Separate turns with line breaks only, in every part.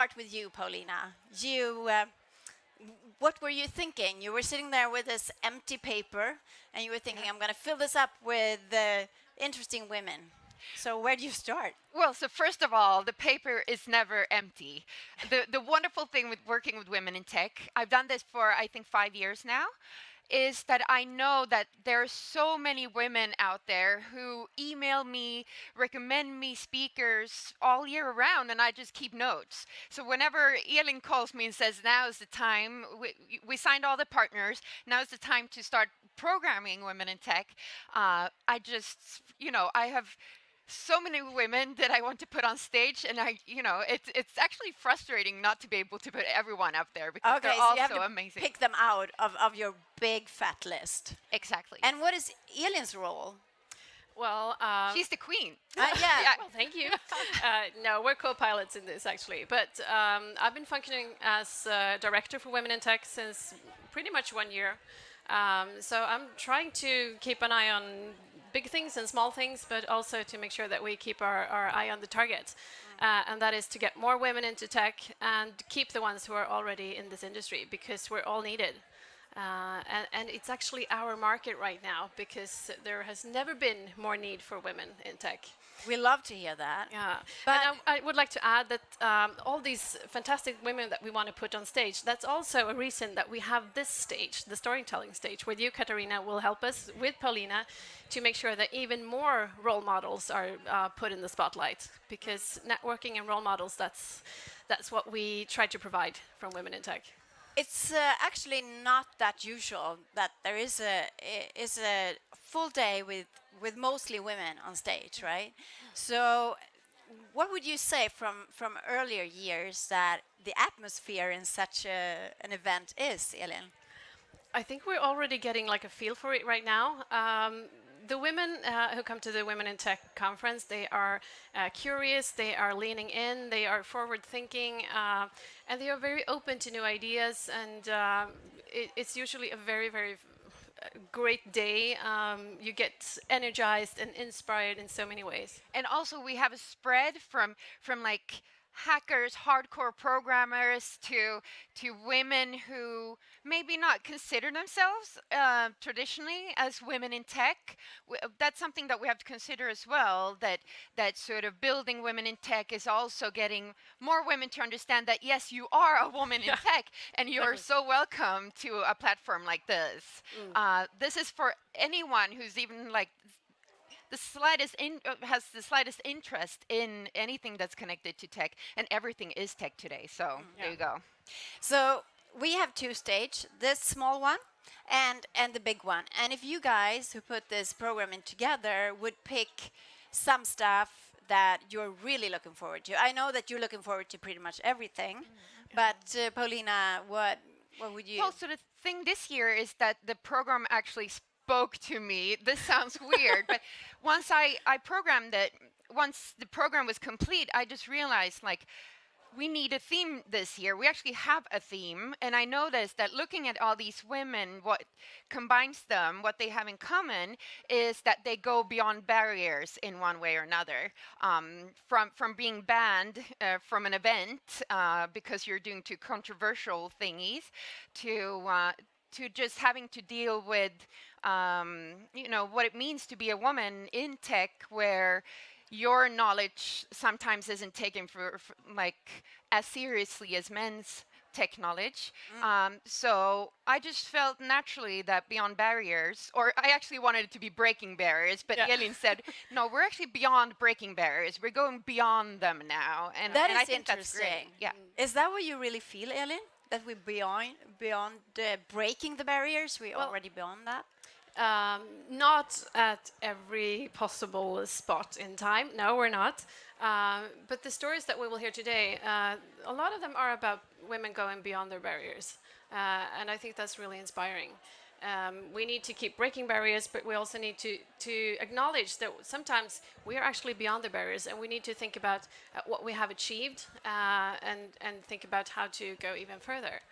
Start with you, Paulina. What were you thinking? You were sitting there with this empty paper, and you were thinking, "I'm going to fill this up with interesting women." So where do you start?
Well, so first of all, the paper is never empty. The wonderful thing with working with women in tech, I've done this for I think 5 years now, is that I know that there are so many women out there who email me, recommend me speakers all year round, and I just keep notes. So whenever Elin calls me and says, now is the time, we signed all the partners, now is the time to start programming women in tech, I just, I have so many women that I want to put on stage, and it's actually frustrating not to be able to put everyone up there because
Okay,
they're
so
all
you have
so
to
amazing.
pick them out of your big fat list.
Exactly.
And what is Elin's role?
Well,
She's the queen.
Yeah.
well, thank you. No, we're co-pilots in this actually, but I've been functioning as director for Women in Tech since pretty much 1 year. So I'm trying to keep an eye on big things and small things, but also to make sure that we keep our eye on the target. And that is to get more women into tech and keep the ones who are already in this industry, because we're all needed. And it's actually our market right now, because there has never been more need for women in tech.
We love to hear that.
Yeah,
But
and I would like to add that all these fantastic women that we want to put on stage, that's also a reason that we have this stage, the storytelling stage, where you, Katarina, will help us with Paulina to make sure that even more role models are put in the spotlight, because networking and role models, that's what we try to provide from Women in Tech.
it's actually not that usual that there is a full day with mostly women on stage, right? So, what would you say from earlier years that the atmosphere in such an event is, Elin?
I think we're already getting like a feel for it right now. The women who come to the Women in Tech conference, they are curious, they are leaning in, they are forward thinking, and they are very open to new ideas. And it's usually a very, very great day. You get energized and inspired in so many ways.
And also we have a spread from like hackers, hardcore programmers to women who maybe not consider themselves traditionally as women in tech. That's something that we have to consider as well. That sort of building women in tech is also getting more women to understand that yes, you are a woman in tech, and you are so welcome to a platform like this. This is for anyone who's even like has the slightest interest in anything that's connected to tech, and everything is tech today. So there you go.
So we have two stage, this small one and the big one. And if you guys who put this program in together would pick some stuff that you're really looking forward to. I know that you're looking forward to pretty much everything, but Paulina, what would you?
Well, so the thing this year is that the program actually spoke to me. This sounds weird, but once I programmed it, once the program was complete, I just realized like we need a theme this year. We actually have a theme, and I noticed that looking at all these women, what combines them, what they have in common, is that they go beyond barriers in one way or another. From being banned from an event because you're doing too controversial thingies, to just having to deal with what it means to be a woman in tech, where your knowledge sometimes isn't taken for like as seriously as men's tech knowledge. So I just felt naturally that beyond barriers, or I actually wanted it to be breaking barriers, but Elin said, no, we're actually beyond breaking barriers. We're going beyond them now. And I think that's great. Yeah.
Is that what you really feel, Elin? That we're beyond breaking the barriers? We're already beyond that?
Not at every possible spot in time. No, we're not. But the stories that we will hear today, a lot of them are about women going beyond their barriers. And I think that's really inspiring. We need to keep breaking barriers, but we also need to acknowledge that sometimes we are actually beyond the barriers, and we need to think about what we have achieved and think about how to go even further.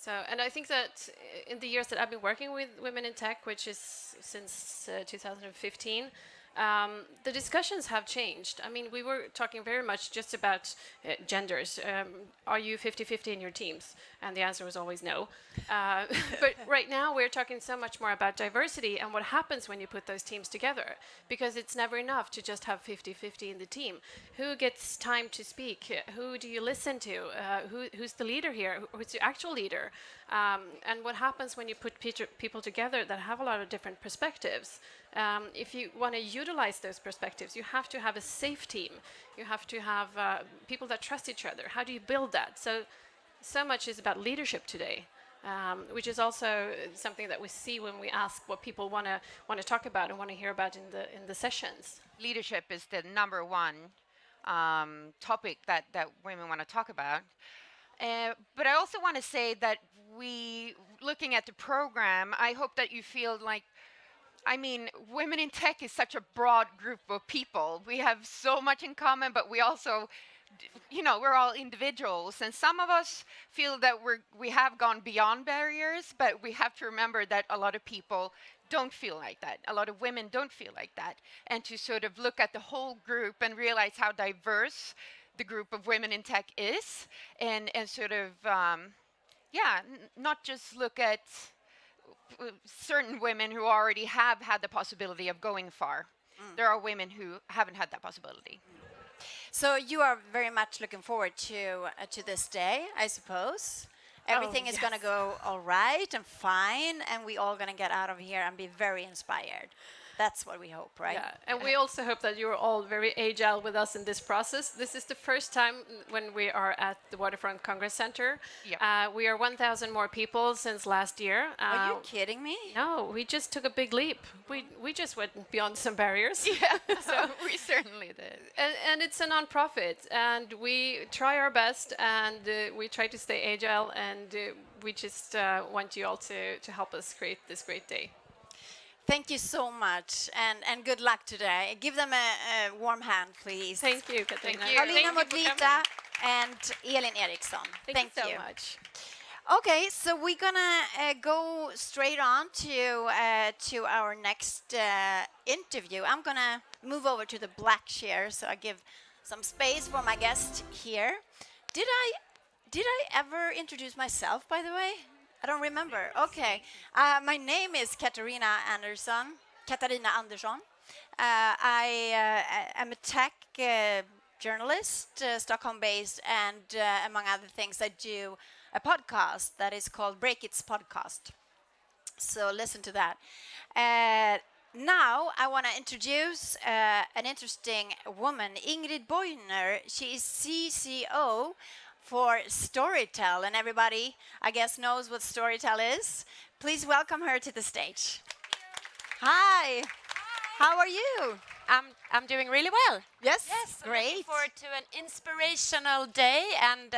So, and I think that in the years that I've been working with Women in Tech, which is since 2015, the discussions have changed. I mean, we were talking very much just about genders. Are you 50-50 in your teams? And the answer was always no. But right now we're talking so much more about diversity and what happens when you put those teams together. Because it's never enough to just have 50-50 in the team. Who gets time to speak? Who do you listen to? Who's the leader here? Who's the actual leader? And what happens when you put people together that have a lot of different perspectives? If you want to utilize those perspectives, you have to have a safe team. You have to have people that trust each other. How do you build that? So much is about leadership today, which is also something that we see when we ask what people want to talk about and want to hear about in the sessions.
Leadership is the number one topic that women want to talk about. But I also want to say that looking at the program, I hope that you feel like, I mean, Women in Tech is such a broad group of people. We have so much in common, but we also, we're all individuals. And some of us feel that we have gone beyond barriers, but we have to remember that a lot of people don't feel like that. A lot of women don't feel like that. And to sort of look at the whole group and realize how diverse the group of Women in Tech is, and sort of, not just look at certain women who already have had the possibility of going far. There are women who haven't had that possibility.
So you are very much looking forward to this day, I suppose. Everything is going to go all right and fine, and we all going to get out of here and be very inspired. That's what we hope, right?
Yeah, and we also hope that you're all very agile with us in this process. This is the first time when we are at the Waterfront Congress Center.
Yep.
We are 1,000 more people since last year.
Are you kidding me?
No, we just took a big leap. We just went beyond some barriers.
Yeah, so we certainly did.
And it's a non-profit, and we try our best, and we try to stay agile, and we just want you all to help us create this great day.
Thank you so much, and good luck today. Give them a warm hand, please.
Thank you, Katarina.
Thank you.
Paulina
Thank you for
Modlita
coming.
and Elin Eriksson.
Thank you so much.
Okay, so we're gonna go straight on to our next interview. I'm gonna move over to the black chair, so I give some space for my guest here. Did I ever introduce myself, by the way? I don't remember. Okay. My name is Katarina Andersson. I am a tech journalist, Stockholm-based, and among other things, I do a podcast that is called Break It's Podcast. So listen to that. Now I want to introduce an interesting woman, Ingrid Boyner. She is CCO for Storytel, and everybody, I guess, knows what Storytel is. Please welcome her to the stage. Hi. How are you?
I'm doing really well.
Yes,
Yes, I'm
great.
looking forward to an inspirational day, and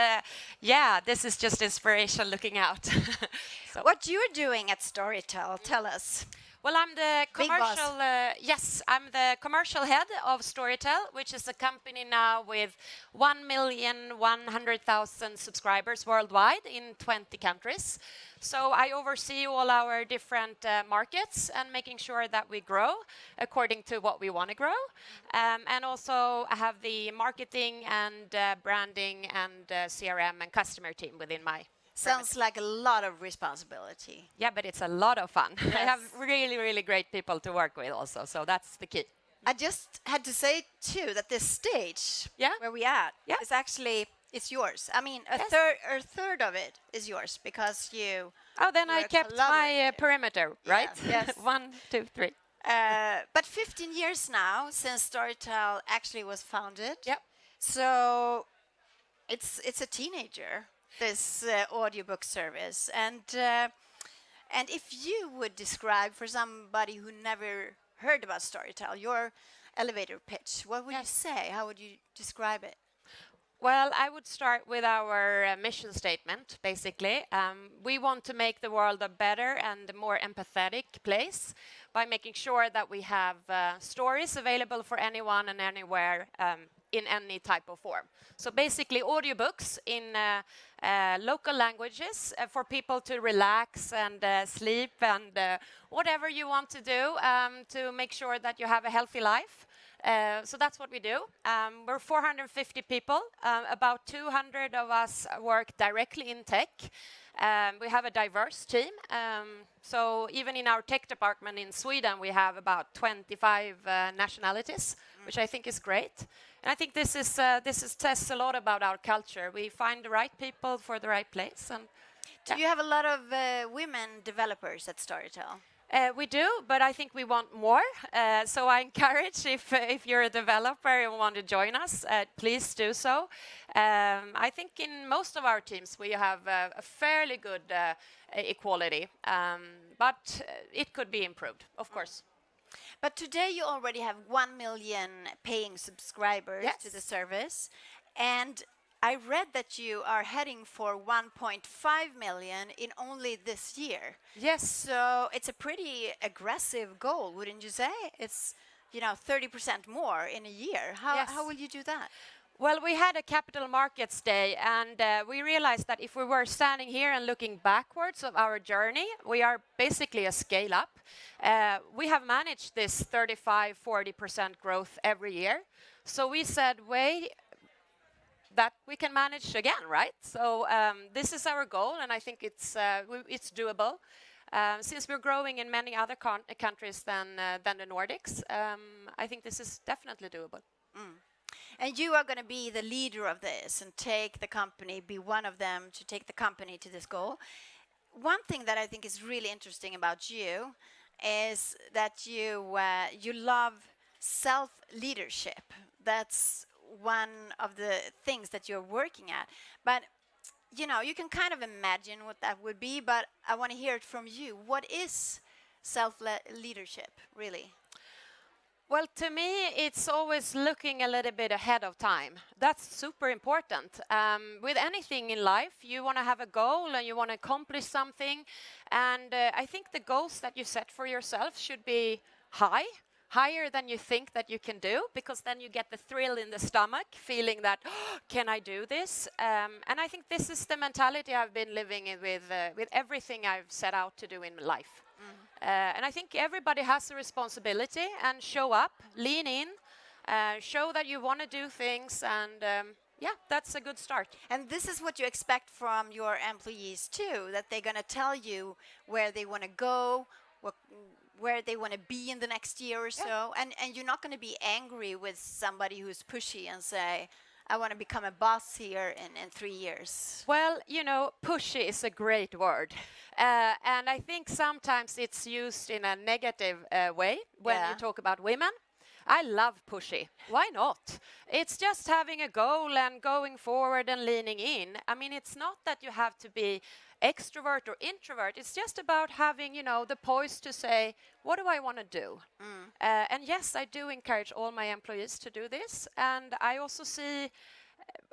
this is just inspiration looking out. So,
What you're doing at Storytel? Tell us.
well, I'm the
Big boss.
commercial. I'm the commercial head of Storytel, which is a company now with 1,100,000 subscribers worldwide in 20 countries. So I oversee all our different markets and making sure that we grow according to what we want to grow. And also I have the marketing and branding and CRM and customer team within my.
Sounds like a lot of responsibility.
Yeah, but it's a lot of fun. I have really, really great people to work with also, so that's the key.
I just had to say too that this stage
Yeah.
where we at
Yeah.
is actually it's yours. I mean, a third of it is yours because you.
Oh, then I
You're
kept my
collaborating.
perimeter, right?
Yes.
1, 2, 3.
But 15 years now since Storytel actually was founded.
Yep.
So it's a teenager, this audiobook service, and if you would describe for somebody who never heard about Storytel your elevator pitch, what would you say? How would you describe it?
Well, I would start with our mission statement, basically. We want to make the world a better and more empathetic place by making sure that we have stories available for anyone and anywhere in any type of form. So basically audiobooks in local languages for people to relax and sleep and whatever you want to do to make sure that you have a healthy life. So that's what we do. We're 450 people. About 200 of us work directly in tech. We have a diverse team. So even in our tech department in Sweden, we have about 25 nationalities, which I think is great. And I think this says a lot about our culture. We find the right people for the right place. And
Do you have a lot of women developers at Storytel?
we do, but I think we want more. So I encourage if you're a developer and want to join us, please do so. I think in most of our teams we have a fairly good equality, but it could be improved, of course.
But today you already have 1 million paying subscribers
Yes.
to the service, and I read that you are heading for 1.5 million in only this year.
Yes.
So it's a pretty aggressive goal, wouldn't you say? It's 30% more in a year.
Yes.
How will you do that?
Well, we had a capital markets day, and we realized that if we were standing here and looking backwards of our journey, we are basically a scale up. We have managed this 35-40% growth every year. So we said, that we can manage again, right? So this is our goal, and I think it's doable. Since we're growing in many other countries than the Nordics, I think this is definitely doable.
And you are going to be the leader of this and be one of them to take the company to this goal. One thing that I think is really interesting about you is that you love self-leadership. That's one of the things that you're working at. But, you can kind of imagine what that would be, but I want to hear it from you. What is self-leadership, really?
Well, to me, it's always looking a little bit ahead of time. That's super important. With anything in life, you want to have a goal and you want to accomplish something. And I think the goals that you set for yourself should be higher than you think that you can do, because then you get the thrill in the stomach, feeling that, can I do this? And I think this is the mentality I've been living with everything I've set out to do in life. And I think everybody has a responsibility, and show up, lean in, show that you want to do things, and that's a good start.
And this is what you expect from your employees too, that they're going to tell you where they want to go, where they want to be in the next year or so. And you're not going to be angry with somebody who's pushy and say, I want to become a boss here in 3 years.
Well, pushy is a great word. And I think sometimes it's used in a negative way when you talk about women. I love pushy. Why not? It's just having a goal and going forward and leaning in. I mean, it's not that you have to be extrovert or introvert. It's just about having, the poise to say, what do I want to do? And yes, I do encourage all my employees to do this. And I also see,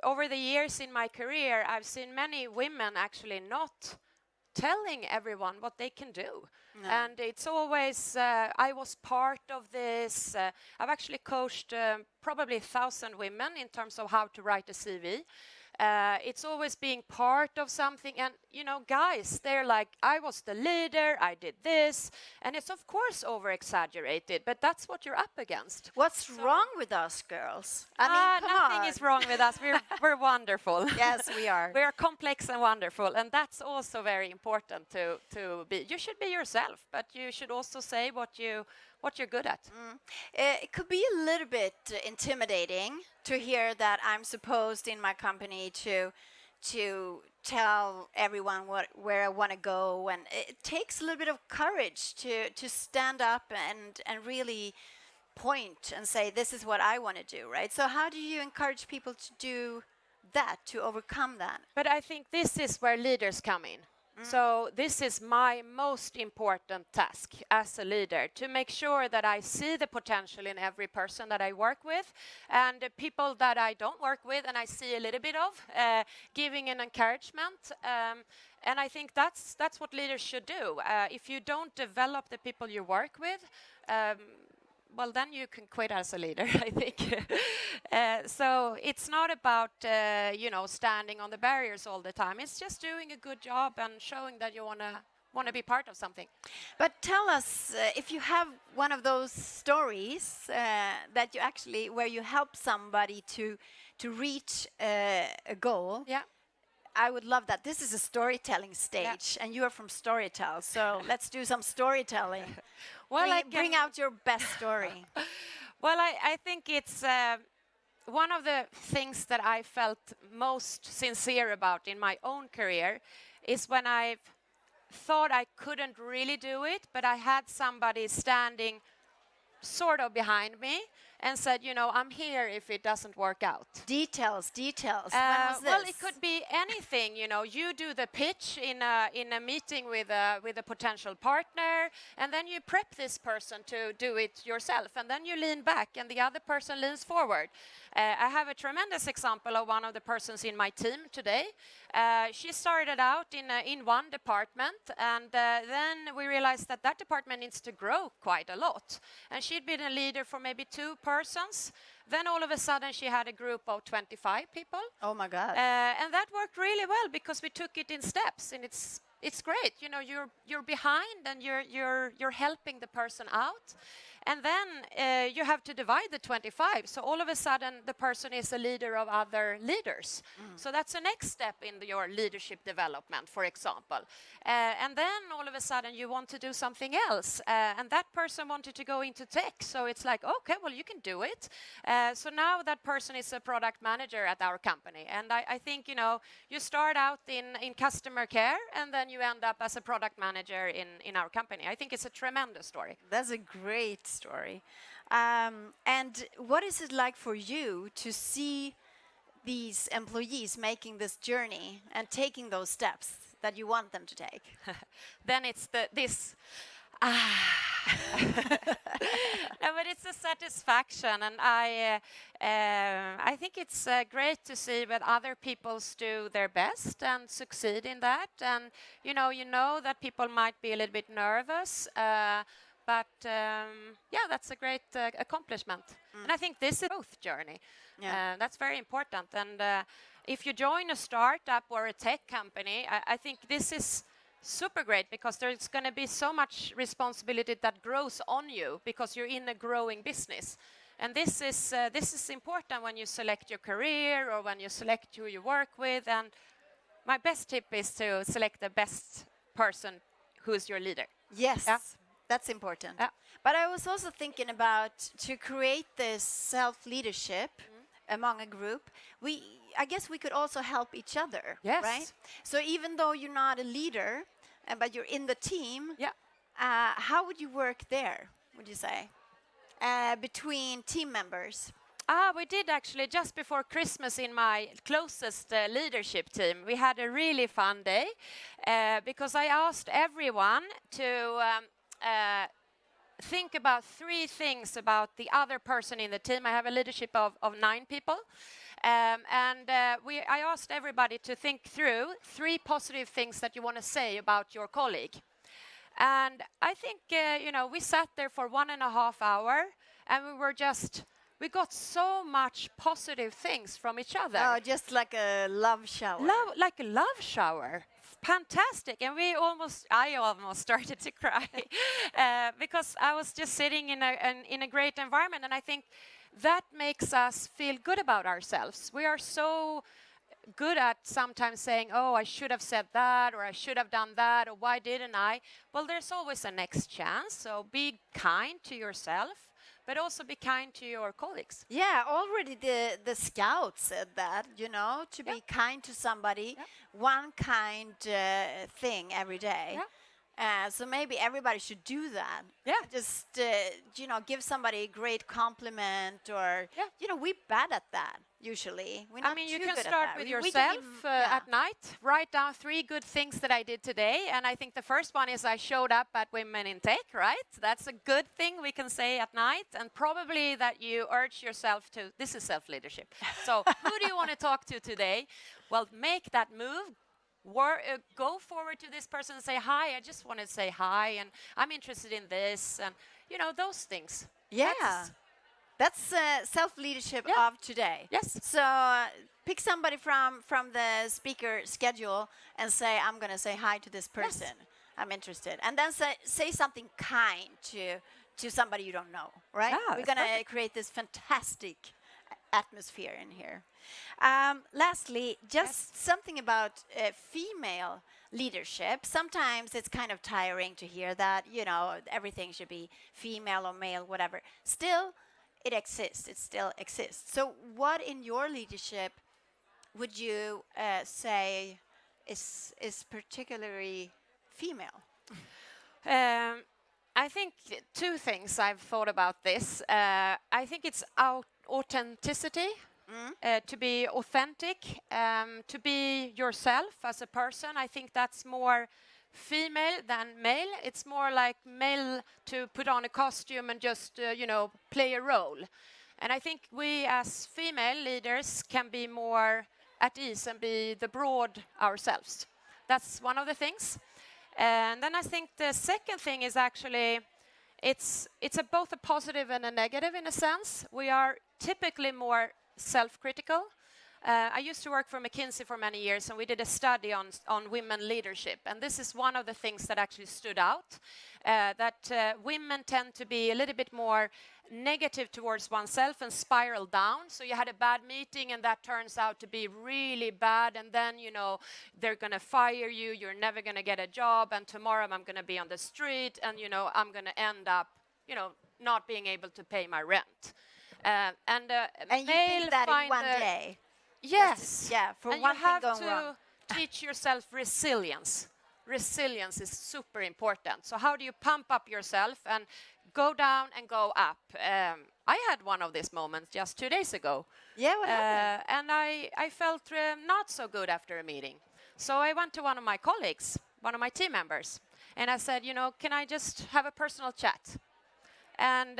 over the years in my career, I've seen many women actually not telling everyone what they can do. No. And it's always, I was part of this. I've actually coached probably 1,000 women in terms of how to write a CV. It's always being part of something, and guys, they're like, I was the leader, I did this, and it's of course over exaggerated, but that's what you're up against.
What's wrong with us girls? I mean,
nothing is wrong with us. We're wonderful.
Yes, we are.
We are complex and wonderful, and that's also very important to be. You should be yourself, but you should also say what you're good at.
It could be a little bit intimidating to hear that I'm supposed in my company to tell everyone where I want to go, and it takes a little bit of courage to stand up and really point and say, this is what I want to do, right? So how do you encourage people to do that, to overcome that?
But I think this is where leaders come in. So this is my most important task as a leader, to make sure that I see the potential in every person that I work with, and the people that I don't work with and I see a little bit of, giving an encouragement. And I think that's what leaders should do. If you don't develop the people you work with, well, then you can quit as a leader, I think. So it's not about, standing on the barriers all the time. It's just doing a good job and showing that you want to be part of something.
But tell us if you have one of those stories that you actually where you help somebody to reach a goal.
Yeah.
I would love that. This is a storytelling stage, and you are from Storytel, so let's do some storytelling.
Well,
bring out your best story.
Well, I think it's one of the things that I felt most sincere about in my own career is when I've thought I couldn't really do it, but I had somebody standing sort of behind me and said, I'm here if it doesn't work out.
Details. When was this?
Well, it could be anything. You do the pitch in a meeting with a potential partner, and then you prep this person to do it yourself, and then you lean back, and the other person leans forward. I have a tremendous example of one of the persons in my team today. She started out in one department, and then we realized that department needs to grow quite a lot. And she'd been a leader for maybe 2 persons. Then all of a sudden she had a group of 25 people.
Oh my God.
And that worked really well because we took it in steps, and it's great. You're behind, and you're helping the person out. And then you have to divide the 25. So all of a sudden, the person is a leader of other leaders. So that's the next step in your leadership development, for example. And then all of a sudden, you want to do something else. And that person wanted to go into tech. So it's like, okay, well, you can do it. So now that person is a product manager at our company. And I think, you start out in customer care, and then you end up as a product manager in our company. I think it's a tremendous story.
That's a great story. And what is it like for you to see these employees making this journey and taking those steps that you want them to take?
Then it's this. No, but it's a satisfaction, and I think it's great to see when other people do their best and succeed in that. And you know that people might be a little bit nervous. But that's a great accomplishment. And I think this is a growth journey.
Yeah.
That's very important. And if you join a startup or a tech company, I think this is super great because there's going to be so much responsibility that grows on you because you're in a growing business. And this is important when you select your career or when you select who you work with. And my best tip is to select the best person who's your leader.
Yes.
Yeah.
That's important.
Yeah.
But I was also thinking about to create this self-leadership among a group. I guess we could also help each other,
Yes.
right? So even though you're not a leader, but you're in the team,
Yeah.
How would you work there, would you say, between team members?
We did actually just before Christmas in my closest leadership team. We had a really fun day because I asked everyone to think about 3 things about the other person in the team. I have a leadership of 9 people. I asked everybody to think through 3 positive things that you want to say about your colleague. And I think, we sat there for 1.5 hours, and we got so much positive things from each other.
Oh, just like a love shower.
Like a love shower. Fantastic. And I almost started to cry because I was just sitting in a great environment. And I think that makes us feel good about ourselves. We are so good at sometimes saying, oh, I should have said that, or I should have done that, or why didn't I? Well, there's always a next chance. So be kind to yourself, but also be kind to your colleagues.
Yeah, already the Scouts said that, to be kind to somebody, one kind thing every day.
Yeah.
So maybe everybody should do that.
Yeah.
Just, give somebody a great compliment or,
Yeah.
we're bad at that usually. We're not
You
too
can
good at
start
that.
with
We can
yourself
even-
at night. Write down 3 good things that I did today. And I think the first one is I showed up at Women in Tech, right? That's a good thing we can say at night. And probably that you urge yourself to, this is self-leadership. So who do you want to talk to today? Well, make that move. go forward to this person and say hi. I just want to say hi, and I'm interested in this, and those things.
Yeah. That's self-leadership
Yeah.
of today.
Yes.
So pick somebody from the speaker schedule and say, I'm going to say hi to this person. I'm interested. And then say something kind to somebody you don't know, right?
Yeah,
We're
that's
going to
perfect.
create this fantastic atmosphere in here. Lastly, just something about female leadership. Sometimes it's kind of tiring to hear that, everything should be female or male, whatever. Still, it exists. It still exists. So what in your leadership would you say is particularly female?
I think two things I've thought about this. I think it's authenticity, to be authentic, to be yourself as a person. I think that's more female than male. It's more like male to put on a costume and just, play a role. And I think we as female leaders can be more at ease and be the broad ourselves. That's one of the things. And then I think the second thing is actually it's both a positive and a negative in a sense. We are typically more self-critical. I used to work for McKinsey for many years, and we did a study on women leadership. And this is one of the things that actually stood out, that women tend to be a little bit more negative towards oneself and spiral down. So you had a bad meeting, and that turns out to be really bad. And then, they're going to fire you. You're never going to get a job. And tomorrow I'm going to be on the street, and, I'm going to end up, not being able to pay my rent.
And you think that in one day?
Yes.
Yeah, for
and
one
you
thing
have
going
to
wrong.
teach yourself resilience. Resilience is super important. So how do you pump up yourself and go down and go up? I had one of these moments just 2 days ago.
Yeah, what happened?
And I felt not so good after a meeting. So I went to one of my colleagues, one of my team members, and I said, can I just have a personal chat? And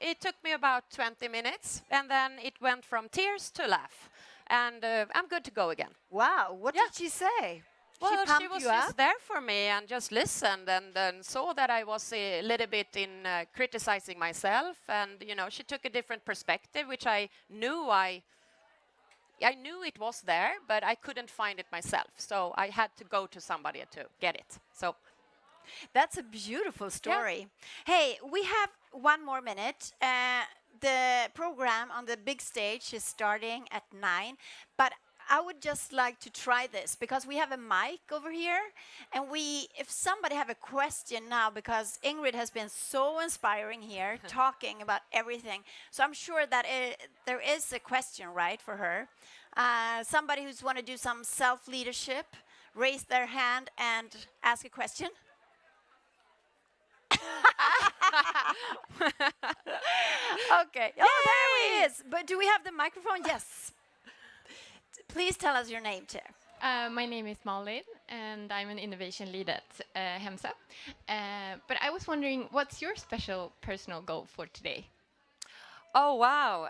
it took me about 20 minutes, and then it went from tears to laugh. And I'm good to go again.
Wow, what
Yeah.
did she say?
Well,
she
she
pumped
was
you
just
up?
there for me and just listened, and then saw that I was a little bit in criticizing myself. And, she took a different perspective, which I knew it was there, but I couldn't find it myself. So I had to go to somebody to get it. So
That's a beautiful story. Hey, we have one more minute. The program on the big stage is starting at 9, but I would just like to try this because we have a mic over here, and if somebody have a question now, because Ingrid has been so inspiring here, talking about everything, so I'm sure that there is a question, right, for her. Somebody who's want to do some self-leadership, raise their hand and ask a question. Okay. Oh, there he is. But do we have the microphone? Yes. Please tell us your name, too.
My name is Malin, and I'm an innovation lead at Hemsa. But I was wondering, what's your special personal goal for today?
Oh, wow.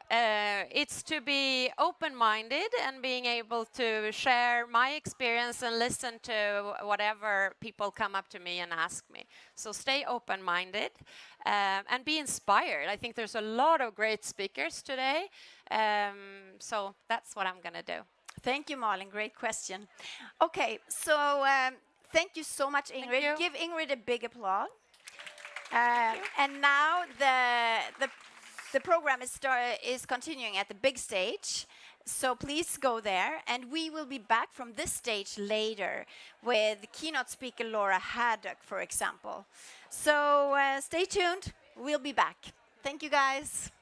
It's to be open-minded and being able to share my experience and listen to whatever people come up to me and ask me. So stay open-minded and be inspired. I think there's a lot of great speakers today. So that's what I'm going to do.
Thank you, Malin. Great question. Okay, so thank you so much, Ingrid.
you.
Give Ingrid a big applause. And now the program is continuing at the big stage. So please go there, and we will be back from this stage later with keynote speaker Laura Haddock, for example. So stay tuned. We'll be back. Thank you, guys.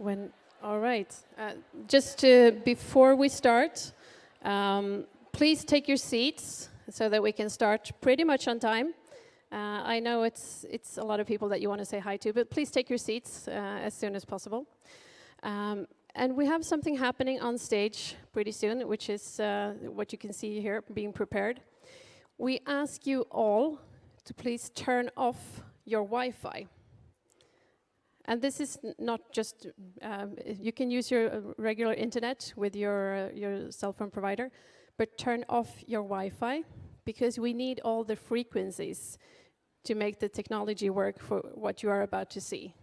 All right. Before we start, please take your seats so that we can start pretty much on time. I know it's a lot of people that you want to say hi to, but please take your seats as soon as possible. And we have something happening on stage pretty soon, which is what you can see here being prepared. We ask you all to please turn off your Wi-Fi. And this is not just, you can use your regular internet with your cell phone provider, but turn off your Wi-Fi, because we need all the frequencies to make the technology work for what you are about to see.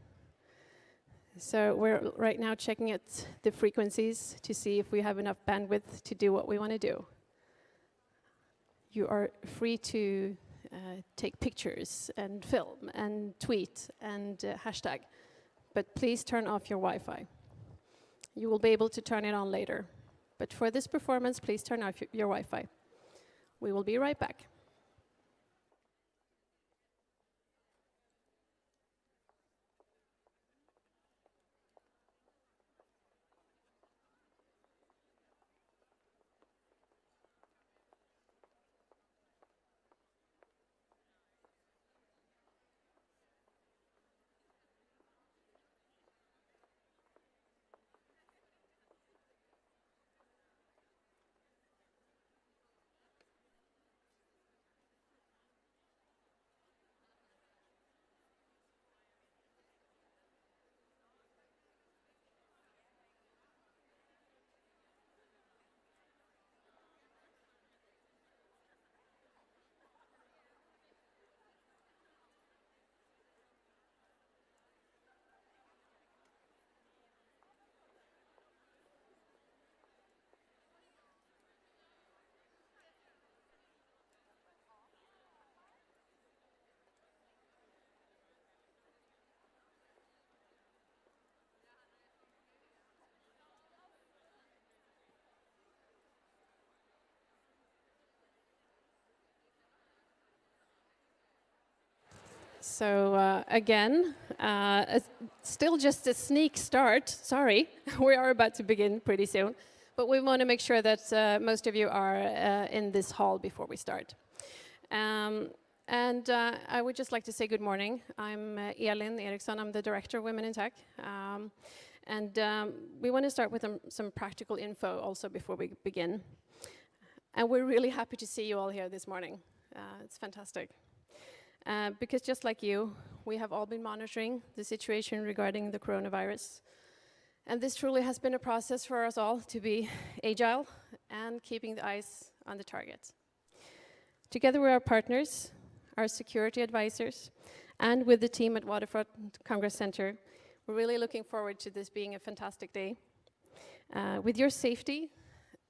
So we're right now checking at the frequencies to see if we have enough bandwidth to do what we want to do. You are free to take pictures and film and tweet and hashtag, but please turn off your Wi-Fi. You will be able to turn it on later. But for this performance, please turn off your Wi-Fi. We will be right back. So again, still just a sneak start. Sorry, we are about to begin pretty soon. But we want to make sure that most of you are in this hall before we start. I would just like to say good morning. I'm Elin Eriksson. I'm the Director of Women in Tech. We want to start with some practical info also before we begin. And we're really happy to see you all here this morning. It's fantastic. Because just like you, we have all been monitoring the situation regarding the coronavirus. And this truly has been a process for us all to be agile and keeping the eyes on the target. Together with our partners, our security advisors, and with the team at Waterfront Congress Center, we're really looking forward to this being a fantastic day. With your safety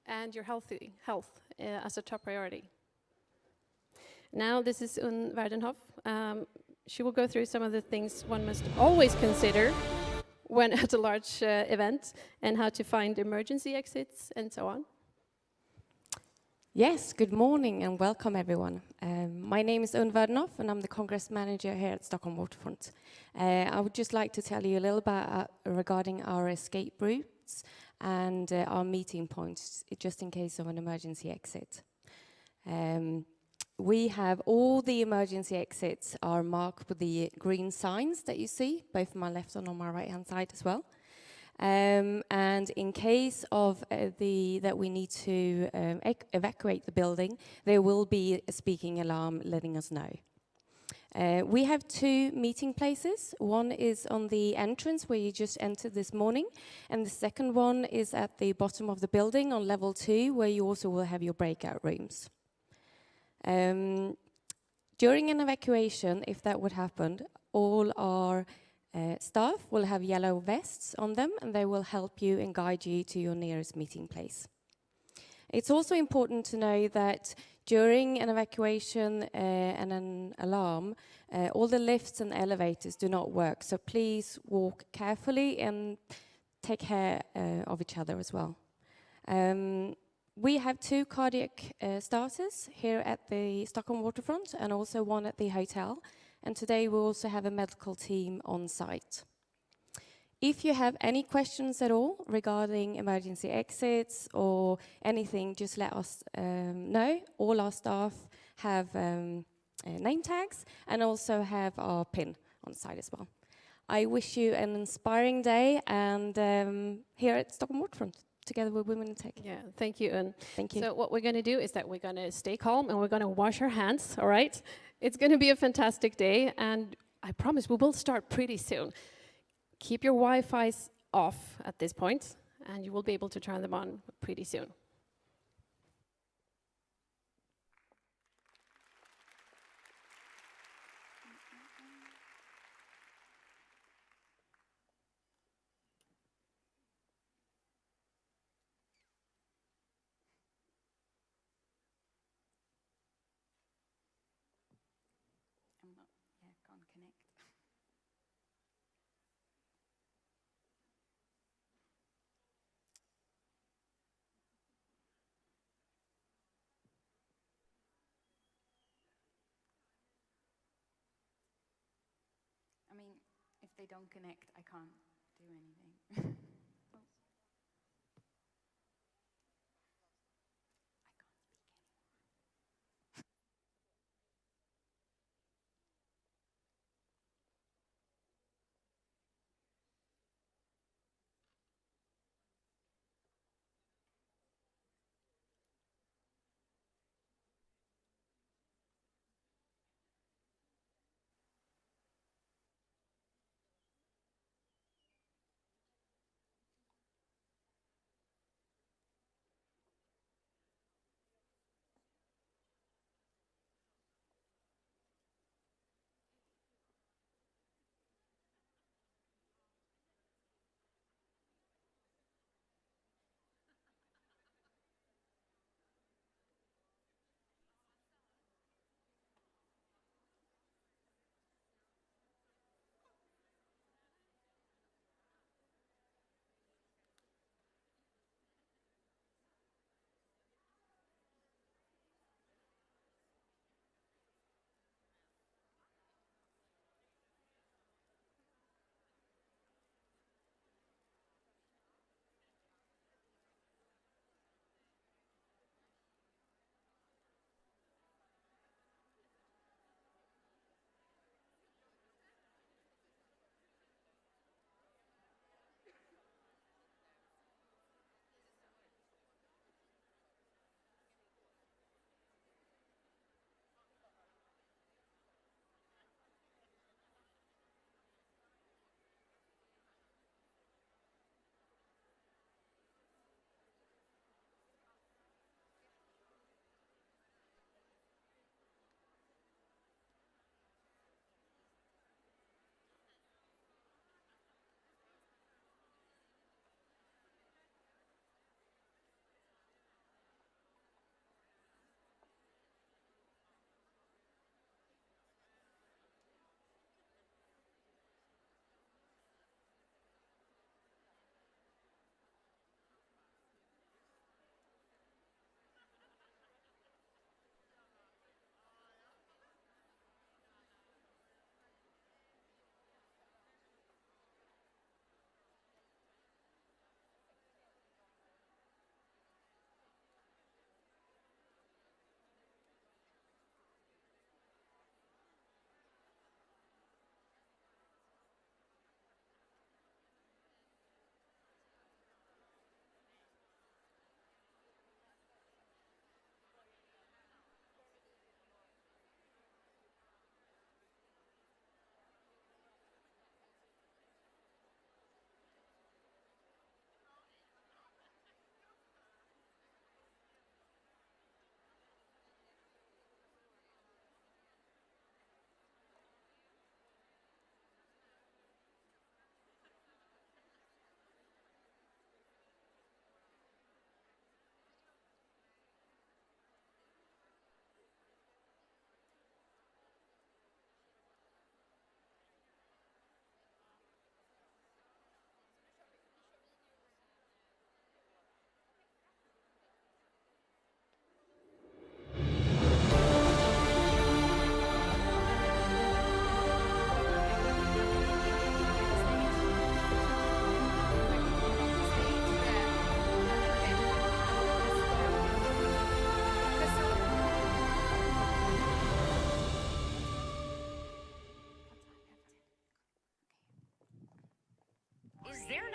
and your health as a top priority. Now, this is Unn Werdenhoff. She will go through some of the things one must always consider when at a large event, and how to find emergency exits and so on.
Yes, good morning and welcome everyone. My name is Unn Werdenhoff and I'm the Congress Manager here at Stockholm Waterfront. I would just like to tell you a little bit regarding our escape routes and our meeting points, just in case of an emergency exit. We have all the emergency exits are marked with the green signs that you see, both on my left and on my right hand side as well. And in case of that we need to evacuate the building, there will be a speaking alarm letting us know. We have two meeting places. One is on the entrance where you just entered this morning, and the second one is at the bottom of the building on level 2, where you also will have your breakout rooms. During an evacuation, if that would happen, all our staff will have yellow vests on them, and they will help you and guide you to your nearest meeting place. It's also important to know that during an evacuation and an alarm, all the lifts and elevators do not work, so please walk carefully and take care of each other as well. We have 2 cardiac starters here at the Stockholm Waterfront and also one at the hotel. And today we also have a medical team on site. If you have any questions at all regarding emergency exits or anything, just let us know. All our staff have name tags and also have our pin on the side as well. I wish you an inspiring day, and here at Stockholm Waterfront, together with Women in Tech.
Yeah, thank you, Un.
Thank you.
So what we're going to do is that we're going to stay calm and we're going to wash our hands, all right? It's going to be a fantastic day, and I promise we will start pretty soon. Keep your Wi-Fi's off at this point, and you will be able to turn them on pretty soon.
Can't connect. I mean, if they don't connect, I can't do anything.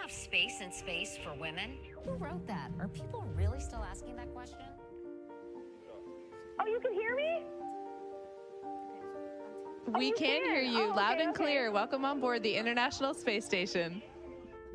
enough space in space for women? Who wrote that? Are people really still asking that question?
Oh, you can hear me?
We can hear you loud and clear. Welcome on board the International Space Station.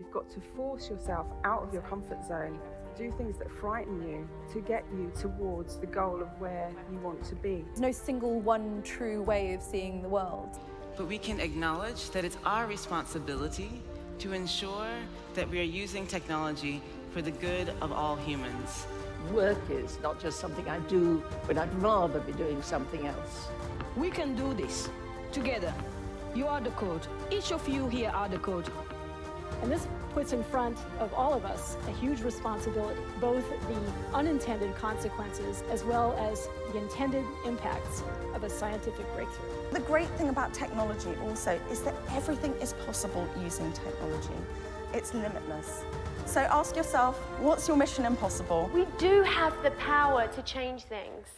You've got to force yourself out of your comfort zone, do things that frighten you to get you towards the goal of where you want to be.
There's no single one true way of seeing the world.
But we can acknowledge that it's our responsibility to ensure that we are using technology for the good of all humans.
Work is not just something I do, but I'd rather be doing something else.
We can do this together. You are the code. Each of you here are the code.
And this puts in front of all of us a huge responsibility, both the unintended consequences as well as the intended impacts of a scientific breakthrough.
The great thing about technology also is that everything is possible using technology. It's limitless. So ask yourself, what's your mission impossible?
We do have the power to change things,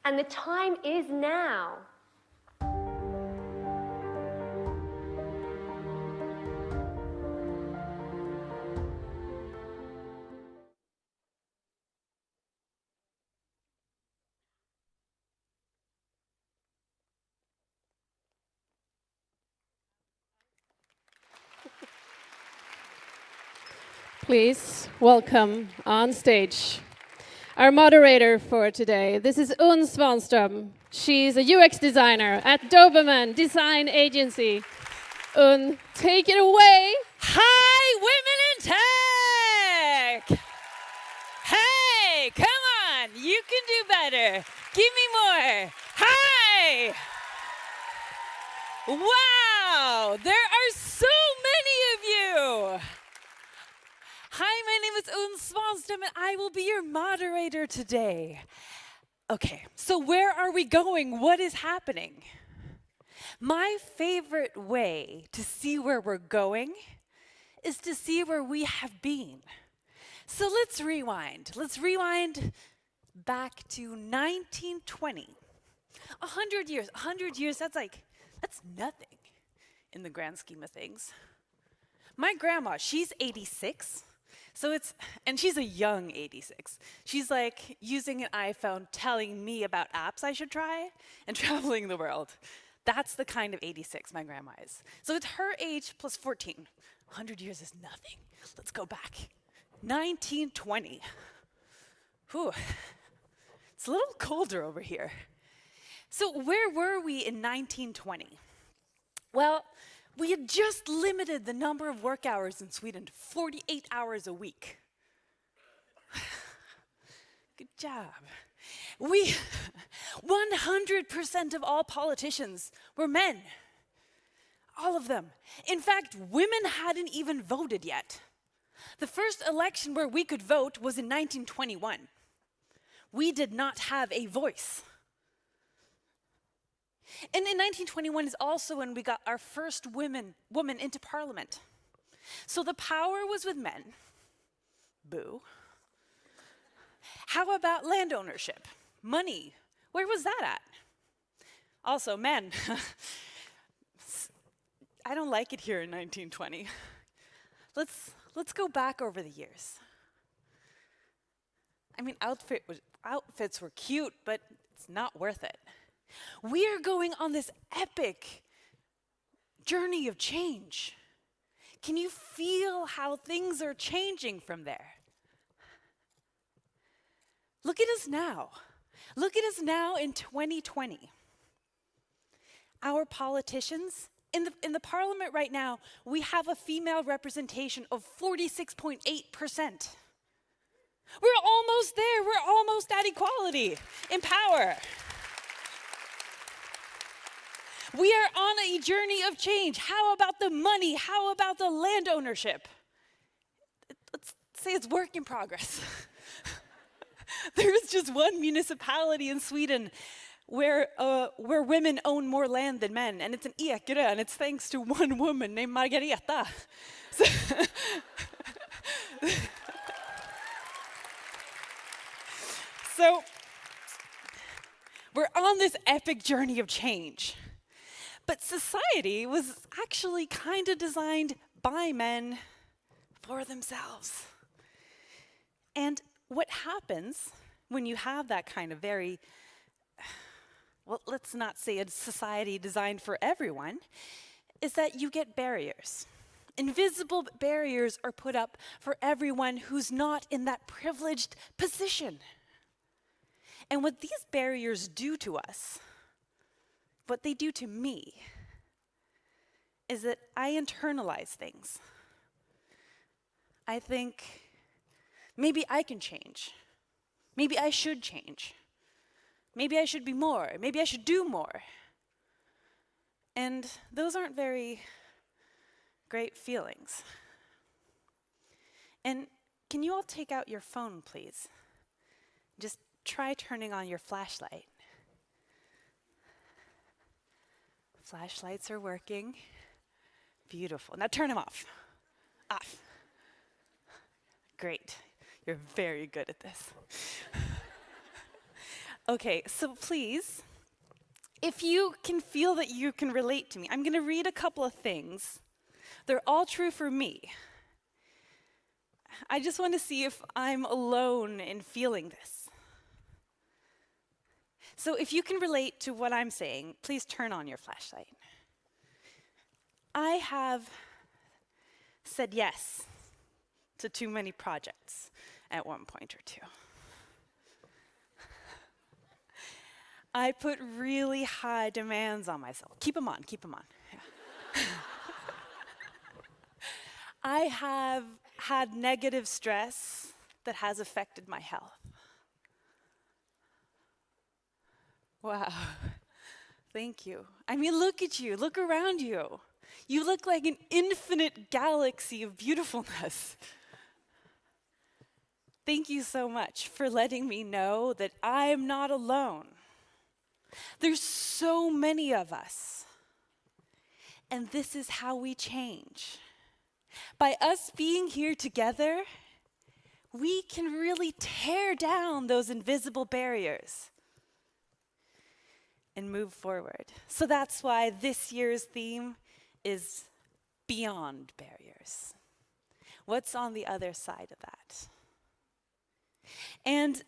and the time is now.
Please welcome on stage our moderator for today. This is Un Svanström. She's a UX designer at Doberman Design Agency. Un, take it away.
Hi, women in tech! Hey, come on, you can do better. Give me more. Hi! Wow, there are so many of you. Hi, my name is Un Svanström, and I will be your moderator today. Okay, so where are we going? What is happening? My favorite way to see where we're going is to see where we have been. So let's rewind. Let's rewind back to 1920. 100 years. 100 years, that's nothing in the grand scheme of things. My grandma, she's 86. And she's a young 86. She's like using an iPhone, telling me about apps I should try, and traveling the world. That's the kind of 86 my grandma is. So it's her age plus 14. 100 years is nothing. Let's go back. 1920. Whew. It's a little colder over here. So where were we in 1920? Well, we had just limited the number of work hours in Sweden to 48 hours a week. Good job. 100% of all politicians were men. All of them. In fact, women hadn't even voted yet. The first election where we could vote was in 1921. We did not have a voice. And in 1921 is also when we got our first woman into parliament. So the power was with men. Boo. How about land ownership? Money. Where was that at? Also, men. I don't like it here in 1920. Let's go back over the years. I mean, outfits were cute, but it's not worth it. We are going on this epic journey of change. Can you feel how things are changing from there? Look at us now. Look at us now in 2020. Our politicians, in the parliament right now, we have a female representation of 46.8%. We're almost there. We're almost at equality in power. We are on a journey of change. How about the money? How about the land ownership? Let's say it's work in progress. There's just one municipality in Sweden where women own more land than men, and it's in Ekerö, and it's thanks to one woman named Margareta. So we're on this epic journey of change. But society was actually kind of designed by men
for themselves. And what happens when you have that kind of very, well, let's not say a society designed for everyone, is that you get barriers. Invisible barriers are put up for everyone who's not in that privileged position. And what these barriers do to us, what they do to me, is that I internalize things. I think, maybe I can change. Maybe I should change. Maybe I should be more. Maybe I should do more. And those aren't very great feelings. And can you all take out your phone, please? Just try turning on your flashlight. Flashlights are working. Beautiful. Now turn them off. Off. Great. You're very good at this. Okay, so please, if you can feel that you can relate to me, I'm going to read a couple of things. They're all true for me. I just want to see if I'm alone in feeling this. So if you can relate to what I'm saying, please turn on your flashlight. I have said yes to too many projects at one point or two. I put really high demands on myself. Keep them on, keep them on. Yeah. I have had negative stress that has affected my health. Wow, thank you. I mean, look at you, look around you. You look like an infinite galaxy of beautifulness. Thank you so much for letting me know that I am not alone. There's so many of us. And this is how we change. By us being here together, we can really tear down those invisible barriers and move forward. So that's why this year's theme is Beyond Barriers. What's on the other side of that? And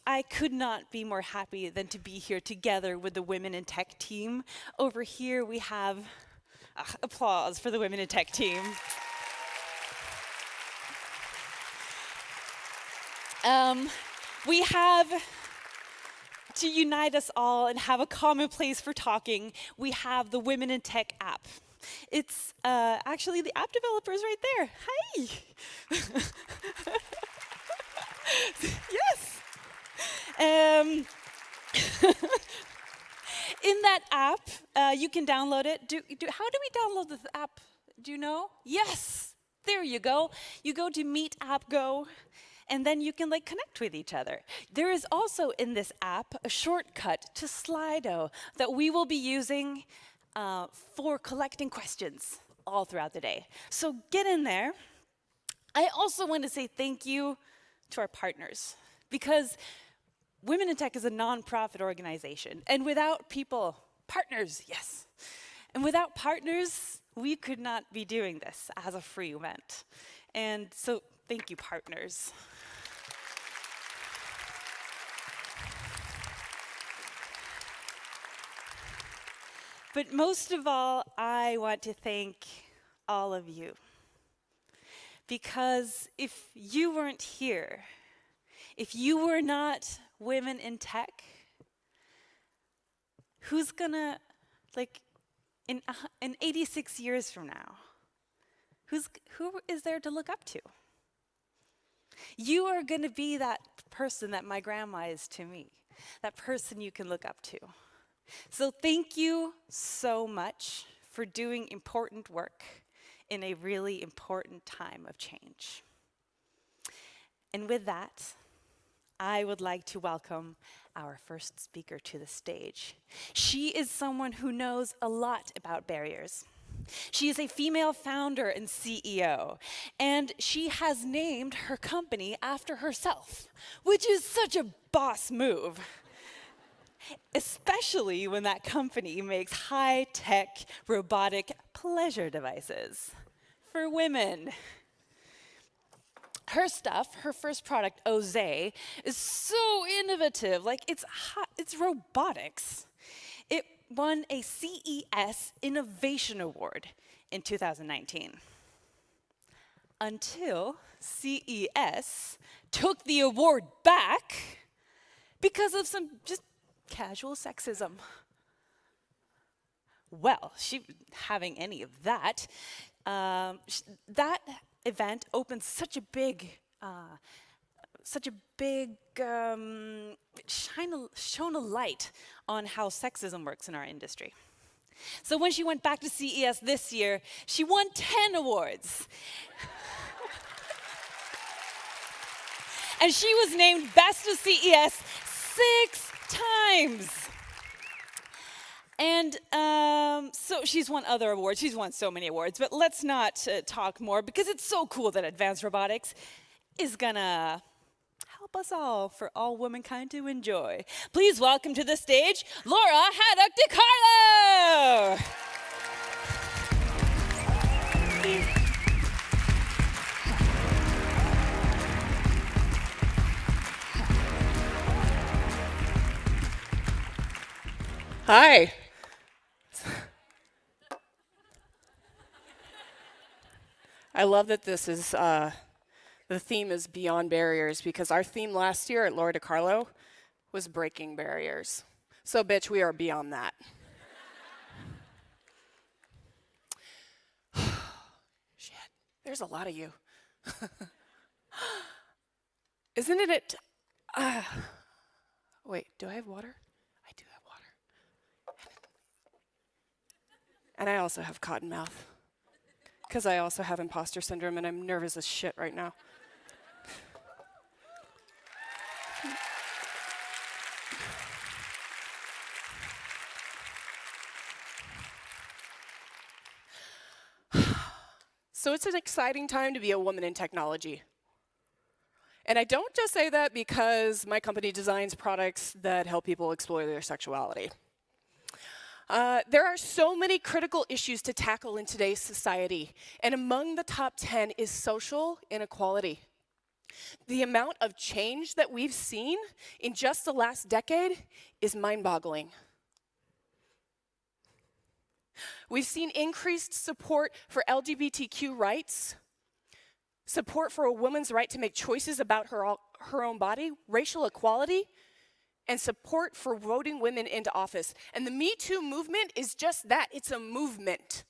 I could not be more happy than to be here together with the Women in Tech team. Over here we have applause for the Women in Tech team. We have, to unite us all and have a common place for talking, we have the Women in Tech app. It's actually the app developers right there. Hi! Yes! In that app, you can download it. How do we download the app? Do you know? Yes! There you go. You go to Meet App Go, and then you can connect with each other. There is also in this app a shortcut to Slido that we will be using for collecting questions all throughout the day. So get in there. I also want to say thank you to our partners, because Women in Tech is a nonprofit organization, and without people, partners, yes. And without partners, we could not be doing this as a free event. And so thank you, partners. But most of all, I want to thank all of you. Because if you weren't here, if you were not Women in Tech, who's gonna, in 86 years from now, who is there to look up to? You are gonna be that person that my grandma is to me, that person you can look up to. So thank you so much for doing important work in a really important time of change. And with that, I would like to welcome our first speaker to the stage. She is someone who knows a lot about barriers. She is a female founder and CEO, and she has named her company after herself, which is such a boss move. Especially when that company makes high-tech robotic pleasure devices for women.
her stuff, her first product, Oze, is so innovative. Like it's robotics. It won a CES Innovation Award in 2019. Until CES took the award back because of some just casual sexism. Well, she wasn't having any of that. That event opened such a big, shone a light on how sexism works in our industry. So when she went back to CES this year, she won 10 awards. And she was named Best of CES 6 times. And so she's won other awards. She's won so many awards, but let's not talk more because it's so cool that advanced robotics is gonna help us all for all womankind to enjoy. Please welcome to the stage, Laura Haddock DiCarlo.
Hi. I love that this is, the theme is Beyond Barriers, because our theme last year at Laura DiCarlo was breaking barriers. So bitch, we are beyond that. Shit, there's a lot of you. Isn't it, wait, do I have water? I do have water. And I also have cotton mouth. Because I also have imposter syndrome and I'm nervous as shit right now. So it's an exciting time to be a woman in technology. And I don't just say that because my company designs products that help people explore their sexuality. There are so many critical issues to tackle in today's society, and among the top 10 is social inequality. The amount of change that we've seen in just the last decade is mind-boggling. We've seen increased support for LGBTQ rights, support for a woman's right to make choices about her own body, racial equality, and support for voting women into office. And the Me Too movement is just that, it's a movement.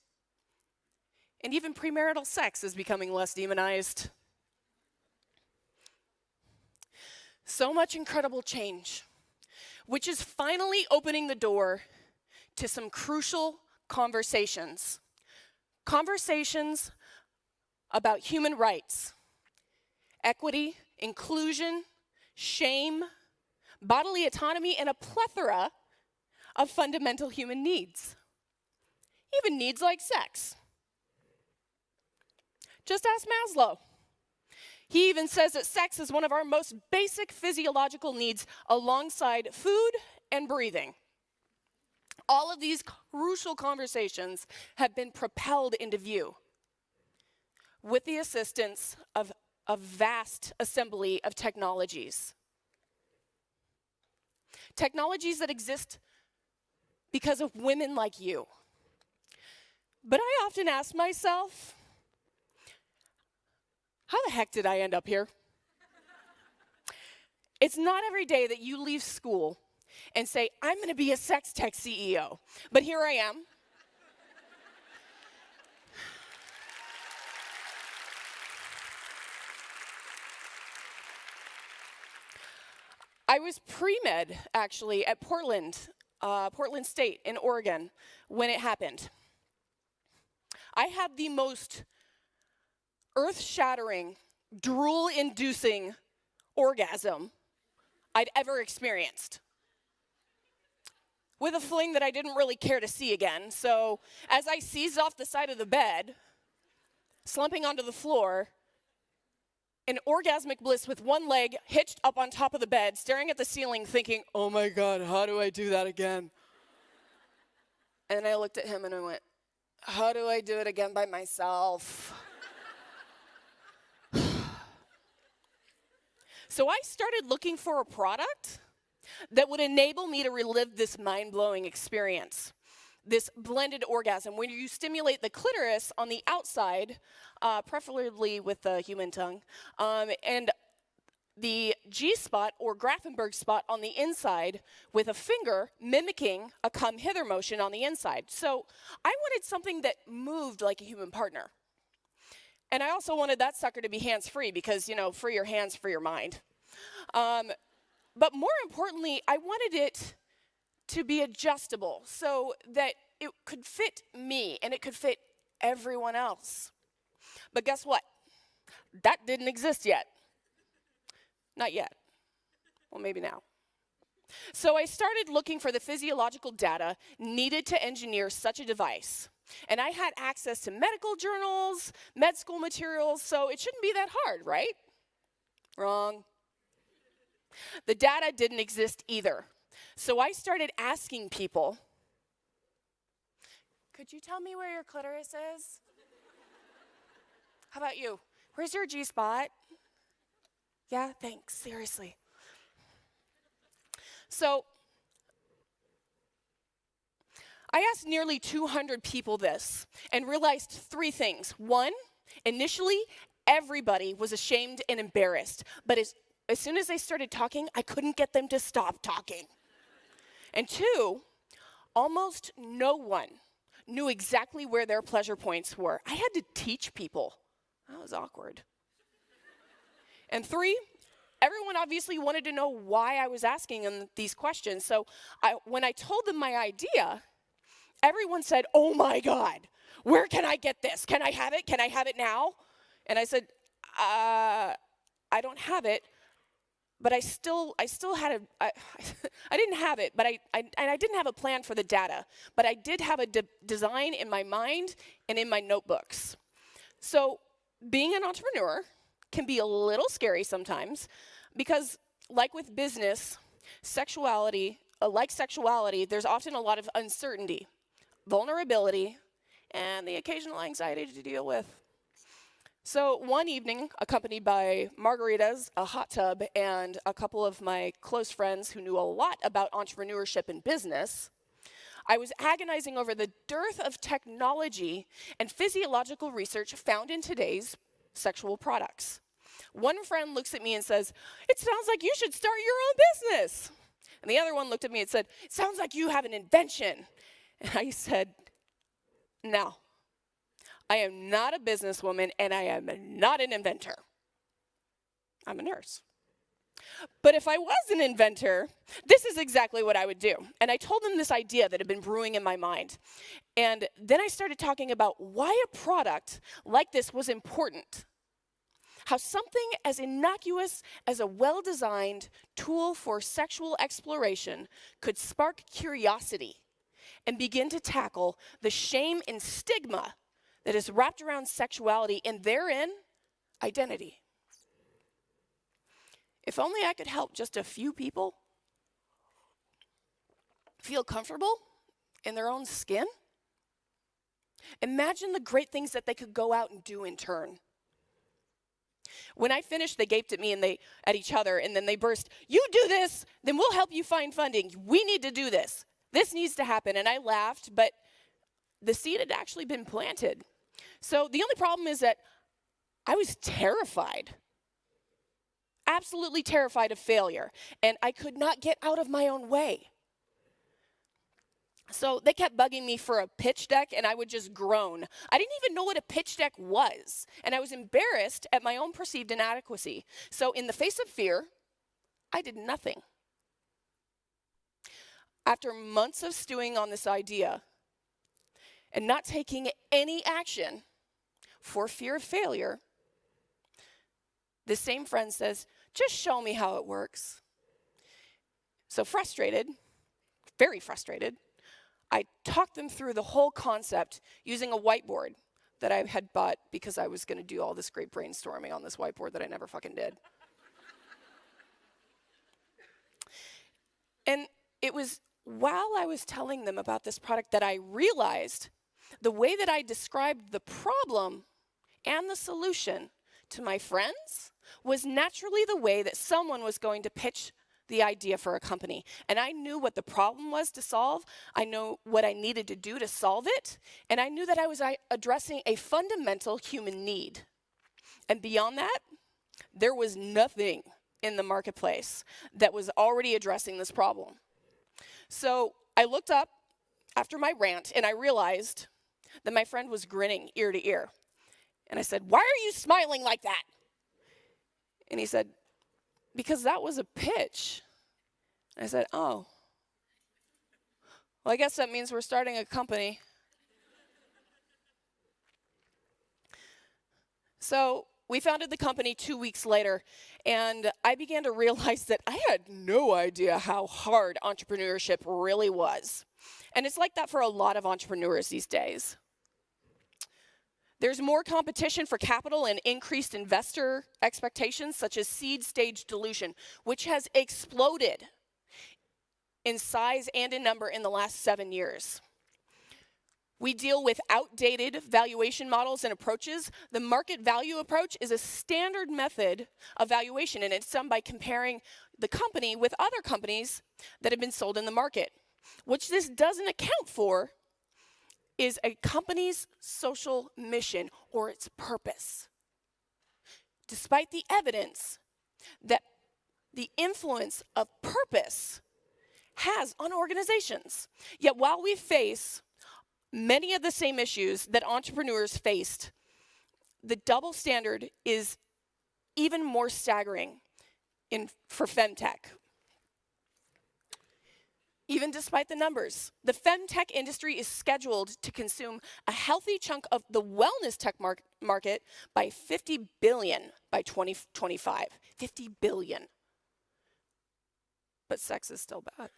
And even premarital sex is becoming less demonized. So much incredible change, which is finally opening the door to some crucial conversations. Conversations about human rights, equity, inclusion, shame, bodily autonomy, and a plethora of fundamental human needs. Even needs like sex. Just ask Maslow. He even says that sex is one of our most basic physiological needs alongside food and breathing. All of these crucial conversations have been propelled into view with the assistance of a vast assembly of technologies. Technologies that exist because of women like you. But I often ask myself, how the heck did I end up here? It's not every day that you leave school and say, I'm going to be a sex tech CEO. But here I am. I was pre-med, actually, at Portland State in Oregon when it happened. I had the most earth-shattering, drool-inducing orgasm I'd ever experienced, with a fling that I didn't really care to see again. So as I seized off the side of the bed, slumping onto the floor, in orgasmic bliss with one leg hitched up on top of the bed, staring at the ceiling thinking, oh my God, how do I do that again? And I looked at him and I went, how do I do it again by myself? So I started looking for a product that would enable me to relive this mind-blowing experience, this blended orgasm, when you stimulate the clitoris on the outside, preferably with the human tongue, and the G-spot or Grafenberg spot on the inside with a finger mimicking a come hither motion on the inside. So I wanted something that moved like a human partner. And I also wanted that sucker to be hands-free because, you know, free your hands, free your mind. But more importantly, I wanted it to be adjustable so that it could fit me and it could fit everyone else. But guess what? That didn't exist yet. Not yet. Well, maybe now. So I started looking for the physiological data needed to engineer such a device. And I had access to medical journals, med school materials, so it shouldn't be that hard, right? Wrong. The data didn't exist either. So I started asking people, could you tell me where your clitoris is? How about you? Where's your G-spot? Yeah, thanks, seriously. So I asked nearly 200 people this and realized 3 things. 1, initially, everybody was ashamed and embarrassed, but as soon as they started talking, I couldn't get them to stop talking. And 2, almost no one knew exactly where their pleasure points were. I had to teach people. That was awkward. And 3, everyone obviously wanted to know why I was asking them these questions. So when I told them my idea, everyone said, oh my God, where can I get this? Can I have it? Can I have it now? And I said, I don't have it, but I still had I didn't have it, but I didn't have a plan for the data, but I did have a design in my mind and in my notebooks. So being an entrepreneur can be a little scary sometimes because, like with business, sexuality, there's often a lot of uncertainty, vulnerability, and the occasional anxiety to deal with. So one evening, accompanied by margaritas, a hot tub, and a couple of my close friends who knew a lot about entrepreneurship and business, I was agonizing over the dearth of technology and physiological research found in today's sexual products. One friend looks at me and says, it sounds like you should start your own business. And the other one looked at me and said, it sounds like you have an invention. And I said, no, I am not a businesswoman and I am not an inventor. I'm a nurse. But if I was an inventor, this is exactly what I would do. And I told them this idea that had been brewing in my mind. And then I started talking about why a product like this was important. How something as innocuous as a well-designed tool for sexual exploration could spark curiosity and begin to tackle the shame and stigma that is wrapped around sexuality and therein, identity. If only I could help just a few people feel comfortable in their own skin. Imagine the great things that they could go out and do in turn. When I finished, they gaped at me and at each other, and then they burst, you do this, then we'll help you find funding. We need to do this. This needs to happen. And I laughed, but the seed had actually been planted. So the only problem is that I was terrified. Absolutely terrified of failure, and I could not get out of my own way. So they kept bugging me for a pitch deck, and I would just groan. I didn't even know what a pitch deck was, and I was embarrassed at my own perceived inadequacy. So in the face of fear, I did nothing. After months of stewing on this idea and not taking any action for fear of failure, the same friend says, just show me how it works. So frustrated, very frustrated, I talked them through the whole concept using a whiteboard that I had bought because I was going to do all this great brainstorming on this whiteboard that I never fucking did. And it was while I was telling them about this product that I realized the way that I described the problem and the solution to my friends was naturally the way that someone was going to pitch the idea for a company. And I knew what the problem was to solve. I knew what I needed to do to solve it. And I knew that I was addressing a fundamental human need. And beyond that, there was nothing in the marketplace that was already addressing this problem. So I looked up after my rant and I realized that my friend was grinning ear to ear. And I said, "Why are you smiling like that?" And he said, "Because that was a pitch." And I said, "Oh. Well, I guess that means we're starting a company." So we founded the company 2 weeks later, and I began to realize that I had no idea how hard entrepreneurship really was. And it's like that for a lot of entrepreneurs these days. There's more competition for capital and increased investor expectations, such as seed stage dilution, which has exploded in size and in number in the last 7 years. We deal with outdated valuation models and approaches. The market value approach is a standard method of valuation, and it's done by comparing the company with other companies that have been sold in the market. What this doesn't account for is a company's social mission or its purpose. Despite the evidence that the influence of purpose has on organizations. Yet while we face many of the same issues that entrepreneurs faced, the double standard is even more staggering for femtech. Even despite the numbers, the femtech industry is scheduled to consume a healthy chunk of the wellness tech market by $50 billion by 2025. $50 billion. But sex is still bad.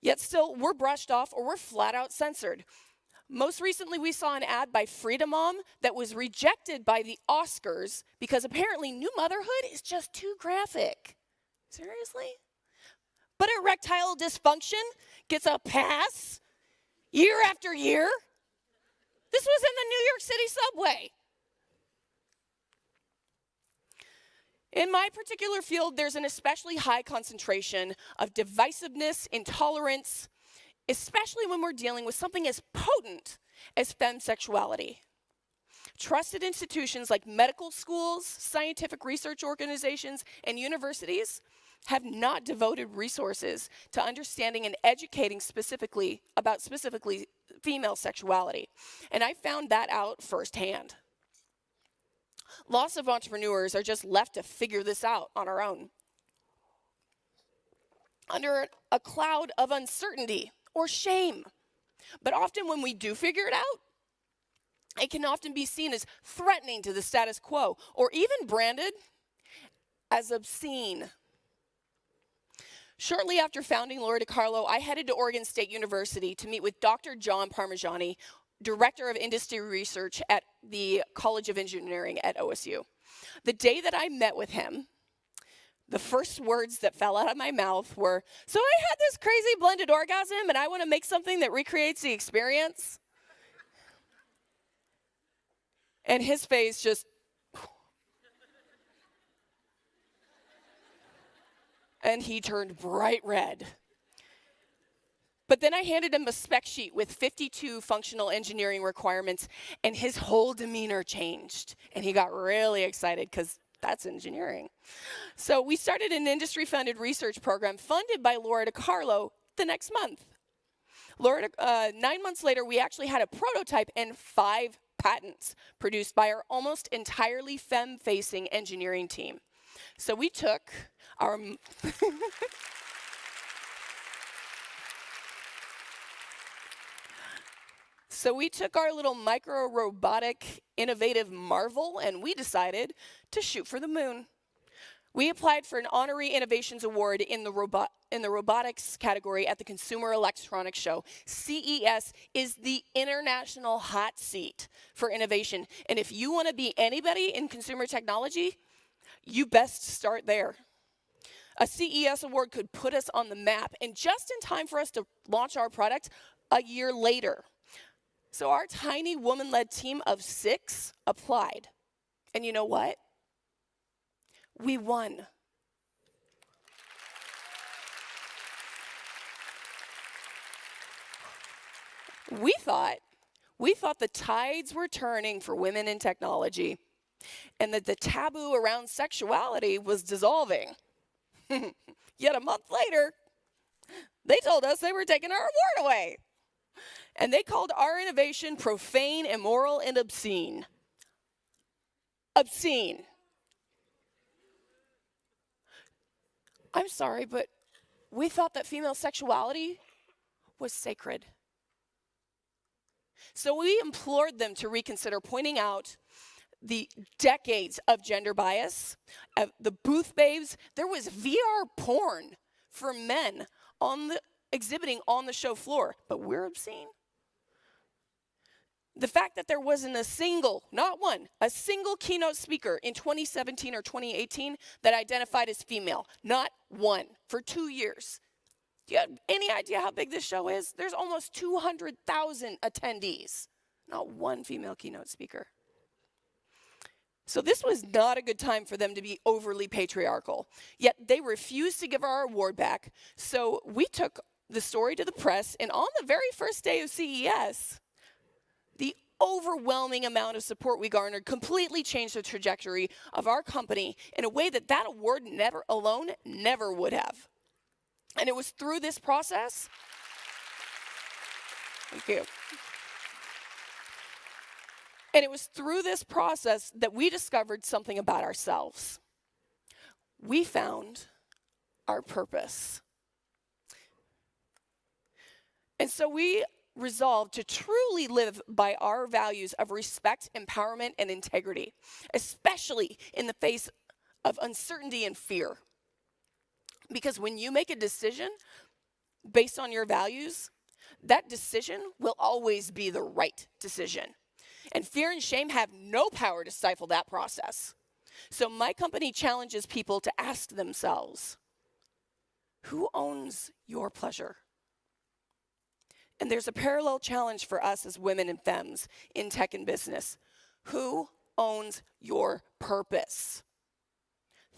Yet still, we're brushed off or we're flat out censored. Most recently, we saw an ad by Freedom Mom that was rejected by the Oscars because apparently new motherhood is just too graphic. Seriously? But erectile dysfunction gets a pass year after year? This was in the New York City subway. In my particular field, there's an especially high concentration of divisiveness, intolerance, especially when we're dealing with something as potent as femsexuality. Trusted institutions like medical schools, scientific research organizations, and universities have not devoted resources to understanding and educating specifically female sexuality. And I found that out firsthand. Lots of entrepreneurs are just left to figure this out on our own. Under a cloud of uncertainty or shame. But often when we do figure it out, it can often be seen as threatening to the status quo or even branded as obscene. Shortly after founding Laura DiCarlo, I headed to Oregon State University to meet with Dr. John Parmigiani, Director of Industry Research at the College of Engineering at OSU. The day that I met with him, the first words that fell out of my mouth were, "So I had this crazy blended orgasm and I want to make something that recreates the experience." And his face just, and he turned bright red. But then I handed him a spec sheet with 52 functional engineering requirements, and his whole demeanor changed. And he got really excited because that's engineering. So we started an industry-funded research program funded by Laura DiCarlo the next month. 9 months later, we actually had a prototype and 5 patents produced by our almost entirely femme-facing engineering team. So we took our... So we took our little micro-robotic innovative marvel and we decided to shoot for the moon. We applied for an Honorary Innovations Award in the robotics category at the Consumer Electronics Show. CES is the international hot seat for innovation. And if you want to be anybody in consumer technology, you best start there. A CES award could put us on the map and just in time for us to launch our product a year later. So our tiny woman-led team of 6 applied. And you know what? We won. We thought the tides were turning for women in technology and that the taboo around sexuality was dissolving. Yet a month later, they told us they were taking our award away. And they called our innovation profane, immoral, and obscene. Obscene. I'm sorry, but we thought that female sexuality was sacred. So we implored them to reconsider, pointing out the decades of gender bias, the booth babes. There was VR porn for men exhibiting on the show floor, but we're obscene. The fact that there wasn't a single keynote speaker in 2017 or 2018 that identified as female. Not one for 2 years. Do you have any idea how big this show is? There's almost 200,000 attendees. Not one female keynote speaker. So this was not a good time for them to be overly patriarchal. Yet they refused to give our award back. So we took the story to the press, and on the very first day of CES, the overwhelming amount of support we garnered completely changed the trajectory of our company in a way that award never would have. And it was through this process. Thank you. And it was through this process that we discovered something about ourselves. We found our purpose. And so we resolved to truly live by our values of respect, empowerment, and integrity, especially in the face of uncertainty and fear. Because when you make a decision based on your values, that decision will always be the right decision. And fear and shame have no power to stifle that process. So my company challenges people to ask themselves, who owns your pleasure? And there's a parallel challenge for us as women and femmes in tech and business. Who owns your purpose?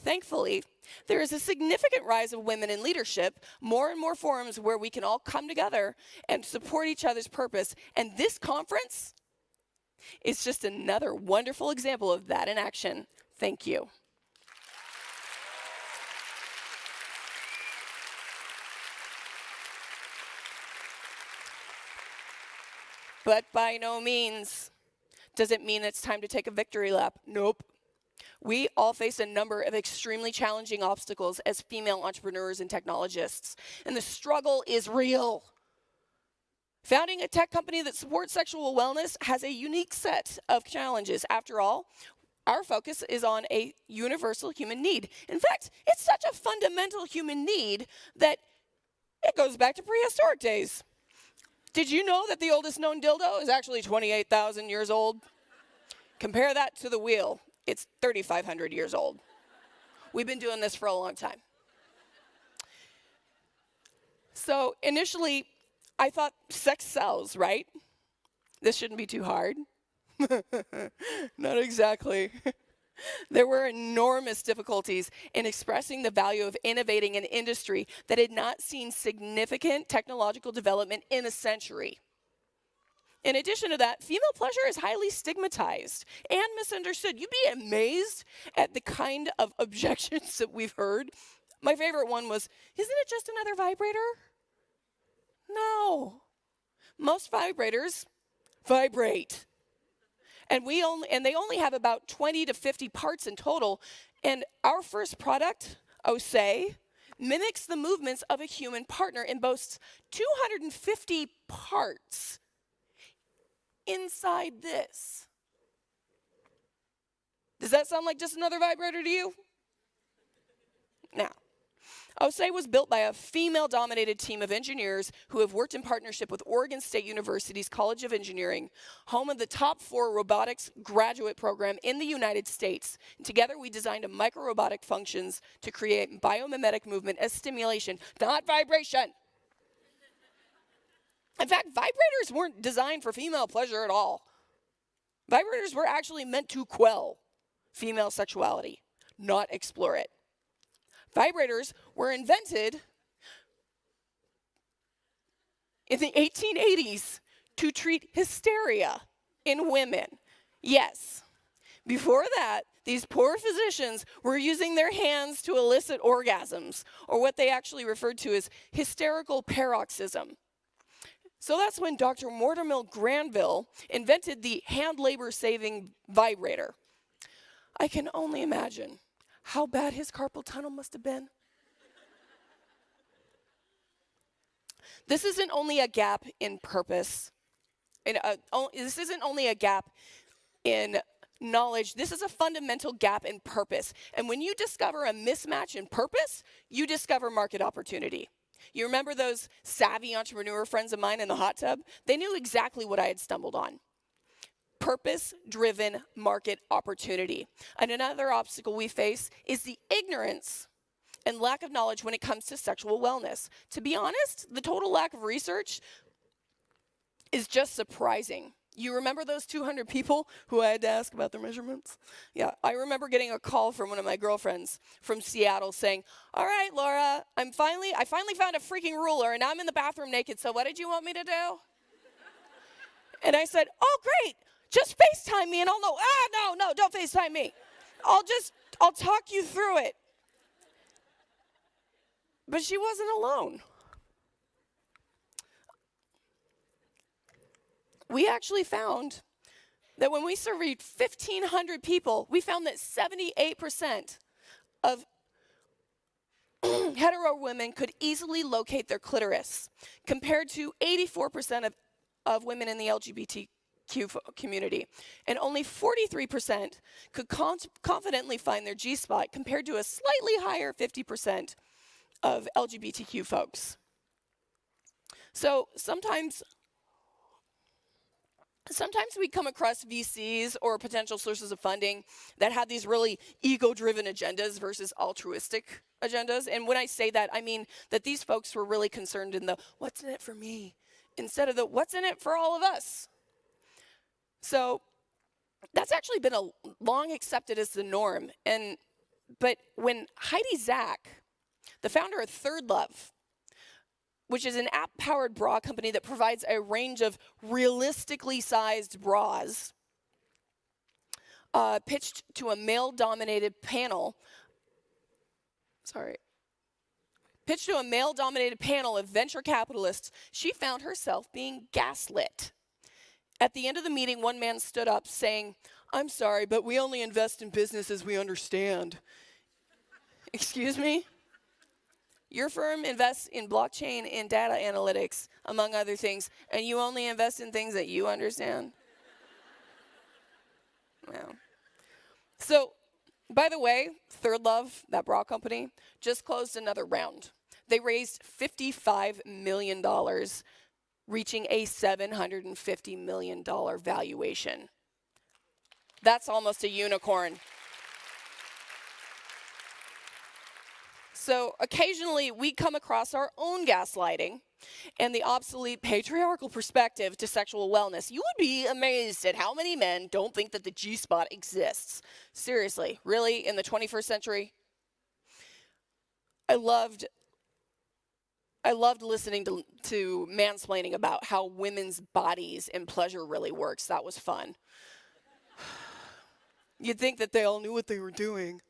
Thankfully, there is a significant rise of women in leadership, more and more forums where we can all come together and support each other's purpose. And this conference is just another wonderful example of that in action. Thank you. But by no means does it mean it's time to take a victory lap. Nope. We all face a number of extremely challenging obstacles as female entrepreneurs and technologists, and the struggle is real. Founding a tech company that supports sexual wellness has a unique set of challenges. After all, our focus is on a universal human need. In fact, it's such a fundamental human need that it goes back to prehistoric days. Did you know that the oldest known dildo is actually 28,000 years old? Compare that to the wheel. It's 3,500 years old. We've been doing this for a long time. So initially, I thought sex sells, right? This shouldn't be too hard. Not exactly. There were enormous difficulties in expressing the value of innovating an industry that had not seen significant technological development in a century. In addition to that, female pleasure is highly stigmatized and misunderstood. You'd be amazed at the kind of objections that we've heard. My favorite one was, isn't it just another vibrator? No. Most vibrators vibrate. And they only have about 20 to 50 parts in total. And our first product, Osé, mimics the movements of a human partner and boasts 250 parts inside this. Does that sound like just another vibrator to you? Now, Osé was built by a female-dominated team of engineers who have worked in partnership with Oregon State University's College of Engineering, home of the top 4 robotics graduate program in the United States. And together, we designed a micro-robotic functions to create biomimetic movement as stimulation, not vibration. In fact, vibrators weren't designed for female pleasure at all. Vibrators were actually meant to quell female sexuality, not explore it. Vibrators were invented in the 1880s to treat hysteria in women. Yes. Before that, these poor physicians were using their hands to elicit orgasms, or what they actually referred to as hysterical paroxysm. So that's when Dr. Mortimer Granville invented the hand labor saving vibrator. I can only imagine how bad his carpal tunnel must have been. This isn't only a gap in purpose. This isn't only a gap in knowledge. This is a fundamental gap in purpose. And when you discover a mismatch in purpose, you discover market opportunity. You remember those savvy entrepreneur friends of mine in the hot tub? They knew exactly what I had stumbled on. Purpose-driven market opportunity. And another obstacle we face is the ignorance and lack of knowledge when it comes to sexual wellness. To be honest, the total lack of research is just surprising. You remember those 200 people who I had to ask about their measurements? Yeah, I remember getting a call from one of my girlfriends from Seattle saying, all right, Laura, I finally found a freaking ruler and I'm in the bathroom naked, so what did you want me to do? And I said, oh, great, just FaceTime me and I'll know. No, don't FaceTime me. I'll talk you through it. But she wasn't alone. We actually found that when we surveyed 1,500 people, we found that 78% of hetero women could easily locate their clitoris, compared to 84% of women in the LGBTQ community. And only 43% could confidently find their G-spot, compared to a slightly higher 50% of LGBTQ folks. So sometimes we come across VCs or potential sources of funding that have these really ego-driven agendas versus altruistic agendas. And when I say that, I mean that these folks were really concerned in the what's in it for me instead of the what's in it for all of us. So that's actually been long accepted as the norm. But when Heidi Zak, the founder of Third Love, which is an app-powered bra company that provides a range of realistically sized bras, pitched to a male-dominated panel of venture capitalists, she found herself being gaslit. At the end of the meeting, one man stood up saying, "I'm sorry, but we only invest in businesses we understand." Excuse me? Your firm invests in blockchain and data analytics, among other things, and you only invest in things that you understand? Well. So, by the way, Third Love, that bra company, just closed another round. They raised $55 million, reaching a $750 million valuation. That's almost a unicorn. So occasionally we come across our own gaslighting and the obsolete patriarchal perspective to sexual wellness. You would be amazed at how many men don't think that the G-spot exists. Seriously, really, in the 21st century? I loved listening to mansplaining about how women's bodies and pleasure really works. That was fun. You'd think that they all knew what they were doing.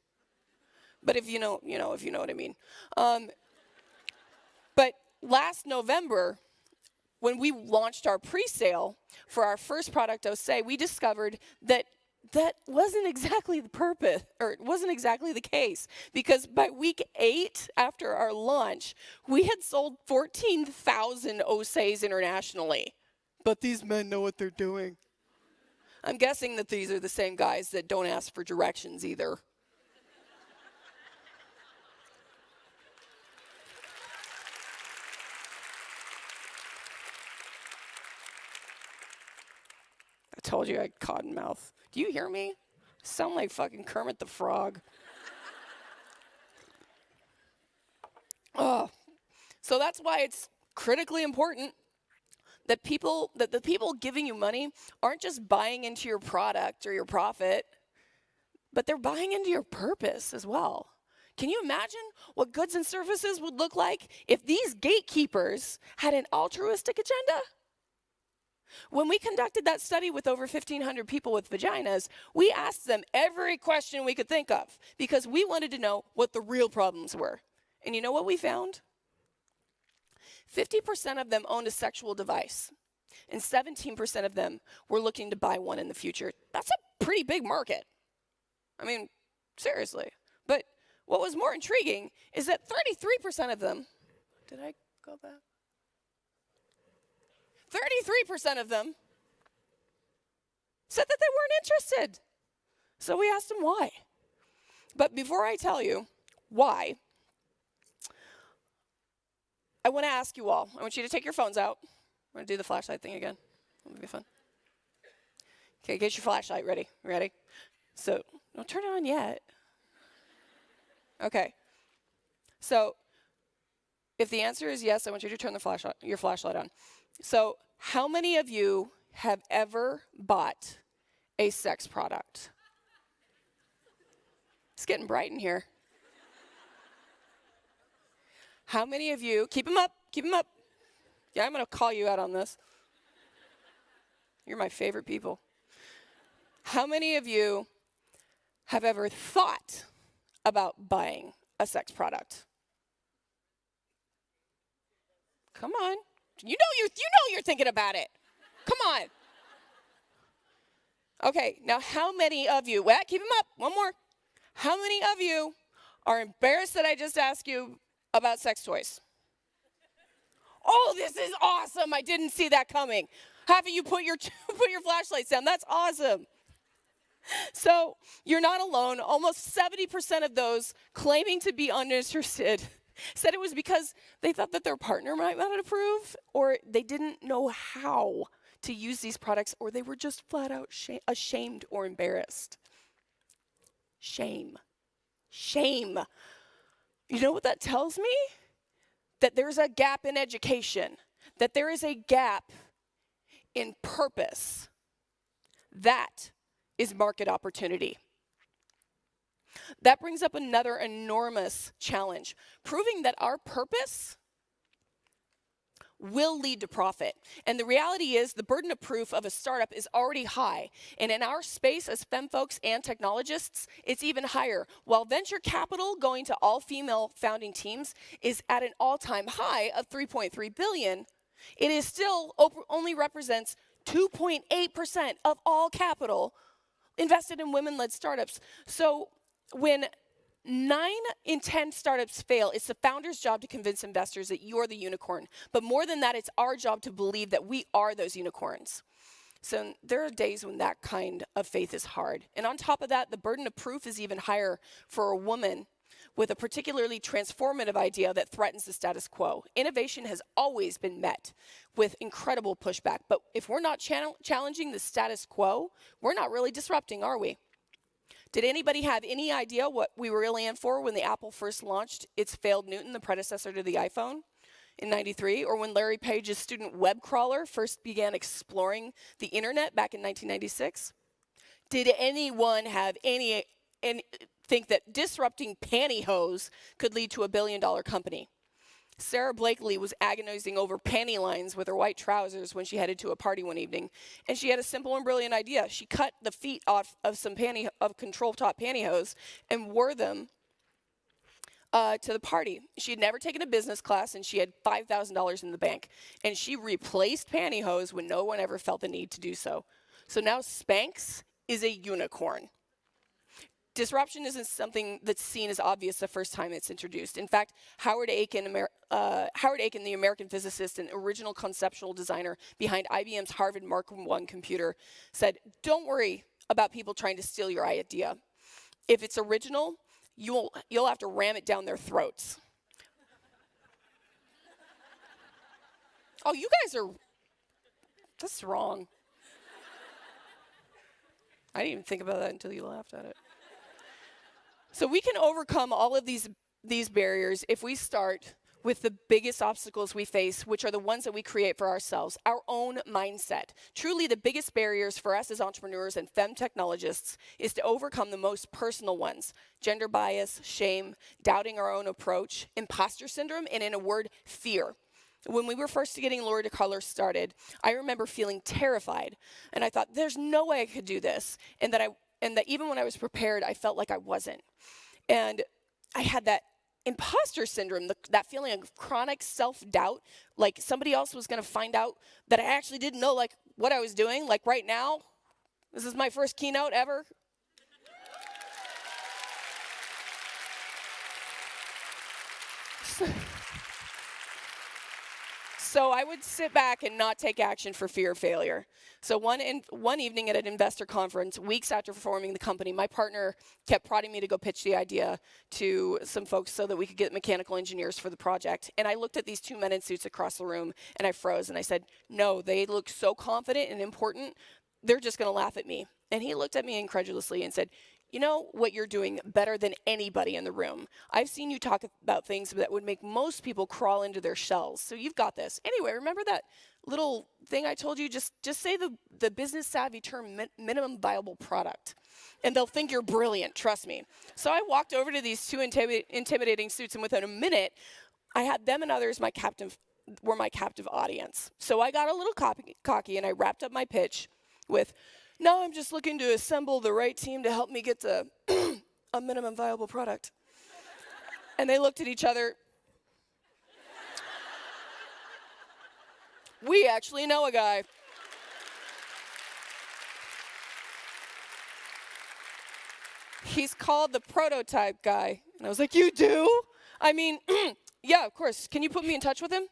But if you know what I mean. But last November, when we launched our pre-sale for our first product, Osé, we discovered that wasn't exactly the purpose, or it wasn't exactly the case. Because by week 8 after our launch, we had sold 14,000 Osés internationally. But these men know what they're doing. I'm guessing that these are the same guys that don't ask for directions either. I told you I had cotton mouth. Do you hear me? I sound like fucking Kermit the Frog. Oh. So that's why it's critically important that the people giving you money aren't just buying into your product or your profit. but they're buying into your purpose as well. Can you imagine what goods and services would look like if these gatekeepers had an altruistic agenda? When we conducted that study with over 1,500 people with vaginas, we asked them every question we could think of because we wanted to know what the real problems were. And you know what we found? 50% of them owned a sexual device, and 17% of them were looking to buy one in the future. That's a pretty big market. I mean, seriously. But what was more intriguing is that 33% of them, did I go back? 33% of them said that they weren't interested. So we asked them why. But before I tell you why, I want to ask you all, I want you to take your phones out. I'm going to do the flashlight thing again. It'll be fun. Okay, get your flashlight ready. Ready? So, don't turn it on yet. Okay. So, if the answer is yes, I want you to turn your flashlight on. So, how many of you have ever bought a sex product? It's getting bright in here. How many of you, keep them up. Yeah, I'm going to call you out on this. You're my favorite people. How many of you have ever thought about buying a sex product? Come on. You know you're thinking about it. Come on. Okay, now how many of you, keep them up, one more. How many of you are embarrassed that I just asked you about sex toys? Oh, this is awesome. I didn't see that coming. Half of you put your flashlights down. That's awesome. So you're not alone. Almost 70% of those claiming to be uninterested said it was because they thought that their partner might not approve, or they didn't know how to use these products, or they were just flat out ashamed or embarrassed. Shame. You know what that tells me? That there's a gap in education, that there is a gap in purpose. That is market opportunity. That brings up another enormous challenge, proving that our purpose will lead to profit. And the reality is the burden of proof of a startup is already high. And in our space as femme folks and technologists, it's even higher. While venture capital going to all female founding teams is at an all-time high of $3.3 billion, it is still only represents 2.8% of all capital invested in women-led startups. So when 9 in 10 startups fail, it's the founder's job to convince investors that you're the unicorn. But more than that, it's our job to believe that we are those unicorns. So there are days when that kind of faith is hard. And on top of that, the burden of proof is even higher for a woman with a particularly transformative idea that threatens the status quo. Innovation has always been met with incredible pushback. But if we're not challenging the status quo, we're not really disrupting, are we? Did anybody have any idea what we were really in for when the Apple first launched its failed Newton, the predecessor to the iPhone, in '93? Or when Larry Page's student web crawler first began exploring the internet back in 1996? Did anyone have any think that disrupting pantyhose could lead to a billion-dollar company? Sarah Blakely was agonizing over panty lines with her white trousers when she headed to a party one evening, and she had a simple and brilliant idea. She cut the feet off of some control-top pantyhose and wore them to the party. She had never taken a business class, and she had $5,000 in the bank, and she replaced pantyhose when no one ever felt the need to do so. So now Spanx is a unicorn. Disruption isn't something that's seen as obvious the first time it's introduced. In fact, Howard Aiken, the American physicist and original conceptual designer behind IBM's Harvard Mark I computer, said, "Don't worry about people trying to steal your idea. If it's original, you'll have to ram it down their throats." Oh, you guys are, that's wrong. I didn't even think about that until you laughed at it. So we can overcome all of these barriers if we start with the biggest obstacles we face, which are the ones that we create for ourselves, our own mindset. Truly, the biggest barriers for us as entrepreneurs and femme technologists is to overcome the most personal ones: gender bias, shame, doubting our own approach, imposter syndrome, and in a word, fear. When we were first getting Lure to Color started, I remember feeling terrified, and I thought, there's no way I could do this, and that even when I was prepared, I felt like I wasn't. And I had that imposter syndrome, that feeling of chronic self-doubt, like somebody else was going to find out that I actually didn't know like what I was doing. Like right now, this is my first keynote ever. So I would sit back and not take action for fear of failure. So one evening at an investor conference, weeks after forming the company, my partner kept prodding me to go pitch the idea to some folks so that we could get mechanical engineers for the project. And I looked at these two men in suits across the room, and I froze, and I said, no, they look so confident and important, they're just going to laugh at me. And he looked at me incredulously and said, you know what you're doing better than anybody in the room. I've seen you talk about things that would make most people crawl into their shells. So you've got this. Anyway, remember that little thing I told you? Just say the business savvy term minimum viable product, and they'll think you're brilliant, trust me. So I walked over to these two intimidating suits, and within a minute, I had them and others were my captive audience. So I got a little cocky, and I wrapped up my pitch with, now I'm just looking to assemble the right team to help me get to a minimum viable product. And they looked at each other. We actually know a guy. He's called the prototype guy. And I was like, you do? I mean, yeah, of course. Can you put me in touch with him?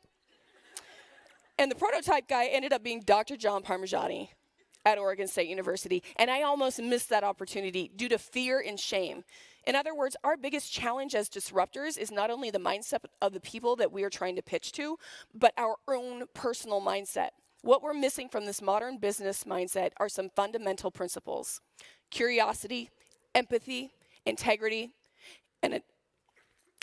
And the prototype guy ended up being Dr. John Parmigiani at Oregon State University, and I almost missed that opportunity due to fear and shame. In other words, our biggest challenge as disruptors is not only the mindset of the people that we are trying to pitch to, but our own personal mindset. What we're missing from this modern business mindset are some fundamental principles: curiosity, empathy, integrity, and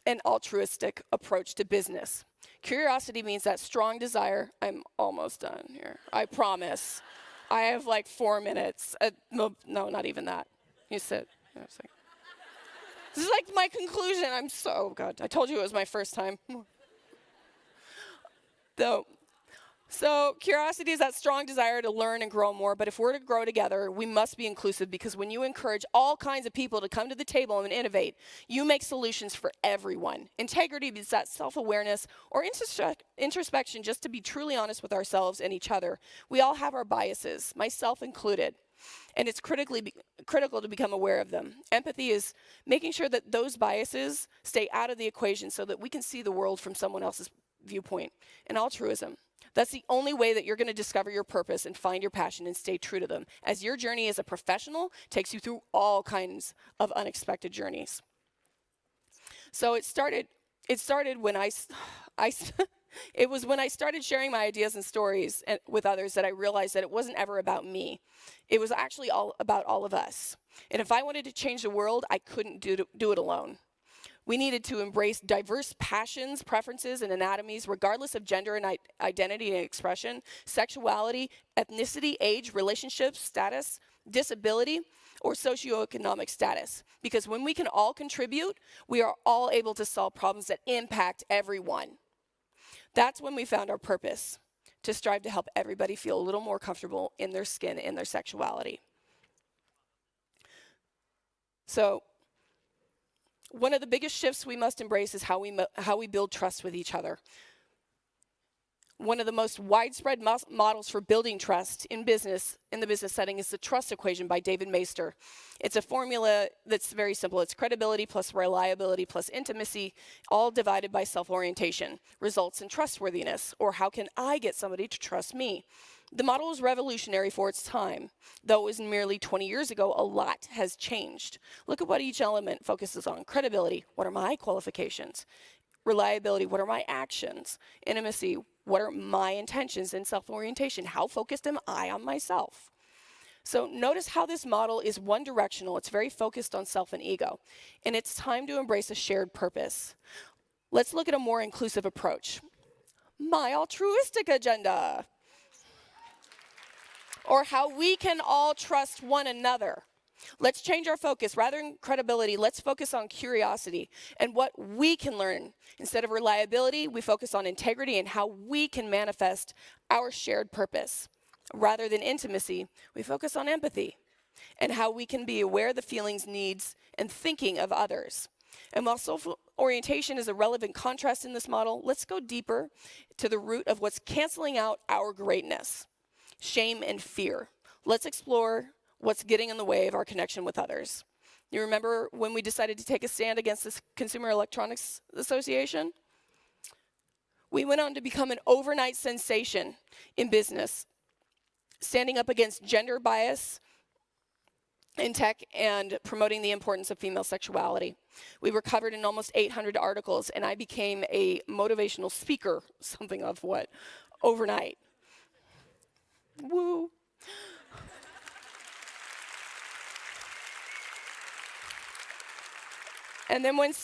an altruistic approach to business. Curiosity means that strong desire. I'm almost done here, I promise. I have like 4 minutes. No, not even that. You sit. This is like my conclusion. Oh God, I told you it was my first time. So curiosity is that strong desire to learn and grow more, but if we're to grow together, we must be inclusive, because when you encourage all kinds of people to come to the table and innovate, you make solutions for everyone. Integrity is that self-awareness or introspection, just to be truly honest with ourselves and each other. We all have our biases, myself included, and it's critical to become aware of them. Empathy is making sure that those biases stay out of the equation so that we can see the world from someone else's viewpoint. And altruism. That's the only way that you're going to discover your purpose and find your passion and stay true to them, as your journey as a professional takes you through all kinds of unexpected journeys. So it started when it was when I started sharing my ideas and stories with others that I realized that it wasn't ever about me. It was actually all about all of us. And if I wanted to change the world, I couldn't do it alone. We needed to embrace diverse passions, preferences, and anatomies, regardless of gender and identity and expression, sexuality, ethnicity, age, relationships, status, disability, or socioeconomic status. Because when we can all contribute, we are all able to solve problems that impact everyone. That's when we found our purpose, to strive to help everybody feel a little more comfortable in their skin and their sexuality. So, one of the biggest shifts we must embrace is how we build trust with each other. One of the most widespread models for building trust in the business setting is the trust equation by David Maister. It's a formula that's very simple. It's credibility plus reliability plus intimacy, all divided by self-orientation, results in trustworthiness, or how can I get somebody to trust me? The model was revolutionary for its time. Though it was merely 20 years ago, a lot has changed. Look at what each element focuses on. Credibility, what are my qualifications? Reliability, what are my actions? Intimacy, what are my intentions? And self-orientation, how focused am I on myself? So notice how this model is one-directional. It's very focused on self and ego. And it's time to embrace a shared purpose. Let's look at a more inclusive approach. My altruistic agenda. Or how we can all trust one another. Let's change our focus. Rather than credibility, let's focus on curiosity and what we can learn. Instead of reliability, we focus on integrity and how we can manifest our shared purpose. Rather than intimacy, we focus on empathy and how we can be aware of the feelings, needs, and thinking of others. And while social orientation is a relevant contrast in this model, let's go deeper to the root of what's canceling out our greatness: shame and fear. Let's explore what's getting in the way of our connection with others. You remember when we decided to take a stand against this Consumer Electronics Association? We went on to become an overnight sensation in business, standing up against gender bias in tech and promoting the importance of female sexuality. We were covered in almost 800 articles, and I became a motivational speaker, something of what, overnight. Woo. And then when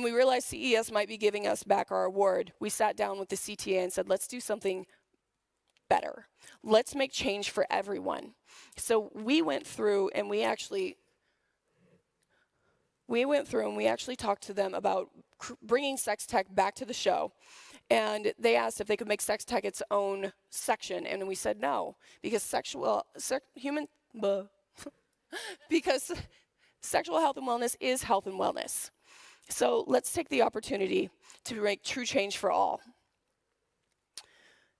we realized CES might be giving us back our award, we sat down with the CTA and said, let's do something better. Let's make change for everyone. So we went through and we actually talked to them about bringing sex tech back to the show. And they asked if they could make sex tech its own section, and we said no, because sexual health and wellness is health and wellness. So let's take the opportunity to make true change for all.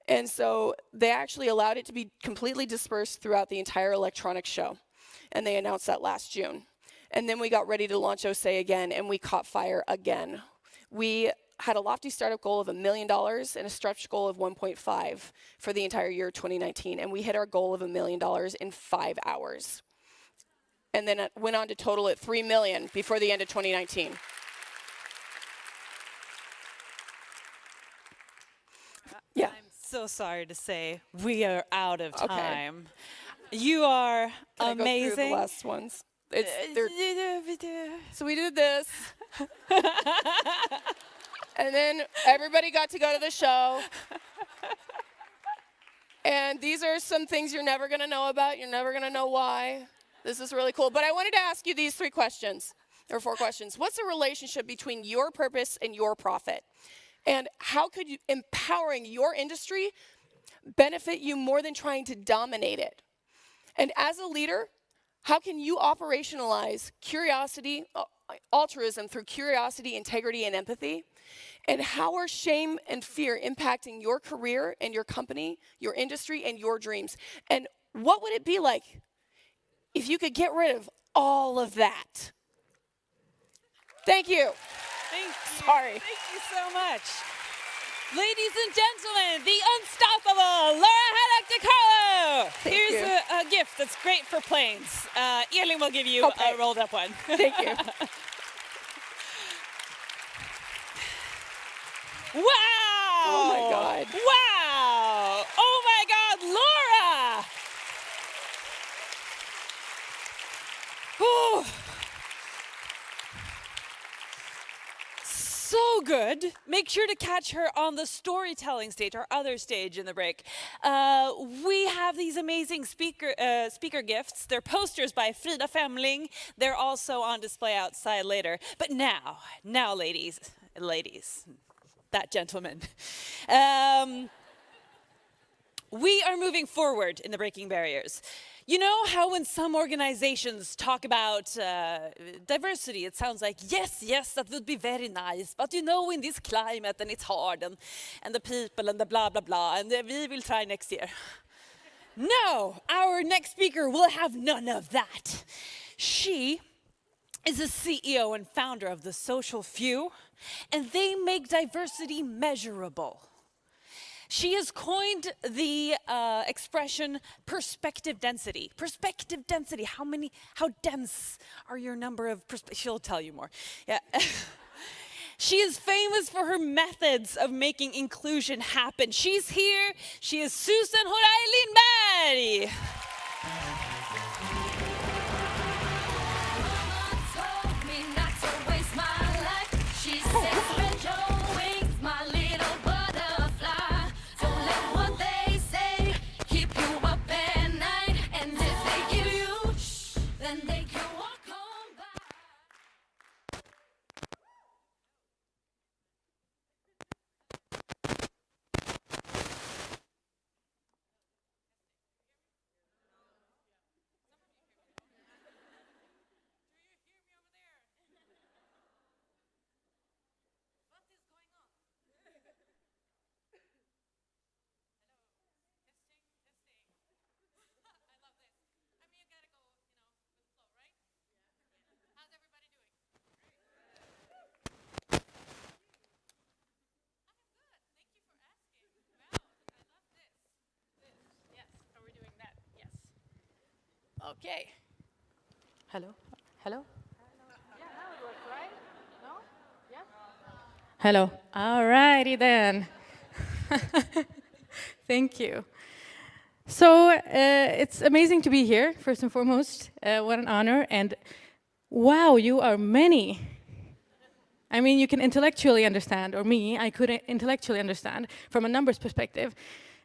And so they actually allowed it to be completely dispersed throughout the entire electronics show. And they announced that last June. And then we got ready to launch OSE again, and we caught fire again. We had a lofty startup goal of $1 million and a stretch goal of 1.5 for the entire year 2019. And we hit our goal of $1 million in 5 hours. And then it went on to total at $3 million before the end of 2019. Yeah.
I'm so sorry to say we are out of time. You are
Can
amazing.
I go through the last ones? So we did this. And then everybody got to go to the show. And these are some things you're never going to know about. You're never going to know why. This is really cool. But I wanted to ask you these 3 questions, or 4 questions. What's the relationship between your purpose and your profit? And how could empowering your industry benefit you more than trying to dominate it? And as a leader, how can you operationalize curiosity, altruism through curiosity, integrity, and empathy? And how are shame and fear impacting your career and your company, your industry, and your dreams? And what would it be like if you could get rid of all of that? Thank you.
Thank you.
Sorry.
Thank you so much. Ladies and gentlemen, the unstoppable Laura Haddock DiCarlo. Here's a gift that's great for planes. Elin will give you a rolled up one.
Thank you.
Wow!
Oh my God.
Wow! Oh my God, Laura! Whew. So good. Make sure to catch her on the storytelling stage, our other stage in the break. We have these amazing speaker gifts. They're posters by Frida Femling. They're also on display outside later. But now, ladies, that gentleman. We are moving forward in the Breaking Barriers. You know how when some organizations talk about diversity, it sounds like, yes, that would be very nice, but you know, in this climate, and it's hard, and the people, and the blah, blah, blah, and we will try next year. No, our next speaker will have none of that. She is the CEO and founder of The Social Few, and they make diversity measurable. She has coined the expression perspective density. Perspective density, how dense are your number of she'll tell you more. Yeah. She is famous for her methods of making inclusion happen. She's here. She is Susan Horay Lindberg.
Mama told me not to waste my life. She said
Okay. Hello? Hello? Hello. All righty then. Thank you. So it's amazing to be here, first and foremost. What an honor. And wow, you are many. I mean, you can intellectually understand, or me, I couldn't intellectually understand from a numbers perspective.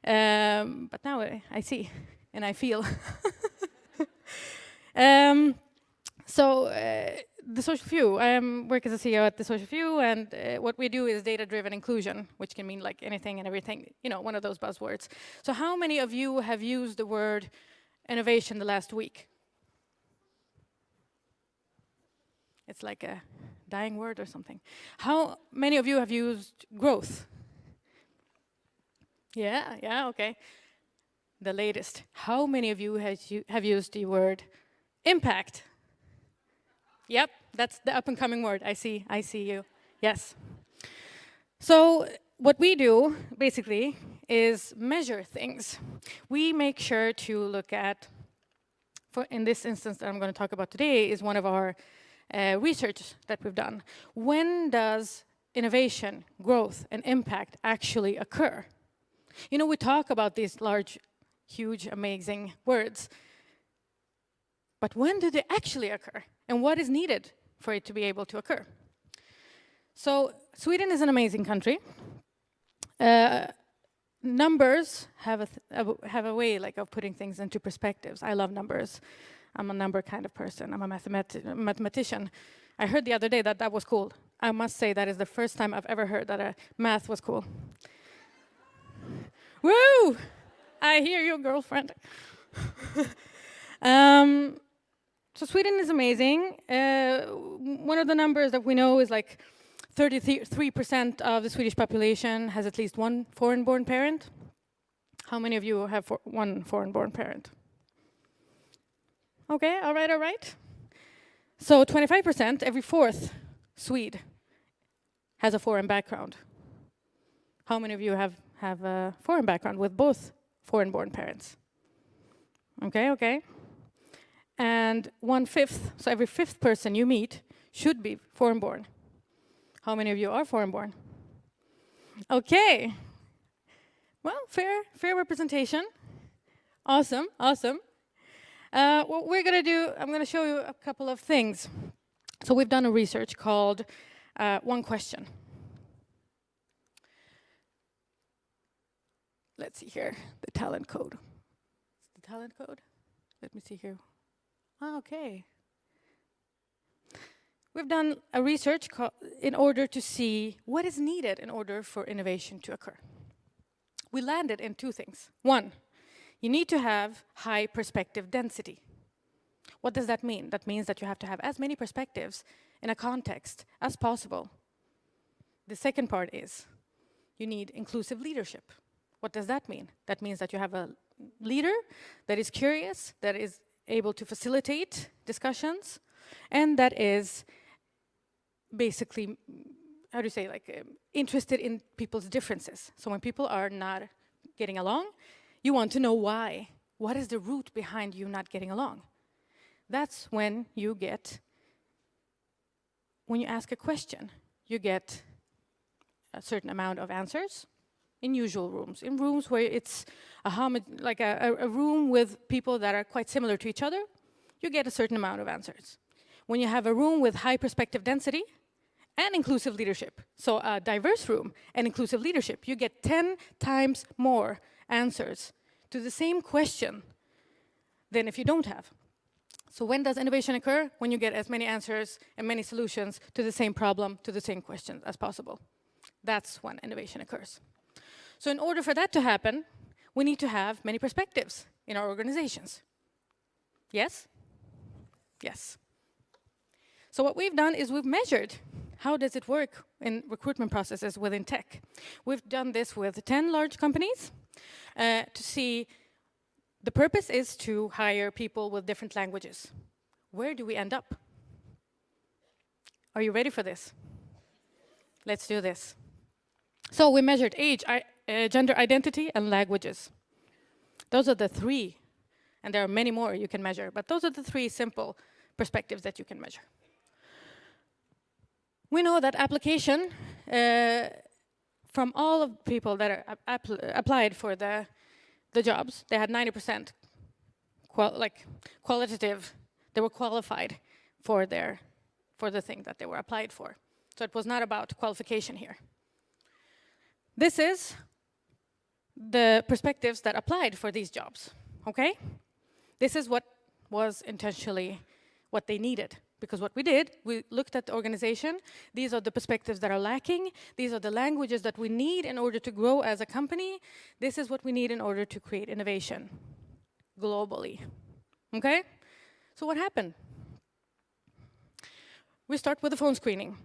But now I see and I feel. The Social Few. I work as a CEO at the Social Few, and what we do is data-driven inclusion, which can mean like anything and everything, you know, one of those buzzwords. So how many of you have used the word innovation the last week? It's like a dying word or something. How many of you have used growth? Yeah, okay. The latest. How many of you have used the word impact? Yep, that's the up-and-coming word. I see you. Yes. So what we do, basically, is measure things. We make sure to look at, in this instance that I'm going to talk about today, is one of our research that we've done. When does innovation, growth, and impact actually occur? You know, we talk about these large, huge, amazing words, but when do they actually occur? And what is needed for it to be able to occur? So Sweden is an amazing country. Numbers have a way like of putting things into perspectives. I love numbers. I'm a number kind of person. I'm a mathematician. I heard the other day that that was cool. I must say that is the first time I've ever heard that math was cool. Woo! I hear you, girlfriend. So Sweden is amazing. One of the numbers that we know is like 33% of the Swedish population has at least one foreign-born parent. How many of you have one foreign-born parent? Okay, all right. So 25%, every fourth Swede has a foreign background. How many of you have a foreign background with both foreign-born parents? Okay. And 1/5, so every fifth person you meet should be foreign-born. How many of you are foreign-born? Okay. Well, fair representation. Awesome. What we're going to do, I'm going to show you a couple of things. So we've done a research called One Question. Let's see here, the talent code. Is the talent code? Let me see here. Okay. We've done a research in order to see what is needed in order for innovation to occur. We landed in two things. One, you need to have high perspective density. What does that mean? That means that you have to have as many perspectives in a context as possible. The second part is you need inclusive leadership. What does that mean? That means that you have a leader that is curious, that is able to facilitate discussions, and that is basically, how do you say, like interested in people's differences. So when people are not getting along, you want to know why. What is the root behind you not getting along? That's when you ask a question, you get a certain amount of answers in usual rooms. In rooms where it's a room with people that are quite similar to each other, you get a certain amount of answers. When you have a room with high perspective density and inclusive leadership, so a diverse room and inclusive leadership, you get 10 times more answers to the same question than if you don't have. So when does innovation occur? When you get as many answers and many solutions to the same problem, to the same question as possible. That's when innovation occurs. So in order for that to happen, we need to have many perspectives in our organizations. Yes? Yes. So what we've done is we've measured how does it work in recruitment processes within tech. We've done this with 10 large companies to see the purpose is to hire people with different languages. Where do we end up? Are you ready for this? Let's do this. So we measured age, gender identity, and languages. Those are the three
And there are many more you can measure, but those are the 3 simple perspectives that you can measure. We know that application, from all of the people that are applied for the jobs, they had 90% qualitative, they were qualified for the thing that they were applied for. So it was not about qualification here. This is the perspectives that applied for these jobs, okay? This is what was intentionally what they needed. Because what we did, we looked at the organization. These are the perspectives that are lacking. These are the languages that we need in order to grow as a company. This is what we need in order to create innovation globally, okay? So what happened? We start with the phone screening.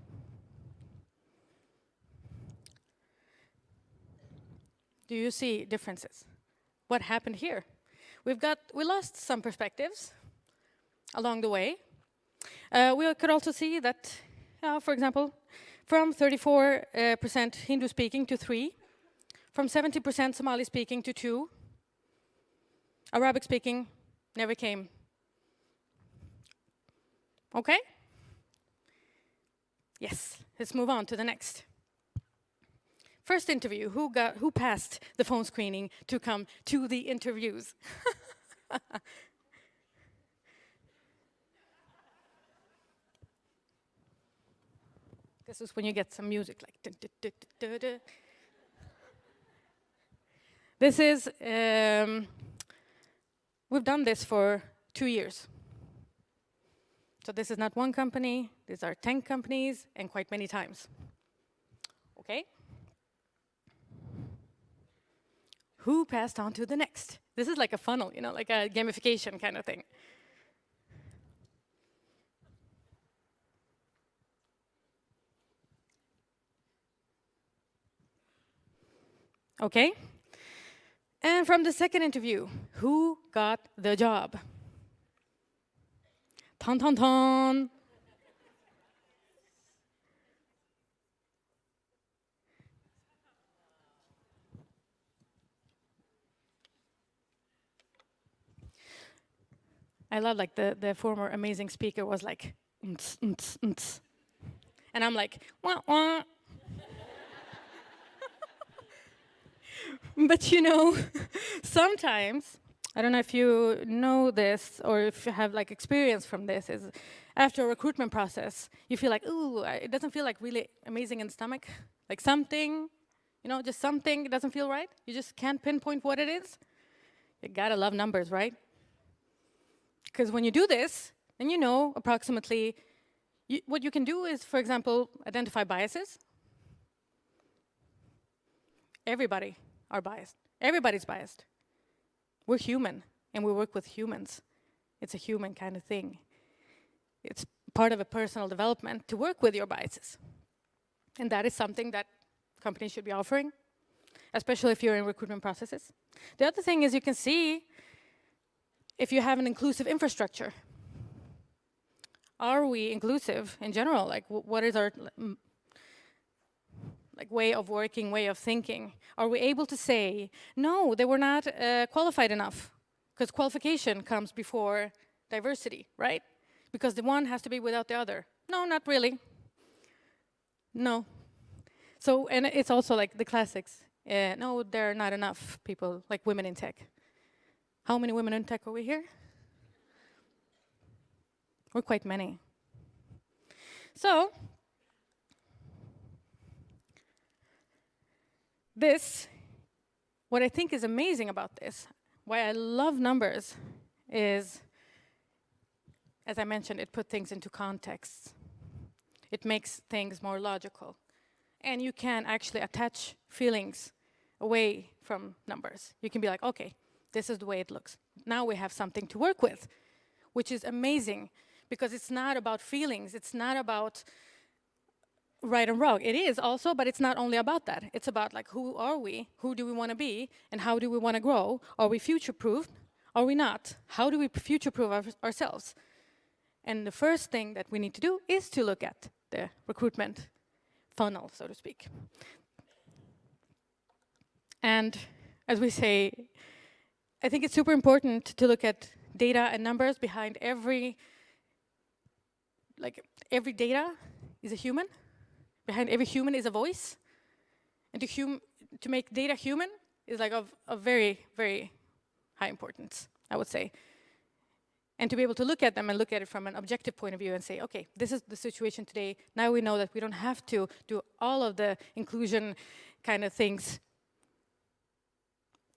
Do you see differences? What happened here? We lost some perspectives along the way. We could also see that, for example, from 34% Hindu speaking to 3, from 70% Somali speaking to 2, Arabic speaking never came. Okay? Yes, let's move on to the next. First interview, who passed the phone screening to come to the interviews? This is when you get some music like dun, dun, dun, dun, dun. This is we've done this for 2 years. So this is not one company, these are 10 companies and quite many times. Okay? Who passed on to the next? This is like a funnel, you know, like a gamification kind of thing. Okay? And from the second interview, who got the job? Ton, ton, ton. I love like the former amazing speaker was like, "Nts, nts, nts." And I'm like, wah, wah. But you know, sometimes, I don't know if you know this or if you have like experience from this, is after a recruitment process, you feel like, ooh, it doesn't feel like really amazing in the stomach. Like something, you know, just something doesn't feel right. You just can't pinpoint what it is. You gotta love numbers, right? Because when you do this, then you know approximately, what you can do is, for example, identify biases. Everybody are biased. Everybody's biased. We're human, and we work with humans. It's a human kind of thing. It's part of a personal development to work with your biases. And that is something that companies should be offering, especially if you're in recruitment processes. The other thing is you can see if you have an inclusive infrastructure. Are we inclusive in general? Like, what is our way of working, way of thinking? Are we able to say, no, they were not qualified enough? Because qualification comes before diversity, right? Because the one has to be without the other. No, not really. No. So, and it's also like the classics. No, there are not enough people, like women in tech. How many women in tech are we here? We're quite many. So, this, what I think is amazing about this, why I love numbers, is, as I mentioned, it puts things into context. It makes things more logical. And you can actually attach feelings away from numbers. You can be like, okay, this is the way it looks. Now we have something to work with, which is amazing, because it's not about feelings. It's not about right and wrong. It is also, but it's not only about that. It's about like, who are we? Who do we want to be? And how do we want to grow? Are we future-proofed? Are we not? How do we future-proof ourselves? And the first thing that we need to do is to look at the recruitment funnel, so to speak. And as we say, I think it's super important to look at data and numbers behind every data is a human. Behind every human is a voice. And to make data human is like of very, very high importance, I would say. And to be able to look at them and look at it from an objective point of view and say, okay, this is the situation today. Now we know that we don't have to do all of the inclusion kind of things.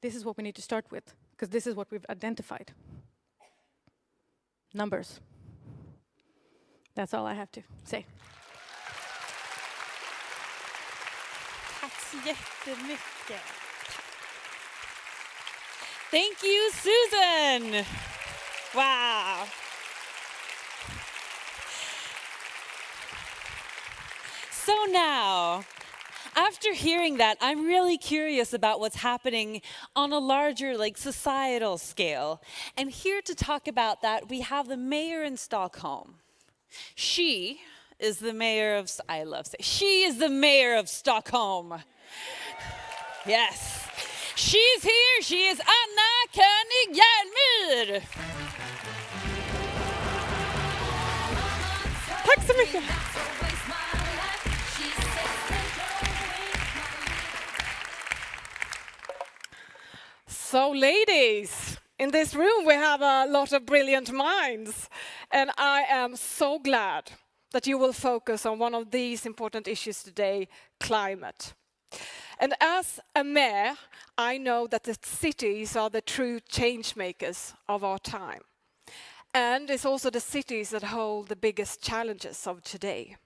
This is what we need to start with, because this is what we've identified. Numbers. That's all I have to say.
Tack så jättemycket. Thank you, Susan. Wow. So now, after hearing that, I'm really curious about what's happening on a larger, societal scale. And here to talk about that, we have the mayor in Stockholm. She is the mayor of, she is the mayor of Stockholm. Yes. She's here. She is Anna König Järnmyr. Tack så mycket.
So ladies, in this room we have a lot of brilliant minds, and I am so glad that you will focus on one of these important issues today, climate. And as a mayor, I know that the cities are the true change makers of our time. And it's also the cities that hold the biggest challenges of today.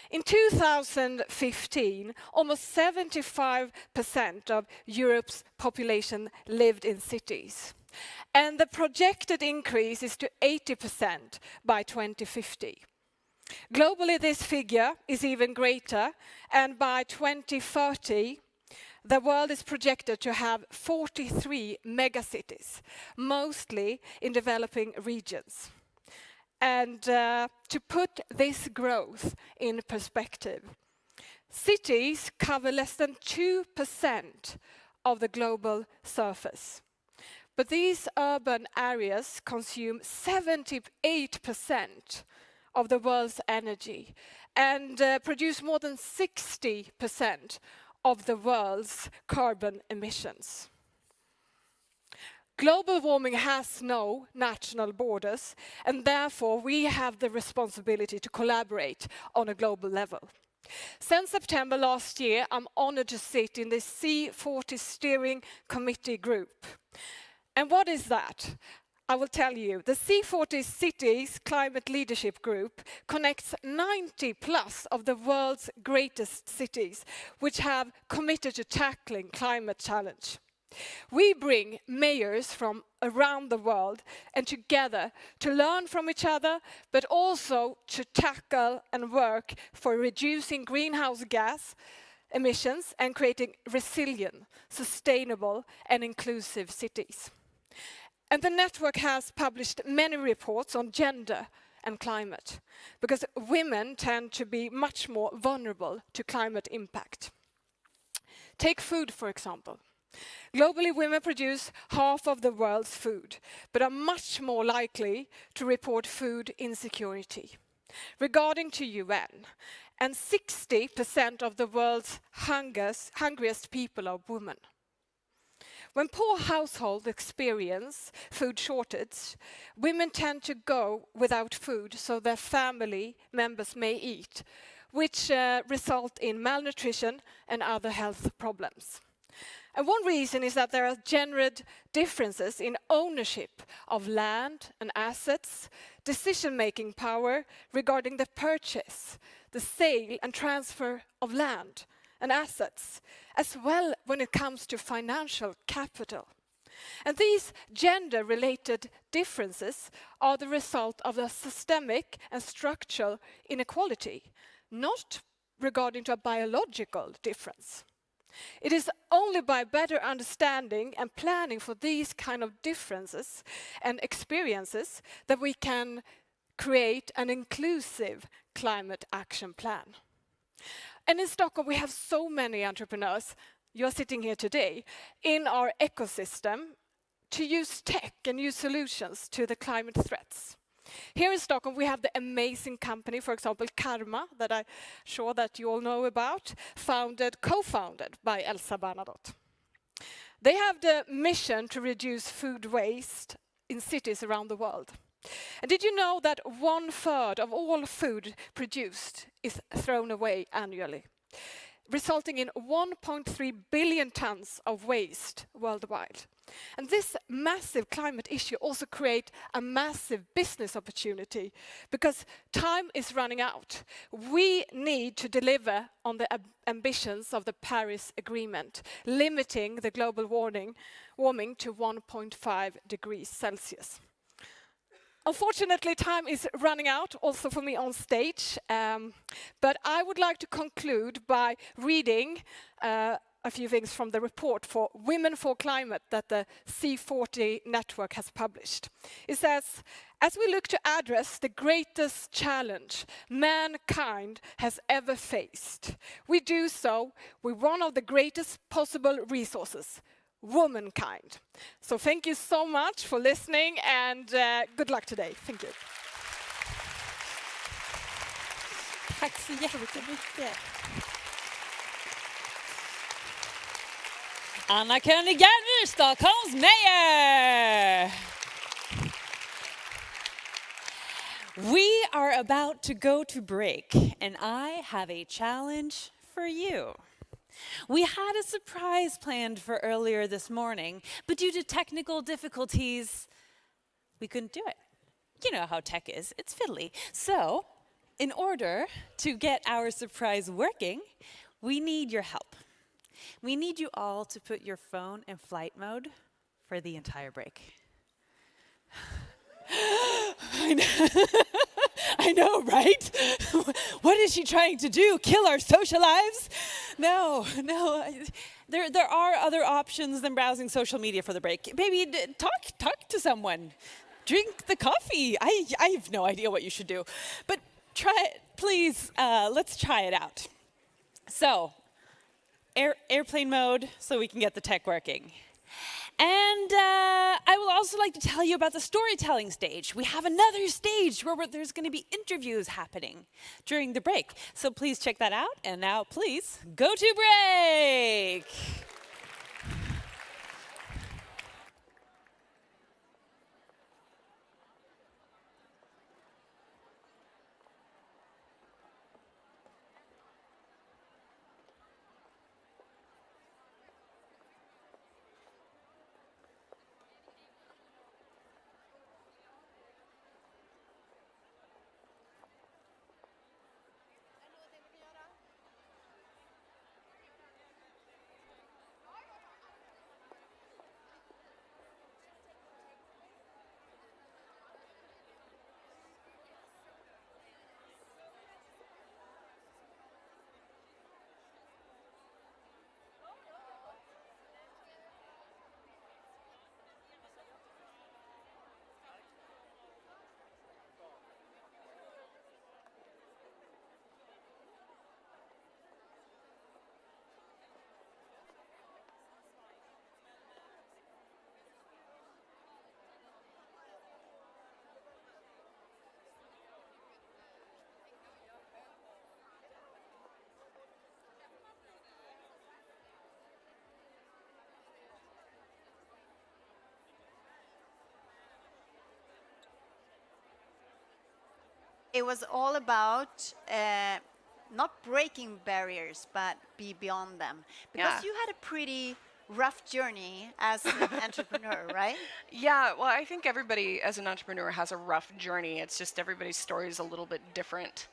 In 2015, almost 75% of Europe's population lived in cities. And the projected increase is to 80% by 2050. Globally, this figure is even greater, and by 2030, the world is projected to have 43 megacities, mostly in developing regions. And to put this growth in perspective, cities cover less than 2% of the global surface. But these urban areas consume 78% of the world's energy and produce more than 60% of the world's carbon emissions. Global warming has no national borders, and therefore we have the responsibility to collaborate on a global level. Since September last year, I'm honored to sit in the C40 Steering Committee group. And what is that? I will tell you. The C40 Cities Climate Leadership Group connects 90 plus of the world's greatest cities, which have committed to tackling climate challenge. We bring mayors from around the world and together to learn from each other, but also to tackle and work for reducing greenhouse gas emissions and creating resilient, sustainable and inclusive cities. And the network has published many reports on gender and climate, because women tend to be much more vulnerable to climate impact. Take food, for example. Globally, women produce half of the world's food, but are much more likely to report food insecurity. Regarding to UN, and 60% of the world's hungriest people are women. When poor households experience food shortage, women tend to go without food so their family members may eat, which result in malnutrition and other health problems. And one reason is that there are gender differences in ownership of land and assets, decision-making power regarding the purchase, the sale and transfer of land and assets, as well when it comes to financial capital. And these gender-related differences are the result of a systemic and structural inequality, not regarding to a biological difference. It is only by better understanding and planning for these kind of differences and experiences that we can create an inclusive climate action plan. And in Stockholm, we have so many entrepreneurs, you're sitting here today, in our ecosystem to use tech and new solutions to the climate threats. Here in Stockholm, we have the amazing company, for example, Karma, that I'm sure that you all know about, co-founded by Elsa Bernadotte. They have the mission to reduce food waste in cities around the world. And did you know that 1/3 of all food produced is thrown away annually, resulting in 1.3 billion tons of waste worldwide? And this massive climate issue also creates a massive business opportunity because time is running out. We need to deliver on the ambitions of the Paris Agreement, limiting the global warming to 1.5 degrees Celsius. Unfortunately, time is running out, also for me on stage, but I would like to conclude by reading a few things from the report for Women for Climate that the C40 network has published. It says, as we look to address the greatest challenge mankind has ever faced, we do so with one of the greatest possible resources, womankind. So thank you so much for listening and good luck today. Thank you.
Tack så jättemycket. Anna König Järnmyr, Stockholms mayor. We are about to go to break, and I have a challenge for you. We had a surprise planned for earlier this morning, but due to technical difficulties, we couldn't do it. You know how tech is, it's fiddly. So, in order to get our surprise working, we need your help. We need you all to put your phone in flight mode for the entire break. I know, right? What is she trying to do? Kill our social lives? No. There are other options than browsing social media for the break. Maybe talk to someone. Drink the coffee. I have no idea what you should do. But try it, please. Let's try it out. So, airplane mode so we can get the tech working. And I will also like to tell you about the storytelling stage. We have another stage where there's going to be interviews happening during the break. So please check that out. And now please go to break.
It was all about not breaking barriers, but be beyond them. Because you had a pretty rough journey as an entrepreneur, right?
Yeah, well, I think everybody as an entrepreneur has a rough journey. It's just everybody's story is a little bit different.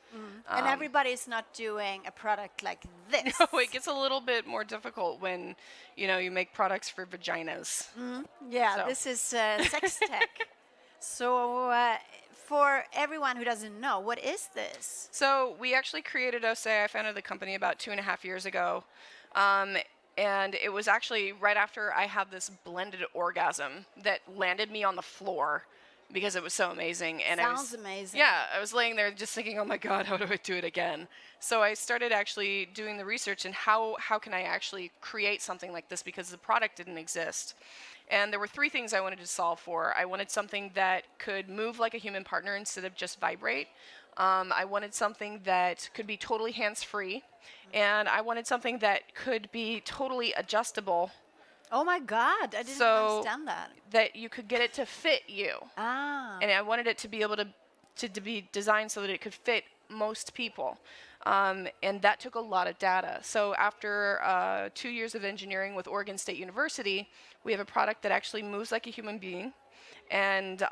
And everybody's not doing a product like this.
No, it gets a little bit more difficult when, you make products for vaginas.
Yeah,
So.
this is sex tech. So for everyone who doesn't know, what is this?
So we actually created OSE. I founded the company about 2.5 years ago. And it was actually right after I had this blended orgasm that landed me on the floor because it was so amazing. And
Sounds amazing.
Yeah, I was laying there just thinking, oh my God, how do I do it again? So I started actually doing the research and how can I actually create something like this, because the product didn't exist. And there were 3 things I wanted to solve for. I wanted something that could move like a human partner instead of just vibrate. I wanted something that could be totally hands-free. And I wanted something that could be totally adjustable.
Oh my God, I didn't understand that.
That you could get it to fit you.
Ah.
And I wanted it to be able to be designed so that it could fit most people. And that took a lot of data. So after 2 years of engineering with Oregon State University, we have a product that actually moves like a human being. And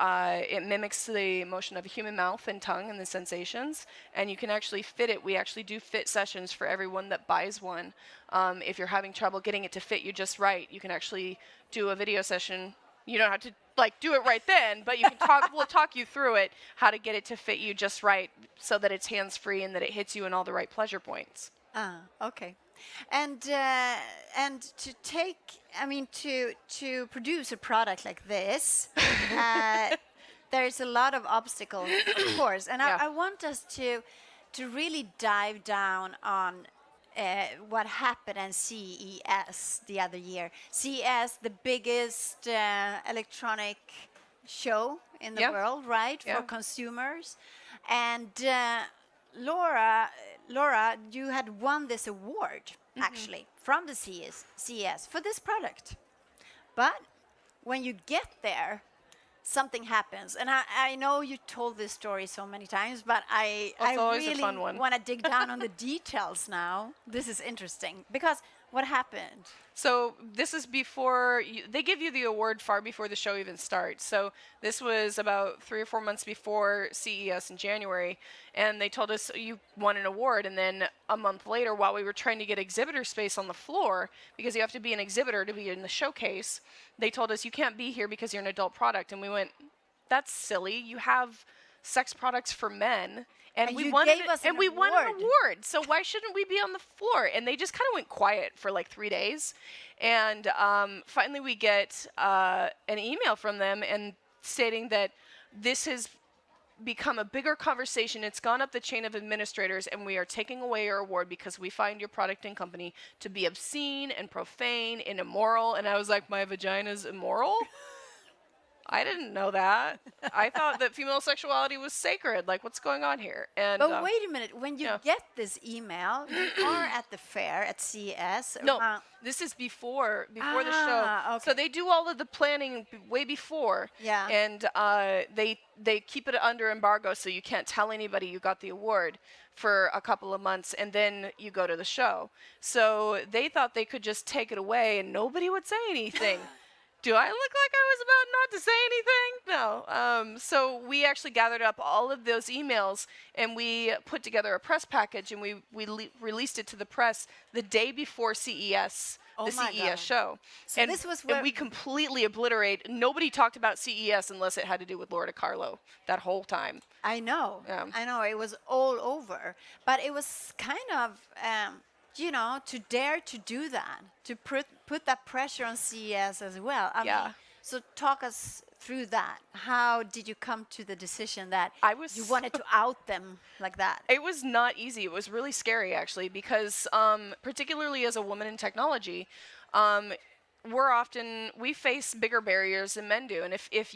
it mimics the motion of a human mouth and tongue and the sensations. And you can actually fit it. We actually do fit sessions for everyone that buys one. If you're having trouble getting it to fit you just right, you can actually do a video session. You don't have to do it right then, but you can talk. We'll talk you through it, how to get it to fit you just right, so that it's hands-free and that it hits you in all the right pleasure points.
Ah, okay. And to take, to produce a product like this, there's a lot of obstacles, of course. And I want us to really dive down on what happened at CES the other year. CES, the biggest electronic show in the world, right, for consumers. And Laura, you had won this award, actually, from the CES for this product. But when you get there, something happens. And I know you told this story so many times, but I really want to dig down on the details now. This is interesting, because what happened?
So this is before, they give you the award far before the show even starts. So this was about 3 or 4 months before CES in January, and they told us you won an award. And then a month later, while we were trying to get exhibitor space on the floor, because you have to be an exhibitor to be in the showcase, they told us you can't be here because you're an adult product. And we went, that's silly. You have sex products for men. And we won an award. So why shouldn't we be on the floor? And they just kind of went quiet for like 3 days. And finally we get an email from them and stating that this has become a bigger conversation. It's gone up the chain of administrators, and we are taking away your award because we find your product and company to be obscene and profane and immoral. And I was like, my vagina's immoral? I didn't know that. I thought that female sexuality was sacred. Like, what's going on here? And
but wait a minute. When you get this email, you are at the fair at CES.
No, this is before the show.
Okay.
So they do all of the planning way before.
Yeah.
And they keep it under embargo, so you can't tell anybody you got the award for a couple of months, and then you go to the show. So they thought they could just take it away and nobody would say anything. Do I look like I was about not to say anything? No. So we actually gathered up all of those emails, and we put together a press package, and we released it to the press the day before CES, the CES show.
So
and,
this was
and we completely obliterate. Nobody talked about CES unless it had to do with Laura DiCarlo that whole time.
I know. I know. It was all over. But it was kind of... to dare to do that, to put that pressure on CES as well. I mean, so talk us through that. How did you come to the decision that you wanted to out them like that?
It was not easy. It was really scary, actually, because particularly as a woman in technology, we face bigger barriers than men do. And if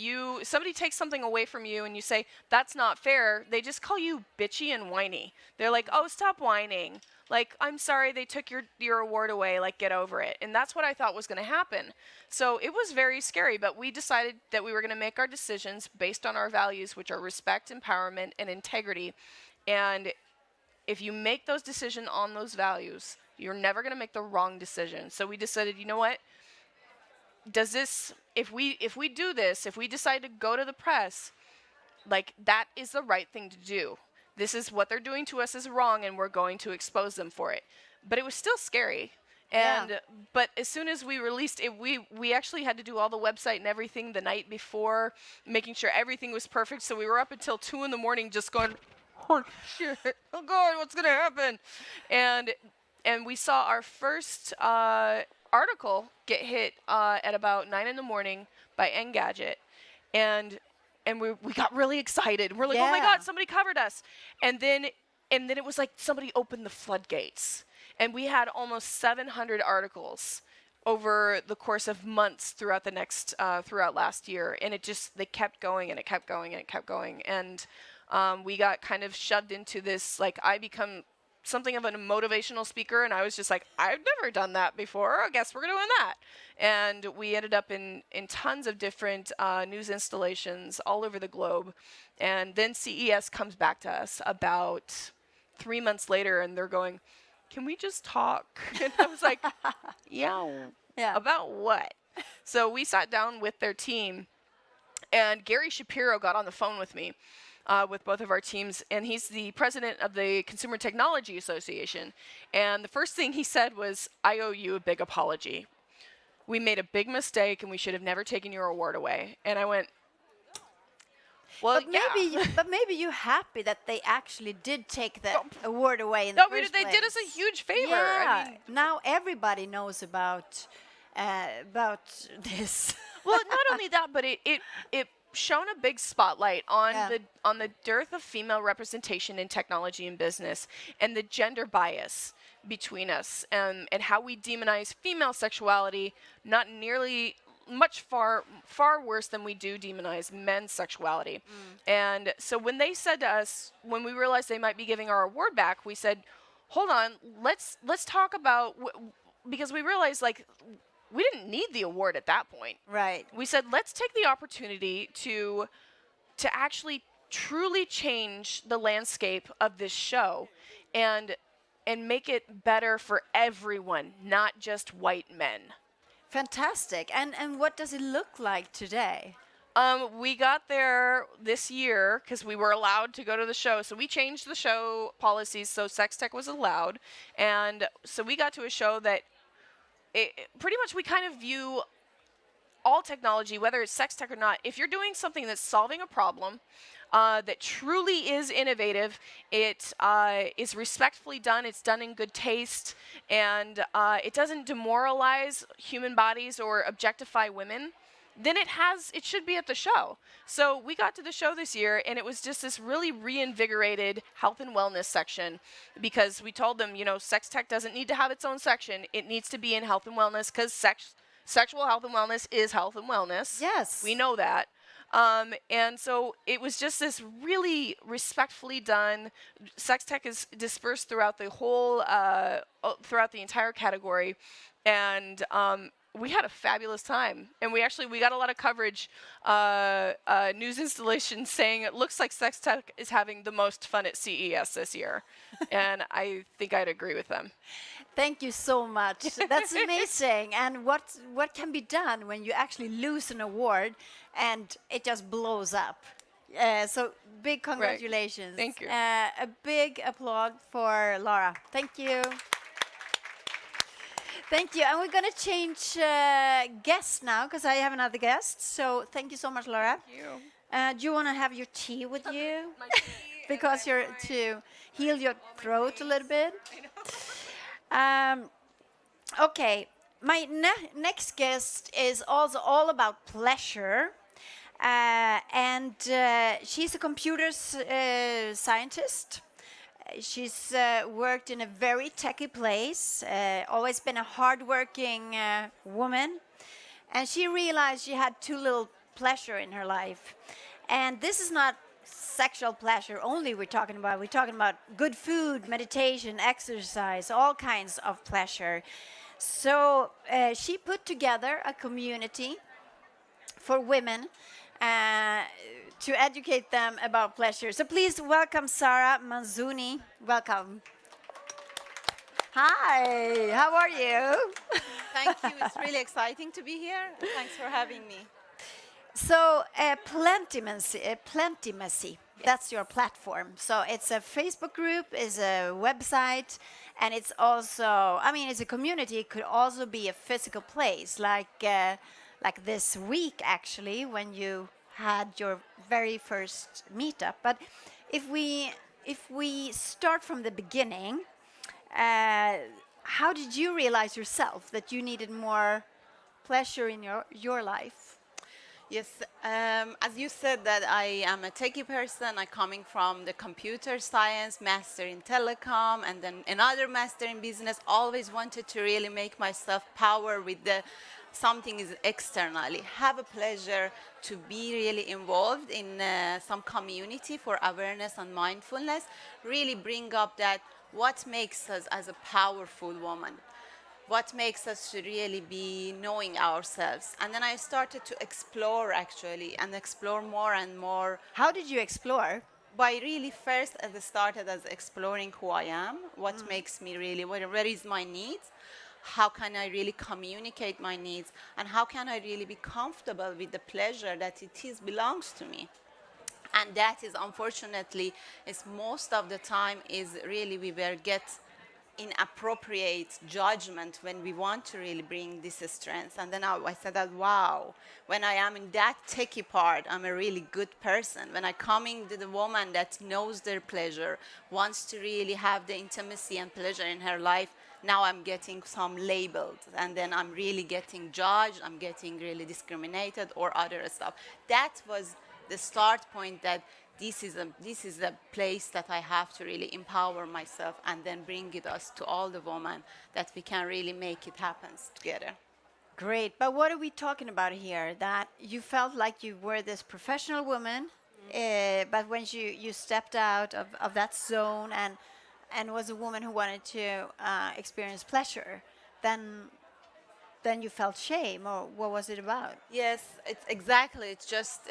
somebody takes something away from you and you say, that's not fair, they just call you bitchy and whiny. They're like, oh, stop whining. Like, I'm sorry they took your award away, like, get over it. And that's what I thought was going to happen. So it was very scary, but we decided that we were going to make our decisions based on our values, which are respect, empowerment, and integrity. And if you make those decisions on those values, you're never going to make the wrong decision. So we decided, you know what? If we do this, if we decide to go to the press, like, that is the right thing to do. This is what they're doing to us is wrong, and we're going to expose them for it. But it was still scary. But as soon as we released it, we actually had to do all the website and everything the night before, making sure everything was perfect. So we were up until 2 in the morning just going, oh shit, oh God, what's gonna happen? And we saw our first article get hit at about 9 in the morning by Engadget. And we got really excited. We're like, oh my
Yeah.
God, somebody covered us. And then it was like somebody opened the floodgates. And we had almost 700 articles over the course of months throughout throughout last year. And they kept going and it kept going and it kept going. And we got kind of shoved into this, like, I become something of a motivational speaker, and I was just like, I've never done that before. I guess we're doing that. And we ended up in tons of different news installations all over the globe. And then CES comes back to us about 3 months later, and they're going, can we just talk? And I was like, yeah. About what? So we sat down with their team, and Gary Shapiro got on the phone with me. With both of our teams, and he's the president of the Consumer Technology Association. And the first thing he said was, I owe you a big apology. We made a big mistake, and we should have never taken your award away. And I went, well,
But maybe you're happy that they actually did take the award away in
No,
the first
they did us
place.
a huge favor.
Yeah.
I mean,
Now everybody knows about this.
well, not only that, but it shone a big spotlight on the dearth of female representation in technology and business, and the gender bias between us, and how we demonize female sexuality not nearly far worse than we do demonize men's sexuality. And so when they said to us, when we realized they might be giving our award back, we said, hold on, let's talk about because we realized, like, we didn't need the award at that point.
Right.
We said, let's take the opportunity to actually truly change the landscape of this show and make it better for everyone, not just white men.
Fantastic. And what does it look like today?
We got there this year because we were allowed to go to the show. So we changed the show policies so sex tech was allowed. And so we got to a show that pretty much we kind of view all technology, whether it's sex tech or not, if you're doing something that's solving a problem, that truly is innovative, it is respectfully done, it's done in good taste, and it doesn't demoralize human bodies or objectify women, then it should be at the show. So we got to the show this year, and it was just this really reinvigorated health and wellness section, because we told them, sex tech doesn't need to have its own section. It needs to be in health and wellness, because sexual health and wellness is health and wellness.
Yes.
We know that. And so it was just this really respectfully done. Sex tech is dispersed throughout the whole, throughout the entire category, and we had a fabulous time. And we got a lot of coverage, news installations saying it looks like sex tech is having the most fun at CES this year, and I think I'd agree with them.
Thank you so much. That's amazing. And what can be done when you actually lose an award and it just blows up? So big congratulations.
Right. Thank you.
A big applaud for Laura. Thank you. Thank you. And we're going to change guests now because I have another guest. So thank you so much, Laura.
Thank you.
Do you want to have your tea with you? Because you're to heal your throat a little bit. Okay, my next guest is also all about pleasure, and she's a computer scientist. She's worked in a very techy place, always been a hardworking woman, and she realized she had too little pleasure in her life. And this is not sexual pleasure only we're talking about. We're talking about good food, meditation, exercise, all kinds of pleasure. So she put together a community for women to educate them about pleasure. So please welcome Sarah Manzoni. Welcome. Hi, how are you?
Thank you. It's really exciting to be here. Thanks for having me.
So Plentimacy, that's your platform. So it's a Facebook group, it's a website, and it's also, it's a community. It could also be a physical place, like this week actually, when you had your very first meetup. But if we start from the beginning, how did you realize yourself that you needed more pleasure in your life?
Yes, as you said that I am a techie person, I'm coming from the computer science, master in telecom, and then another master in business, always wanted to really make myself power with the something is externally. Have a pleasure to be really involved in some community for awareness and mindfulness, really bring up that what makes us as a powerful woman. What makes us to really be knowing ourselves. And then I started to explore actually and explore more and more.
How did you explore?
By really first as I started as exploring who I am, what makes me really, where is my needs, how can I really communicate my needs, and how can I really be comfortable with the pleasure that it is belongs to me. And that is unfortunately, is most of the time is really we will get inappropriate judgment when we want to really bring this strength. And then I said that, wow, when I am in that techie part, I'm a really good person. When I come into the woman that knows their pleasure, wants to really have the intimacy and pleasure in her life, now I'm getting some labeled. And then I'm really getting judged, I'm getting really discriminated or other stuff. That was the start point that this is a place that I have to really empower myself and then bring it us to all the women that we can really make it happen together.
Great, but what are we talking about here? That you felt like you were this professional woman, but when you stepped out of that zone and was a woman who wanted to experience pleasure, then you felt shame, or what was it about?
Yes, it's exactly. It's just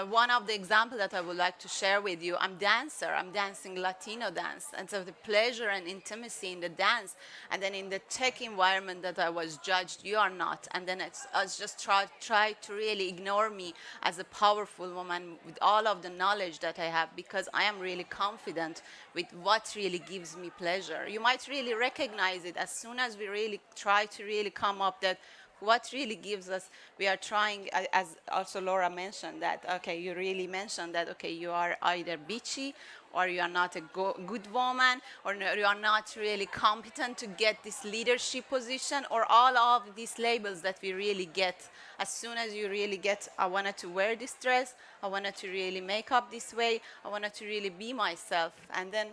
one of the examples that I would like to share with you. I'm dancer. I'm dancing Latino dance. And so the pleasure and intimacy in the dance, and then in the tech environment that I was judged, you are not. And then I just try to really ignore me as a powerful woman with all of the knowledge that I have, because I am really confident with what really gives me pleasure. You might really recognize it as soon as we really try to really come up that what really gives us, we are trying, as also Laura mentioned that, okay, you really mentioned that, okay, you are either bitchy or you are not a good woman, or no, you are not really competent to get this leadership position, or all of these labels that we really get. As soon as you really get, I wanted to wear this dress, I wanted to really make up this way, I wanted to really be myself. And then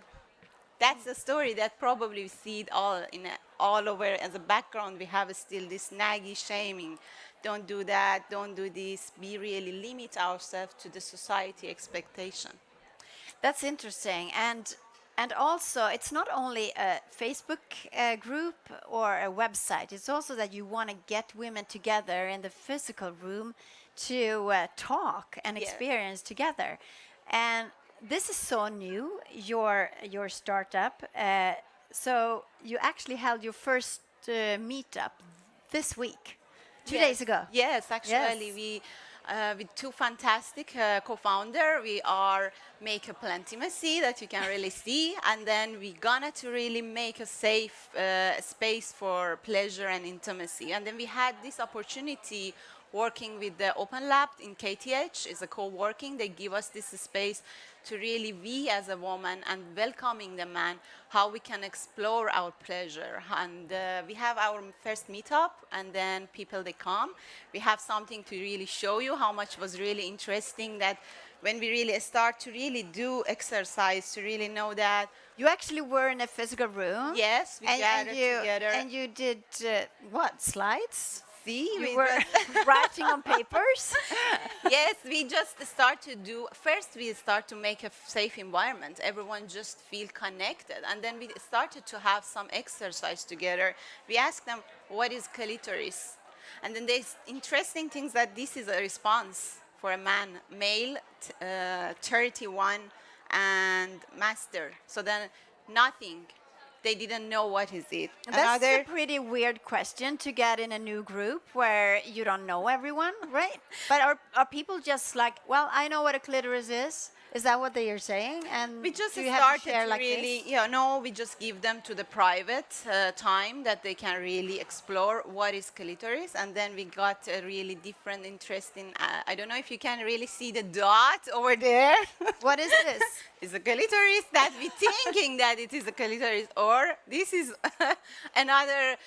that's the story that probably we see it all over as a background. We have still this naggy shaming. Don't do that, don't do this. We really limit ourselves to the society expectation.
That's interesting. And also, it's not only a Facebook group or a website. It's also that you want to get women together in the physical room to talk and experience together. And this is so new, your startup. So you actually held your first meetup this week, 2 days ago.
Yes, actually, we with two fantastic co-founder, we are make a Plantimacy that you can really see, and then we gonna to really make a safe space for pleasure and intimacy. And then we had this opportunity working with the Open Lab in KTH. It's a co-working. They give us this space to really be as a woman and welcoming the man, how we can explore our pleasure. And we have our first meetup, and then people, they come. We have something to really show you how much was really interesting, that when we really start to really do exercise, to really know that.
You actually were in a physical room.
Yes, we gathered together.
And you did what, slides?
See,
you were writing on papers?
Yes, we just start to do, first we start to make a safe environment. Everyone just feel connected. And then we started to have some exercise together. We asked them, what is clitoris? And then there's interesting things that this is a response for a man, male, 31, and master. So then nothing. They didn't know what is it.
That's a pretty weird question to get in a new group where you don't know everyone, right? But are people just like, well, I know what a clitoris is. Is that what they are saying? And
we just
do you have
started
to share like
really,
this?
yeah, no, we just give them to the private time that they can really explore what is clitoris. And then we got a really different, interesting, I don't know if you can really see the dot over there.
What is this?
It's a clitoris that we're thinking that it is a clitoris, or before. This is another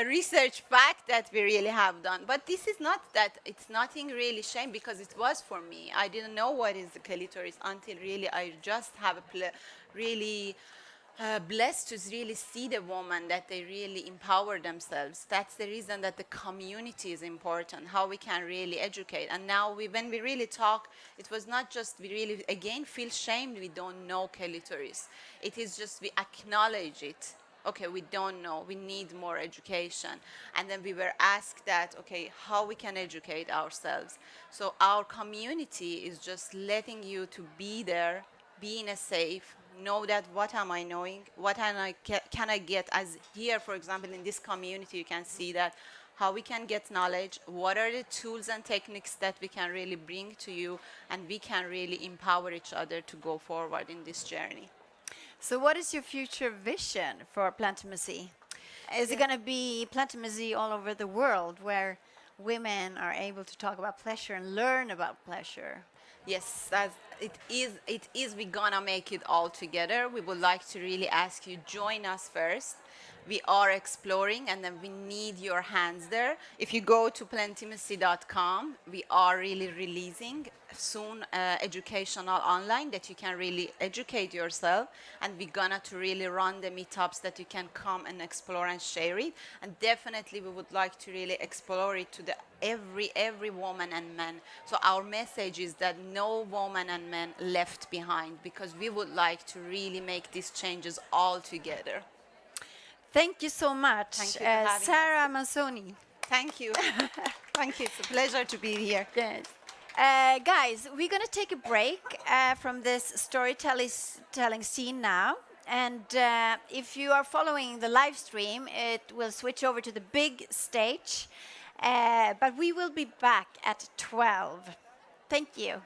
research fact that we really have done. But this is not that, it's nothing really shame, because it was for me. I didn't know what is the clitoris until really I just have really blessed to really see the woman that they really empower themselves. That's the reason that the community is important, how we can really educate. And now when we really talk, it was not just we really, again, feel shamed we don't know clitoris. It is just we acknowledge it. Okay, we don't know, we need more education. And then we were asked that, okay, how we can educate ourselves. So our community is just letting you to be there, be in a safe, know that what am I knowing, what can I get, as here, for example, in this community, you can see that how we can get knowledge, what are the tools and techniques that we can really bring to you, and we can really empower each other to go forward in this journey.
So what is your future vision for Plantimacy? Is it going to be Plantimacy all over the world, where women are able to talk about pleasure and learn about pleasure?
Yes, it is. We're gonna make it all together. We would like to really ask you, join us first. We are exploring, and then we need your hands there. If you go to plantimacy.com, we are really releasing soon educational online that you can really educate yourself, and we're gonna to really run the meetups that you can come and explore and share it. And definitely we would like to really explore it to the every woman and man. So our message is that no woman and man left behind, because we would like to really make these changes all together.
Thank you so much,
Thank you for having
Sarah Manzoni.
Thank you. Thank you. It's a pleasure to be here.
Yes. Guys, we're going to take a break from this storytelling scene now. And if you are following the live stream, it will switch over to the big stage. But we will be back at 12. Thank you.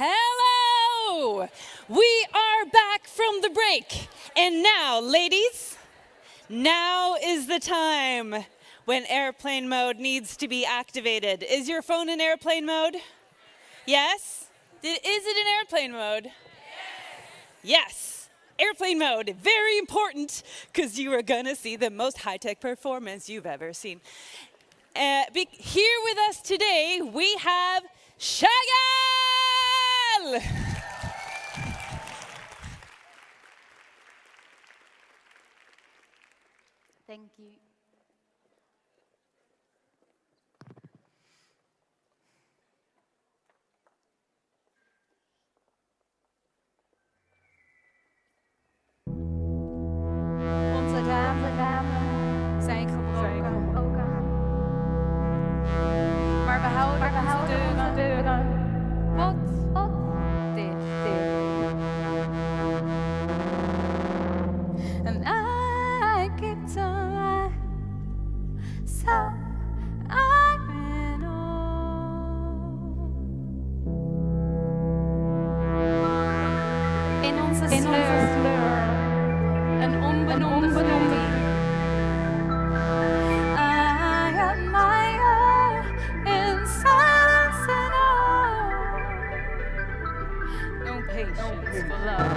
Hello! We are back from the break. And now, ladies, now is the time when airplane mode needs to be activated. Is your phone in airplane mode? Yes? Is it in airplane mode? Yes. Airplane mode, very important, because you are gonna see the most high-tech performance you've ever seen. Here with us today, we have Chagall!
Thank you. Onze dames zijn gebroken. Maar we houden onze deuren pot dicht. And I keep to myself, I ran on. In onze sleur, een onbenoemde familie. I admire in silence and all. No patience for love.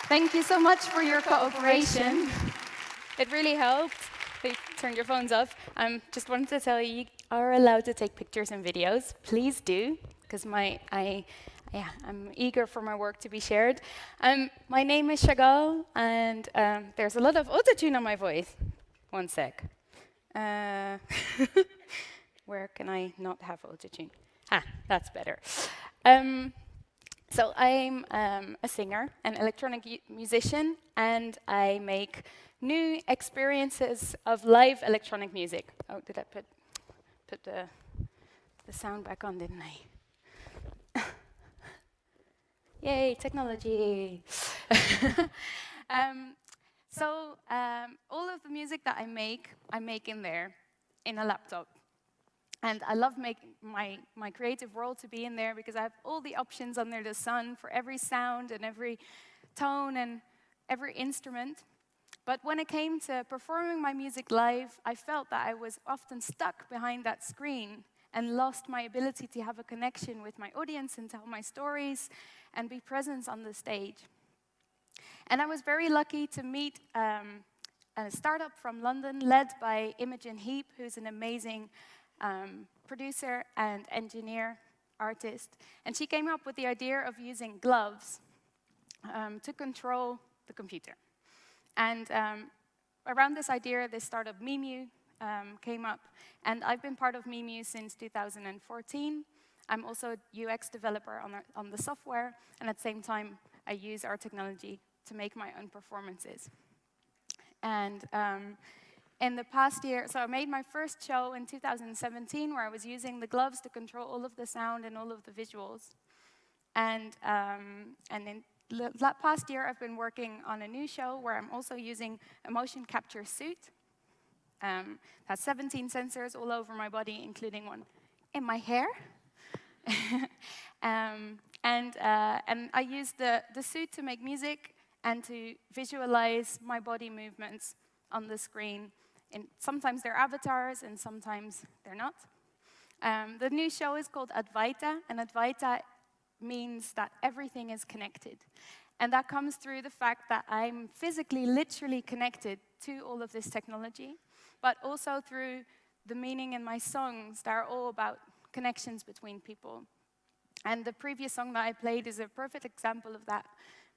Thank you so much for your cooperation. It really helped. They turned your phones off. Just wanted to tell you, you are allowed to take pictures and videos. Please do, because I'm eager for my work to be shared. My name is Chagall, and there's a lot of autotune on my voice. One sec. Where can I not have autotune? That's better. So I'm a singer, an electronic musician, and I make new experiences of live electronic music. Oh, did I put the sound back on, didn't I? Yay, technology! All of the music that I make in there, in a laptop. And I love making my creative world to be in there because I have all the options under the sun for every sound and every tone and every instrument. But when it came to performing my music live, I felt that I was often stuck behind that screen and lost my ability to have a connection with my audience and tell my stories and be present on the stage. And I was very lucky to meet a startup from London led by Imogen Heap, who's an amazing producer and engineer, artist. And she came up with the idea of using gloves to control the computer. And around this idea, this startup Memu came up. And I've been part of Memu since 2014. I'm also a UX developer on the software. And at the same time, I use our technology to make my own performances. And in the past year, so I made my first show in 2017 where I was using the gloves to control all of the sound and all of the visuals. And in the past year, I've been working on a new show where I'm also using a motion capture suit. Has 17 sensors all over my body, including one in my hair. And I use the suit to make music and to visualize my body movements on the screen. And sometimes they're avatars, and sometimes they're not. The new show is called Advaita, and Advaita means that everything is connected. And that comes through the fact that I'm physically, literally connected to all of this technology, but also through the meaning in my songs that are all about connections between people. And the previous song that I played is a perfect example of that,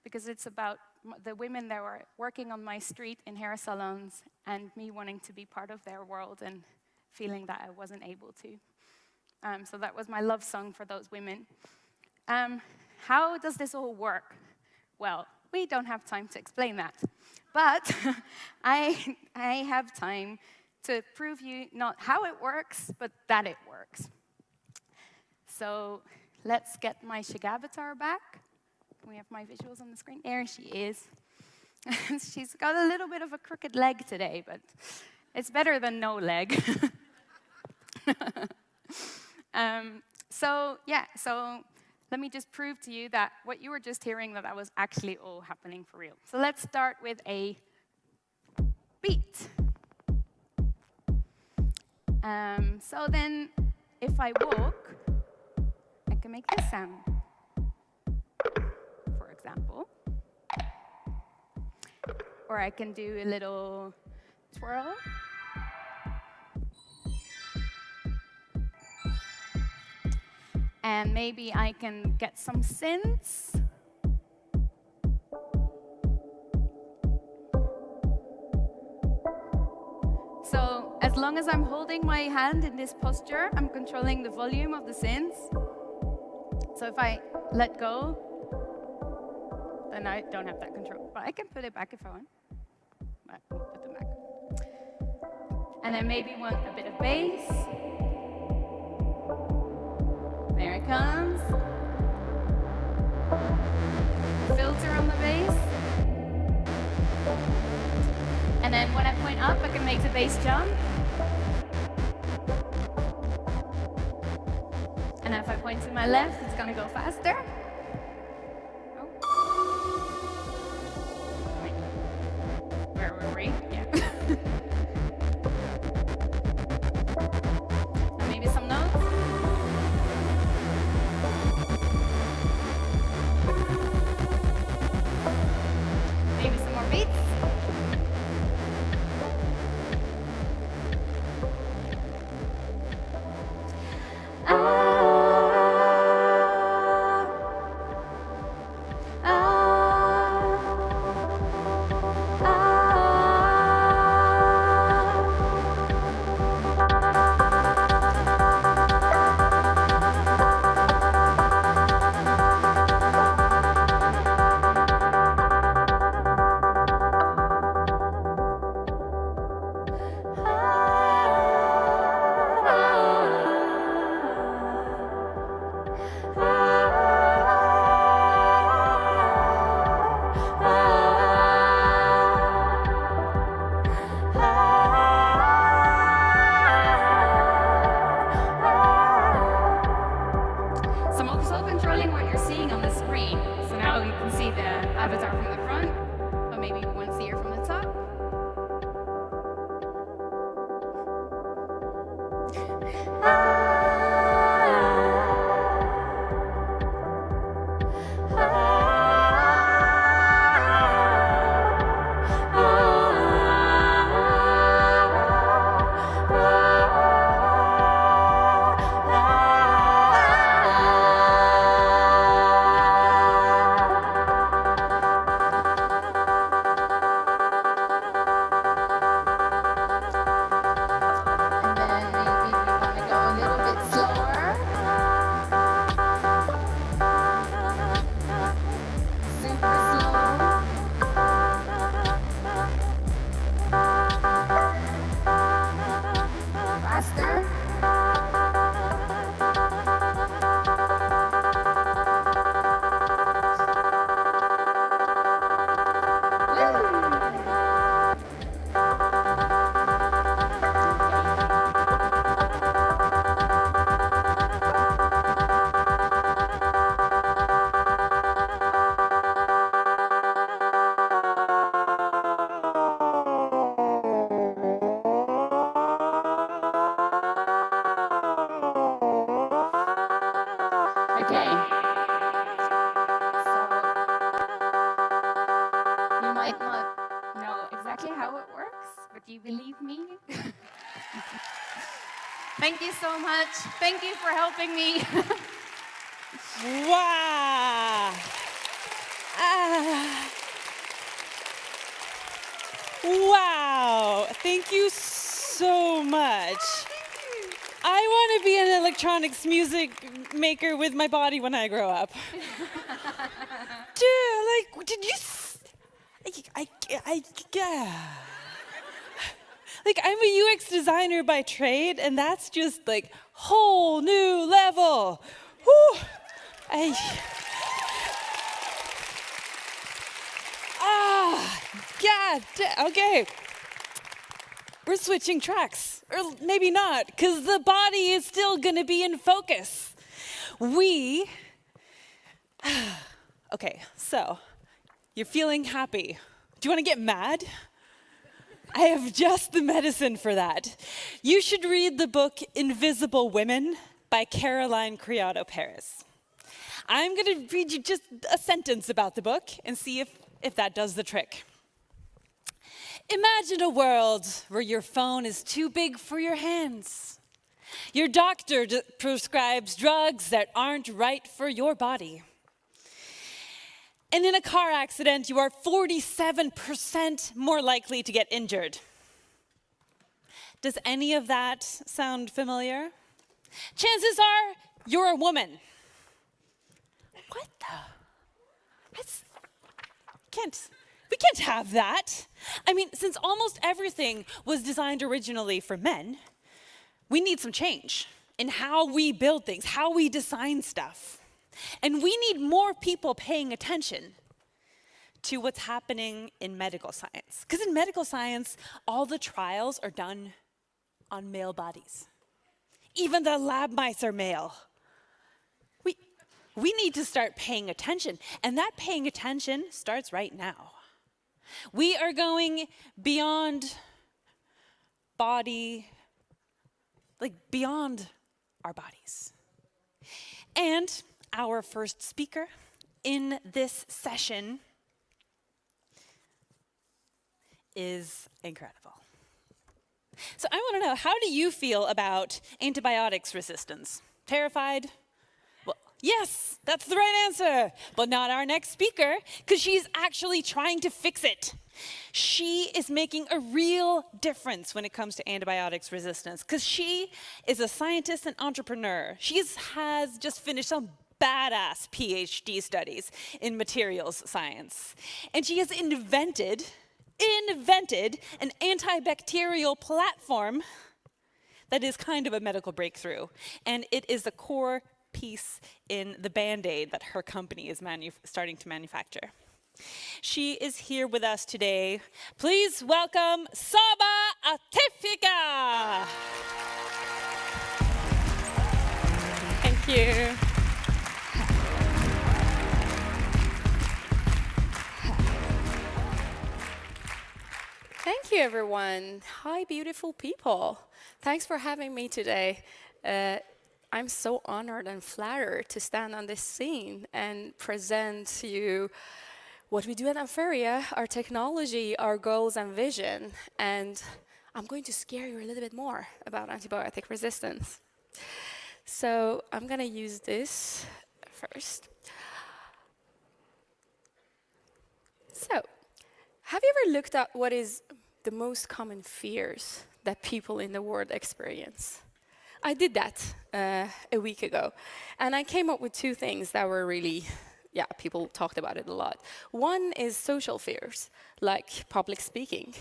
because it's about the women that were working on my street in hair salons and me wanting to be part of their world and feeling that I wasn't able to. So that was my love song for those women. How does this all work? Well, we don't have time to explain that. But I have time to prove you not how it works, but that it works. So let's get my Shigavatar back. Can we have my visuals on the screen? There she is. She's got a little bit of a crooked leg today, but it's better than no leg. So let me just prove to you that what you were just hearing, that was actually all happening for real. So let's start with a beat. So then, if I walk, I can make this sound, for example. Or I can do a little twirl. And maybe I can get some synths. So as long as I'm holding my hand in this posture, I'm controlling the volume of the synths. So if I let go, then I don't have that control. But I can put it back if I want. But I'll put them back. And then maybe want a bit of bass. There it comes. Filter on the bass. And then when I point up, I can make the bass jump. And if I point to my left, it's going to go faster. Oh. Wait. Where were we? Yeah. And maybe some notes. you're seeing on the screen. So now you can see the avatar from the front, or maybe one ear from the top. Okay. So you might not know exactly how it works, but you believe me. Thank you so much. Thank you for helping me.
Wow. Wow. Thank you so much. I want to be an electronics music maker with my body when I grow up. Dude, like, did you? Like, I'm a UX designer by trade, and that's just like whole new level. Whew. Okay. We're switching tracks, or maybe not, because the body is still gonna be in focus. Okay, so you're feeling happy. Do you wanna get mad? I have just the medicine for that. You should read the book Invisible Women by Caroline Criado Paris. I'm gonna read you just a sentence about the book and see if that does the trick. Imagine a world where your phone is too big for your hands. Your doctor prescribes drugs that aren't right for your body. And in a car accident, you are 47% more likely to get injured. Does any of that sound familiar? Chances are you're a woman. What the? We can't have that. I mean, since almost everything was designed originally for men, we need some change in how we build things, how we design stuff. And we need more people paying attention to what's happening in medical science. Because in medical science, all the trials are done on male bodies. Even the lab mice are male. We need to start paying attention, and that paying attention starts right now. We are going beyond body, like beyond our bodies. And our first speaker in this session is incredible. So I want to know, how do you feel about antibiotics resistance? Terrified? Well, yes, that's the right answer, but not our next speaker, because she's actually trying to fix it. She is making a real difference when it comes to antibiotics resistance, because she is a scientist and entrepreneur. She has just finished some badass PhD studies in materials science. And she has invented an antibacterial platform that is kind of a medical breakthrough. And it is the core piece in the Band-Aid that her company is starting to manufacture. She is here with us today. Please welcome Saba Atifika.
Thank you.
you, everyone. Hi, beautiful people. Thanks for having me today. I'm so honored and flattered to stand on this scene and present to you what we do at Ampheria, our technology, our goals and vision. And I'm going to scare you a little bit more about antibiotic resistance. So I'm going to use this first. So, have you ever looked at what is the most common fears that people in the world experience? I did that a week ago, and I came up with two things that were really, people talked about it a lot. One is social fears, like public speaking.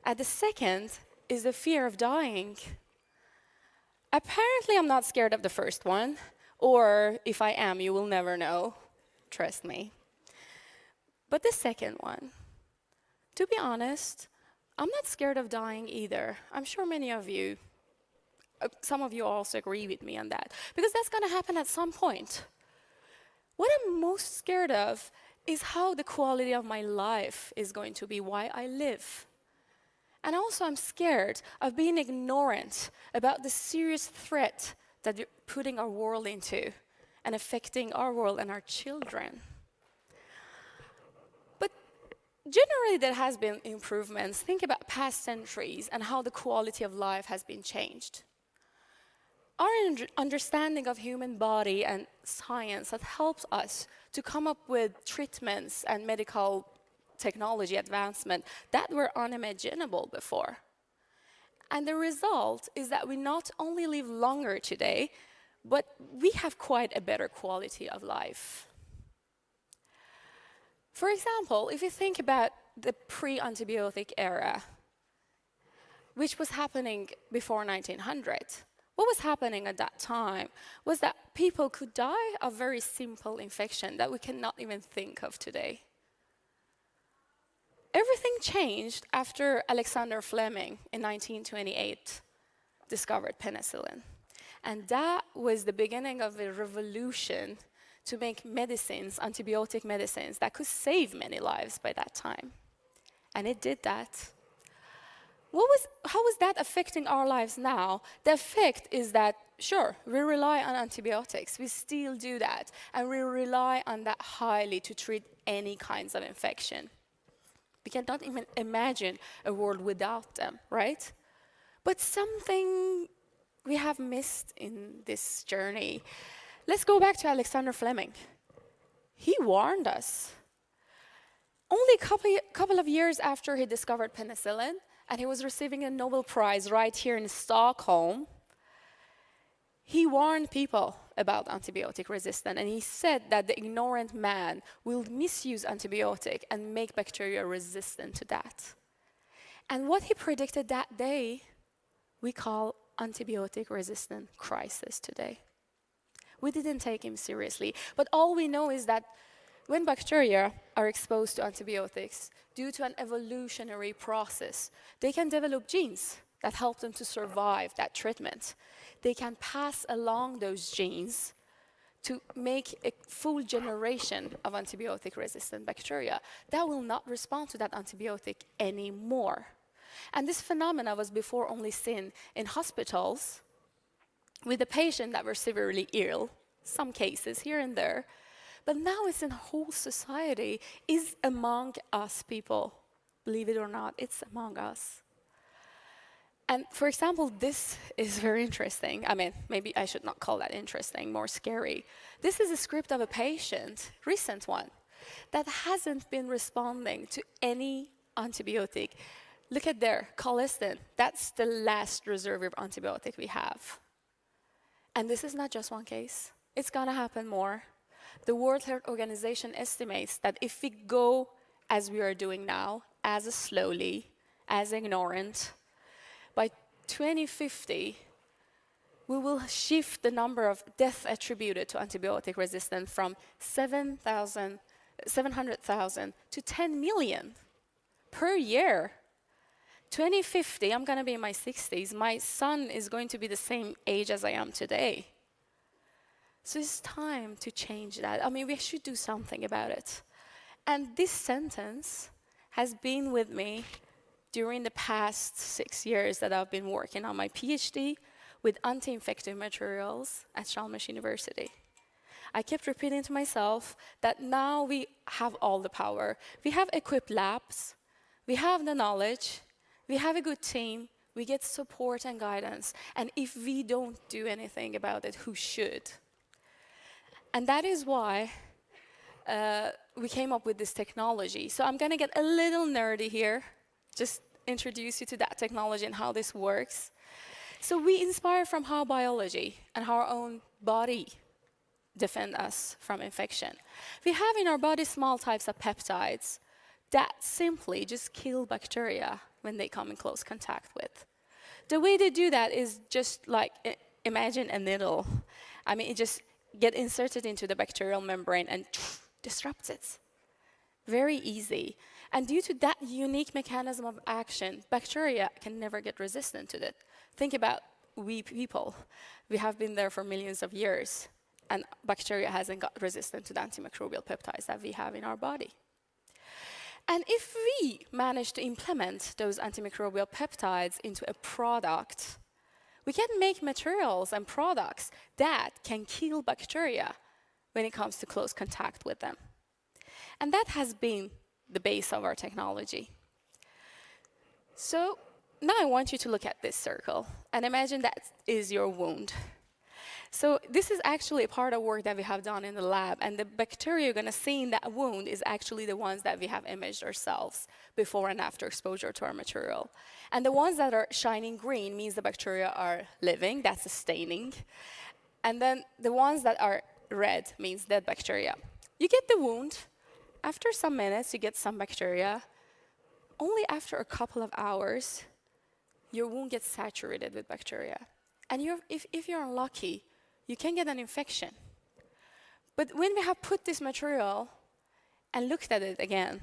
And the second is the fear of dying. Apparently, I'm not scared of the first one, or if I am, you will never know. Trust me. But the second one, to be honest, I'm not scared of dying either. I'm sure many of you, some of you also agree with me on that, because that's going to happen at some point. What I'm most scared of is how the quality of my life is going to be, why I live. And also I'm scared of being ignorant about the serious threat that we're putting our world into and affecting our world and our children. But generally there has been improvements. Think about past centuries and how the quality of life has been changed. Our understanding of human body and science has helped us to come up with treatments and medical technology advancement that were unimaginable before. And the result is that we not only live longer today, but we have quite a better quality of life. For example, if you think about the pre-antibiotic era, which was happening before 1900, what was happening at that time was that people could die of very simple infection that we cannot even think of today. Everything changed after Alexander Fleming in 1928 discovered penicillin. And that was the beginning of a revolution to make medicines, antibiotic medicines, that could save many lives by that time. And it did that. How was that affecting our lives now? The effect is that, sure, we rely on antibiotics. We still do that. And we rely on that highly to treat any kinds of infection. We cannot even imagine a world without them, right? But something we have missed in this journey. Let's go back to Alexander Fleming. He warned us. Only a couple of years after he discovered penicillin, and he was receiving a Nobel Prize right here in Stockholm, he warned people about antibiotic resistance, and he said that the ignorant man will misuse antibiotic and make bacteria resistant to that. And what he predicted that day, we call antibiotic resistant crisis today. We didn't take him seriously, but all we know is that when bacteria are exposed to antibiotics, due to an evolutionary process, they can develop genes that help them to survive that treatment. They can pass along those genes to make a full generation of antibiotic-resistant bacteria that will not respond to that antibiotic anymore. And this phenomena was before only seen in hospitals with the patient that were severely ill, some cases here and there. But now it's in whole society, is among us people. Believe it or not, it's among us. And for example, this is very interesting. I mean, maybe I should not call that interesting, more scary. This is a script of a patient, recent one, that hasn't been responding to any antibiotic. Look at there, colistin. That's the last reservoir antibiotic we have. And this is not just one case. It's gonna happen more. The World Health Organization estimates that if we go as we are doing now, as slowly, as ignorant, by 2050, we will shift the number of deaths attributed to antibiotic resistance from 700,000 to 10 million per year. 2050, I'm going to be in my 60s. My son is going to be the same age as I am today. So it's time to change that. I mean, we should do something about it. And this sentence has been with me during the past 6 years that I've been working on my PhD with anti-infective materials at Chalmers University. I kept repeating to myself that now we have all the power. We have equipped labs, we have the knowledge, we have a good team, we get support and guidance. And if we don't do anything about it, who should? And that is why we came up with this technology. So I'm gonna get a little nerdy here, just introduce you to that technology and how this works. So we inspire from how biology and how our own body defend us from infection. We have in our body small types of peptides that simply just kill bacteria when they come in close contact with. The way they do that is just like, imagine a needle. I mean, it just get inserted into the bacterial membrane and disrupts it. Very easy. And due to that unique mechanism of action, bacteria can never get resistant to it. Think about we people. We have been there for millions of years, and bacteria hasn't got resistant to the antimicrobial peptides that we have in our body. And if we manage to implement those antimicrobial peptides into a product, we can make materials and products that can kill bacteria when it comes to close contact with them. And that has been the base of our technology. So now I want you to look at this circle and imagine that is your wound. So this is actually a part of work that we have done in the lab, and the bacteria you're going to see in that wound is actually the ones that we have imaged ourselves before and after exposure to our material. And the ones that are shining green means the bacteria are living, that's a staining. And then the ones that are red means dead bacteria. You get the wound, after some minutes you get some bacteria. Only after a couple of hours, your wound gets saturated with bacteria. And if you're unlucky, you can get an infection. But when we have put this material and looked at it again,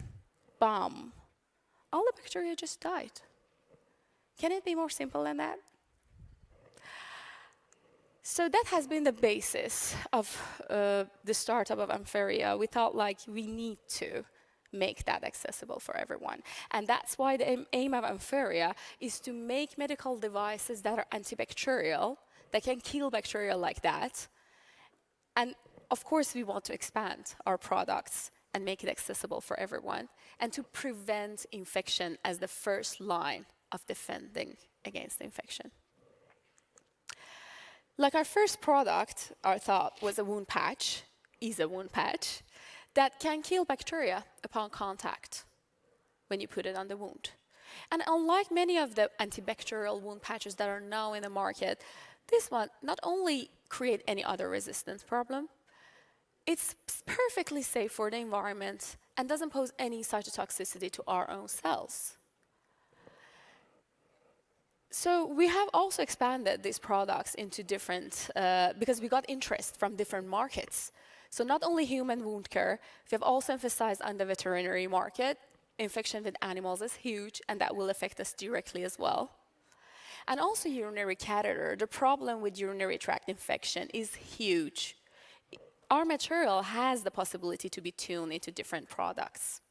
bam, all the bacteria just died. Can it be more simple than that? So that has been the basis of the startup of Ampheria. We thought like we need to make that accessible for everyone. And that's why the aim of Ampheria is to make medical devices that are antibacterial, that can kill bacteria like that. And of course, we want to expand our products and make it accessible for everyone, and to prevent infection as the first line of defending against infection. Like our first product, our thought was a wound patch, is a wound patch, that can kill bacteria upon contact when you put it on the wound. And unlike many of the antibacterial wound patches that are now in the market, this one not only creates any other resistance problem, it's perfectly safe for the environment and doesn't pose any cytotoxicity to our own cells. So we have also expanded these products into different, because we got interest from different markets. So not only human wound care, we have also emphasized on the veterinary market. Infection with animals is huge, and that will affect us directly as well. And also urinary catheter. The problem with urinary tract infection is huge. Our material has the possibility to be tuned into different products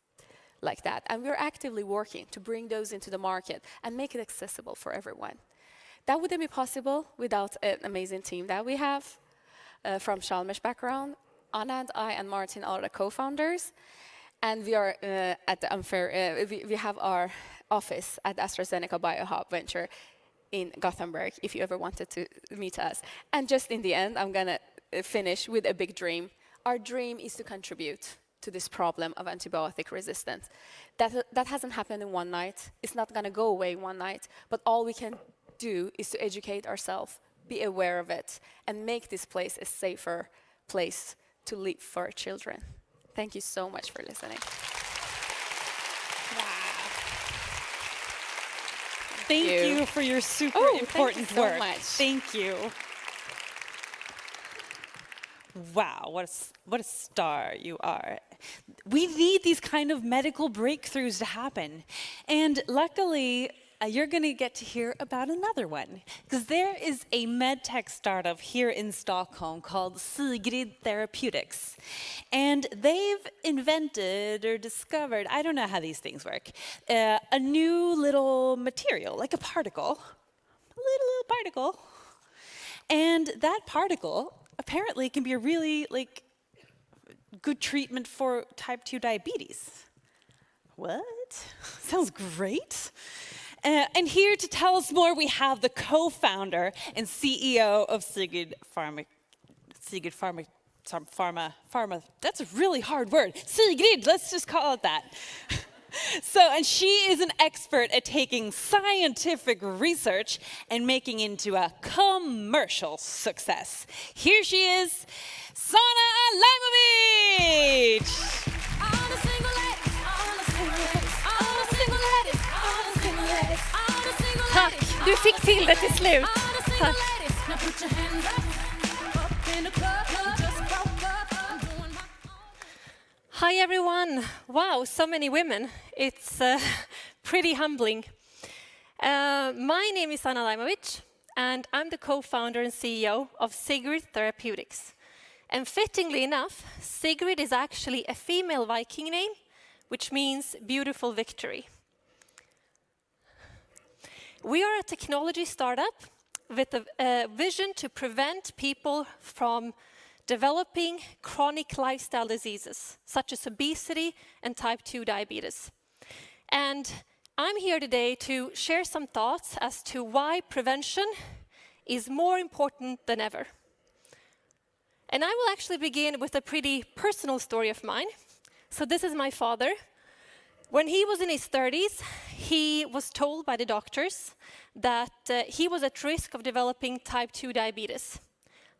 like that. And we're actively working to bring those into the market and make it accessible for everyone. That wouldn't be possible without an amazing team that we have from Chalmers background. Anna and I and Martin are the co-founders. And we are at the we have our office at AstraZeneca BioHub Venture in Gothenburg, if you ever wanted to meet us. And just in the end, I'm gonna finish with a big dream. Our dream is to contribute to this problem of antibiotic resistance. That hasn't happened in one night. It's not gonna go away one night, but all we can do is to educate ourselves, be aware of it, and make this place a safer place to live for our children. Thank you so much for listening.
Thank you for your super important work.
Thank you so much.
Thank you. Wow, what a star you are. We need these kind of medical breakthroughs to happen. And luckily, you're going to get to hear about another one. Because there is a medtech startup here in Stockholm called Sigrid Therapeutics. And they've invented or discovered, I don't know how these things work, a new little material, like a particle, a little particle. And that particle apparently can be a really good treatment for type 2 diabetes. What? Sounds great. And here to tell us more, we have the co-founder and CEO of Sigrid Pharma. That's a really hard word. Sigrid, let's just call it that. And she is an expert at taking scientific research and making it into a commercial success. Here she is, Sana Alimovic.
Tack, du fick till det till slut. Tack. Hi everyone. Wow, so many women. It's pretty humbling. My name is Sana Alimovic, and I'm the co-founder and CEO of Sigrid Therapeutics. And fittingly enough, Sigrid is actually a female Viking name, which means beautiful victory. We are a technology startup with a vision to prevent people from developing chronic lifestyle diseases, such as obesity and type 2 diabetes. And I'm here today to share some thoughts as to why prevention is more important than ever. And I will actually begin with a pretty personal story of mine. So this is my father. When he was in his 30s, he was told by the doctors that he was at risk of developing type 2 diabetes.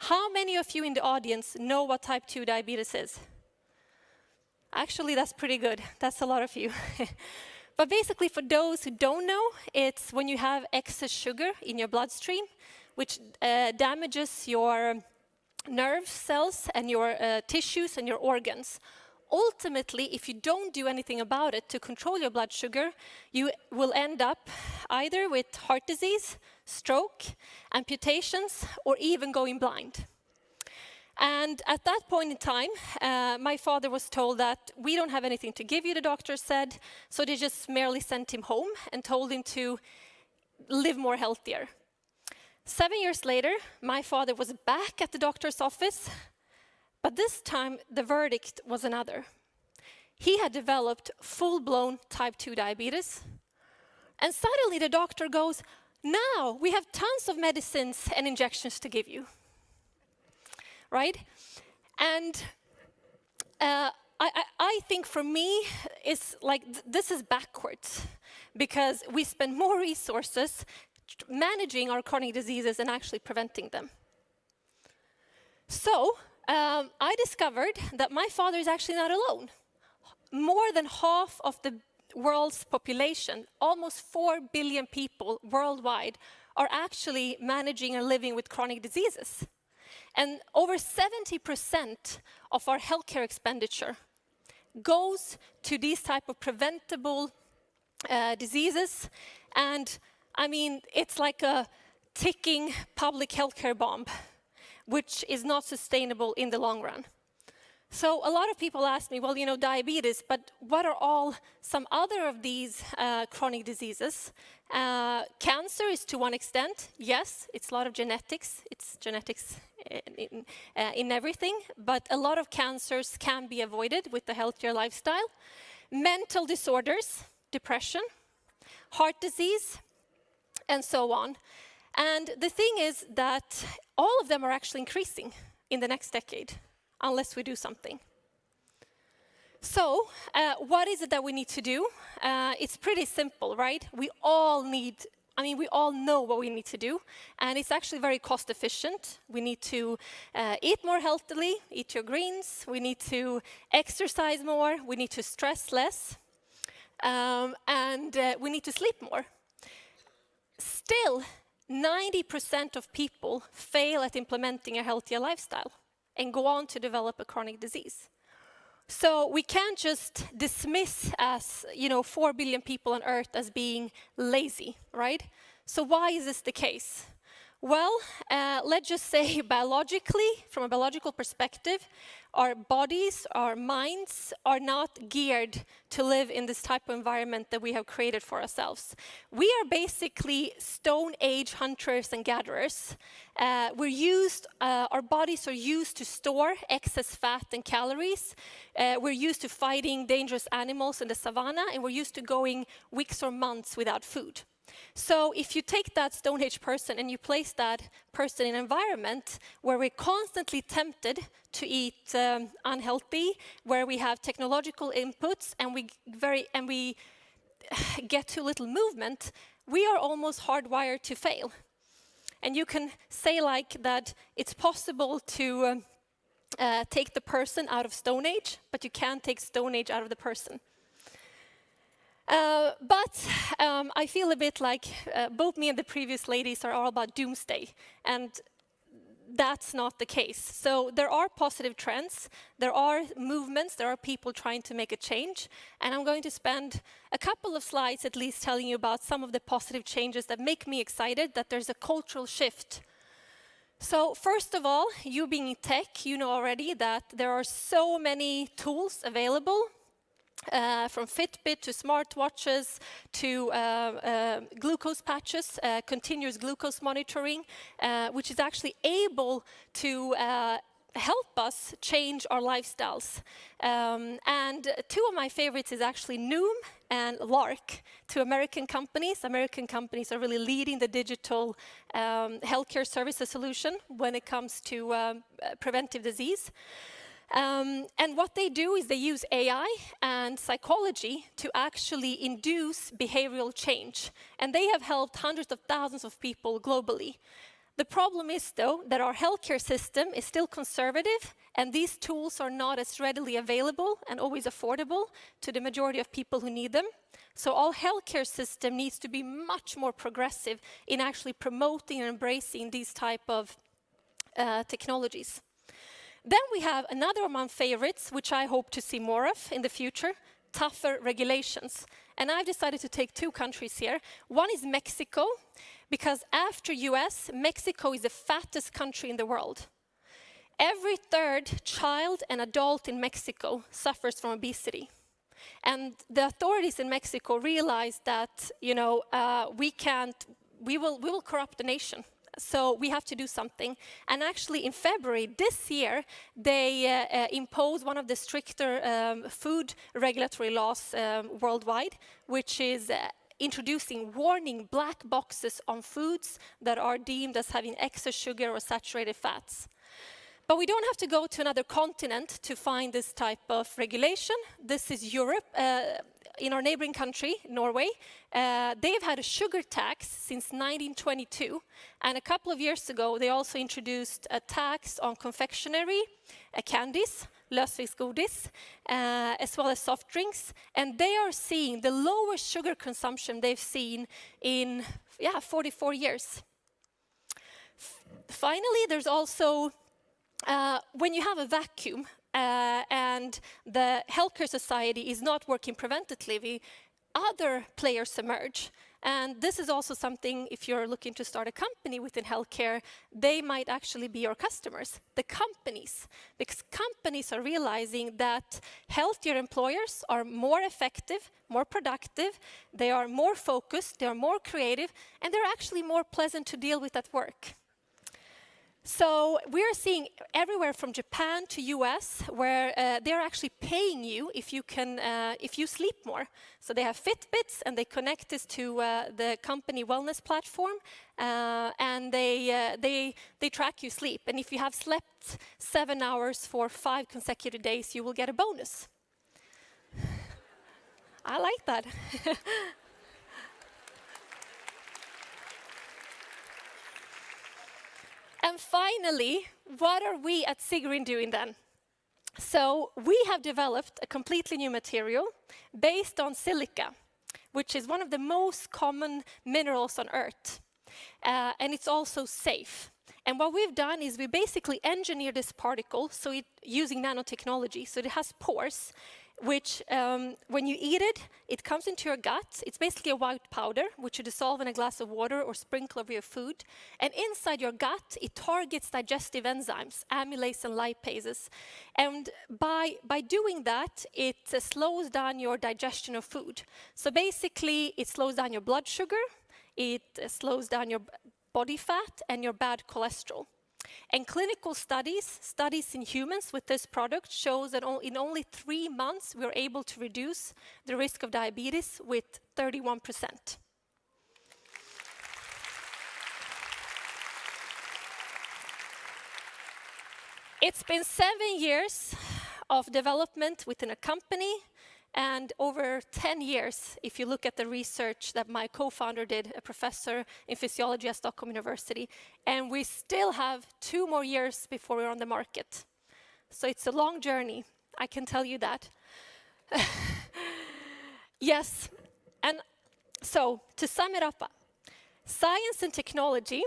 How many of you in the audience know what type 2 diabetes is? Actually, that's pretty good. That's a lot of you. But basically, for those who don't know, it's when you have excess sugar in your bloodstream, which damages your nerve cells and your tissues and your organs. Ultimately, if you don't do anything about it to control your blood sugar, you will end up either with heart disease, stroke, amputations, or even going blind. And at that point in time, my father was told that we don't have anything to give you, the doctor said, so they just merely sent him home and told him to live more healthier. 7 years later, my father was back at the doctor's office, but this time the verdict was another. He had developed full-blown type 2 diabetes, and suddenly the doctor goes, "Now we have tons of medicines and injections to give you." Right? And I think for me, it's like this is backwards, because we spend more resources managing our chronic diseases and actually preventing them. So I discovered that my father is actually not alone. More than half of the world's population, almost 4 billion people worldwide, are actually managing and living with chronic diseases. And over 70% of our healthcare expenditure goes to these type of preventable diseases. And I mean, it's like a ticking public healthcare bomb, which is not sustainable in the long run. So a lot of people ask me, well, you know, diabetes, but what are all some other of these chronic diseases? Cancer is to one extent, yes, it's a lot of genetics. It's genetics in everything, but a lot of cancers can be avoided with a healthier lifestyle. Mental disorders, depression, heart disease, and so on. And the thing is that all of them are actually increasing in the next decade, unless we do something. So, what is it that we need to do? It's pretty simple, right? We all know what we need to do, and it's actually very cost efficient. We need to eat more healthily, eat your greens, we need to exercise more, we need to stress less, and we need to sleep more. Still, 90% of people fail at implementing a healthier lifestyle and go on to develop a chronic disease. So we can't just dismiss as, 4 billion people on Earth as being lazy, right? So why is this the case? Well, let's just say biologically, from a biological perspective, our bodies, our minds are not geared to live in this type of environment that we have created for ourselves. We are basically Stone Age hunters and gatherers. Our bodies are used to store excess fat and calories. We're used to fighting dangerous animals in the savannah, and we're used to going weeks or months without food. So if you take that Stone Age person and you place that person in an environment where we're constantly tempted to eat unhealthy, where we have technological inputs and we get too little movement, we are almost hardwired to fail. And you can say like that it's possible to take the person out of Stone Age, but you can't take Stone Age out of the person. But I feel a bit like both me and the previous ladies are all about doomsday, and that's not the case. So there are positive trends, there are movements, there are people trying to make a change, and I'm going to spend a couple of slides at least telling you about some of the positive changes that make me excited that there's a cultural shift. So first of all, you being in tech, you know already that there are so many tools available. From Fitbit to smartwatches to glucose patches, continuous glucose monitoring, which is actually able to help us change our lifestyles. And two of my favorites is actually Noom and Lark, two American companies. American companies are really leading the digital healthcare services solution when it comes to preventive disease. And what they do is they use AI and psychology to actually induce behavioral change. And they have helped hundreds of thousands of people globally. The problem is, though, that our healthcare system is still conservative, and these tools are not as readily available and always affordable to the majority of people who need them. So our healthcare system needs to be much more progressive in actually promoting and embracing these type of technologies. Then we have another of my favorites, which I hope to see more of in the future, tougher regulations. And I've decided to take two countries here. One is Mexico, because after US, Mexico is the fattest country in the world. Every third child and adult in Mexico suffers from obesity. And the authorities in Mexico realized that, we will corrupt the nation. So we have to do something. And actually in February this year, they imposed one of the stricter food regulatory laws worldwide, which is introducing warning black boxes on foods that are deemed as having excess sugar or saturated fats. But we don't have to go to another continent to find this type of regulation. This is Europe. In our neighboring country, Norway, they've had a sugar tax since 1922. And a couple of years ago, they also introduced a tax on confectionery, candies, lösviktsgodis, as well as soft drinks. And they are seeing the lowest sugar consumption they've seen in 44 years. Finally, there's also, when you have a vacuum, and the healthcare society is not working preventatively, other players emerge. And this is also something, if you're looking to start a company within healthcare, they might actually be your customers, the companies. Because companies are realizing that healthier employers are more effective, more productive, they are more focused, they are more creative, and they're actually more pleasant to deal with at work. So we're seeing everywhere from Japan to US where they're actually paying you if you sleep more. So they have Fitbits and they connect this to the company wellness platform and they track your sleep. And if you have slept 7 hours for 5 consecutive days, you will get a bonus. I like that. And finally, what are we at Sigrin doing then? So we have developed a completely new material based on silica, which is one of the most common minerals on Earth. And it's also safe. And what we've done is we basically engineer this particle using nanotechnology. So it has pores, which when you eat it, it comes into your gut. It's basically a white powder, which you dissolve in a glass of water or sprinkle over your food. And inside your gut, it targets digestive enzymes, amylase and lipases. And by doing that, it slows down your digestion of food. So basically, it slows down your blood sugar, it slows down your body fat and your bad cholesterol. And clinical studies in humans with this product shows that in only 3 months we are able to reduce the risk of diabetes with 31%. It's been 7 years of development within a company, and over 10 years, if you look at the research that my co-founder did, a professor in physiology at Stockholm University, and we still have 2 more years before we're on the market. So it's a long journey, I can tell you that. Yes, and so to sum it up, science and technology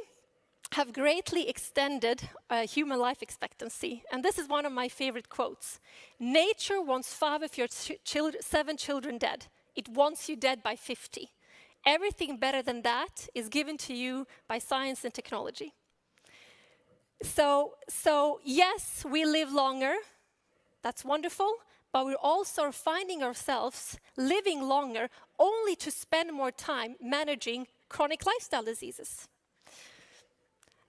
have greatly extended human life expectancy. And this is one of my favorite quotes. Nature wants 5 of your 7 children dead. It wants you dead by 50. Everything better than that is given to you by science and technology. So yes, we live longer. That's wonderful. But we're also finding ourselves living longer only to spend more time managing chronic lifestyle diseases.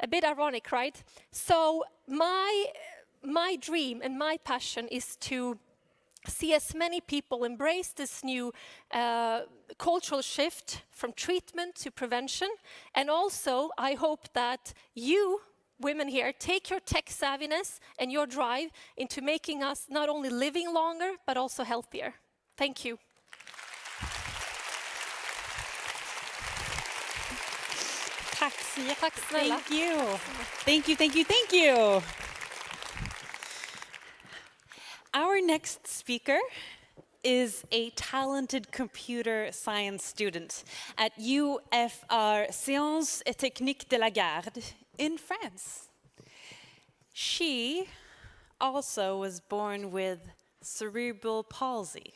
A bit ironic, right? So my dream and my passion is to see as many people embrace this new cultural shift from treatment to prevention. And also, I hope that you, women here, take your tech savviness and your drive into making us not only living longer, but also healthier. Thank you.
Thank you. Thank you, thank you, thank you. Our next speaker is a talented computer science student at UFR Sciences et Techniques de la Garde in France. She also was born with cerebral palsy.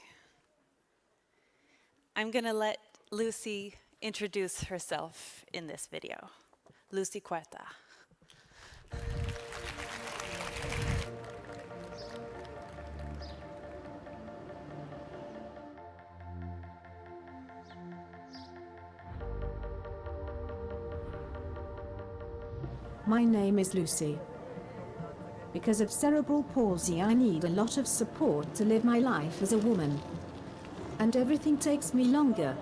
I'm going to let Lucy introduce herself in this video. Lucy Cuerta.
My name is Lucy. Because of cerebral palsy, I need a lot of support to live my life as a woman. And everything takes me longer.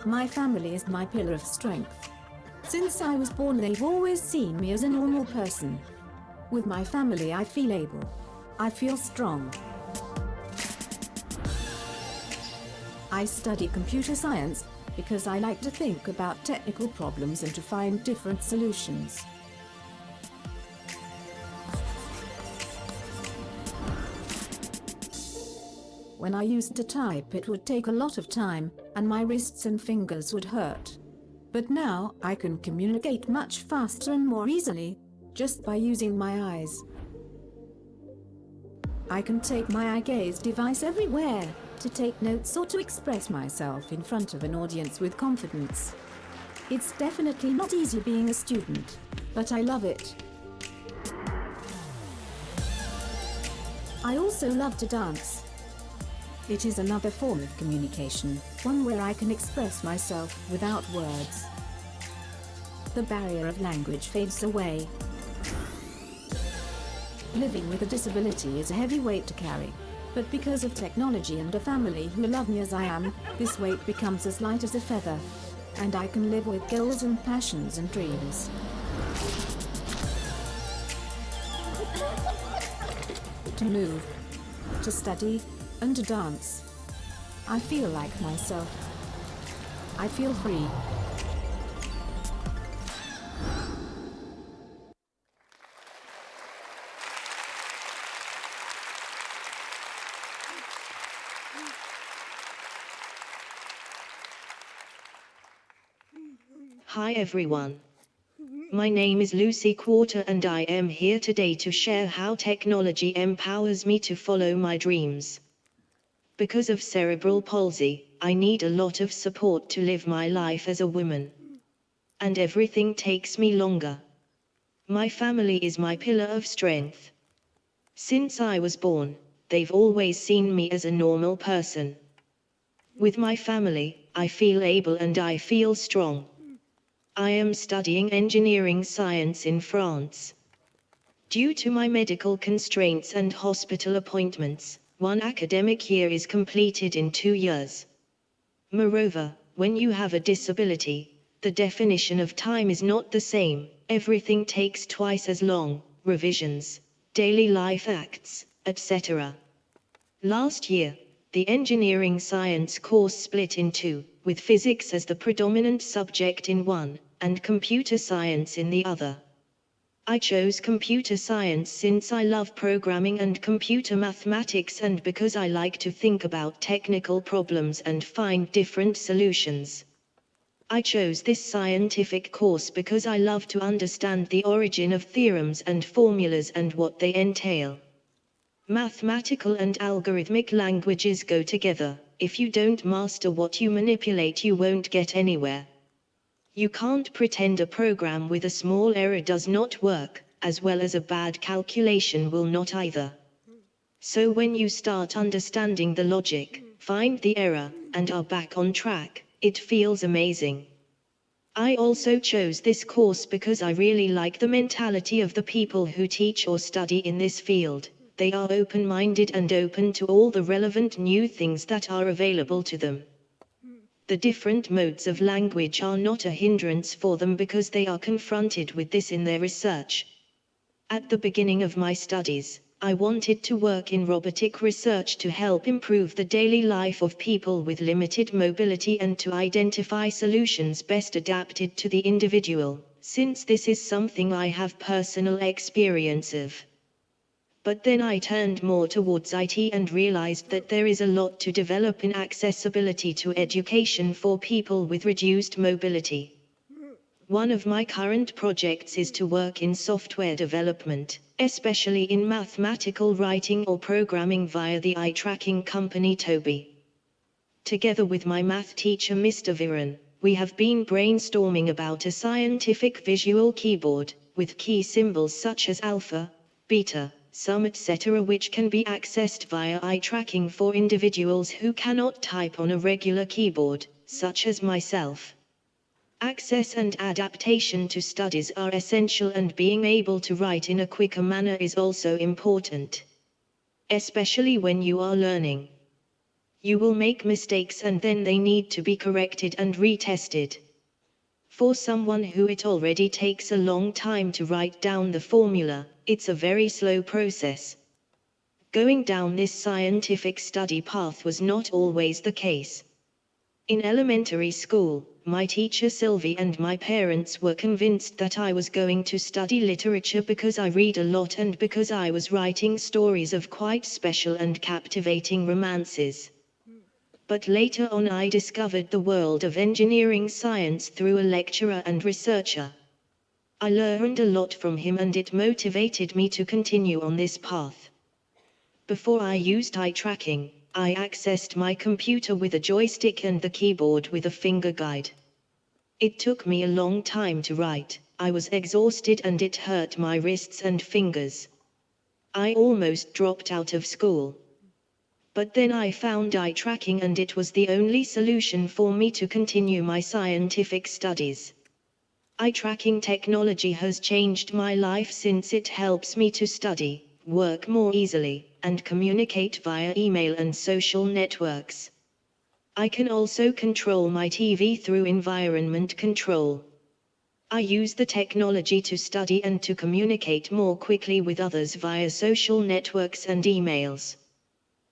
My family is my pillar of strength. Since I was born, they've always seen me as a normal person. With my family, I feel able. I feel strong. I study computer science because I like to think about technical problems and to find different solutions. When I used to type, it would take a lot of time, and my wrists and fingers would hurt. But now, I can communicate much faster and more easily, just by using my eyes. I can take my eye gaze device everywhere, to take notes or to express myself in front of an audience with confidence. It's definitely not easy being a student, but I love it. I also love to dance. It is another form of communication, one where I can express myself without words. The barrier of language fades away. Living with a disability is a heavy weight to carry. But because of technology and a family who love me as I am, this weight becomes as light as a feather. And I can live with goals and passions and dreams. To move, to study, and to dance. I feel like myself. I feel free.
Hi everyone. My name is Lucy Quarter and I am here today to share how technology empowers me to follow my dreams. Because of cerebral palsy, I need a lot of support to live my life as a woman. And everything takes me longer. My family is my pillar of strength. Since I was born, they've always seen me as a normal person. With my family, I feel able and I feel strong. I am studying engineering science in France. Due to my medical constraints and hospital appointments, one academic year is completed in 2 years. Moreover, when you have a disability, the definition of time is not the same. Everything takes twice as long, revisions, daily life acts, etc. Last year, the engineering science course split in two, with physics as the predominant subject in one, and computer science in the other. I chose computer science since I love programming and computer mathematics and because I like to think about technical problems and find different solutions. I chose this scientific course because I love to understand the origin of theorems and formulas and what they entail. Mathematical and algorithmic languages go together. If you don't master what you manipulate, you won't get anywhere. You can't pretend a program with a small error does not work, as well as a bad calculation will not either. So when you start understanding the logic, find the error, and are back on track, it feels amazing. I also chose this course because I really like the mentality of the people who teach or study in this field. They are open-minded and open to all the relevant new things that are available to them. The different modes of language are not a hindrance for them because they are confronted with this in their research. At the beginning of my studies, I wanted to work in robotic research to help improve the daily life of people with limited mobility and to identify solutions best adapted to the individual, since this is something I have personal experience of. But then I turned more towards IT and realized that there is a lot to develop in accessibility to education for people with reduced mobility. One of my current projects is to work in software development, especially in mathematical writing or programming via the eye tracking company Tobii. Together with my math teacher Mr. Viren, we have been brainstorming about a scientific visual keyboard, with key symbols such as alpha, beta, sum etc. which can be accessed via eye tracking for individuals who cannot type on a regular keyboard, such as myself. Access and adaptation to studies are essential and being able to write in a quicker manner is also important. Especially when you are learning. You will make mistakes and then they need to be corrected and retested. For someone who it already takes a long time to write down the formula, it's a very slow process. Going down this scientific study path was not always the case. In elementary school, my teacher Sylvie and my parents were convinced that I was going to study literature because I read a lot and because I was writing stories of quite special and captivating romances. But later on I discovered the world of engineering science through a lecturer and researcher. I learned a lot from him and it motivated me to continue on this path. Before I used eye tracking, I accessed my computer with a joystick and the keyboard with a finger guide. It took me a long time to write, I was exhausted and it hurt my wrists and fingers. I almost dropped out of school. But then I found eye tracking and it was the only solution for me to continue my scientific studies. Eye tracking technology has changed my life since it helps me to study, work more easily, and communicate via email and social networks. I can also control my TV through environment control. I use the technology to study and to communicate more quickly with others via social networks and emails.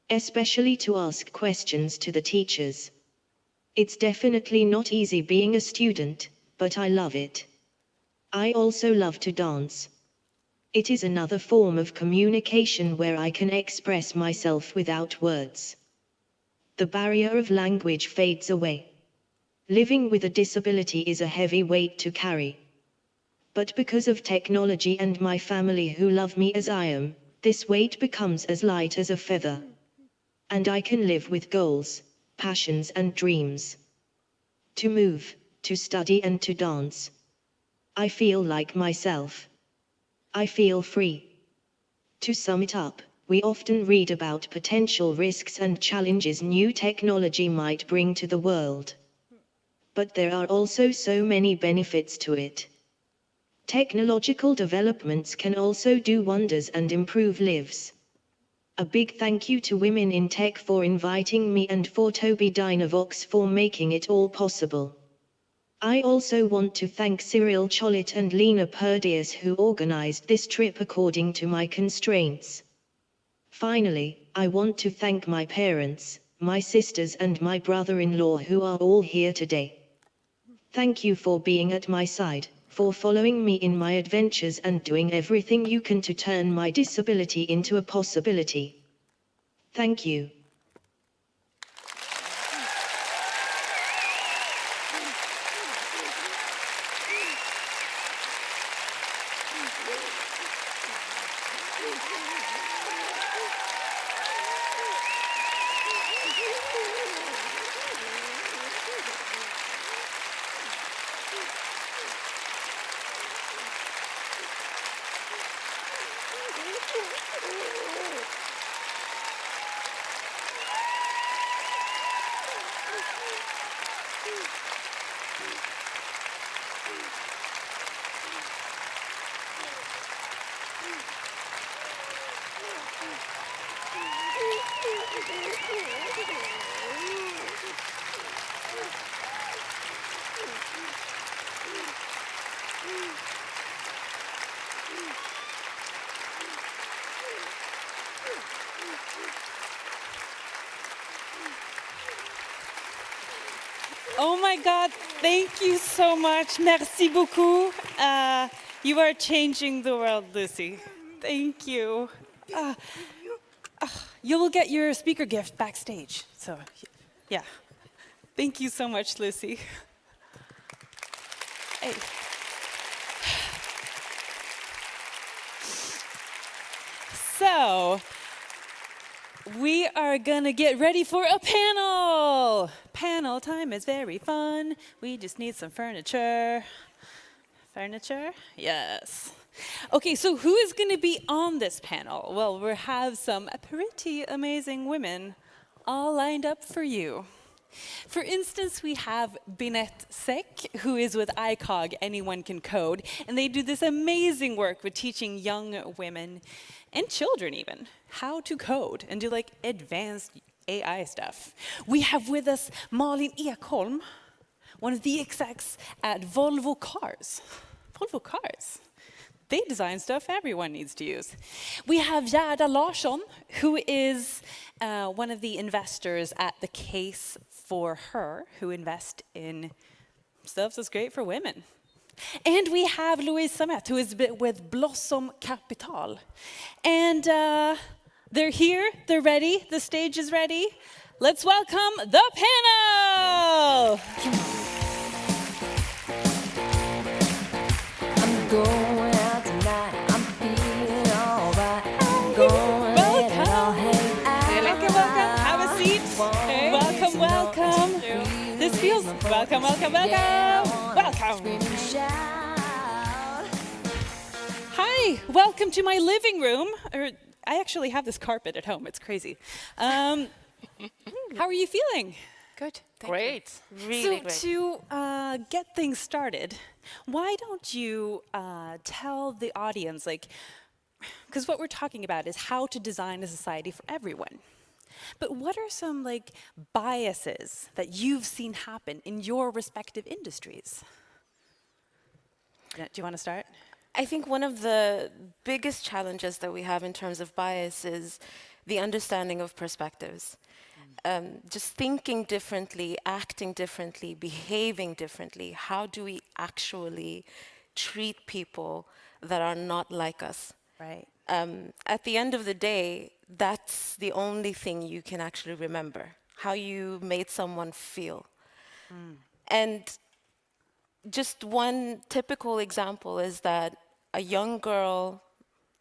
Especially to ask questions to the teachers. It's definitely not easy being a student, but I love it. I also love to dance. It is another form of communication where I can express myself without words. The barrier of language fades away. Living with a disability is a heavy weight to carry. But because of technology and my family who love me as I am, this weight becomes as light as a feather. And I can live with goals, passions and dreams. To move, to study and to dance. I feel like myself. I feel free. To sum it up, we often read about potential risks and challenges new technology might bring to the world. But there are also so many benefits to it. Technological developments can also do wonders and improve lives. A big thank you to Women in Tech for inviting me and for Toby Dynavox for making it all possible. I also want to thank Cyril Cholet and Lena Perdius who organized this trip according to my constraints. Finally, I want to thank my parents, my sisters and my brother-in-law who are all here today. Thank you for being at my side, for following me in my adventures and doing everything you can to turn my disability into a possibility. Thank you.
Oh my God, thank you so much. Merci beaucoup. You are changing the world, Lucy. Thank you. You will get your speaker gift backstage. So, yeah. Thank you so much, Lucy. Hey. So, we are gonna get ready for a panel. Panel time is very fun. We just need some furniture. Furniture? Yes. Okay, so who is gonna be on this panel? Well, we have some pretty amazing women all lined up for you. For instance, we have Binette Sek, who is with ICOG, Anyone Can Code, and they do this amazing work with teaching young women and children even how to code and do like advanced AI stuff. We have with us Malin Ekholm, one of the execs at Volvo Cars. Volvo Cars. They design stuff everyone needs to use. We have Gerda Larsson, who is one of the investors at the Case for Her, who invest in stuff that's great for women. And we have Louise Samet, who is with Blossom Capital. And they're here, they're ready, the stage is ready. Let's welcome the panel!
I'm going out tonight, I'm feeling alright. I'm going
Welcome, have a seat. Hey. Welcome. This feels, welcome. Hi, welcome to my living room. I actually have this carpet at home, it's crazy. How are you feeling?
Good.
Great.
Really great. To get things started, why don't you tell the audience, because what we're talking about is how to design a society for everyone. But what are some biases that you've seen happen in your respective industries? Do you want to start?
I think one of the biggest challenges that we have in terms of bias is the understanding of perspectives. Just thinking differently, acting differently, behaving differently. How do we actually treat people that are not like us?
Right.
At the end of the day, that's the only thing you can actually remember, how you made someone feel. And just one typical example is that a young girl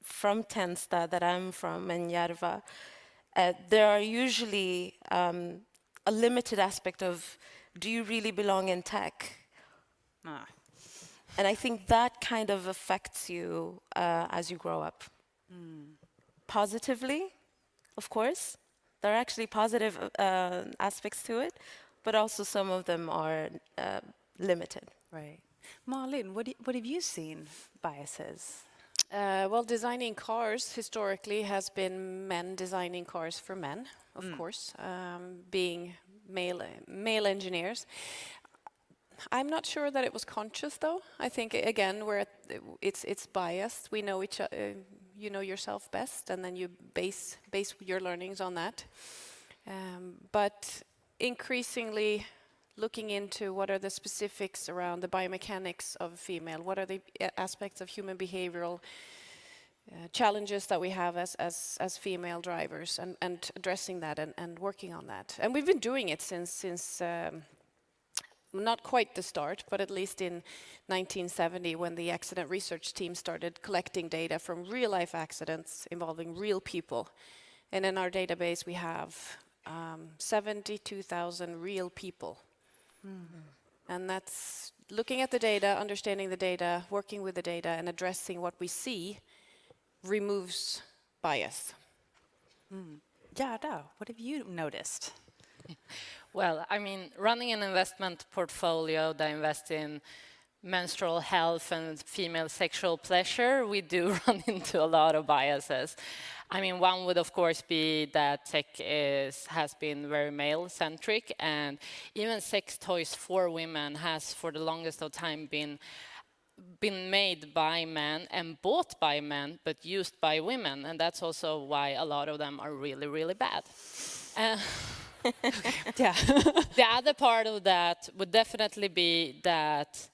from Tensta, that I'm from, in Järva, there are usually a limited aspect of, do you really belong in tech? And I think that kind of affects you as you grow up. Positively, of course. There are actually positive aspects to it, but also some of them are limited.
Right. Malin, what have you seen biases?
Well, designing cars historically has been men designing cars for men, of course, being male engineers. I'm not sure that it was conscious, though. I think again, it's biased. We know you know yourself best, and then you base your learnings on that. But increasingly, looking into what are the specifics around the biomechanics of a female, what are the aspects of human behavioral challenges that we have as female drivers, and addressing that and working on that. And we've been doing it since not quite the start, but at least in 1970, when the accident research team started collecting data from real-life accidents involving real people. And in our database, we have 72,000 real people. And that's looking at the data, understanding the data, working with the data, and addressing what we see removes bias.
Gerda, what have you noticed?
Well, I mean, running an investment portfolio that invests in menstrual health and female sexual pleasure, we do run into a lot of biases. I mean, one would of course be that tech has been very male-centric, and even sex toys for women has for the longest of time been made by men and bought by men, but used by women, and that's also why a lot of them are really, really bad.
Yeah.
The other part of that would definitely be that,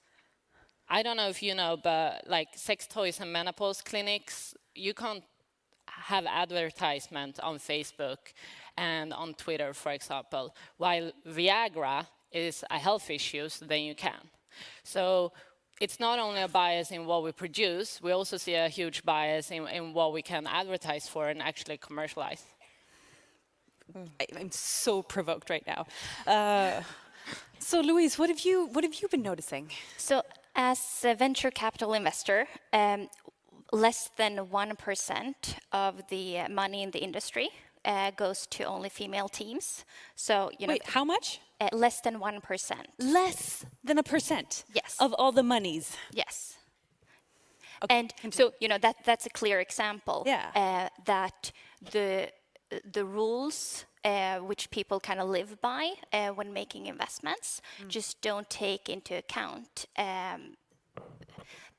I don't know if you know, but like sex toys and menopause clinics, you can't have advertisement on Facebook and on Twitter, for example, while Viagra is a health issue, so then you can. So it's not only a bias in what we produce, we also see a huge bias in what we can advertise for and actually commercialize.
I'm so provoked right now. So Louise, what have you been noticing?
So as a venture capital investor, less than 1% of the money in the industry goes to only female teams. So, you know.
Wait, how much?
Less than 1%.
Less than 1%?
Yes.
Of all the monies?
Yes.
Okay.
And so, you know, that's a clear example.
Yeah.
That the rules which people kind of live by when making investments just don't take into account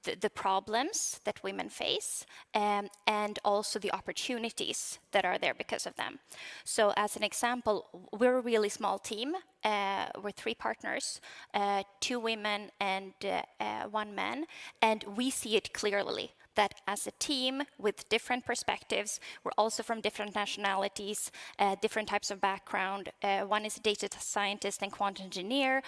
the problems that women face and also the opportunities that are there because of them. So as an example, we're a really small team. We're 3 partners, 2 women and 1 man, and we see it clearly that as a team with different perspectives, we're also from different nationalities, different types of background. One is a data scientist and quant engineer.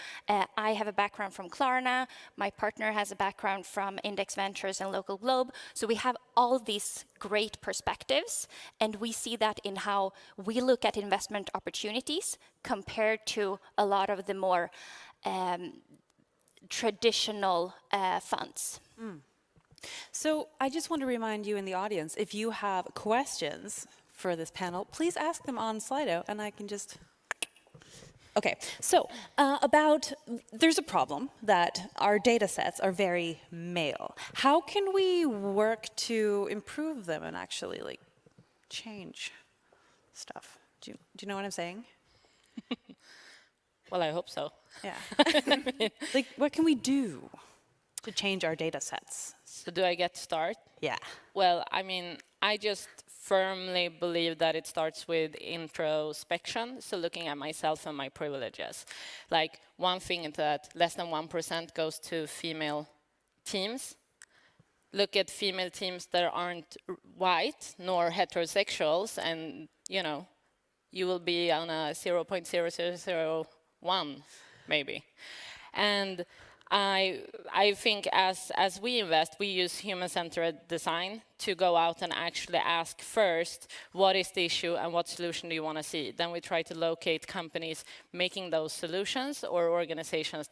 I have a background from Klarna. My partner has a background from Index Ventures and Local Globe. So we have all these great perspectives, and we see that in how we look at investment opportunities compared to a lot of the more traditional funds.
So I just want to remind you in the audience, if you have questions for this panel, please ask them on Slido, and I can just... Okay, so there's a problem that our data sets are very male. How can we work to improve them and actually like change stuff? Do you know what I'm saying?
Well, I hope so.
Yeah. Like, what can we do to change our data sets?
So do I get to start?
Yeah.
Well, I mean, I just firmly believe that it starts with introspection, so looking at myself and my privileges. Like, one thing is that less than 1% goes to female teams. Look at female teams that aren't white nor heterosexuals, and, you know, you will be on a 0.0001, maybe. And I think as we invest, we use human-centered design to go out and actually ask first, what is the issue and what solution do you want to see? Then we try to locate companies making those solutions or organizations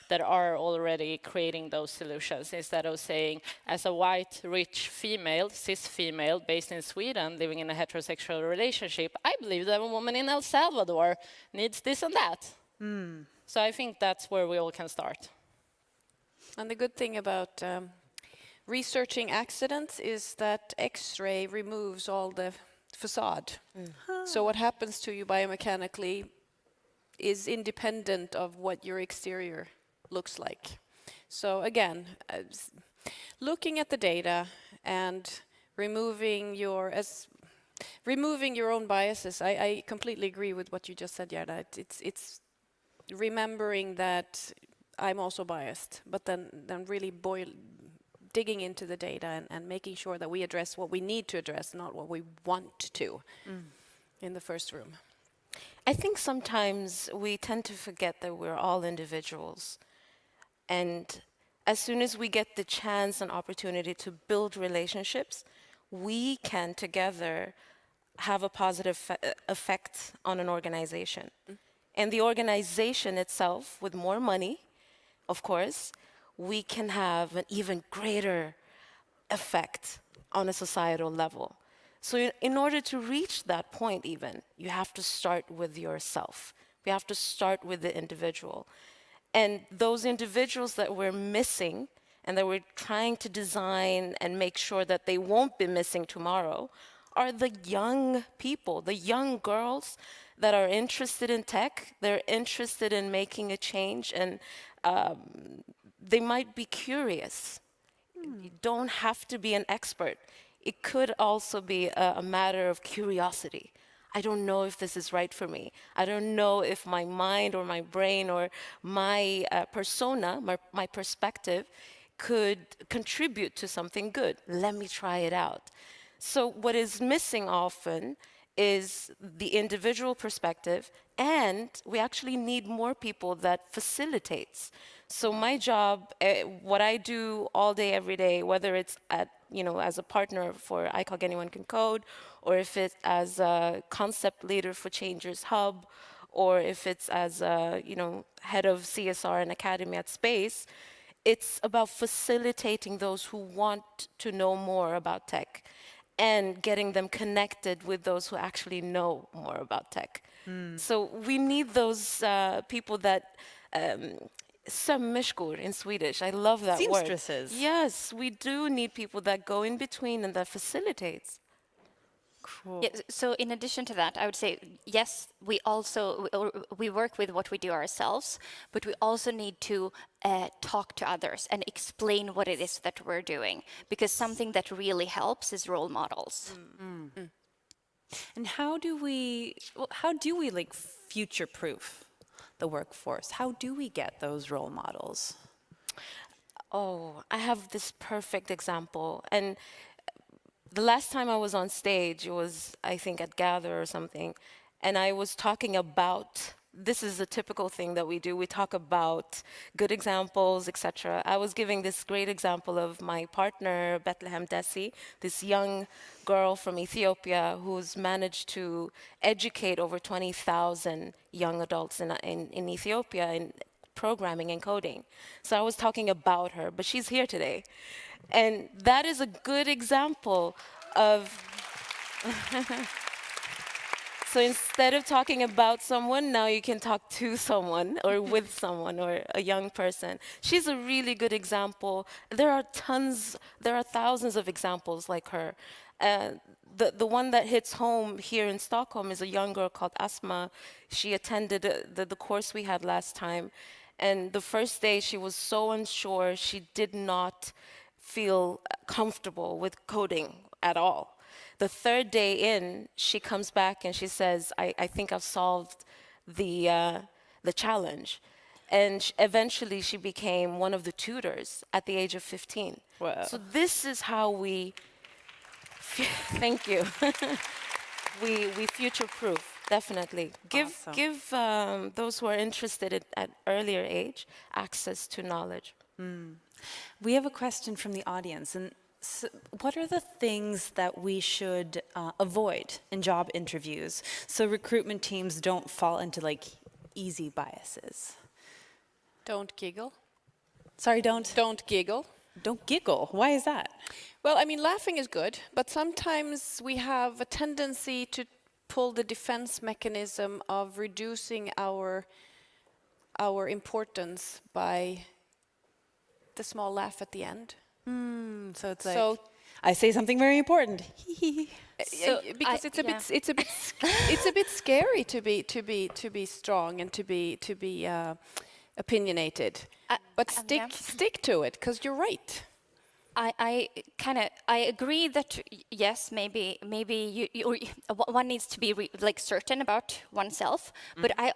that are already creating those solutions, instead of saying, as a white, rich female, cis female, based in Sweden, living in a heterosexual relationship, I believe that a woman in El Salvador needs this and that. So I think that's where we all can start.
And the good thing about researching accidents is that X-ray removes all the facade. So what happens to you biomechanically is independent of what your exterior looks like. So again, looking at the data and removing your own biases. I completely agree with what you just said, Gerda. It's remembering that I'm also biased, but then really digging into the data and making sure that we address what we need to address, not what we want to in the first room.
I think sometimes we tend to forget that we're all individuals. And as soon as we get the chance and opportunity to build relationships, we can together have a positive effect on an organization. And the organization itself, with more money, of course, we can have an even greater effect on a societal level. So in order to reach that point even, you have to start with yourself. We have to start with the individual. And those individuals that we're missing and that we're trying to design and make sure that they won't be missing tomorrow are the young people, the young girls that are interested in tech. They're interested in making a change, and they might be curious. You don't have to be an expert. It could also be a matter of curiosity. I don't know if this is right for me. I don't know if my mind or my brain or my persona, my perspective, could contribute to something good. Let me try it out. So what is missing often is the individual perspective, and we actually need more people that facilitates. So my job, what I do all day, every day, whether it's as a partner for I Cog Anyone Can Code, or if it's as a concept leader for Changers Hub, or if it's as a head of CSR and Academy at Space, it's about facilitating those who want to know more about tech and getting them connected with those who actually know more about tech. So we need those people that, sömmerskor in Swedish, I love that word.
Seamstresses.
Yes, we do need people that go in between and that facilitates.
Cool.
Yeah, so in addition to that, I would say, yes, we work with what we do ourselves, but we also need to talk to others and explain what it is that we're doing, because something that really helps is role models.
And how do we like future-proof the workforce? How do we get those role models?
Oh, I have this perfect example. And the last time I was on stage, it was, I think, at Gather or something, and I was talking about, this is a typical thing that we do, we talk about good examples, etc. I was giving this great example of my partner, Bethlehem Desi, this young girl from Ethiopia who's managed to educate over 20,000 young adults in Ethiopia in programming and coding. So I was talking about her, but she's here today. And that is a good example of... So instead of talking about someone, now you can talk to someone or with someone or a young person. She's a really good example. There are thousands of examples like her. The one that hits home here in Stockholm is a young girl called Asma. She attended the course we had last time. And the first day she was so unsure, she did not feel comfortable with coding at all. The third day in, she comes back and she says, I think I've solved the challenge. And eventually she became one of the tutors at the age of 15.
Wow.
So this is how we, thank you, we future-proof. Definitely. Give
Awesome.
give those who are interested at earlier age access to knowledge.
We have a question from the audience, and what are the things that we should avoid in job interviews so recruitment teams don't fall into like easy biases?
Don't giggle.
Sorry, don't
giggle.
Don't giggle. Why is that?
Well, I mean, laughing is good, but sometimes we have a tendency to pull the defense mechanism of reducing our importance by the small laugh at the end.
So it's like, I say something very important.
Because it's a bit scary to be strong and to be opinionated. But stick to it, because you're right.
I agree that yes, maybe one needs to be like certain about oneself, but I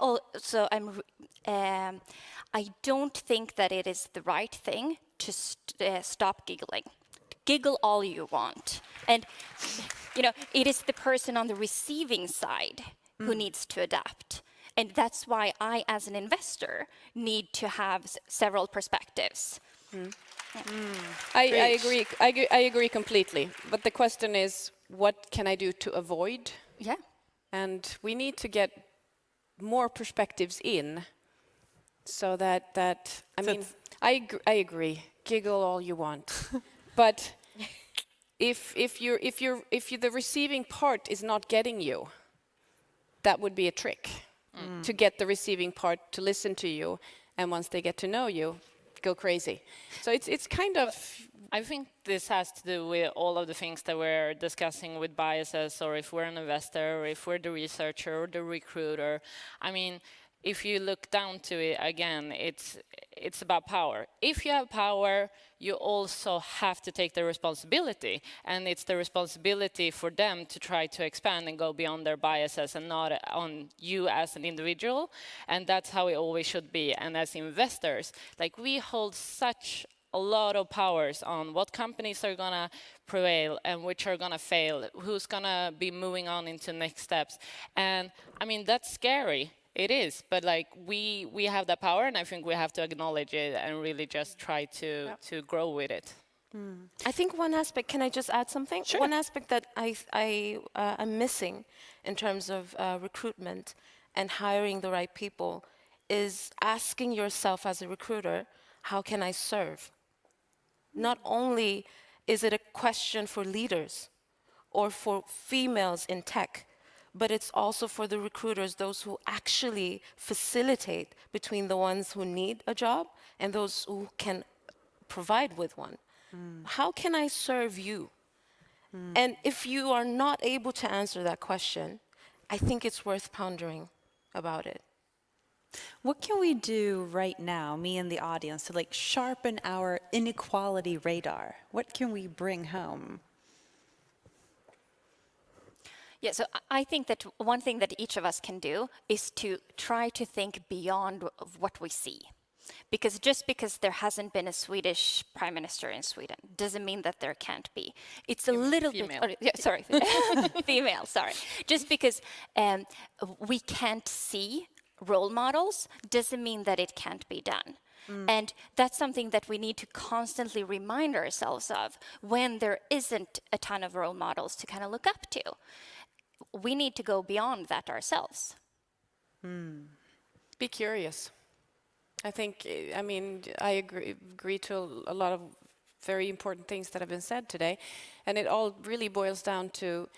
don't think that it is the right thing to stop giggling. Giggle all you want, and it is the person on the receiving side who needs to adapt. And that's why I, as an investor, need to have several perspectives.
I agree. I agree completely. But the question is, what can I do to avoid?
Yeah.
And we need to get more perspectives in, so that I mean, I agree. Giggle all you want, but if the receiving part is not getting you, that would be a trick. To get the receiving part to listen to you, and once they get to know you, go crazy. So it's kind of...
I think this has to do with all of the things that we're discussing with biases, or if we're an investor, or if we're the researcher or the recruiter. I mean, if you look down to it again, it's about power. If you have power, you also have to take the responsibility, and it's the responsibility for them to try to expand and go beyond their biases, and not on you as an individual. And that's how it always should be. And as investors, like, we hold such a lot of powers on what companies are gonna prevail and which are gonna fail, who's gonna be moving on into next steps. And I mean, that's scary. It is, but like, we have that power, and I think we have to acknowledge it and really just try to grow with it.
I think one aspect, can I just add something?
Sure.
One aspect that I'm missing in terms of recruitment and hiring the right people is asking yourself as a recruiter, how can I serve? Not only is it a question for leaders or for females in tech, but it's also for the recruiters, those who actually facilitate between the ones who need a job and those who can provide with one. How can I serve you? And if you are not able to answer that question, I think it's worth pondering about it.
What can we do right now, me and the audience, to like sharpen our inequality radar? What can we bring home?
Yeah, so I think that one thing that each of us can do is to try to think beyond what we see. Because just because there hasn't been a Swedish prime minister in Sweden doesn't mean that there can't be. It's a little
female.
bit... yeah, sorry. Female, sorry. Just because we can't see role models doesn't mean that it can't be done. And that's something that we need to constantly remind ourselves of when there isn't a ton of role models to kind of look up to. We need to go beyond that ourselves.
Be curious. I think, I mean, I agree to a lot of very important things that have been said today. And it all really boils down to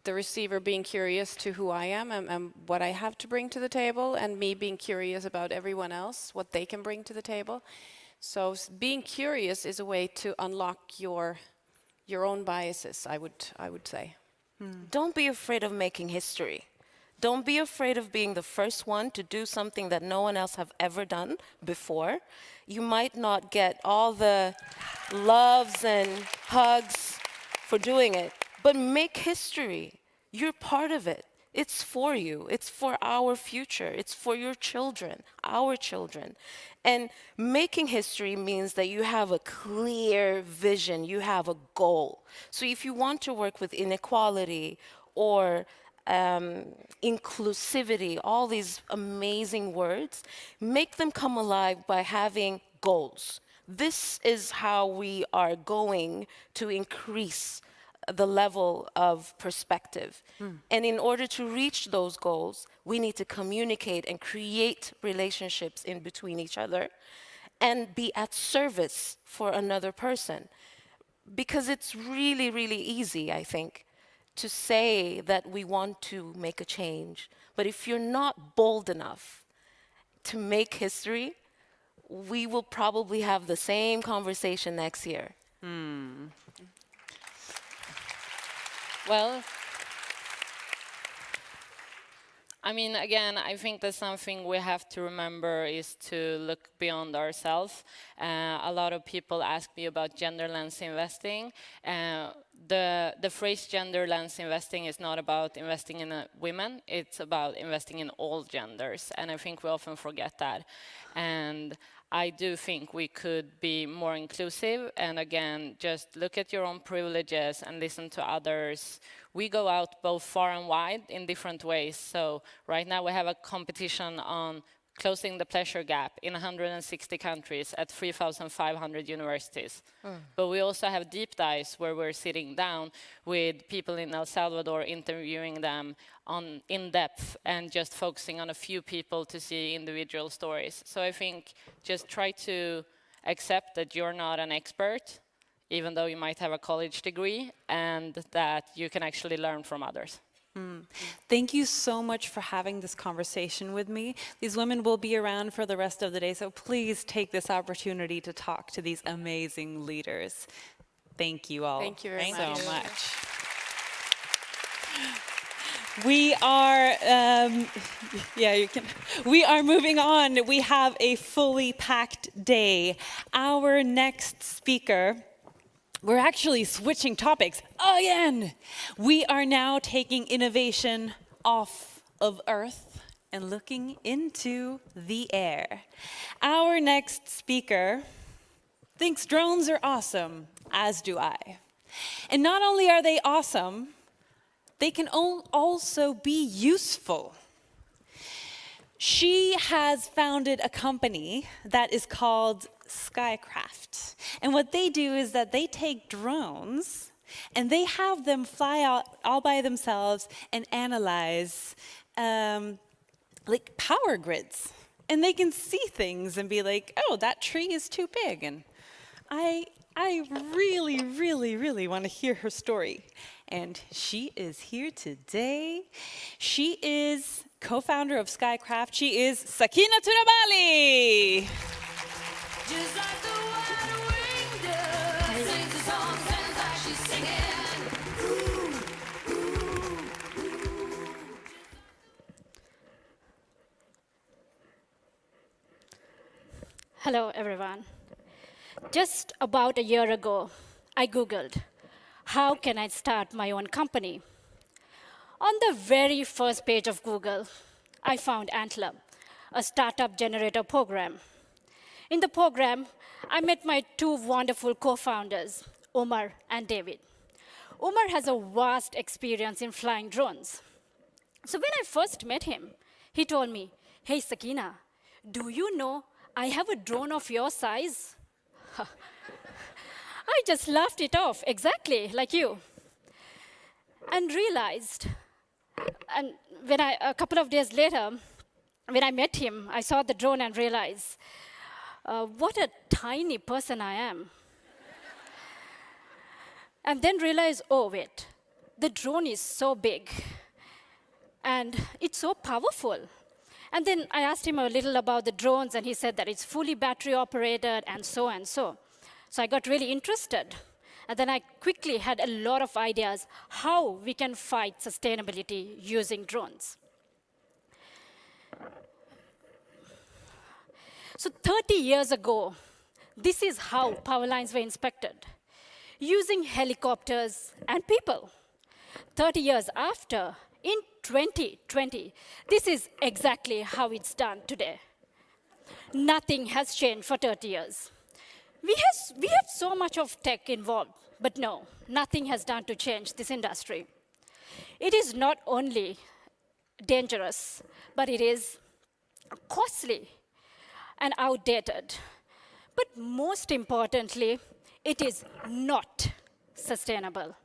the receiver being curious to who I am and what I have to bring to the table, and me being curious about everyone else, what they can bring to the table. So being curious is a way to unlock your own biases, I would say.
Don't be afraid of making history. Don't be afraid of being the first one to do something that no one else have ever done before. You might not get all the loves and hugs for doing it, but make history. You're part of it. It's for you. It's for our future. It's for your children, our children. And making history means that you have a clear vision. You have a goal. So if you want to work with inequality or inclusivity, all these amazing words, make them come alive by having goals. This is how we are going to increase the level of perspective. And in order to reach those goals, we need to communicate and create relationships in between each other and be at service for another person. Because it's really, really easy, I think, to say that we want to make a change. But if you're not bold enough to make history, we will probably have the same conversation next year.
Well, I mean, again, I think that something we have to remember is to look beyond ourselves. A lot of people ask me about gender lens investing. The phrase gender lens investing is not about investing in women, it's about investing in all genders. And I think we often forget that. And I do think we could be more inclusive, and again, just look at your own privileges and listen to others. We go out both far and wide in different ways. So right now we have a competition on closing the pleasure gap in 160 countries at 3,500 universities. But we also have deep dives where we're sitting down with people in El Salvador, interviewing them in depth and just focusing on a few people to see individual stories. So I think just try to accept that you're not an expert, even though you might have a college degree, and that you can actually learn from others.
Thank you so much for having this conversation with me. These women will be around for the rest of the day, so please take this opportunity to talk to these amazing leaders. Thank you all.
Thank you very
so much. We are, we are moving on. We have a fully packed day. Our next speaker, we're actually switching topics again. We are now taking innovation off of Earth and looking into the air. Our next speaker thinks drones are awesome, as do I. And not only are they awesome, they can also be useful. She has founded a company that is called Skycraft. And what they do is that they take drones and they have them fly out all by themselves and analyze like power grids. And they can see things and be like, oh, that tree is too big. And I really, really, really want to hear her story. And she is here today. She is co-founder of Skycraft. She is Sakina Turabali.
Just like the wide wing does, sings a song, sounds like she's singing.
Hello, everyone. Just about a year ago, I Googled, how can I start my own company? On the very first page of Google, I found Antler, a startup generator program. In the program, I met my two wonderful co-founders, Omar and David. Omar has a vast experience in flying drones. So when I first met him, he told me, hey, Sakina, do you know I have a drone of your size? I just laughed it off, exactly like you. And realized, and a couple of days later, when I met him, I saw the drone and realized, what a tiny person I am. And then realized, oh wait, the drone is so big and it's so powerful. And then I asked him a little about the drones and he said that it's fully battery operated and so and so. So I got really interested. And then I quickly had a lot of ideas how we can fight sustainability using drones. So 30 years ago, this is how power lines were inspected, using helicopters and people. 30 years after, in 2020, this is exactly how it's done today. Nothing has changed for 30 years. We have so much of tech involved, but no, nothing has done to change this industry. It is not only dangerous, but it is costly and outdated. But most importantly, it is not sustainable.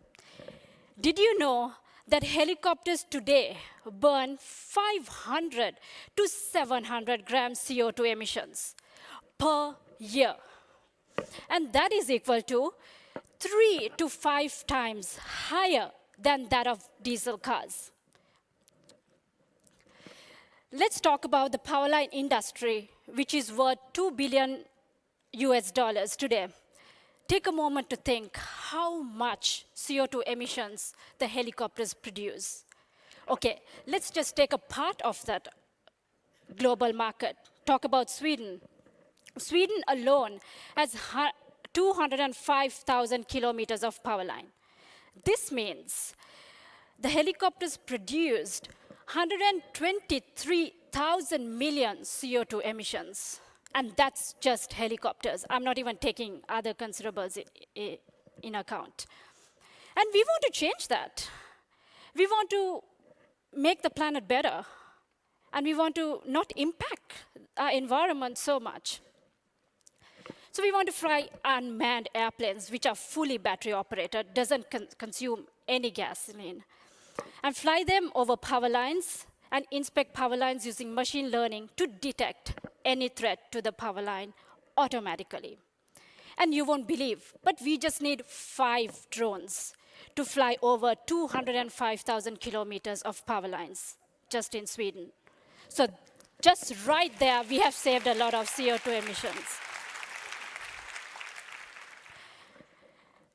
Did you know that helicopters today burn 500 to 700 grams CO2 emissions per year? And that is equal to 3 to 5 times higher than that of diesel cars. Let's talk about the powerline industry, which is worth $2 billion today. Take a moment to think how much CO2 emissions the helicopters produce. Okay, let's just take a part of that global market. Talk about Sweden. Sweden alone has 205,000 kilometers of power line. This means the helicopters produced 123,000 million CO2 emissions. And that's just helicopters. I'm not even taking other considerables in account. And we want to change that. We want to make the planet better. And we want to not impact our environment so much. So we want to fly unmanned airplanes, which are fully battery operated, doesn't consume any gasoline, and fly them over power lines and inspect power lines using machine learning to detect any threat to the power line automatically. And you won't believe, but we just need 5 drones to fly over 205,000 kilometers of power lines just in Sweden. So just right there, we have saved a lot of CO2 emissions.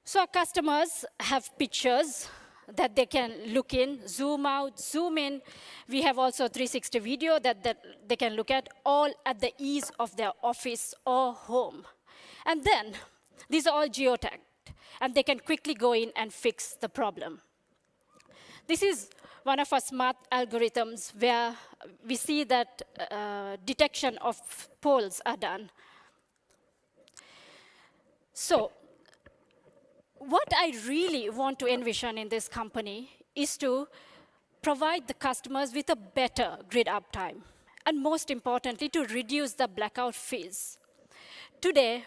So our customers have pictures that they can look in, zoom out, zoom in. We have also 360 video that they can look at, all at the ease of their office or home. And then, these are all geotagged, and they can quickly go in and fix the problem. This is one of our smart algorithms where we see that detection of poles are done. So, what I really want to envision in this company is to provide the customers with a better grid uptime, and most importantly, to reduce the blackout fees. Today,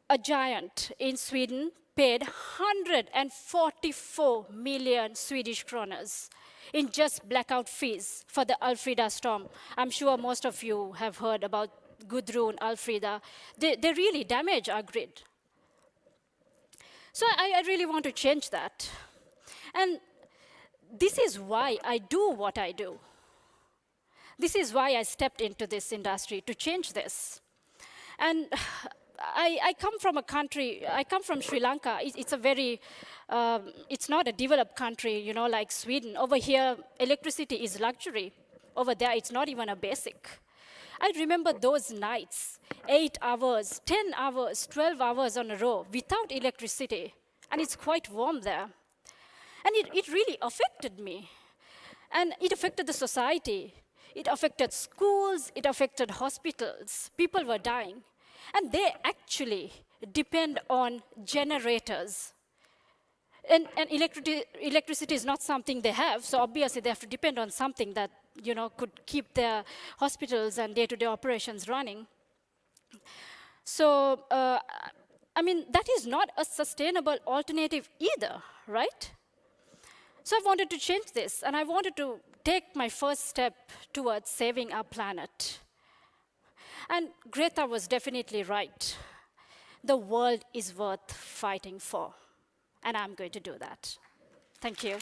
a giant in Sweden paid 144 million Swedish kronor in just blackout fees for the Alfrida storm. I'm sure most of you have heard about Gudrun, Alfrida. They really damage our grid. So I really want to change that. And this is why I do what I do. This is why I stepped into this industry, to change this. And I come from a country, I come from Sri Lanka. It's a very, it's not a developed country, you know, like Sweden. Over here, electricity is luxury. Over there, it's not even a basic. I remember those nights, 8 hours, 10 hours, 12 hours on a row without electricity. And it's quite warm there. And it really affected me. And it affected the society. It affected schools, it affected hospitals. People were dying. And they actually depend on generators. And electricity is not something they have, so obviously they have to depend on something that, you know, could keep their hospitals and day-to-day operations running. So, I mean, that is not a sustainable alternative either, right? So I wanted to change this, and I wanted to take my first step towards saving our planet. And Greta was definitely right. The world is worth fighting for, and I'm going to do that. Thank you.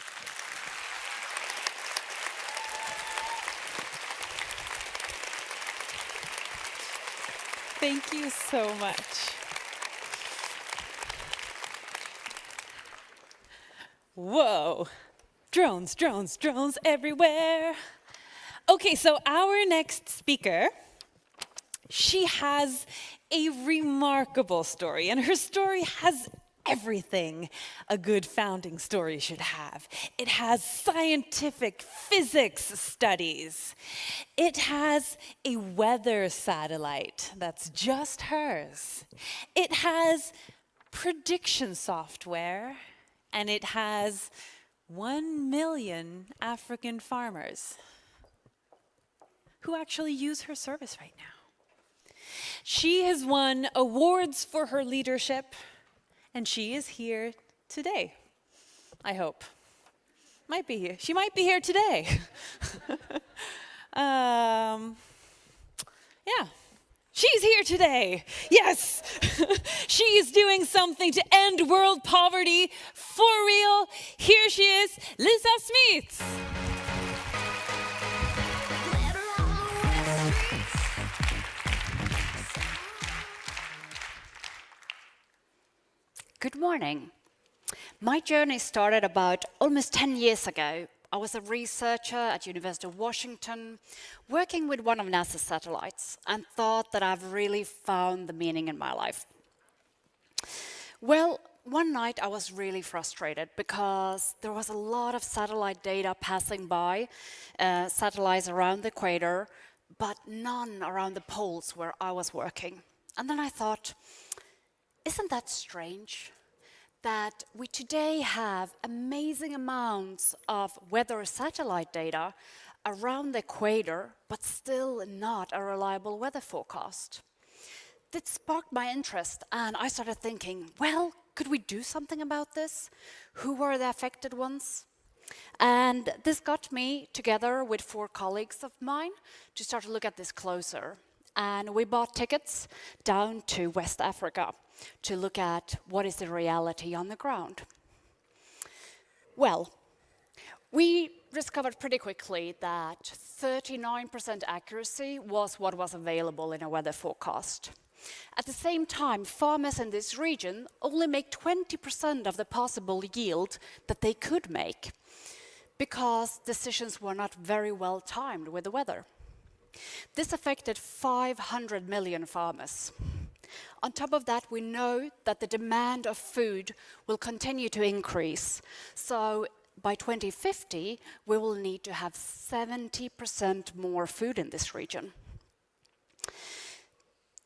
Thank you so much. Whoa. Drones, drones, drones everywhere. Okay, so our next speaker, she has a remarkable story, and her story has everything a good founding story should have. It has scientific physics studies. It has a weather satellite that's just hers. It has prediction software, and it has 1 million African farmers who actually use her service right now. She has won awards for her leadership, and she is here today, I hope. Might be here. She might be here today. Yeah. She's here today. Yes. She is doing something to end world poverty for real. Here she is, Lisa Smith.
Good morning. My journey started about almost 10 years ago. I was a researcher at University of Washington, working with one of NASA's satellites, and thought that I've really found the meaning in my life. Well, one night I was really frustrated because there was a lot of satellite data passing by, satellites around the equator, but none around the poles where I was working. And then I thought, isn't that strange? That we today have amazing amounts of weather satellite data around the equator, but still not a reliable weather forecast. That sparked my interest, and I started thinking, well, could we do something about this? Who were the affected ones? And this got me together with 4 colleagues of mine to start to look at this closer. And we bought tickets down to West Africa to look at what is the reality on the ground. Well, we discovered pretty quickly that 39% accuracy was what was available in a weather forecast. At the same time, farmers in this region only make 20% of the possible yield that they could make because decisions were not very well timed with the weather. This affected 500 million farmers. On top of that, we know that the demand of food will continue to increase. So by 2050, we will need to have 70% more food in this region.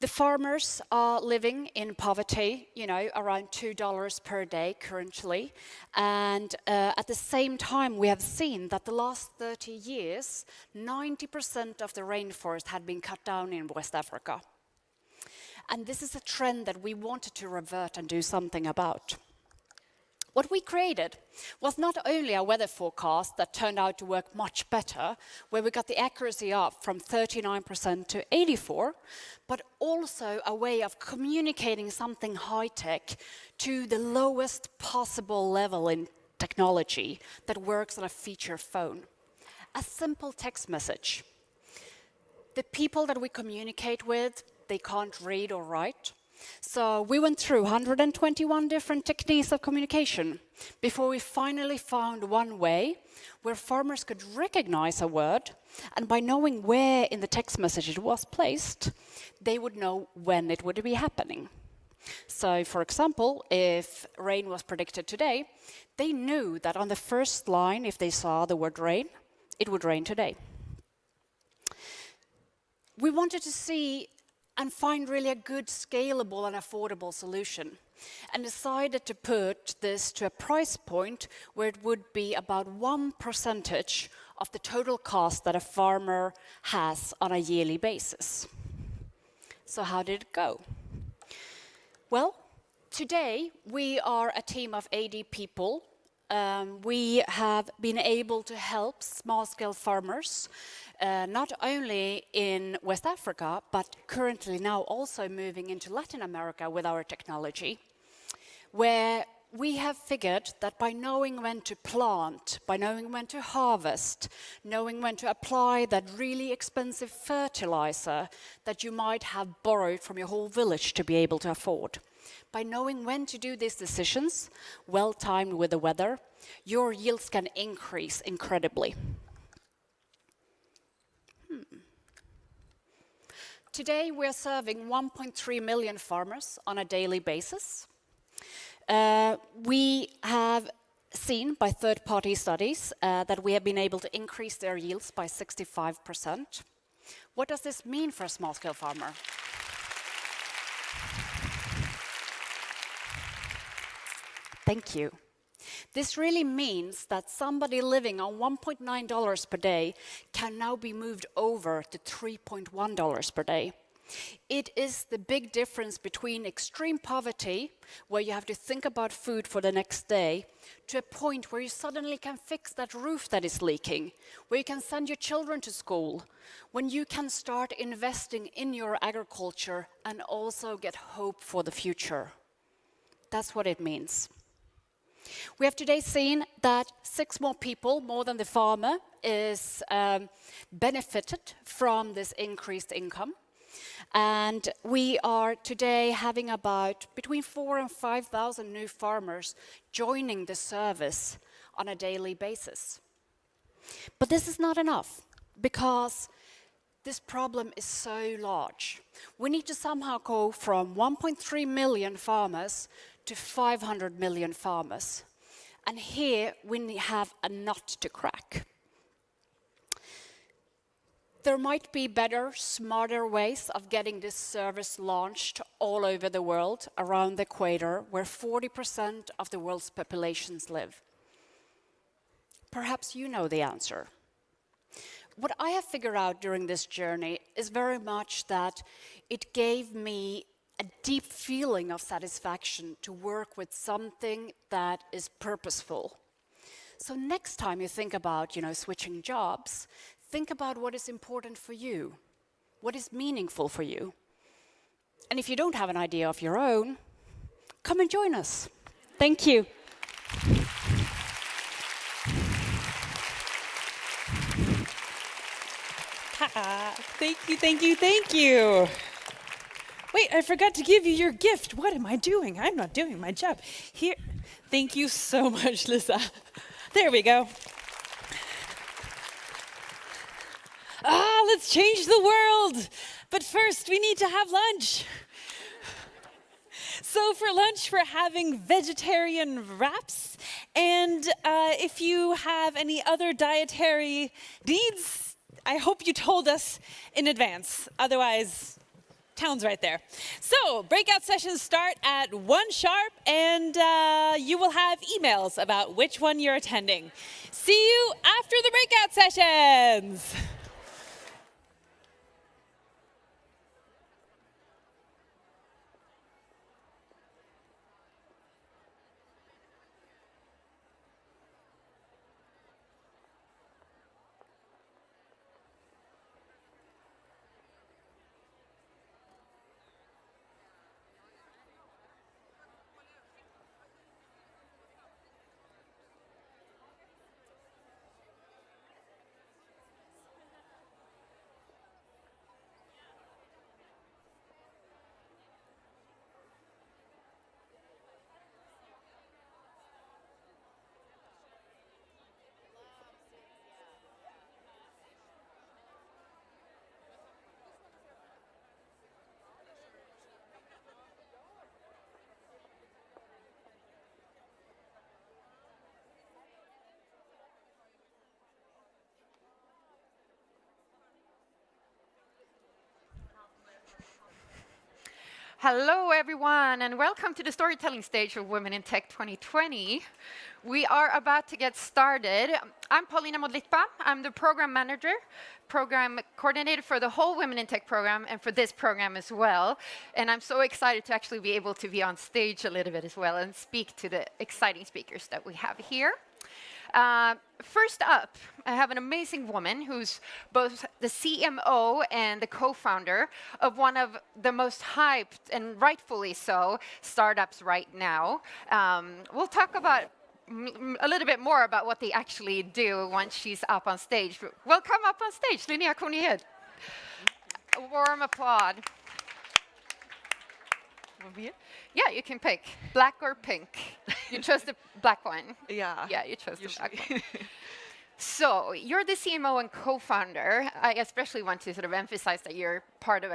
The farmers are living in poverty, around $2 per day currently. And at the same time, we have seen that the last 30 years, 90% of the rainforest had been cut down in West Africa. And this is a trend that we wanted to revert and do something about. What we created was not only a weather forecast that turned out to work much better, where we got the accuracy up from 39% to 84%, but also a way of communicating something high-tech to the lowest possible level in technology that works on a feature phone. A simple text message. The people that we communicate with, they can't read or write. So we went through 121 different techniques of communication before we finally found one way where farmers could recognize a word, and by knowing where in the text message it was placed, they would know when it would be happening. So, for example, if rain was predicted today, they knew that on the first line, if they saw the word rain, it would rain today. We wanted to see and find really a good, scalable and affordable solution, and decided to put this to a price point where it would be about 1% of the total cost that a farmer has on a yearly basis. So how did it go? Well, today we are a team of 80 people. We have been able to help small-scale farmers not only in West Africa, but currently now also moving into Latin America with our technology, where we have figured that by knowing when to plant, by knowing when to harvest, knowing when to apply that really expensive fertilizer that you might have borrowed from your whole village to be able to afford, by knowing when to do these decisions, well timed with the weather, your yields can increase incredibly. Today, we're serving 1.3 million farmers on a daily basis. We have seen by third-party studies that we have been able to increase their yields by 65%. What does this mean for a small-scale farmer? Thank you. This really means that somebody living on $1.9 per day can now be moved over to $3.1 per day. It is the big difference between extreme poverty, where you have to think about food for the next day, to a point where you suddenly can fix that roof that is leaking, where you can send your children to school, when you can start investing in your agriculture and also get hope for the future. That's what it means. We have today seen that 6 more people, more than the farmer, is benefited from this increased income. And we are today having about between 4,000 and 5,000 new farmers joining the service on a daily basis. But this is not enough, because this problem is so large. We need to somehow go from 1.3 million farmers to 500 million farmers. And here we have a nut to crack. There might be better, smarter ways of getting this service launched all over the world, around the equator, where 40% of the world's populations live. Perhaps you know the answer. What I have figured out during this journey is very much that it gave me a deep feeling of satisfaction to work with something that is purposeful. So next time you think about, switching jobs, think about what is important for you, what is meaningful for you. And if you don't have an idea of your own, come and join us. Thank you.
Thank you, thank you, thank you. Wait, I forgot to give you your gift. What am I doing? I'm not doing my job. Here, thank you so much, Lisa. There we go. Let's change the world. But first, we need to have lunch. So for lunch, we're having vegetarian wraps. And if you have any other dietary needs, I hope you told us in advance. Otherwise, town's right there. So breakout sessions start at 1 sharp, and you will have emails about which one you're attending. See you after the breakout sessions.
Hello, everyone, and welcome to the storytelling stage of Women in Tech 2020. We are about to get started. I'm Paulina Modlitba. I'm the program manager, program coordinator for the whole Women in Tech program and for this program as well. And I'm so excited to actually be able to be on stage a little bit as well and speak to the exciting speakers that we have here. First up, I have an amazing woman who's both the CMO and the co-founder of one of the most hyped, and rightfully so, startups right now. We'll talk about a little bit more about what they actually do once she's up on stage. Welcome up on stage, Linnea Cornelius. A warm applause. Yeah, you can pick black or pink. You chose the black one.
Yeah.
Yeah, you chose the black one. So you're the CMO and co-founder. I especially want to sort of emphasize that you're part of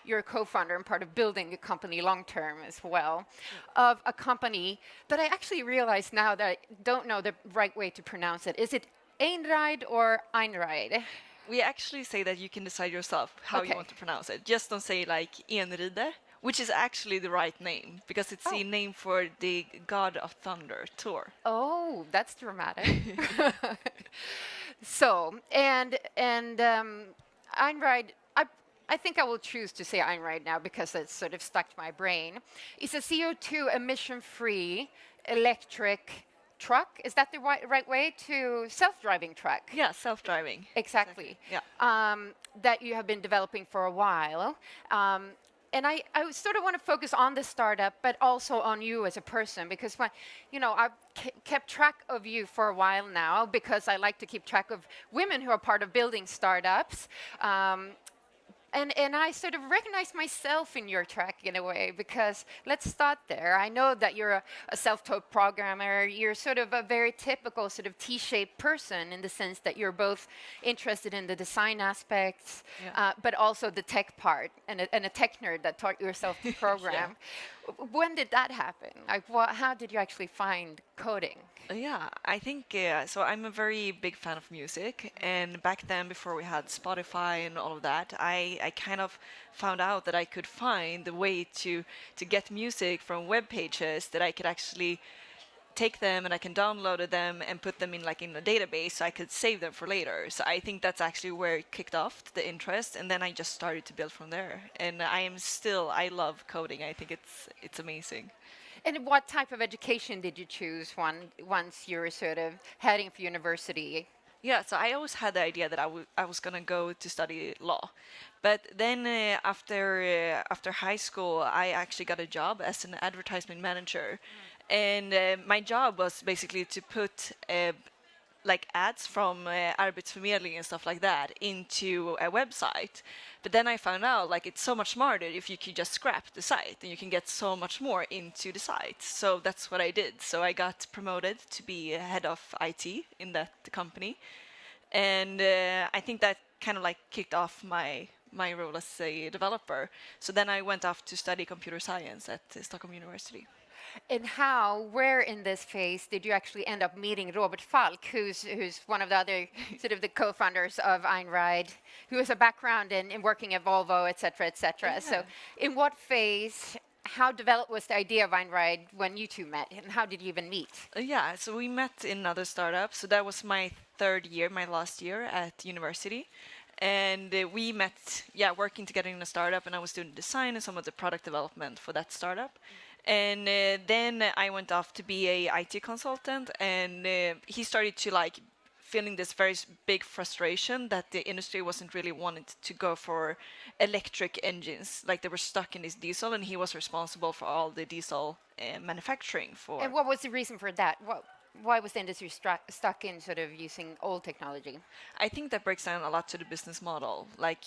you're a co-founder and part of building a company long-term as well, of a company that I actually realize now that I don't know the right way to pronounce it. Is it Einride or Einride?
We actually say that you can decide yourself how you want to pronounce it. Just don't say like Enride
which is actually the right name because it's the name for the god of thunder, Thor.
Oh, that's dramatic. So, and Einride, I think I will choose to say Einride now because it's sort of stuck to my brain. It's a CO2 emission-free electric truck. Is that the right way to self-driving truck?
Yeah, self-driving.
Exactly.
Yeah.
That you have been developing for a while. And I sort of want to focus on the startup, but also on you as a person, because I've kept track of you for a while now, because I like to keep track of women who are part of building startups. And I sort of recognize myself in your track in a way, because let's start there. I know that you're a self-taught programmer. You're sort of a very typical sort of T-shaped person in the sense that you're both interested in the design aspects, but also the tech part, and a tech nerd that taught yourself to program. When did that happen? Like, how did you actually find coding?
Yeah, I think so. I'm a very big fan of music, and back then, before we had Spotify and all of that, I kind of found out that I could find a way to get music from web pages that I could actually take them and I can download them and put them in a database so I could save them for later. So I think that's actually where it kicked off the interest, and then I just started to build from there. And I love coding. I think it's amazing.
And what type of education did you choose once you were sort of heading for university?
Yeah, so I always had the idea that I was gonna go to study law, but then after high school, I actually got a job as an advertisement manager, and my job was basically to put ads from Arbetsförmedlingen and stuff like that into a website. But then I found out it's so much smarter if you could just scrap the site and you can get so much more into the site. So that's what I did. So I got promoted to be head of IT in that company. And I think that kind of kicked off my role as a developer. So then I went off to study computer science at Stockholm University.
And where in this phase did you actually end up meeting Robert Falk, who's one of the other sort of the co-founders of Einride, who has a background in working at Volvo, et cetera, et cetera. Yeah. So in what phase, how developed was the idea of Einride when you two met, and how did you even meet?
Yeah, so we met in another startup. So that was my my last year at university. And we met, working together in a startup, and I was doing design and some of the product development for that startup. And then I went off to be a IT consultant, and he started to feeling this very big frustration that the industry wasn't really wanting to go for electric engines. Like they were stuck in this diesel, and he was responsible for all the diesel manufacturing for.
And what was the reason for that? Why was the industry stuck in sort of using old technology?
I think that breaks down a lot to the business model. Like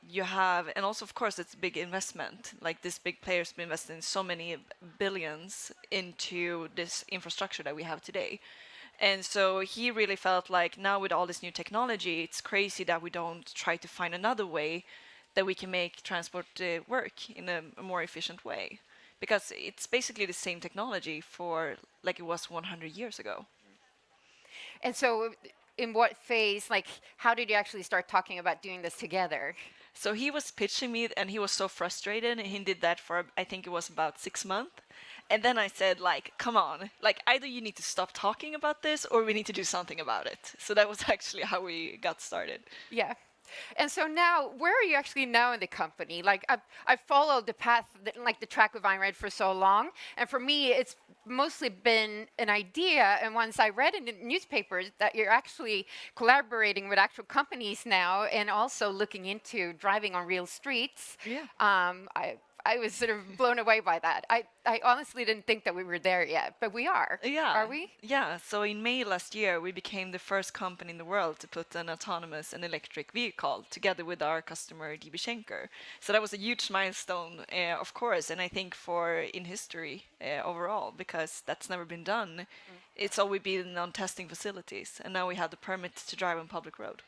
you have, and also of course it's a big investment. Like this big players been investing so many billions into this infrastructure that we have today. And so he really felt like now with all this new technology, it's crazy that we don't try to find another way that we can make transport work in a more efficient way. Because it's basically the same technology for like it was 100 years ago.
And so in what phase, how did you actually start talking about doing this together?
So he was pitching me and he was so frustrated, and he did that for, I think it was about 6 months. And then I said, come on, either you need to stop talking about this or we need to do something about it. So that was actually how we got started.
Yeah. And so now, where are you actually now in the company? I've followed the path, the track of Einride for so long, and for me, it's mostly been an idea. And once I read in the newspapers that you're actually collaborating with actual companies now, and also looking into driving on real streets, I was sort of blown away by that. I honestly didn't think that we were there yet, but we are.
Yeah.
Are we?
Yeah. So in May last year, we became the first company in the world to put an autonomous and electric vehicle together with our customer DB Schenker. So that was a huge milestone, of course, and I think in history overall, because that's never been done. It's always been on testing facilities, and now we have the permit to drive on public road.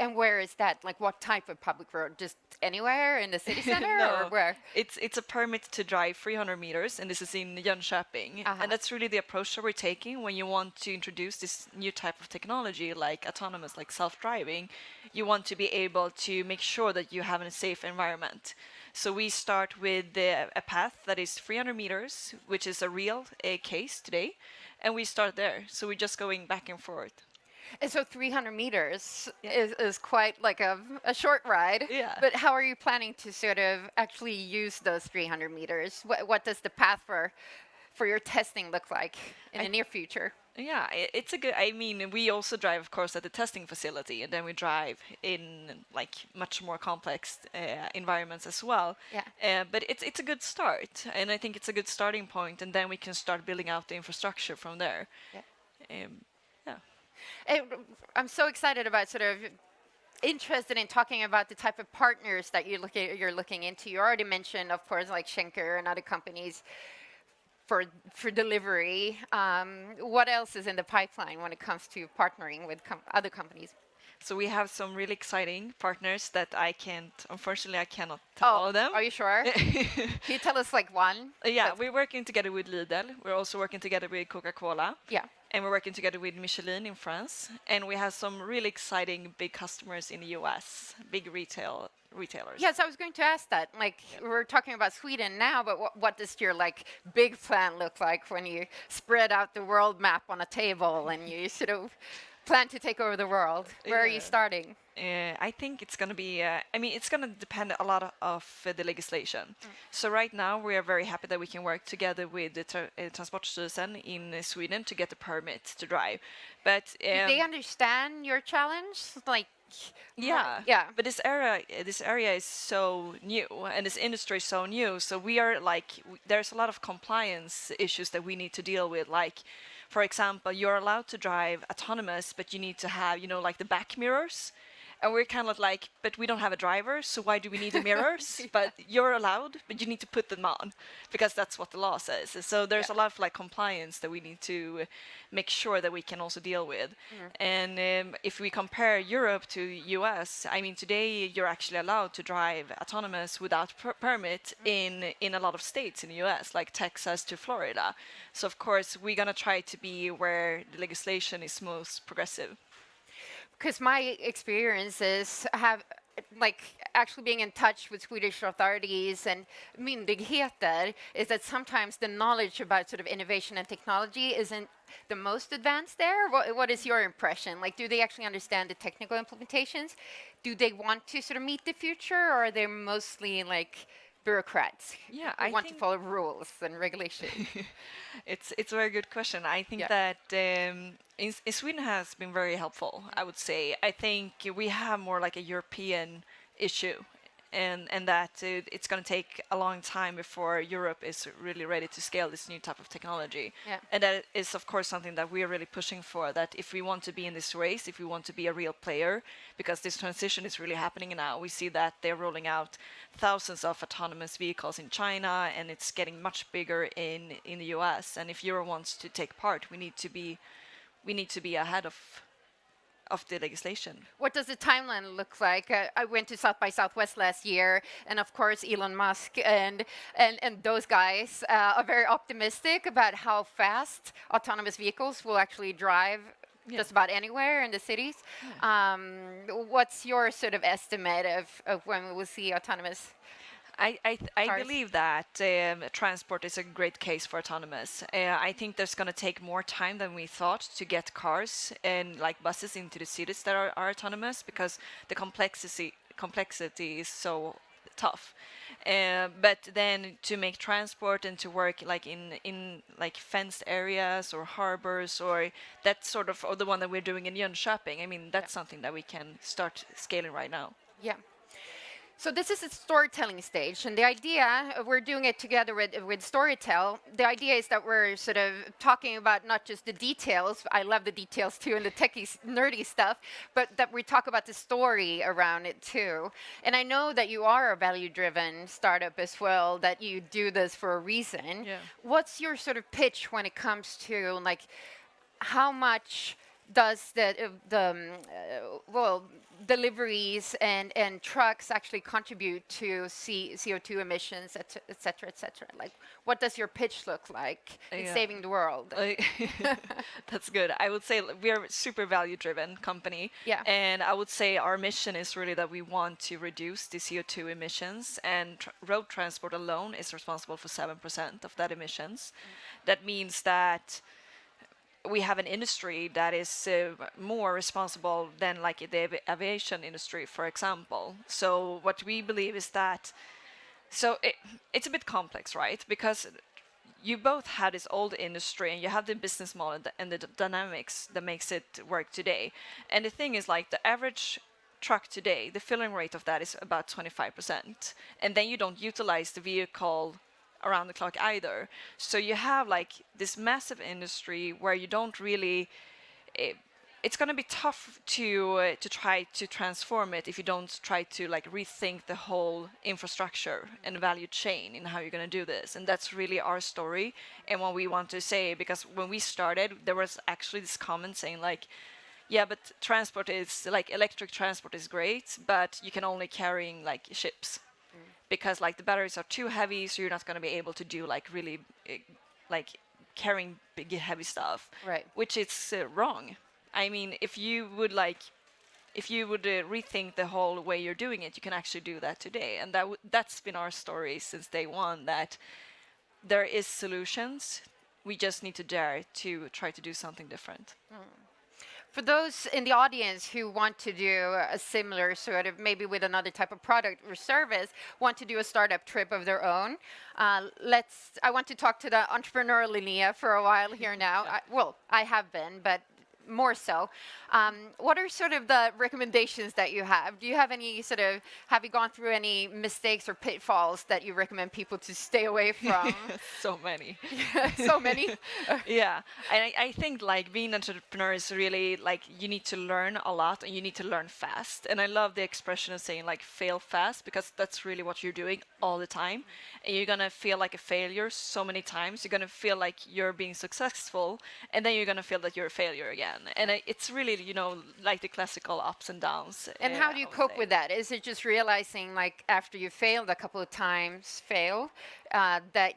And where is that? Like, what type of public road? Just anywhere in the city center, or where?
It's a permit to drive 300 meters, and this is in Jönköping. And that's really the approach that we're taking when you want to introduce this new type of technology, like autonomous, like self-driving. You want to be able to make sure that you have a safe environment. So we start with a path that is 300 meters, which is a real case today, and we start there. So we're just going back and forth.
And so 300 meters is quite like a short ride.
Yeah.
But how are you planning to sort of actually use those 300 meters? What does the path for your testing look like in the near future?
Yeah, it's a good. I mean, we also drive, of course, at the testing facility, and then we drive in like much more complex environments as well.
Yeah.
But it's a good start, and I think it's a good starting point, and then we can start building out the infrastructure from there.
Yeah.
Yeah.
I'm so excited about sort of interested in talking about the type of partners that you're looking into. You already mentioned, of course, like Schenker and other companies for delivery. What else is in the pipeline when it comes to partnering with other companies?
So we have some really exciting partners that unfortunately, I cannot tell all of them.
Are you sure? Can you tell us like one?
Yeah, we're working together with Lidl. We're also working together with Coca-Cola.
Yeah.
And we're working together with Michelin in France. And we have some really exciting big customers in the US, big retailers.
Yes, I was going to ask that. Like, we're talking about Sweden now, but what does your like big plan look like when you spread out the world map on a table and you sort of plan to take over the world? Where are you starting?
I think it's going to be, it's going to depend a lot of the legislation. So right now we are very happy that we can work together with the Transportstyrelsen in Sweden to get the permit to drive. But
do they understand your challenge? Like,
yeah. But this area is so new, and this industry is so new. So we are like, there's a lot of compliance issues that we need to deal with. Like, for example, you're allowed to drive autonomous, but you need to have, like the back mirrors. And we're kind of like, but we don't have a driver, so why do we need the mirrors? But you're allowed, but you need to put them on, because that's what the law says. So there's a lot of like compliance that we need to make sure that we can also deal with. And if we compare Europe to US, I mean, today you're actually allowed to drive autonomous without permit in a lot of states in the US, like Texas to Florida. So of course, we're gonna try to be where the legislation is most progressive.
Because my experiences have, like, actually being in touch with Swedish authorities and myndigheter, is that sometimes the knowledge about sort of innovation and technology isn't the most advanced there. What is your impression? Like, do they actually understand the technical implementations? Do they want to sort of meet the future, or are they mostly like bureaucrats?
Yeah,
I want to follow rules and regulations.
It's a very good question. I think that in Sweden has been very helpful, I would say. I think we have more like a European issue, and that it's going to take a long time before Europe is really ready to scale this new type of technology. And that is, of course, something that we are really pushing for, that if we want to be in this race, if we want to be a real player, because this transition is really happening now. We see that they're rolling out thousands of autonomous vehicles in China, and it's getting much bigger in the US. And if Europe wants to take part, we need to be ahead of the legislation.
What does the timeline look like? I went to South by Southwest last year, and of course Elon Musk and those guys are very optimistic about how fast autonomous vehicles will actually drive just about anywhere in the cities. What's your sort of estimate of when we will see autonomous?
I believe that transport is a great case for autonomous. I think there's going to take more time than we thought to get cars and like buses into the cities that are autonomous, because the complexity is so tough. But then to make transport and to work like in like fenced areas or harbors, or that sort of, or the one that we're doing in Jönköping, I mean, that's something that we can start scaling right now.
Yeah. So this is a storytelling stage, and the idea, we're doing it together with Storytel. The idea is that we're sort of talking about not just the details, I love the details too, and the techie, nerdy stuff, but that we talk about the story around it too. And I know that you are a value-driven startup as well, that you do this for a reason. What's your sort of pitch when it comes to like how much does well, deliveries and trucks actually contribute to CO2 emissions, et cetera, et cetera? Like, what does your pitch look like in
Yeah.
saving the world?
That's good. I would say we are a super value-driven company.
Yeah.
And I would say our mission is really that we want to reduce the CO2 emissions, and road transport alone is responsible for 7% of that emissions. That means that we have an industry that is more responsible than like the aviation industry, for example. So what we believe is that, it's a bit complex, right? Because you both have this old industry and you have the business model and the dynamics that makes it work today. And the thing is, like, the average truck today, the filling rate of that is about 25%. And then you don't utilize the vehicle around the clock either. So you have like this massive industry where you don't really, it's going to be tough to try to transform it if you don't try to like rethink the whole infrastructure and value chain in how you're going to do this. And that's really our story and what we want to say, because when we started, there was actually this comment saying like, yeah, but transport is like electric transport is great, but you can only carrying like ships. Because like the batteries are too heavy, so you're not going to be able to do like really like carrying big heavy stuff.
Right.
Which is wrong. I mean, if you would rethink the whole way you're doing it, you can actually do that today. And that's been our story since day one, that there is solutions. We just need to dare to try to do something different.
For those in the audience who want to do a similar sort of, maybe with another type of product or service, want to do a startup trip of their own, I want to talk to the entrepreneur Linnea for a while here now. I have been, but more so. What are sort of the recommendations that you have? Do you have any have you gone through any mistakes or pitfalls that you recommend people to stay away from?
So many.
So many?
Yeah, and I think like being an entrepreneur is really like you need to learn a lot and you need to learn fast. And I love the expression of saying like fail fast, because that's really what you're doing all the time. And you're gonna feel like a failure so many times. You're gonna feel like you're being successful, and then you're gonna feel that you're a failure again. And it's really, like the classical ups and downs.
And how do you cope with that? Is it just realizing, like, after you failed a couple of times, that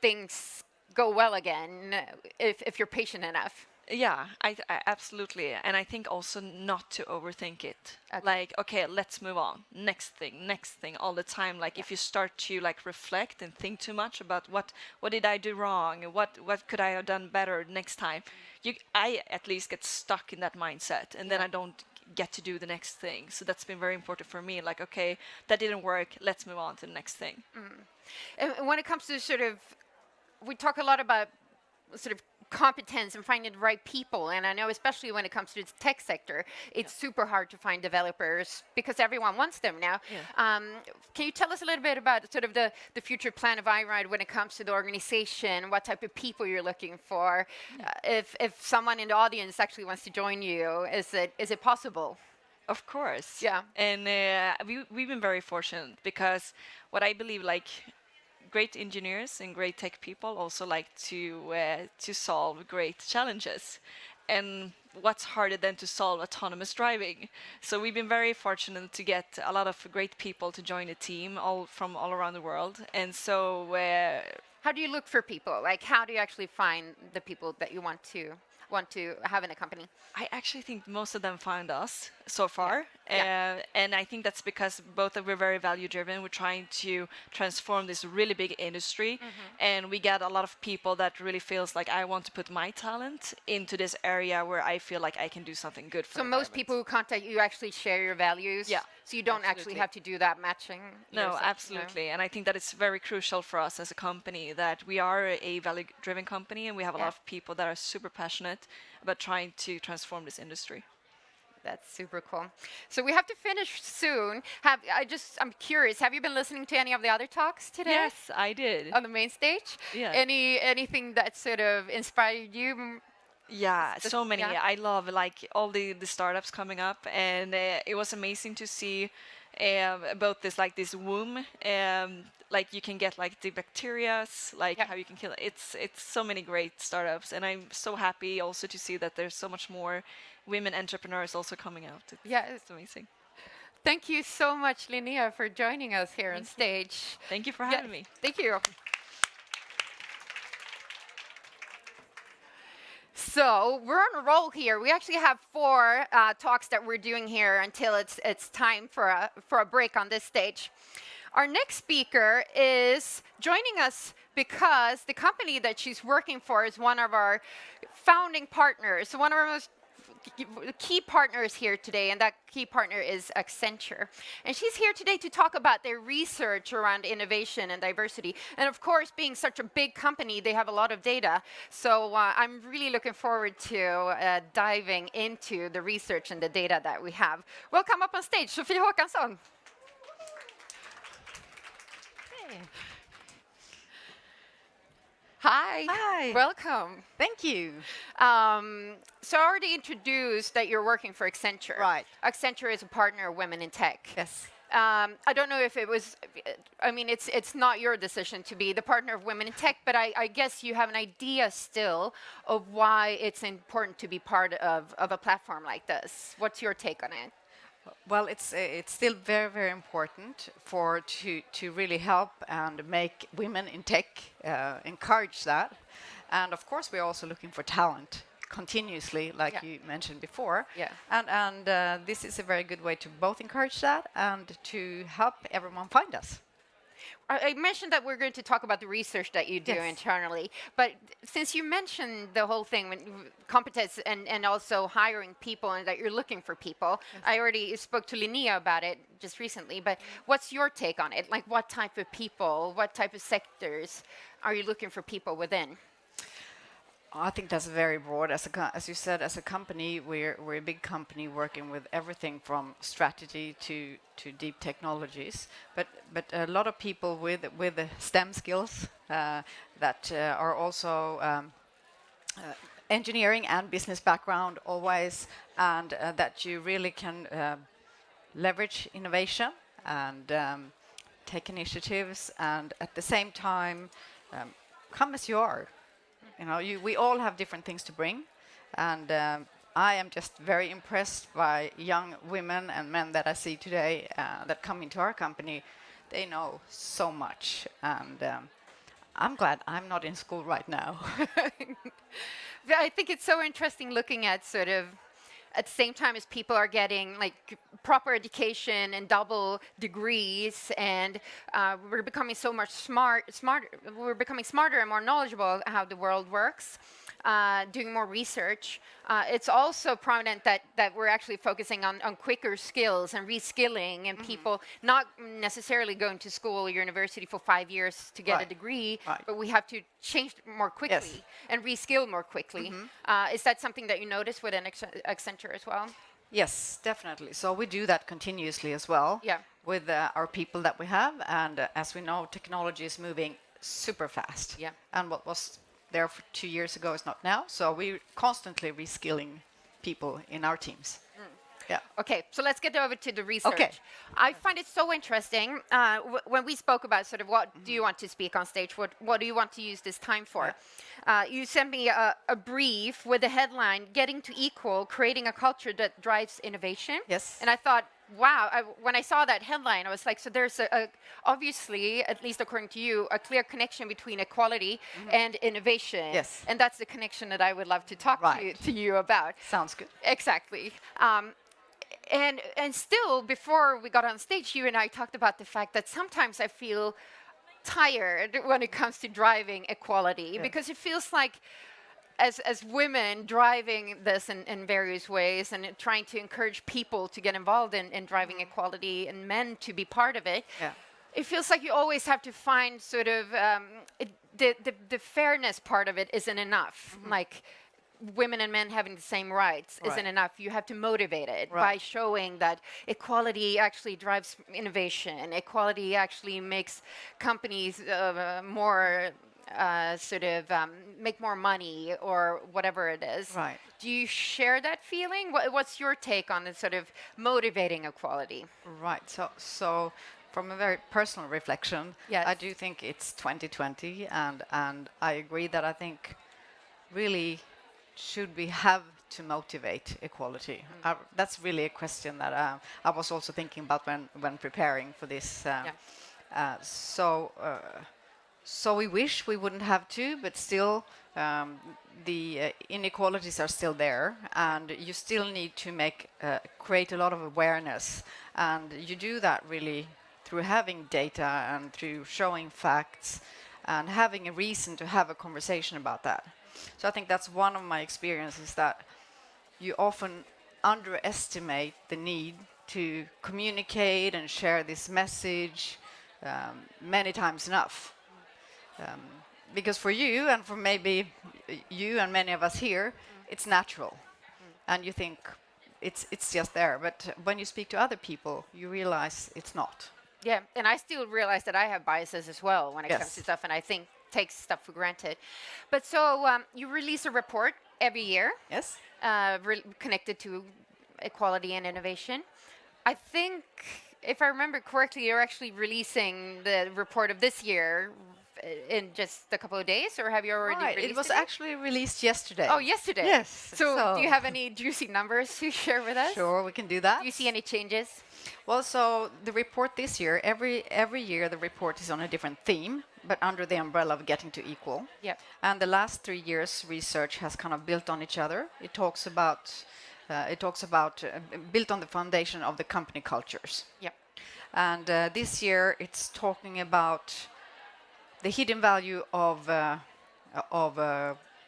things go well again if you're patient enough?
Yeah, I absolutely. And I think also not to overthink it.
Okay.
Like, okay, let's move on. Next thing all the time. Like if you start to like reflect and think too much about what did I do wrong? What could I have done better next time? I at least get stuck in that mindset, and then I don't get to do the next thing. So that's been very important for me. Like, okay, that didn't work. Let's move on to the next thing.
And when it comes to we talk a lot about competence and finding the right people, and I know especially when it comes to the tech sector, it's super hard to find developers because everyone wants them now. Can you tell us a little bit about the future plan of iRide when it comes to the organization, what type of people you're looking for? If someone in the audience actually wants to join you, is it possible?
Of course.
Yeah.
And we've been very fortunate, because what I believe, like, great engineers and great tech people also like to solve great challenges. And what's harder than to solve autonomous driving? So we've been very fortunate to get a lot of great people to join the team, from all around the world. And so
how do you look for people? Like, how do you actually find the people that you want to have in a company?
I actually think most of them found us so far. And I think that's because both of we're very value driven. We're trying to transform this really big industry. And we get a lot of people that really feels like, I want to put my talent into this area where I feel like I can do something good for
So
the
most people who contact you actually share your values?
Yeah.
So you don't actually have to do that matching?
No,
yourself,
absolutely. And I think that it's very crucial for us as a company that we are a value-driven company, and we have a lot of people that are super passionate about trying to transform this industry.
That's super cool. So we have to finish soon. I'm curious, have you been listening to any of the other talks today?
Yes, I did.
On the main stage?
Yeah.
Anything that sort of inspired you?
Yeah, so many.
Yeah.
I love like all the startups coming up, and it was amazing to see about this womb like you can get like the bacterias, like how you can kill it. It's so many great startups, and I'm so happy also to see that there's so much more women entrepreneurs also coming out. It's amazing.
Thank you so much, Linnea, for joining us here on stage.
Thank you for having me.
Thank you. So we're on a roll here. We actually have 4 talks that we're doing here until it's time for a break on this stage. Our next speaker is joining us because the company that she's working for is one of our founding partners, one of our most key partners here today, and that key partner is Accenture. And she's here today to talk about their research around innovation and diversity. And of course, being such a big company, they have a lot of data. So I'm really looking forward to diving into the research and the data that we have. Welcome up on stage, Sofie Håkansson. Hey. Hi.
Hi.
Welcome.
Thank you.
So I already introduced that you're working for Accenture.
Right.
Accenture is a partner of Women in Tech.
Yes.
I don't know if it was, I mean, it's not your decision to be the partner of Women in Tech, but I guess you have an idea still of why it's important to be part of a platform like this. What's your take on it?
Well, it's still very, very important to really help and make women in tech, encourage that. And of course, we're also looking for talent continuously, like you mentioned before.
Yeah.
And this is a very good way to both encourage that and to help everyone find us.
I mentioned that we're going to talk about the research that you do internally, but since you mentioned the whole thing, competence and also hiring people and that you're looking for people, I already spoke to Linnea about it just recently, but what's your take on it? Like what type of people, what type of sectors are you looking for people within?
I think that's very broad. As you said, as a company, we're a big company working with everything from strategy to deep technologies. But a lot of people with the STEM skills that are also engineering and business background always, and that you really can leverage innovation and take initiatives, and at the same time come as you are. You know, we all have different things to bring, and I am just very impressed by young women and men that I see today that come into our company. They know so much, and I'm glad I'm not in school right now.
I think it's so interesting looking at sort of at the same time as people are getting like proper education and double degrees, and we're becoming so much smarter. We're becoming smarter and more knowledgeable how the world works, doing more research. It's also prominent that we're actually focusing on quicker skills and reskilling, and people not necessarily going to school or university for 5 years to get a degree, but we have to change more quickly and reskill more quickly. Is that something that you notice within Accenture as well?
Yes, definitely. So we do that continuously as well with our people that we have. And as we know, technology is moving super fast.
Yeah.
And what was there for 2 years ago is not now. So we're constantly reskilling people in our teams. Yeah.
Okay, so let's get over to the research.
Okay.
I find it so interesting when we spoke about sort of what do you want to speak on stage, what do you want to use this time for? You sent me a brief with the headline, Getting to Equal, Creating a Culture That Drives Innovation.
Yes.
And I thought, wow, when I saw that headline, I was like, so there's obviously, at least according to you, a clear connection between equality and innovation.
Yes.
And that's the connection that I would love to talk to you about.
Sounds good.
Exactly. And still, before we got on stage, you and I talked about the fact that sometimes I feel tired when it comes to driving equality, because it feels like as women driving this in various ways and trying to encourage people to get involved in driving equality and men to be part of it, it feels like you always have to find sort of the fairness part of it isn't enough. Like, women and men having the same rights isn't enough. You have to motivate it by showing that equality actually drives innovation. Equality actually makes companies more make more money or whatever it is.
Right.
Do you share that feeling? What's your take on the sort of motivating equality?
Right. So from a very personal reflection,
Yes.
I do think it's 2020, and I agree that I think really should we have to motivate equality? That's really a question that I was also thinking about when preparing for this. So we wish we wouldn't have to, but still the inequalities are still there, and you still need to create a lot of awareness, and you do that really through having data and through showing facts and having a reason to have a conversation about that. So I think that's one of my experiences, that you often underestimate the need to communicate and share this message many times enough. Because for you, and for maybe you and many of us here, it's natural. And you think it's just there. But when you speak to other people, you realize it's not.
Yeah, and I still realize that I have biases as well when it comes
Yes.
to stuff, and I think take stuff for granted. But so you release a report every year.
Yes.
Connected to equality and innovation. I think, if I remember correctly, you're actually releasing the report of this year in just a couple of days, or have you already
Right,
released
it was
yet?
actually released yesterday.
Oh, yesterday.
Yes.
So, do you have any juicy numbers to share with us?
Sure, we can do that.
Do you see any changes?
Well, so the report this year, every year the report is on a different theme, but under the umbrella of getting to equal.
Yeah.
And the last 3 years, research has kind of built on each other. It talks about built on the foundation of the company cultures.
Yeah.
And this year, it's talking about the hidden value of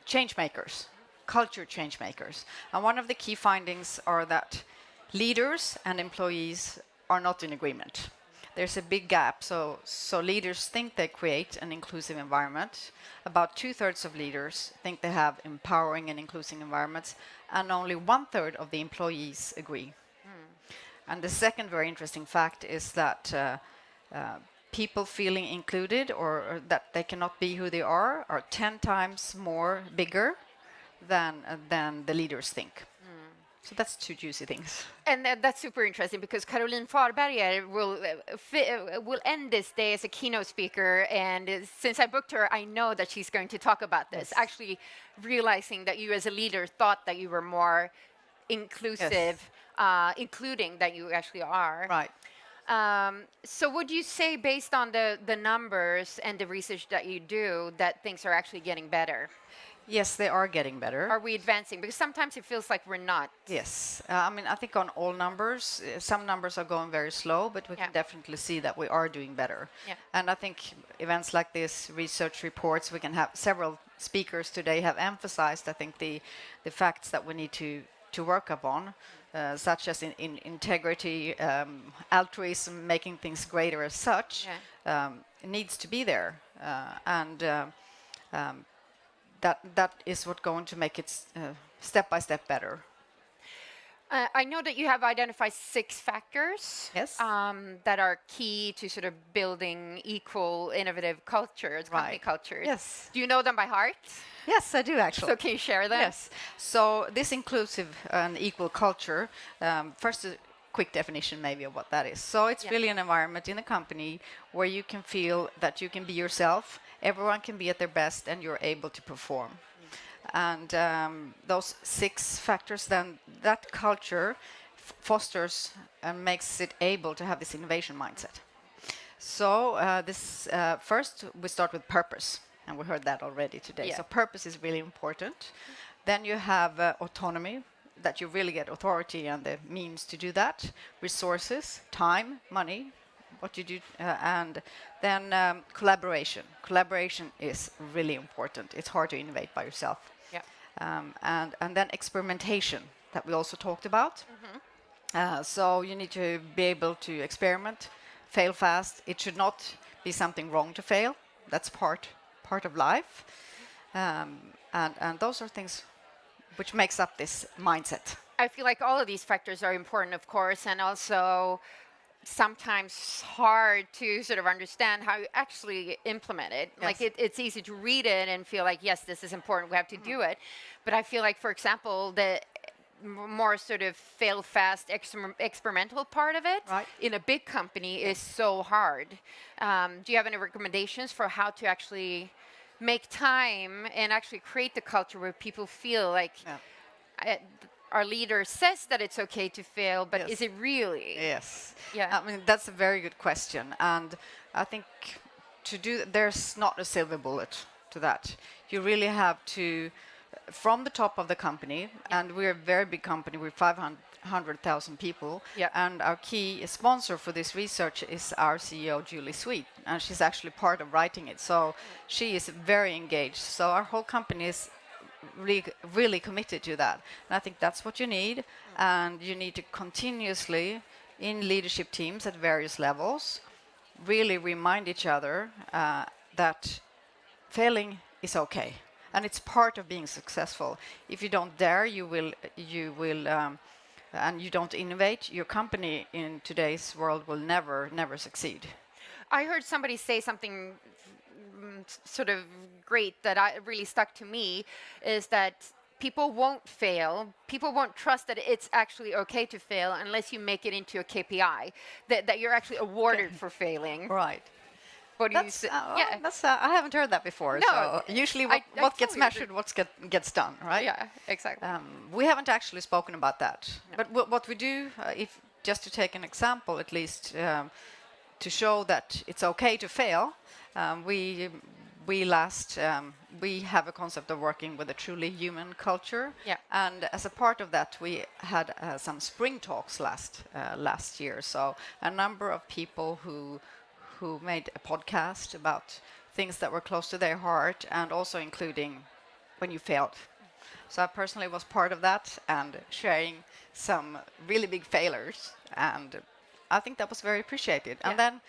change makers, culture change makers. And one of the key findings are that leaders and employees are not in agreement. There's a big gap. So leaders think they create an inclusive environment. About 2/3 of leaders think they have empowering and inclusive environments, and only 1/3 of the employees agree. And the second very interesting fact is that people feeling included or that they cannot be who they are 10 times more bigger than the leaders think. So that's two juicy things.
And that's super interesting, because Caroline Farberger will end this day as a keynote speaker. And since I booked her, I know that she's going to talk about this. Actually, realizing that you as a leader thought that you were more inclusive, including that you actually are.
Right.
So would you say, based on the numbers and the research that you do, that things are actually getting better?
Yes, they are getting better.
Are we advancing? Because sometimes it feels like we're not.
Yes. I mean, I think on all numbers, some numbers are going very slow, but we can definitely see that we are doing better.
Yeah.
And I think events like this, research reports, we can have several speakers today have emphasized, I think, the facts that we need to work upon, such as in integrity, altruism, making things greater as such, it needs to be there. That is what's going to make it step by step better.
I know that you have identified 6 factors that are key to sort of building equal, innovative cultures, company cultures.
Yes.
Do you know them by heart?
Yes, I do actually.
So can you share them?
Yes. So this inclusive and equal culture, first a quick definition maybe of what that is. So it's really an environment in a company where you can feel that you can be yourself, everyone can be at their best, and you're able to perform. And those 6 factors, then that culture fosters and makes it able to have this innovation mindset. So first we start with purpose, and we heard that already today.
Yeah.
So purpose is really important. Then you have autonomy, that you really get authority and the means to do that. Resources, time, money, what you do, and then collaboration. Collaboration is really important. It's hard to innovate by yourself.
Yeah.
And then experimentation, that we also talked about. So you need to be able to experiment, fail fast. It should not be something wrong to fail. That's part of life. And those are things which makes up this mindset.
I feel like all of these factors are important, of course, and also sometimes hard to sort of understand how you actually implement it.
Yes.
Like it's easy to read it and feel like, yes, this is important, we have to do it. But I feel like, for example, more sort of fail fast experimental part of it
Right.
in a big company is so hard. Do you have any recommendations for how to actually make time and actually create the culture where people feel like our leader says that it's okay to fail, but is it really?
Yes.
Yeah.
I mean, that's a very good question. And I think there's not a silver bullet to that. You really have to, from the top of the company, and we're a very big company, we're 500,000 people, and our key sponsor for this research is our CEO, Julie Sweet, and she's actually part of writing it. So she is very engaged. So our whole company is really committed to that. And I think that's what you need. And you need to continuously, in leadership teams at various levels, really remind each other that failing is okay. And it's part of being successful. If you don't dare, you will, and you don't innovate, your company in today's world will never succeed.
I heard somebody say something sort of great that really stuck to me, is that people won't fail. People won't trust that it's actually okay to fail unless you make it into a KPI, that you're actually awarded for failing.
Right.
What do you say?
I haven't heard that before.
No,
so usually what gets measured, what gets done, right?
Yeah, exactly.
We haven't actually spoken about that. No. But what we do, if just to take an example, at least to show that it's okay to fail, we have a concept of working with a truly human culture.
Yeah.
And as a part of that, we had some spring talks last year. So a number of people who made a podcast about things that were close to their heart, and also including when you failed. So I personally was part of that and sharing some really big failures, and I think that was very appreciated. And then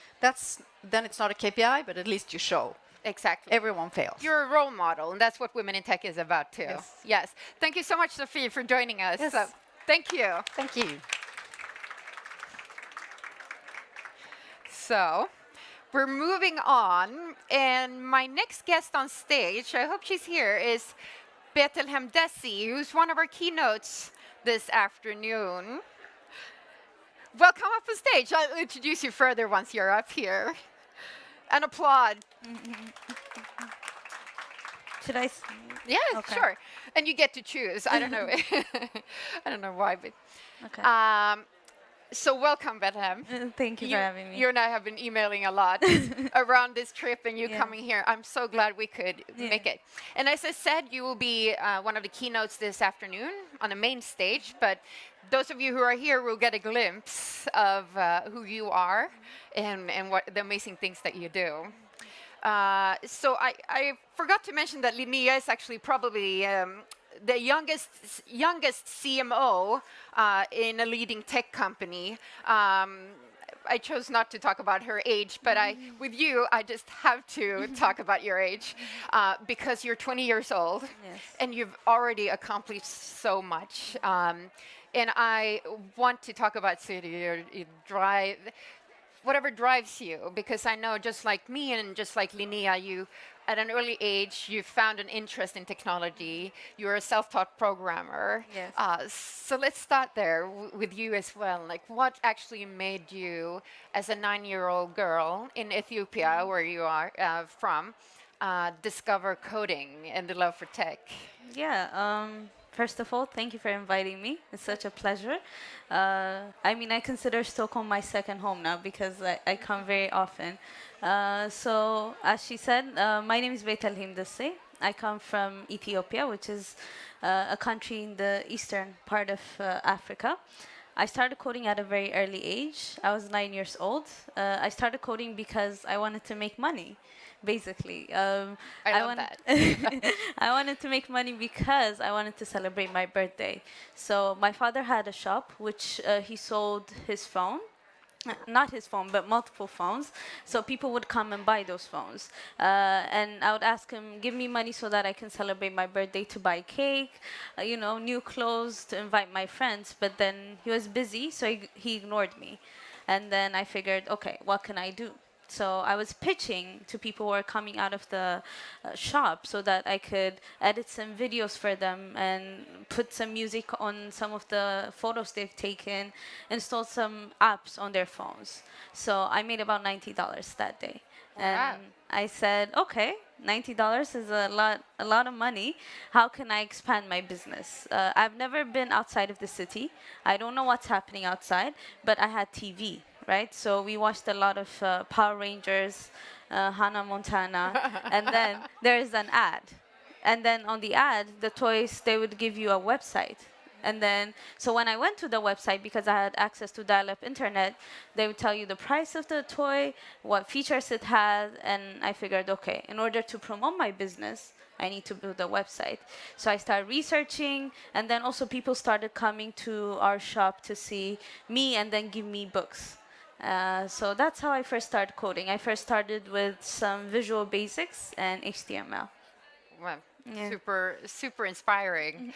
it's not a KPI, but at least you show.
Exactly.
Everyone fails.
You're a role model, and that's what Women in Tech is about too. Yes. Thank you so much, Sophie, for joining us.
Yes.
So, thank you.
Thank you.
So, we're moving on, and my next guest on stage, I hope she's here, is Betlehem Desi, who's one of our keynotes this afternoon. Welcome up on stage. I'll introduce you further once you're up here. An applaud.
Should I?
Yeah,
Okay.
sure. And you get to choose. I don't know. I don't know why, but.
Okay.
So welcome, Betlehem.
Thank you for having me.
You and I have been emailing a lot around this trip and you
Yeah.
coming here. I'm so glad we could make it. And as I said, you will be one of the keynotes this afternoon on the main stage. But those of you who are here will get a glimpse of who you are and what the amazing things that you do. So I forgot to mention that Linnea is actually probably the youngest CMO in a leading tech company. I chose not to talk about her age, but with you, I just have to talk about your age because you're 20 years old and you've already accomplished so much. And I want to talk about your drive, whatever drives you, because I know just like me and just like Linnea, you at an early age, you found an interest in technology. You're a self-taught programmer.
Yes.
So let's start there with you as well. Like, what actually made you, as a 9-year-old girl in Ethiopia, where you are from, discover coding and the love for tech?
Yeah. First of all, thank you for inviting me. It's such a pleasure. I mean, I consider Stockholm my second home now because I come very often. So, as she said, my name is Betlehem Desi. I come from Ethiopia, which is a country in the eastern part of Africa. I started coding at a very early age. I was 9 years old. I started coding because I wanted to make money, basically.
I love that.
I wanted to make money because I wanted to celebrate my birthday. So my father had a shop which he sold his phone. Not his phone, but multiple phones. So people would come and buy those phones. And I would ask him, give me money so that I can celebrate my birthday, to buy cake, new clothes, to invite my friends. But then he was busy, so he ignored me. And then I figured, okay, what can I do? So I was pitching to people who are coming out of the shop so that I could edit some videos for them and put some music on some of the photos they've taken, install some apps on their phones. So I made about $90 that day.
Wow.
And I said, okay, $90 is a lot of money. How can I expand my business? I've never been outside of the city. I don't know what's happening outside, but I had TV, right? So we watched a lot of Power Rangers, Hannah Montana, and then there's an ad. And then on the ad, the toys, they would give you a website. And then, so when I went to the website, because I had access to dial-up internet, they would tell you the price of the toy, what features it had, and I figured, okay, in order to promote my business, I need to build a website. So I started researching, and then also people started coming to our shop to see me and then give me books. So that's how I first started coding. I first started with some Visual Basics and HTML.
Wow.
Yeah.
Super inspiring.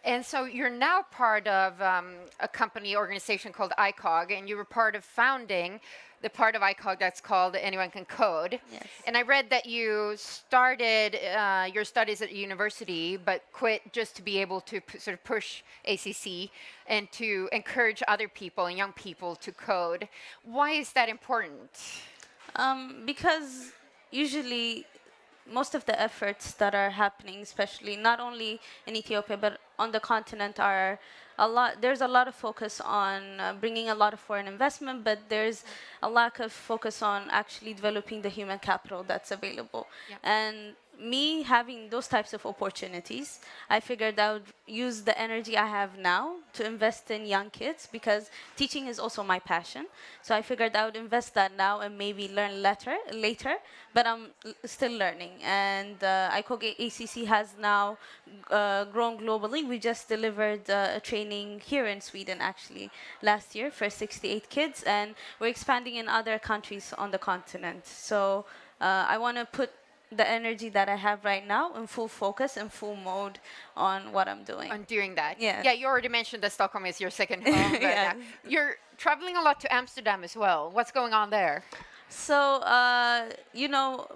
And so you're now part of a company organization called ICOG, and you were part of founding the part of ICOG that's called Anyone Can Code.
Yes.
And I read that you started your studies at university, but quit just to be able to sort of push ACC and to encourage other people and young people to code. Why is that important?
Because usually most of the efforts that are happening, especially not only in Ethiopia but on the continent, are there's a lot of focus on bringing a lot of foreign investment, but there's a lack of focus on actually developing the human capital that's available.
Yeah.
And me having those types of opportunities, I figured I would use the energy I have now to invest in young kids, because teaching is also my passion. So I figured I would invest that now and maybe learn later, but I'm still learning. And ICOG ACC has now grown globally. We just delivered a training here in Sweden, actually, last year for 68 kids, and we're expanding in other countries on the continent. So I want to put the energy that I have right now in full focus and full mode on what I'm doing.
On doing that.
Yeah.
Yeah, you already mentioned that Stockholm is your second home. But,
Yeah.
You're traveling a lot to Amsterdam as well. What's going on there?
So,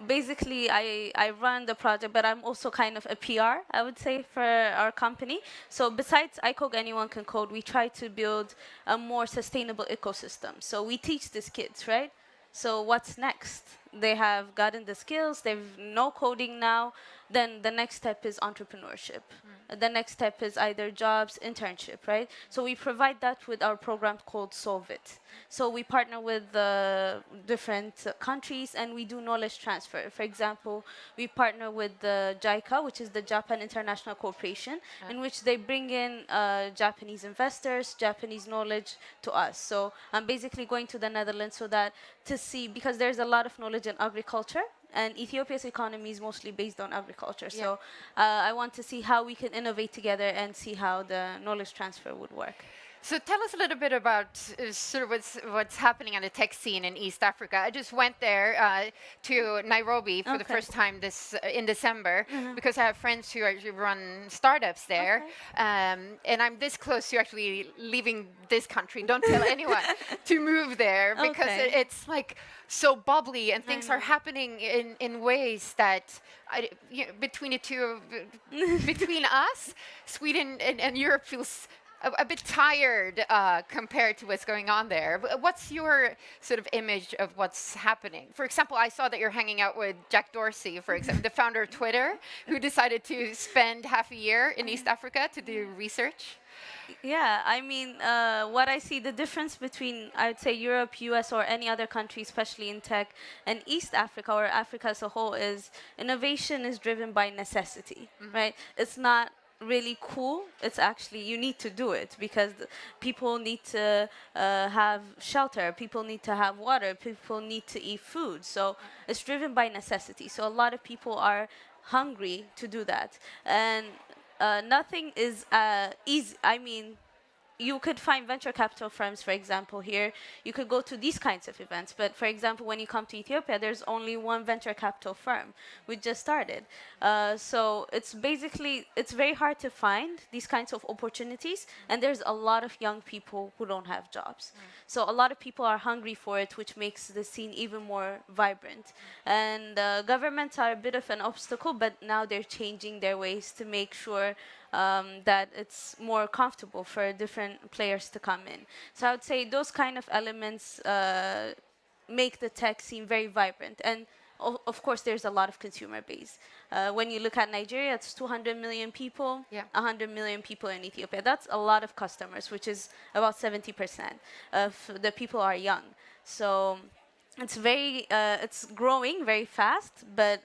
basically I run the project, but I'm also kind of a PR, I would say, for our company. So besides ICOG Anyone Can Code, we try to build a more sustainable ecosystem. So we teach these kids, right? So what's next? They have gotten the skills, they've know coding now, then the next step is entrepreneurship. The next step is either jobs, internship, right? So we provide that with our program called Solve It. So we partner with different countries and we do knowledge transfer. For example, we partner with the JICA, which is the Japan International Corporation, in which they bring in Japanese investors, Japanese knowledge to us. So I'm basically going to the Netherlands so that to see, because there's a lot of knowledge in agriculture, and Ethiopia's economy is mostly based on agriculture.
Yeah.
So I want to see how we can innovate together and see how the knowledge transfer would work.
So tell us a little bit about sort of what's happening on the tech scene in East Africa. I just went there to Nairobi for the first time in December because I have friends who actually run startups there, and I'm this close to actually leaving this country. Don't tell anyone to move there because it's like so bubbly and things are happening in ways that between the two, between us, Sweden and Europe feels a bit tired compared to what's going on there. What's your sort of image of what's happening? For example, I saw that you're hanging out with Jack Dorsey, for example, the founder of Twitter, who decided to spend half a year in East Africa to do research.
Yeah, I mean, what I see the difference between, I would say, Europe, US, or any other country, especially in tech, and East Africa or Africa as a whole is innovation is driven by necessity, right? It's not really cool. It's actually, you need to do it because people need to have shelter, people need to have water, people need to eat food. So it's driven by necessity. So a lot of people are hungry to do that. And nothing is easy. I mean, you could find venture capital firms, for example, here. You could go to these kinds of events. But for example, when you come to Ethiopia, there's only one venture capital firm. We just started. So it's basically, it's very hard to find these kinds of opportunities. And there's a lot of young people who don't have jobs. So a lot of people are hungry for it, which makes the scene even more vibrant. And governments are a bit of an obstacle, but now they're changing their ways to make sure that it's more comfortable for different players to come in. So I would say those kind of elements make the tech scene very vibrant. And of course, there's a lot of consumer base. When you look at Nigeria, it's 200 million people, 100 million people in Ethiopia. That's a lot of customers, which is about 70% of the people are young. So it's growing very fast, but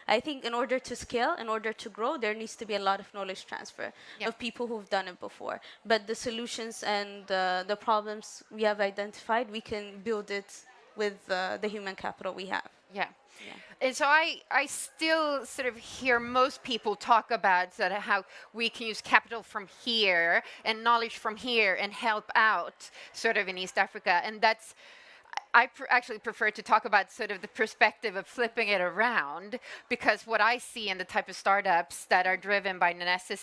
I think in order to scale, in order to grow, there needs to be a lot of knowledge transfer of people who've done it before. But the solutions and the problems we have identified, we can build it with the human capital we have.
Yeah. And so I still sort of hear most people talk about sort of how we can use capital from here and knowledge from here and help out sort of in East Africa. And that's, I actually prefer to talk about sort of the perspective of flipping it around, because what I see in the type of startups that are driven by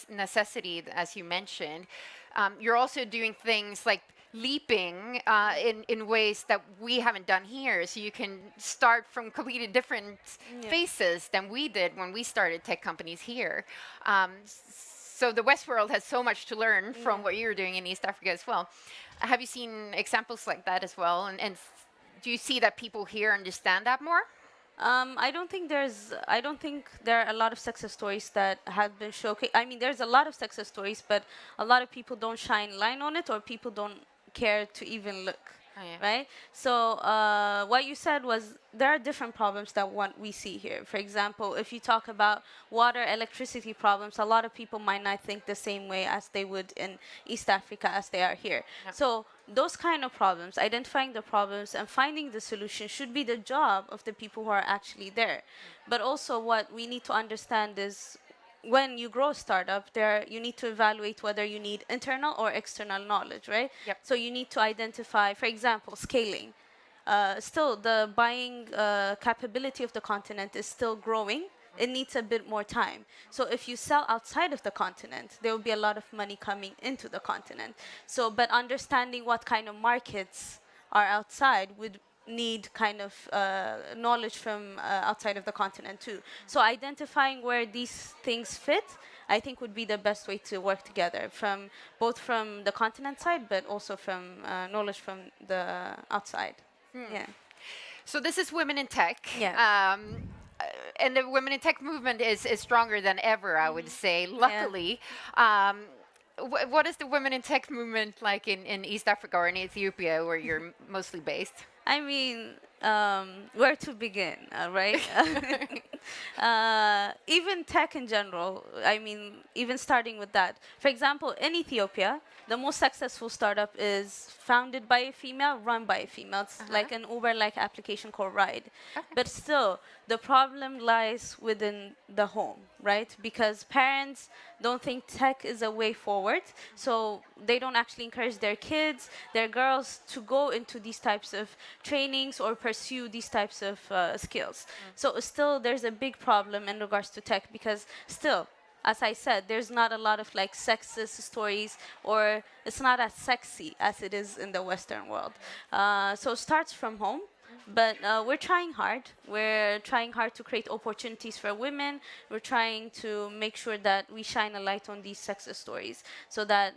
necessity, as you mentioned, you're also doing things like leaping in ways that we haven't done here. So you can start from completely different phases than we did when we started tech companies here. So the West world has so much to learn from what you're doing in East Africa as well. Have you seen examples like that as well? And do you see that people here understand that more?
I don't think there are a lot of success stories that have been showcased. I mean, there's a lot of success stories, but a lot of people don't shine light on it, or people don't care to even look, right? So what you said was there are different problems that we see here. For example, if you talk about water, electricity problems, a lot of people might not think the same way as they would in East Africa as they are here. So those kind of problems, identifying the problems and finding the solution should be the job of the people who are actually there. But also what we need to understand is when you grow a startup, you need to evaluate whether you need internal or external knowledge, right? So you need to identify, for example, scaling. Still, the buying capability of the continent is still growing. It needs a bit more time. So if you sell outside of the continent, there will be a lot of money coming into the continent. So, but understanding what kind of markets are outside would need kind of knowledge from outside of the continent too. So identifying where these things fit, I think would be the best way to work together, from both from the continent side, but also from knowledge from the outside. Yeah.
So this is Women in Tech. Yeah. And the Women in Tech movement is stronger than ever, I would say, luckily. What is the Women in Tech movement like in East Africa or in Ethiopia, where you're mostly based?
I mean, where to begin, right? Even tech in general, I mean, even starting with that. For example, in Ethiopia, the most successful startup is founded by a female, run by a female. It's like an Uber-like application called Ride. But still, the problem lies within the home, right? Because parents don't think tech is a way forward, so they don't actually encourage their kids, their girls, to go into these types of trainings or pursue these types of skills. So still, there's a big problem in regards to tech, because still, as I said, there's not a lot of like sexist stories, or it's not as sexy as it is in the Western world. So it starts from home, but we're trying hard. We're trying hard to create opportunities for women. We're trying to make sure that we shine a light on these sexist stories, so that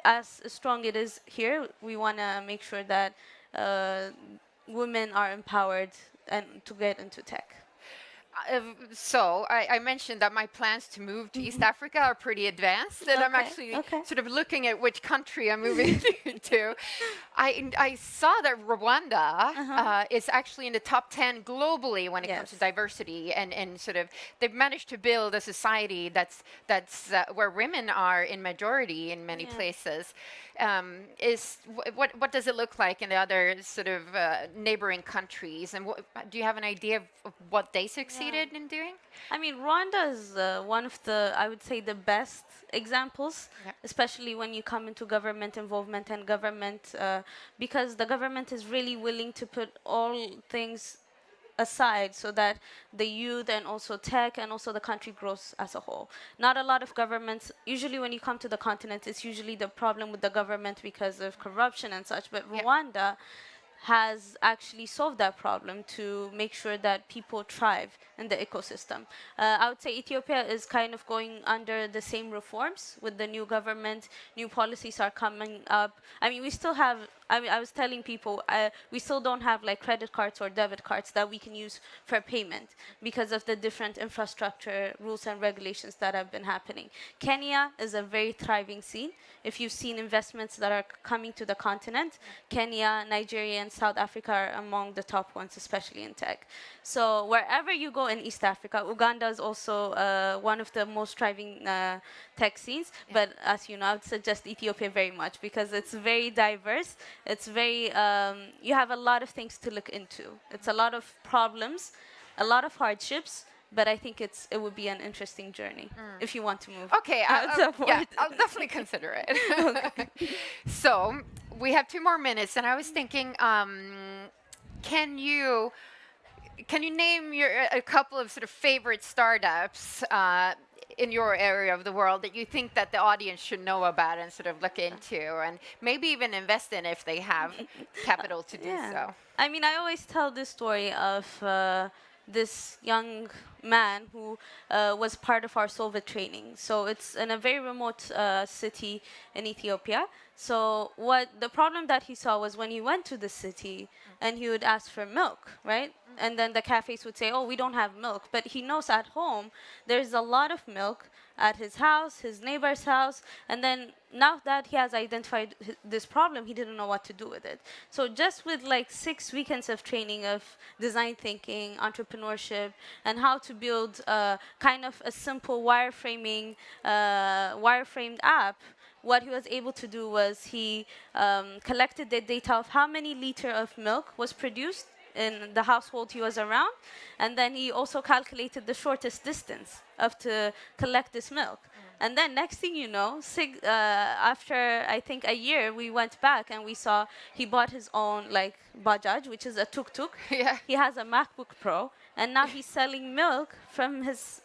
as strong it is here, we want to make sure that women are empowered and to get into tech.
So I mentioned that my plans to move to East Africa are pretty advanced, and I'm actually sort of looking at which country I'm moving to. I saw that Rwanda is actually in the top 10 globally when it comes to diversity, and sort of they've managed to build a society that's where women are in majority in many places. What does it look like in the other sort of neighboring countries, and do you have an idea of what they succeed succeeded in doing?
I mean, Rwanda is one of the, I would say, the best examples, especially when you come into government involvement and government, because the government is really willing to put all things aside so that the youth and also tech and also the country grows as a whole. Not a lot of governments, usually when you come to the continent, it's usually the problem with the government because of corruption and such, but Rwanda has actually solved that problem to make sure that people thrive in the ecosystem. I would say Ethiopia is kind of going under the same reforms with the new government. New policies are coming up. I mean, we still have, I was telling people, we still don't have like credit cards or debit cards that we can use for payment because of the different infrastructure rules and regulations that have been happening. Kenya is a very thriving scene. If you've seen investments that are coming to the continent, Kenya, Nigeria, and South Africa are among the top ones, especially in tech. So wherever you go in East Africa, Uganda is also one of the most thriving tech scenes. But as you know, I would suggest Ethiopia very much because it's very diverse. It's very, you have a lot of things to look into. It's a lot of problems, a lot of hardships, but I think it would be an interesting journey if you want to move.
Okay, I'll definitely consider it. So we have 2 more minutes, and I was thinking, can you name a couple of sort of favorite startups in your area of the world that you think that the audience should know about and sort of look into, and maybe even invest in if they have capital to do so?
I mean, I always tell this story of this young man who was part of our Solvit training. So it's in a very remote city in Ethiopia. So the problem that he saw was when he went to the city and he would ask for milk, right? And then the cafes would say, oh, we don't have milk. But he knows at home there's a lot of milk at his house, his neighbor's house. And then now that he has identified this problem, he didn't know what to do with it. So just with like 6 weekends of training of design thinking, entrepreneurship, and how to build kind of a simple wireframed app, what he was able to do was he collected the data of how many liters of milk was produced in the household he was around, and then he also calculated the shortest distance to collect this milk. And then next thing you know, after I think a year, we went back and we saw he bought his own like Bajaj, which is a tuk-tuk. He has a MacBook Pro, and now he's selling milk from his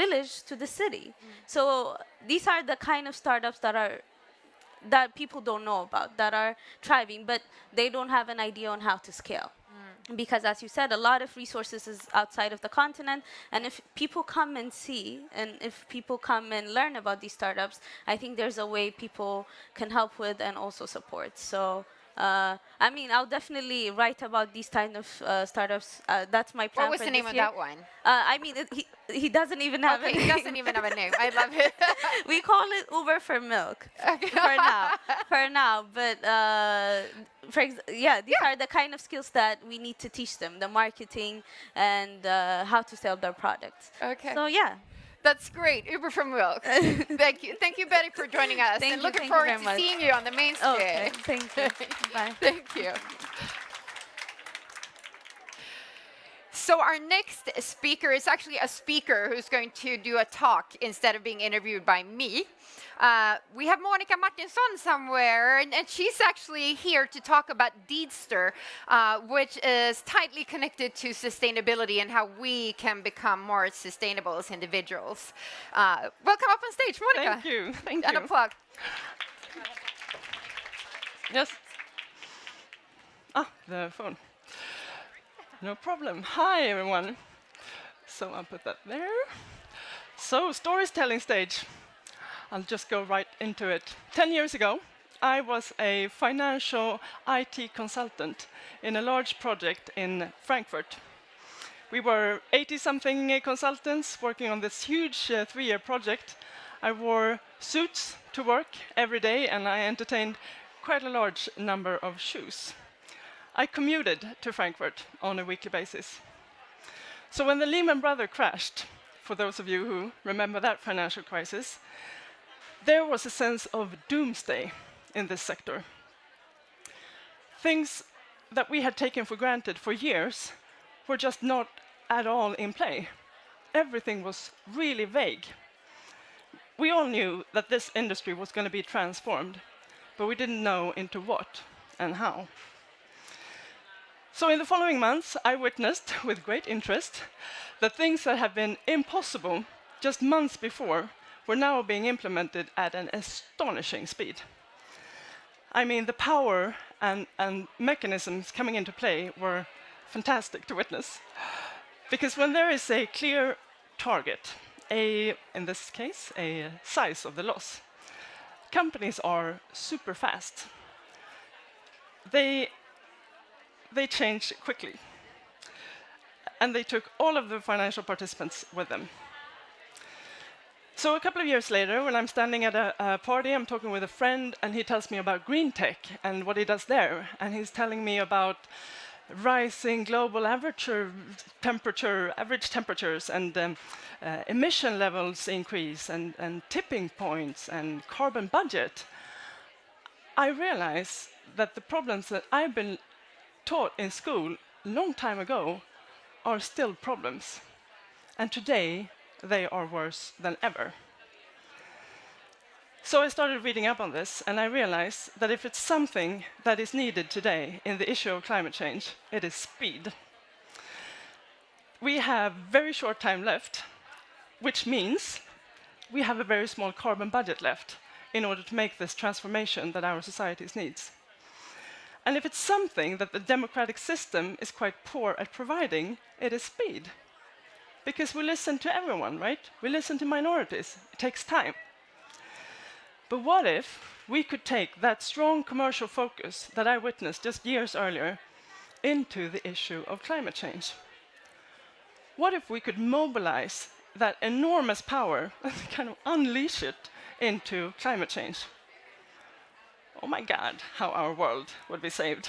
village to the city. So these are the kind of startups that people don't know about, that are thriving, but they don't have an idea on how to scale. Because as you said, a lot of resources is outside of the continent, and if people come and see, and if people come and learn about these startups, I think there's a way people can help with and also support. So I mean, I'll definitely write about these kind of startups. That's my plan.
What was the name of that one?
I mean, he doesn't even have a name.
He doesn't even have a name. I love it.
We call it Uber for milk for now. But these are the kind of skills that we need to teach them: the marketing and how to sell their products.
Okay.
So yeah.
That's great. Uber for milk. Thank you. Thank you, Betty, for joining us. And looking forward to seeing you on the main stage.
Okay. Thank you. Bye.
Thank you. So our next speaker is actually a speaker who's going to do a talk instead of being interviewed by me. We have Monica Martinsson somewhere, and she's actually here to talk about Deedster, which is tightly connected to sustainability and how we can become more sustainable as individuals. Welcome up on stage, Monica.
Thank you. Thank
and
you.
a plug.
Yes. The phone. No problem. Hi, everyone. So I'll put that there. So, storytelling stage. I'll just go right into it. 10 years ago, I was a financial IT consultant in a large project in Frankfurt. We were 80-something consultants working on this huge 3-year project. I wore suits to work every day, and I entertained quite a large number of shoes. I commuted to Frankfurt on a weekly basis. So when the Lehman Brothers crashed, for those of you who remember that financial crisis, there was a sense of doomsday in this sector. Things that we had taken for granted for years were just not at all in play. Everything was really vague. We all knew that this industry was going to be transformed, but we didn't know into what and how. So in the following months, I witnessed with great interest that things that had been impossible just months before were now being implemented at an astonishing speed. I mean, the power and mechanisms coming into play were fantastic to witness. Because when there is a clear target, in this case, a size of the loss, companies are super fast. They change quickly. And they took all of the financial participants with them. So a couple of years later, when I'm standing at a party, I'm talking with a friend, and he tells me about green tech and what he does there. And he's telling me about rising global average temperatures, and emission levels increase, and tipping points, and carbon budget. I realize that the problems that I've been taught in school a long time ago are still problems. And today, they are worse than ever. So I started reading up on this, and I realized that if it's something that is needed today in the issue of climate change, it is speed. We have very short time left, which means we have a very small carbon budget left in order to make this transformation that our societies needs. And if it's something that the democratic system is quite poor at providing, it is speed. Because we listen to everyone, right? We listen to minorities. It takes time. But what if we could take that strong commercial focus that I witnessed just years earlier into the issue of climate change? What if we could mobilize that enormous power and kind of unleash it into climate change? Oh my God, how our world would be saved.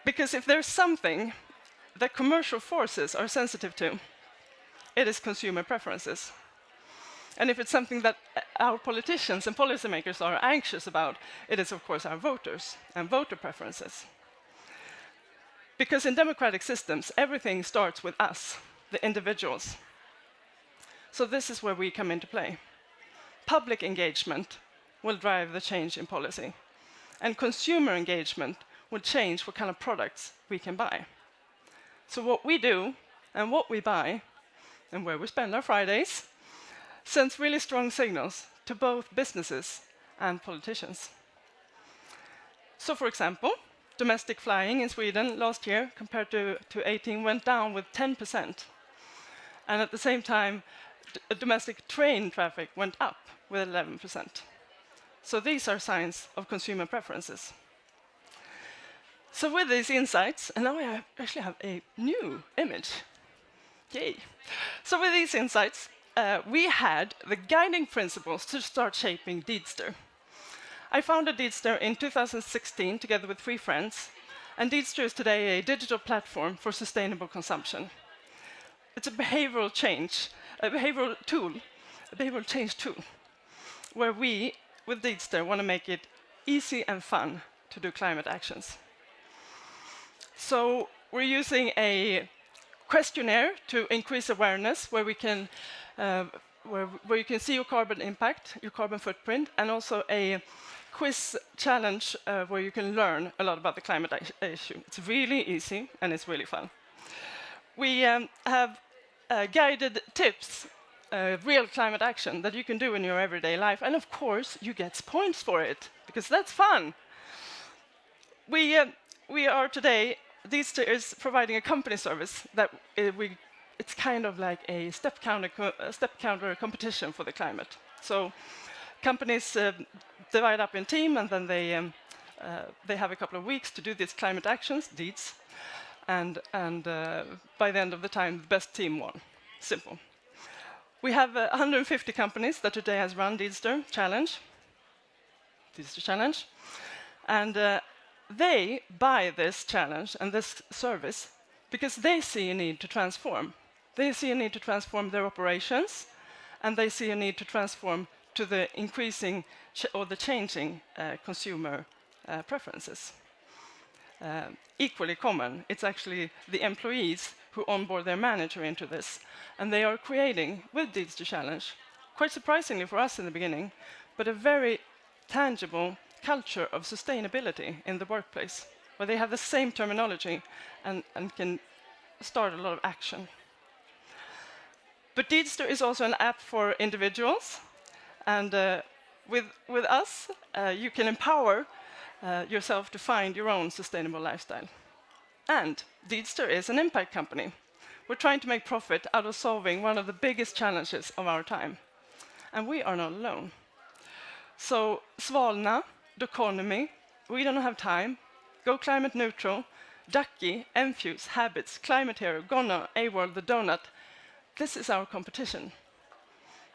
Because if there's something that commercial forces are sensitive to, it is consumer preferences. And if it's something that our politicians and policymakers are anxious about, it is of course our voters and voter preferences. Because in democratic systems, everything starts with us, the individuals. So this is where we come into play. Public engagement will drive the change in policy, and consumer engagement will change what kind of products we can buy. So what we do and what we buy and where we spend our Fridays sends really strong signals to both businesses and politicians. So for example, domestic flying in Sweden last year compared to 2018 went down with 10%. And at the same time, domestic train traffic went up with 11%. So these are signs of consumer preferences. So with these insights, and now I actually have a new image. Yay. So with these insights, we had the guiding principles to start shaping Deedster. I founded Deedster in 2016 together with 3 friends, and Deedster is today a digital platform for sustainable consumption. It's a behavioral change tool, where we, with Deedster, want to make it easy and fun to do climate actions. So we're using a questionnaire to increase awareness, where we can where you can see your carbon impact, your carbon footprint, and also a quiz challenge where you can learn a lot about the climate issue. It's really easy and it's really fun. We have guided tips, real climate action that you can do in your everyday life, and of course you get points for it because that's fun. We are today, Deedster is providing a company service that it's kind of like a step counter competition for the climate. So companies divide up in team, and then they have a couple of weeks to do these climate actions, deeds, and by the end of the time, the best team won. Simple. We have 150 companies that today has run Deedster Challenge, and they buy this challenge and this service because they see a need to transform. They see a need to transform their operations, and they see a need to transform to the increasing or the changing consumer preferences. Equally common, it's actually the employees who onboard their manager into this. And they are creating, with Deeds to Challenge, quite surprisingly for us in the beginning, but a very tangible culture of sustainability in the workplace, where they have the same terminology and can start a lot of action. But Deedster is also an app for individuals, and with us, you can empower yourself to find your own sustainable lifestyle. And Deedster is an impact company. We're trying to make profit out of solving one of the biggest challenges of our time. And we are not alone. So Svalna, Doconomy, We Don't Have Time, Go Climate Neutral, Ducky, Enfuse, Habits, Climate Hero, Gonna, A-World, The Donut. This is our competition.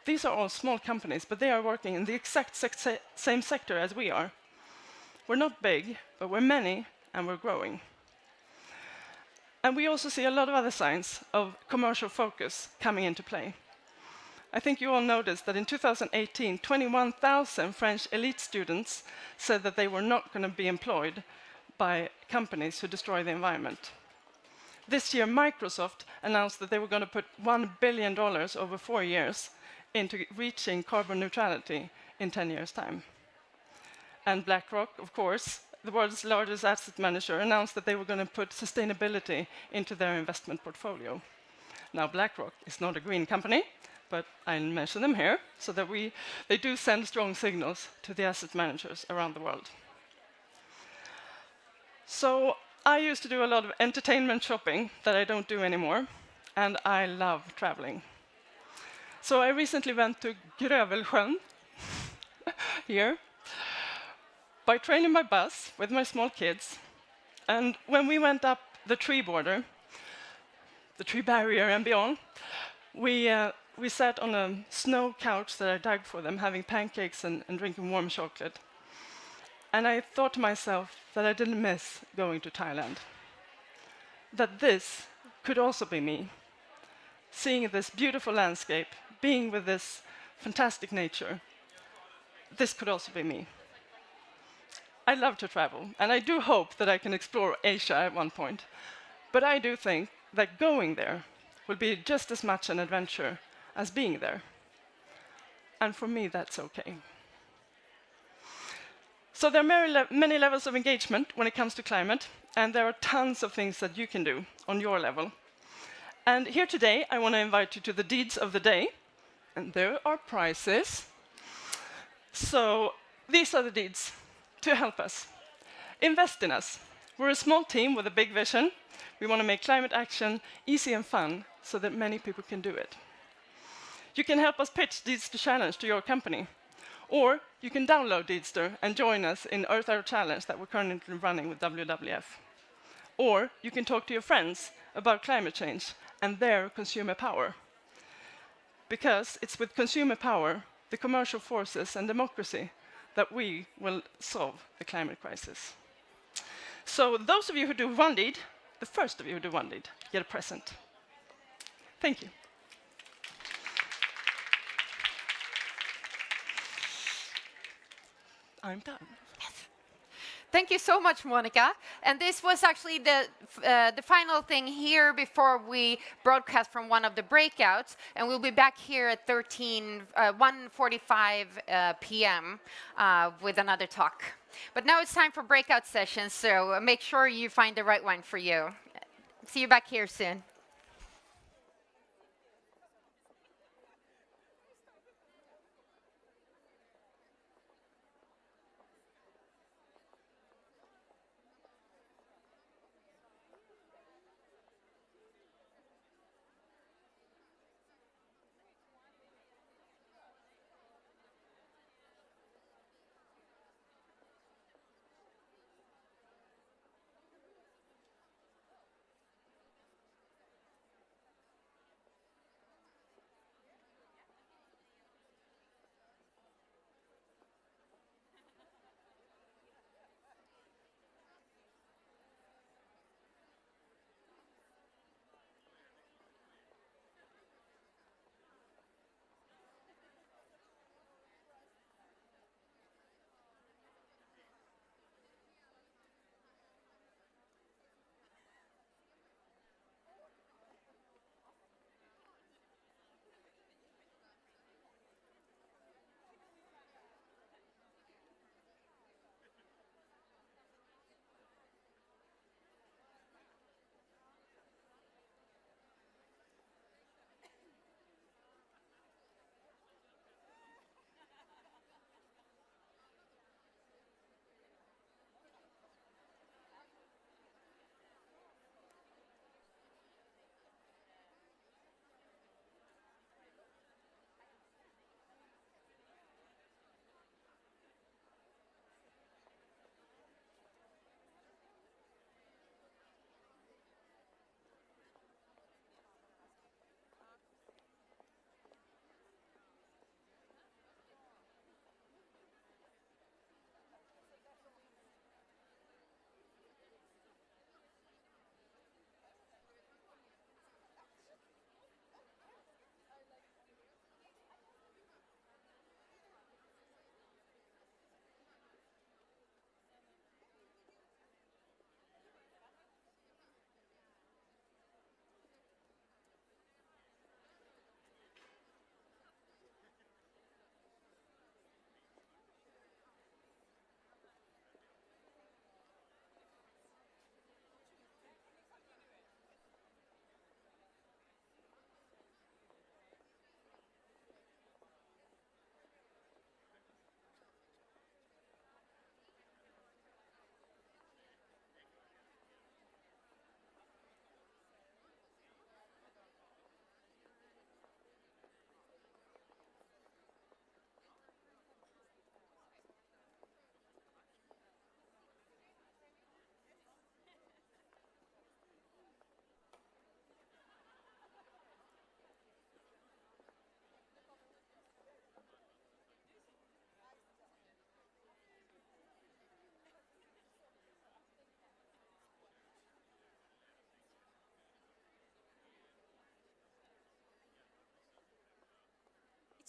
These are all small companies, but they are working in the exact same sector as we are. We're not big, but we're many, and we're growing. And we also see a lot of other signs of commercial focus coming into play. I think you all noticed that in 2018, 21,000 French elite students said that they were not going to be employed by companies who destroy the environment. This year, Microsoft announced that they were going to put $1 billion over 4 years into reaching carbon neutrality in 10 years' time. And BlackRock, of course, the world's largest asset manager, announced that they were going to put sustainability into their investment portfolio. Now, BlackRock is not a green company, but I'll mention them here so that they do send strong signals to the asset managers around the world. So I used to do a lot of entertainment shopping that I don't do anymore, and I love traveling. So I recently went to Grövelsjön here by train and by bus with my small kids. And when we went up the tree border, the tree barrier and beyond, we sat on a snow couch that I dug for them, having pancakes and drinking warm chocolate. And I thought to myself that I didn't miss going to Thailand. That this could also be me, seeing this beautiful landscape, being with this fantastic nature. This could also be me. I love to travel, and I do hope that I can explore Asia at one point. But I do think that going there will be just as much an adventure as being there. And for me, that's okay. So there are many levels of engagement when it comes to climate, and there are tons of things that you can do on your level. And here today, I want to invite you to the Deeds of the Day, and there are prizes. So these are the deeds to help us. Invest in us. We're a small team with a big vision. We want to make climate action easy and fun so that many people can do it. You can help us pitch Deeds to Challenge to your company. Or you can download Deedster and join us in Earth Hour Challenge that we're currently running with WWF. Or you can talk to your friends about climate change and their consumer power. Because it's with consumer power, the commercial forces and democracy that we will solve the climate crisis. So those of you who do one deed, the first of you who do one deed, get a present. Thank you. I'm done.
Thank you so much, Monica. And this was actually the final thing here before we broadcast from one of the breakouts. And we'll be back here at 1:45 p.m. With another talk. But now it's time for breakout sessions, so make sure you find the right one for you. See you back here soon.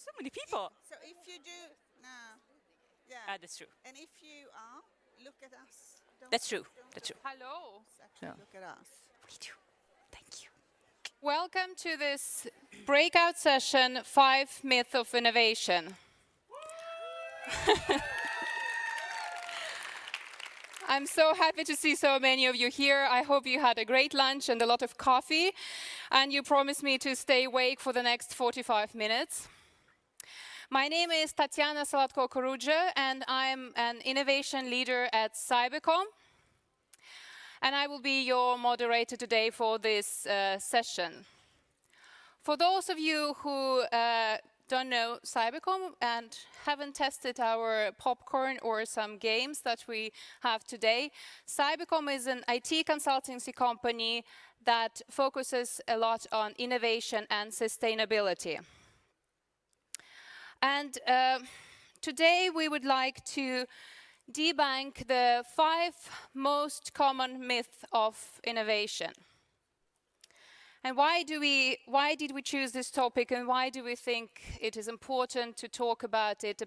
so many people.
So if you do now, yeah.
That's true.
And if you are, look at us.
That's true. That's true.
Hello.
Actually, look at us.
Thank you.
Welcome to this breakout session, 5 Myths of Innovation. I'm so happy to see so many of you here. I hope you had a great lunch and a lot of coffee, and you promised me to stay awake for the next 45 minutes. My name is Tatiana Salatko-Korudje, and I'm an innovation leader at Cybercom. And I will be your moderator today for this session. For those of you who don't know Cybercom and haven't tested our popcorn or some games that we have today, Cybercom is an IT consultancy company that focuses a lot on innovation and sustainability. And today we would like to debunk the 5 most common myths of innovation. And why did we choose this topic, and why do we think it is important to talk about it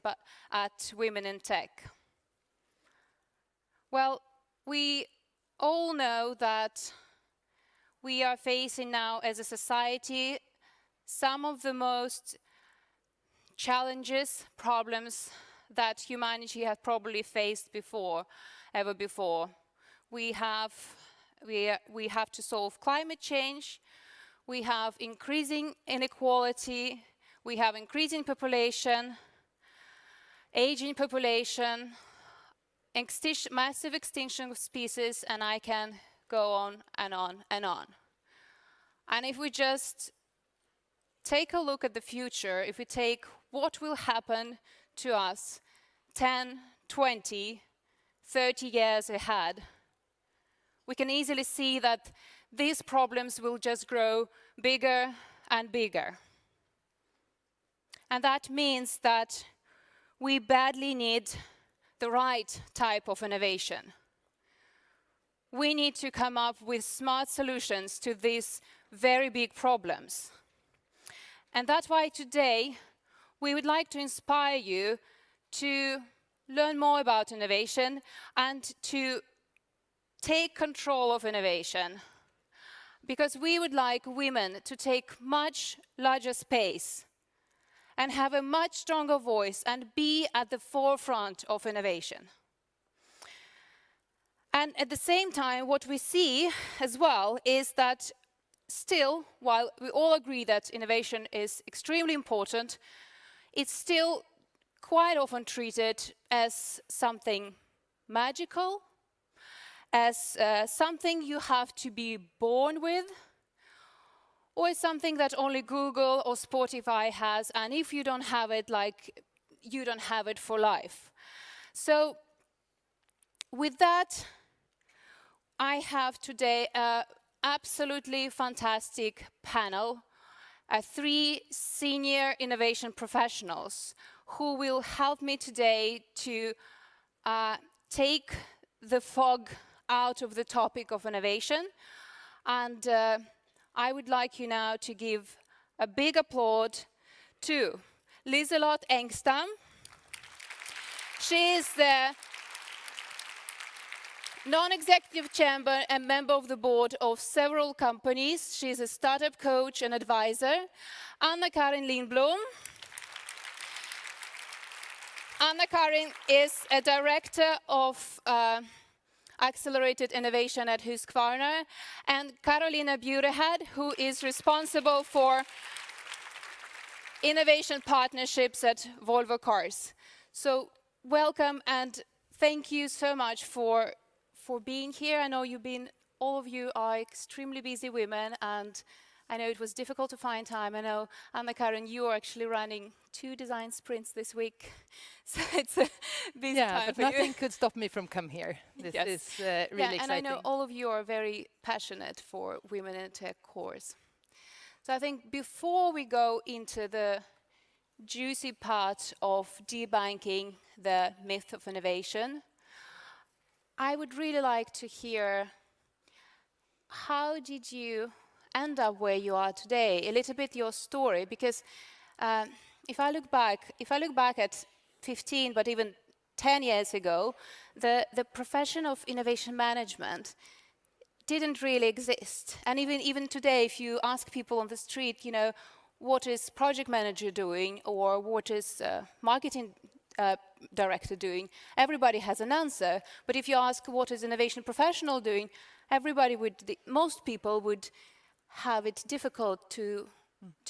at Women in Tech? Well, we all know that we are facing now as a society some of the most challenges, problems that humanity has probably faced ever before. We have to solve climate change. We have increasing inequality. We have increasing population, aging population, massive extinction of species, and I can go on and on and on. And if we just take a look at the future, if we take what will happen to us 10, 20, 30 years ahead, we can easily see that these problems will just grow bigger and bigger. And that means that we badly need the right type of innovation. We need to come up with smart solutions to these very big problems. And that's why today we would like to inspire you to learn more about innovation and to take control of innovation. Because we would like women to take much larger space and have a much stronger voice and be at the forefront of innovation. And at the same time, what we see as well is that still, while we all agree that innovation is extremely important, it's still quite often treated as something magical, as something you have to be born with, or something that only Google or Spotify has, and if you don't have it, like, you don't have it for life. So with that, I have today an absolutely fantastic panel, 3 senior innovation professionals who will help me today to take the fog out of the topic of innovation. And I would like you now to give a big applause to Liselott Engstam. She is the non-executive chairman and member of the board of several companies. She is a startup coach and advisor. Anna-Karin Lindblom. Anna-Karin is a director of accelerated innovation at Husqvarna, and Carolina Bjurehed, who is responsible for innovation partnerships at Volvo Cars. So welcome and thank you so much for being here. I know all of you are extremely busy women, and I know it was difficult to find time. I know, Anna-Karin, you are actually running 2 design sprints this week, so it's a busy time
but
for you.
nothing could stop me from coming here. This is really exciting.
And I know all of you are very passionate for Women in Tech course. So I think before we go into the juicy part of debunking the myth of innovation, I would really like to hear, how did you end up where you are today? A little bit your story, because
if I look back at 15, but even 10 years ago, the profession of innovation management didn't really exist. And even today, if you ask people on the street, you know, what is project manager doing or what is marketing director doing, everybody has an answer. But if you ask what is innovation professional doing, most people would have it difficult to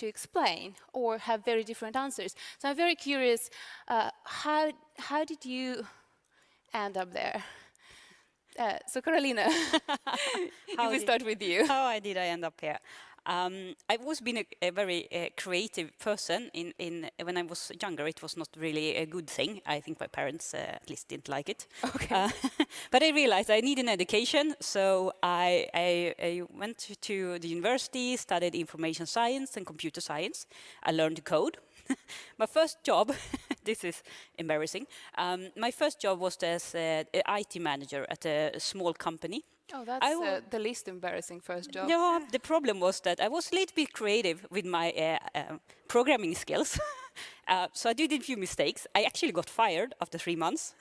explain or have very different answers. So I'm very curious, how did you end up there? So Carolina, we start with you.
How did I end up here? I've always been a very creative person. When I was younger, it was not really a good thing. I think my parents at least didn't like it. Okay. But I realized I need an education, so I went to the university, studied information science and computer science. I learned to code. My first job, this is embarrassing, my first job was as an IT manager at a small company.
Oh, that's the least embarrassing first job.
No, the problem was that I was a little bit creative with my programming skills. So I did a few mistakes. I actually got fired after 3 months.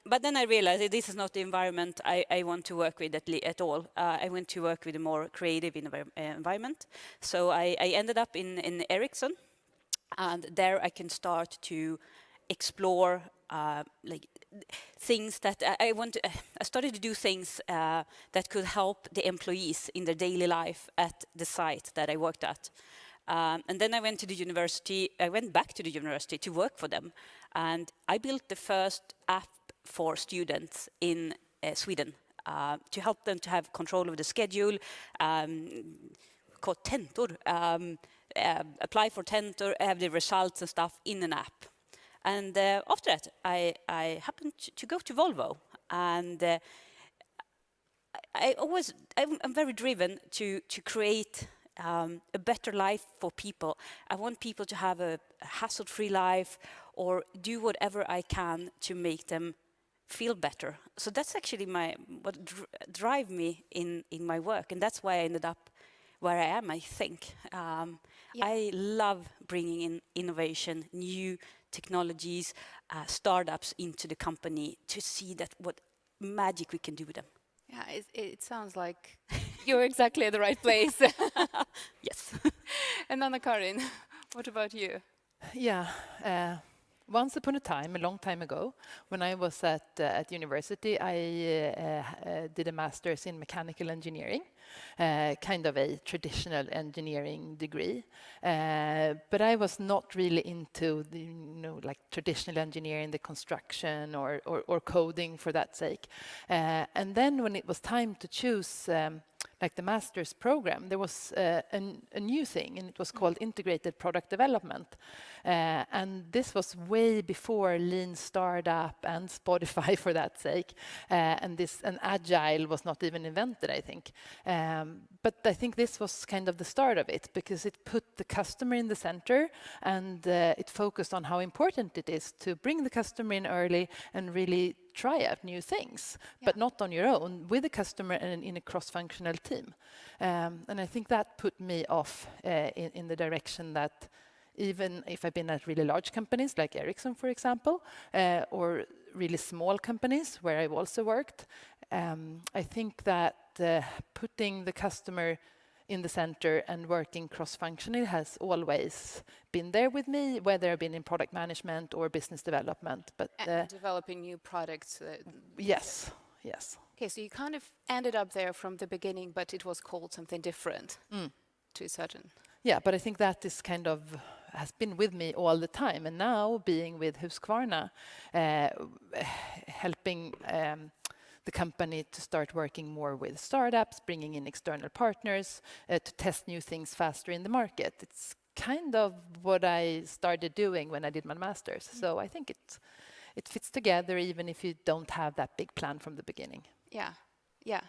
But then I realized that this is not the environment I want to work with at all. I want to work with a more creative environment. So I ended up in Ericsson, and there I can start to explore like things that I started to do things that could help the employees in their daily life at the site that I worked at. And then I went to the university. I went back to the university to work for them, and I built the first app for students in Sweden to help them to have control of the schedule, called Tentor. Apply for Tentor, have the results and stuff in an app. And after that, I happened to go to Volvo, and I'm very driven to create a better life for people. I want people to have a hassle-free life or do whatever I can to make them feel better. So that's actually what drive me in my work, and that's why I ended up where I am, I think. I love bringing in innovation, new technologies, startups into the company to see what magic we can do with them.
Yeah, it sounds like you're exactly at the right place.
Yes.
And Anna-Karin, what about you?
Yeah. Once upon a time, a long time ago, when I was at university, I did a master's in mechanical engineering, kind of a traditional engineering degree. But I was not really into the, like traditional engineering, the construction or coding for that sake. And then when it was time to choose like the master's program, there was a new thing, and it was called integrated product development. And this was way before Lean Startup and Spotify, for that sake. And Agile was not even invented, I think. But I think this was kind of the start of it, because it put the customer in the center, and it focused on how important it is to bring the customer in early and really try out new things, but not on your own, with the customer and in a cross-functional team. And I think that put me off in the direction that, even if I've been at really large companies like Ericsson, for example, or really small companies where I've also worked, I think that putting the customer in the center and working cross-functionally has always been there with me, whether I've been in product management or business development. But
and developing new products.
Yes, yes.
Okay, so you kind of ended up there from the beginning, but it was called something different to a certain.
Yeah, but I think that is kind of has been with me all the time. And now being with Husqvarna, helping the company to start working more with startups, bringing in external partners to test new things faster in the market. It's kind of what I started doing when I did my master's. So I think it fits together, even if you don't have that big plan from the beginning.
Yeah, yeah.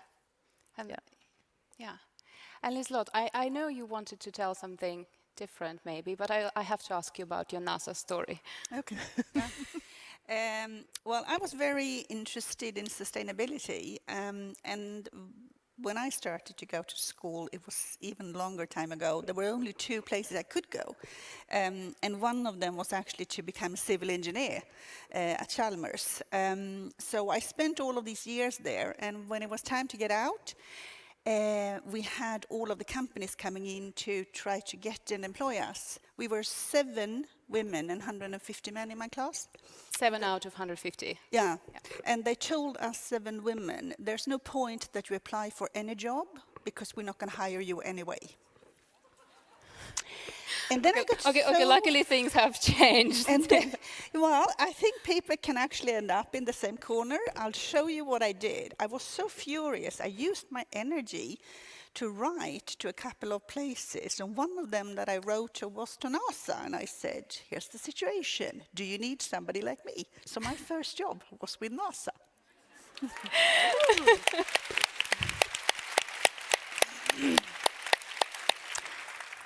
And Liselott, I know you wanted to tell something different maybe, but I have to ask you about your NASA story.
Okay. Well, I was very interested in sustainability, and when I started to go to school, it was even longer time ago. There were only 2 places I could go. And one of them was actually to become a civil engineer at Chalmers. So I spent all of these years there. And when it was time to get out, we had all of the companies coming in to try to get and employ us. We were 7 women and 150 men in my class.
7 out of 150.
Yeah. And they told us 7 women, there's no point that you apply for any job because we're not going to hire you anyway. And then I got
Okay, luckily things have changed.
And then, well, I think people can actually end up in the same corner. I'll show you what I did. I was so furious. I used my energy to write to a couple of places. And one of them that I wrote to was to NASA. And I said, here's the situation. Do you need somebody like me? So my first job was with NASA.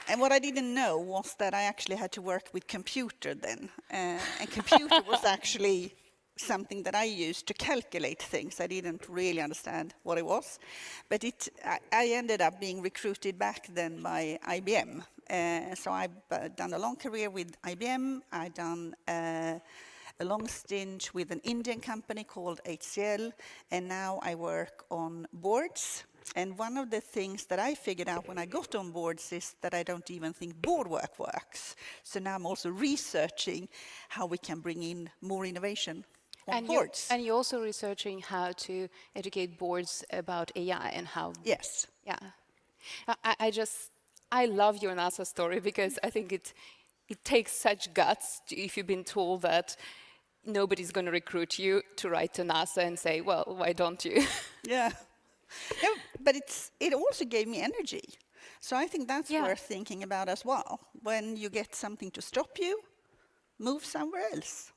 And what I didn't know was that I actually had to work with computer then. And computer was actually something that I used to calculate things. I didn't really understand what it was. But I ended up being recruited back then by IBM. So I've done a long career with IBM. I've done a long stint with an Indian company called HCL. And now I work on boards. And one of the things that I figured out when I got on boards is that I don't even think board work works. So now I'm also researching how we can bring in more innovation on boards.
And you're also researching how to educate boards about AI and how...
Yes.
Yeah. I love your NASA story because I think it takes such guts if you've been told that nobody's going to recruit you to write to NASA and say, well, why don't you?
Yeah. Yeah, but it also gave me energy. So I think that's worth thinking about as well. When you get something to stop you, move somewhere else.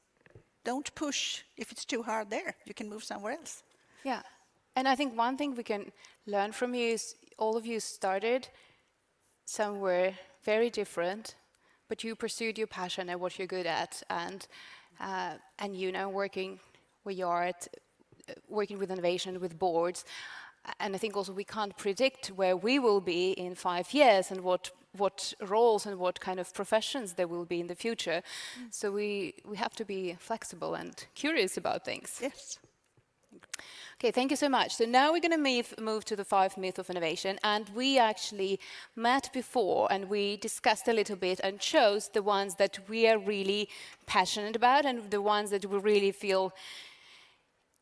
Don't push if it's too hard there. You can move somewhere else.
Yeah. And I think one thing we can learn from you is all of you started somewhere very different, but you pursued your passion and what you're good at. And you know, working where you are at, working with innovation, with boards. And I think also we can't predict where we will be in 5 years and what roles and what kind of professions there will be in the future. So we have to be flexible and curious about things.
Yes.
Okay, thank you so much. So now we're going to move to the 5 myths of innovation. And we actually met before and we discussed a little bit and chose the ones that we are really passionate about and the ones that we really feel.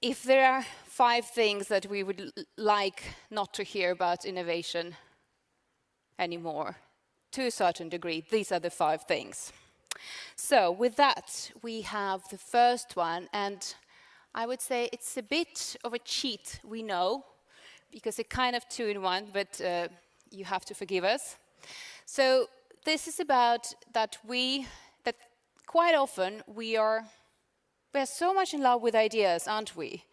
If there are 5 things that we would like not to hear about innovation anymore, to a certain degree, these are the 5 things. So with that, we have the first one, and I would say it's a bit of a cheat, we know, because it's kind of 2 in 1, but you have to forgive us. So this is about that quite often we're so much in love with ideas, aren't we?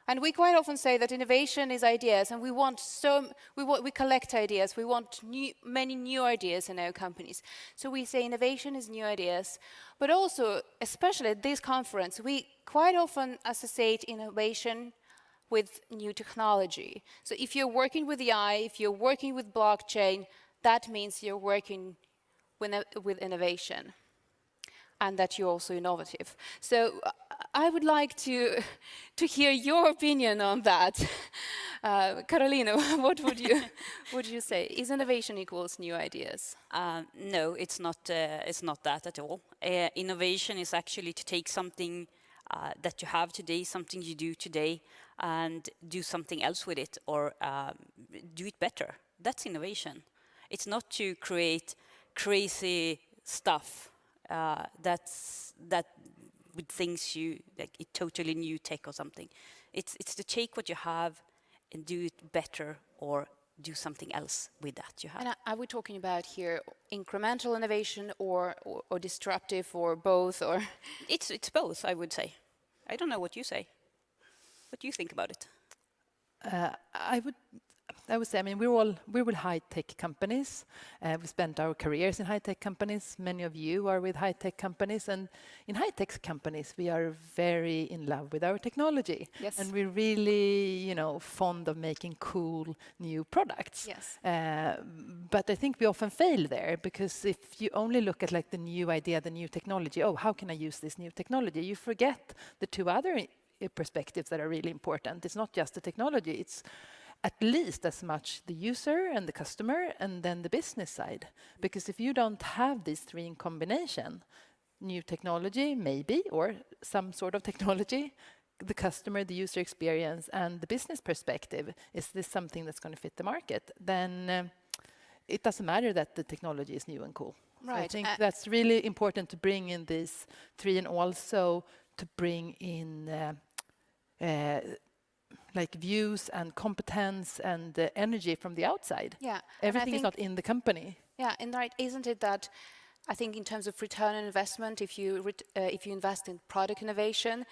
And we quite often say that innovation is ideas, and we collect ideas. We want many new ideas in our companies. So we say innovation is new ideas, but also, especially at this conference, we quite often associate innovation with new technology. So if you're working with AI, if you're working with blockchain, that means you're working with innovation, and that you're also innovative. So I would like to hear your opinion on that. Carolina, what would you say? Is innovation equals new ideas?
No, it's not that at all. Innovation is actually to take something that you have today, something you do today, and do something else with it, or do it better. That's innovation. It's not to create crazy stuff that with things like totally new tech or something. It's to take what you have and do it better, or do something else with that you have.
And are we talking about here incremental innovation or disruptive, or both, or?
It's both, I would say. I don't know what you say. What do you think about it?
I would say, I mean, we're with high-tech companies. We spent our careers in high-tech companies. Many of you are with high-tech companies, and in high-tech companies, we are very in love with our technology.
Yes.
And we're really, fond of making cool new products.
Yes.
But I think we often fail there, because if you only look at like the new idea, the new technology, oh, how can I use this new technology? You forget the two other perspectives that are really important. It's not just the technology, it's at least as much the user and the customer and then the business side. Because if you don't have these three in combination, new technology maybe, or some sort of technology, the customer, the user experience and the business perspective, is this something that's going to fit the market? Then it doesn't matter that the technology is new and cool. So I think that's really important to bring in these three, and also to bring in like views and competence and energy from the outside.
Yeah.
Everything is not in the company.
Yeah, and right, isn't it that I think in terms of return on investment, if you invest in product innovation,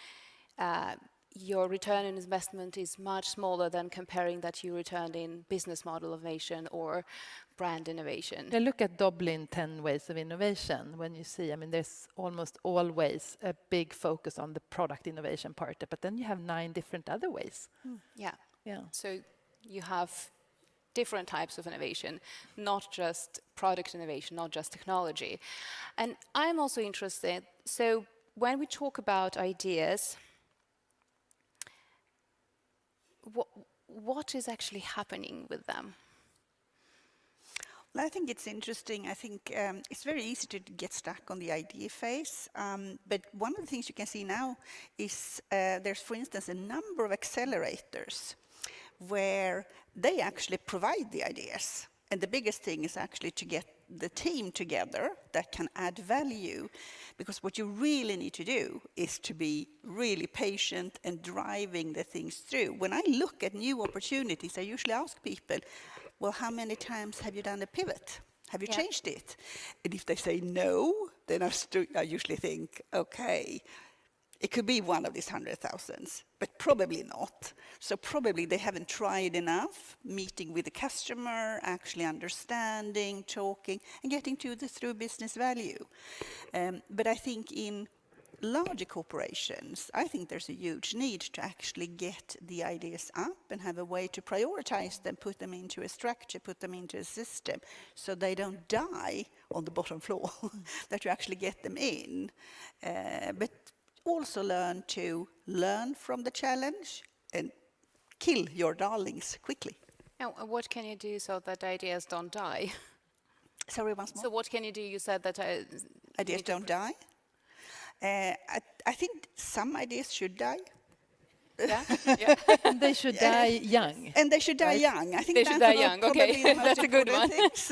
your return on investment is much smaller than comparing that you returned in business model innovation or brand innovation.
Yeah, look at Dublin 10 Ways of Innovation. When you see, I mean, there's almost always a big focus on the product innovation part, but then you have 9 different other ways.
Yeah.
Yeah.
So you have different types of innovation, not just product innovation, not just technology. And I'm also interested, so when we talk about ideas, what is actually happening with them?
Well, I think it's interesting. I think it's very easy to get stuck on the idea phase. But one of the things you can see now is there's, for instance, a number of accelerators where they actually provide the ideas. And the biggest thing is actually to get the team together that can add value, because what you really need to do is to be really patient and driving the things through. When I look at new opportunities, I usually ask people, well, how many times have you done a pivot? Have you changed it? And if they say no, then I usually think, okay, it could be one of these 100,000s, but probably not. So probably they haven't tried enough, meeting with the customer, actually understanding, talking, and getting to the through business value. But I think in larger corporations, I think there's a huge need to actually get the ideas up and have a way to prioritize them, put them into a structure, put them into a system, so they don't die on the bottom floor, that you actually get them in. But also learn from the challenge and kill your darlings quickly.
And what can you do so that ideas don't die?
Sorry, once more.
So what can you do? You said that
ideas don't die. I think some ideas should die.
Yeah.
And they should die young.
And they should die young. I think
they
that's
should die young. Okay,
the most
that's a good
important
one.
things.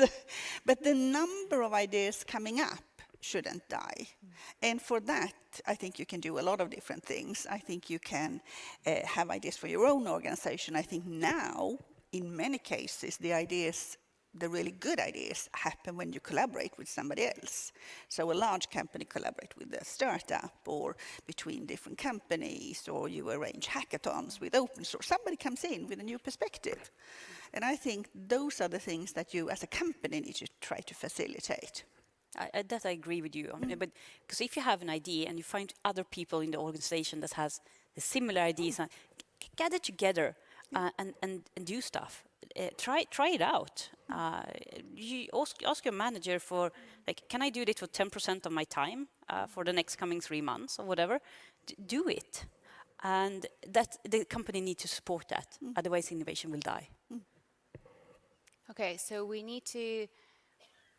But the number of ideas coming up shouldn't die. And for that, I think you can do a lot of different things. I think you can have ideas for your own organization. I think now, in many cases, the really good ideas happen when you collaborate with somebody else. So a large company collaborate with a startup, or between different companies, or you arrange hackathons with open source. Somebody comes in with a new perspective. And I think those are the things that you as a company need to try to facilitate.
That I agree with you. But because if you have an idea and you find other people in the organization that has the similar ideas, gather together and do stuff. Try it out. You ask your manager for, like, can I do this for 10% of my time for the next coming 3 months or whatever? Do it. And that the company needs to support that. Otherwise, innovation will die.
Okay, so we need to.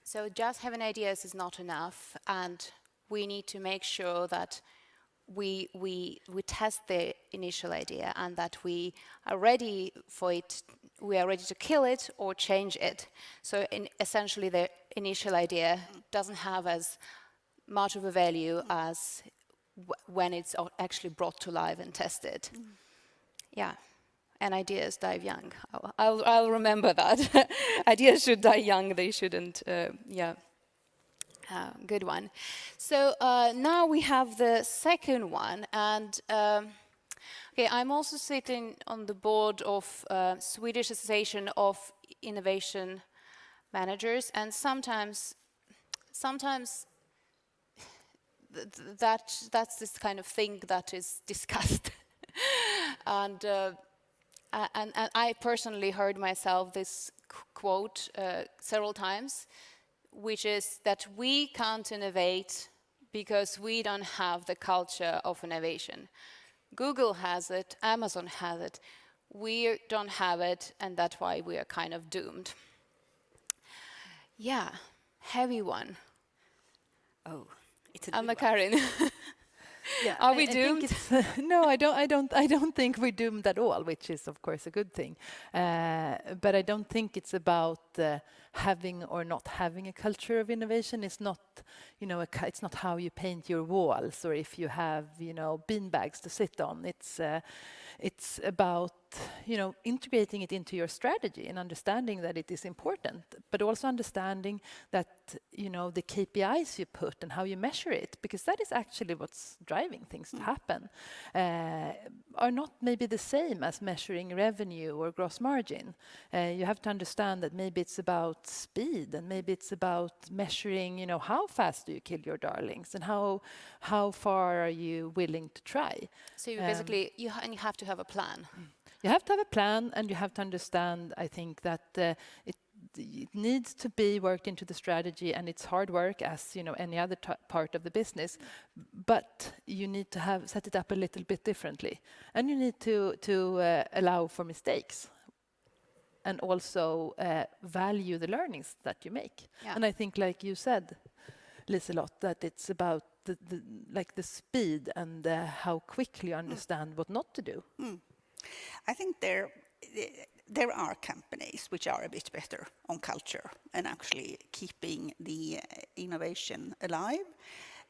So just having ideas is not enough, and we need to make sure that we test the initial idea and that we are ready for it. We are ready to kill it or change it. So essentially, the initial idea doesn't have as much of a value as when it's actually brought to life and tested. Yeah. And ideas die young. I'll remember that. Ideas should die young. They shouldn't. Good one. So now we have the second one, and
Okay, I'm also sitting on the board of Swedish Association of Innovation Managers, and sometimes that's this kind of thing that is discussed. and I personally heard myself this quote several times, which is that we can't innovate because we don't have the culture of innovation. Google has it, Amazon has it, we don't have it, and that's why we are kind of doomed. Yeah, heavy one.
Oh, it's a
Anna-Karin.
Yeah,
Are we
I think
doomed?
it's- no, I don't think we're doomed at all, which is of course a good thing. But I don't think it's about having or not having a culture of innovation. It's not, it's not how you paint your walls or if you have, bean bags to sit on. It's about, integrating it into your strategy and understanding that it is important, but also understanding that, the KPIs you put and how you measure it, because that is actually what's driving things to happen, are not maybe the same as measuring revenue or gross margin. You have to understand that maybe it's about speed, and maybe it's about measuring, how fast do you kill your darlings, and how far are you willing to try.
So you basically, you have to have a plan.
You have to have a plan, and you have to understand, I think, that it needs to be worked into the strategy, and it's hard work as any other part of the business, but you need to set it up a little bit differently, and you need to allow for mistakes, and also value the learnings that you make.
Yeah.
And I think, like you said, Liselott, that it's about the speed and how quickly you understand what not to do.
I think there are companies which are a bit better on culture and actually keeping the innovation alive.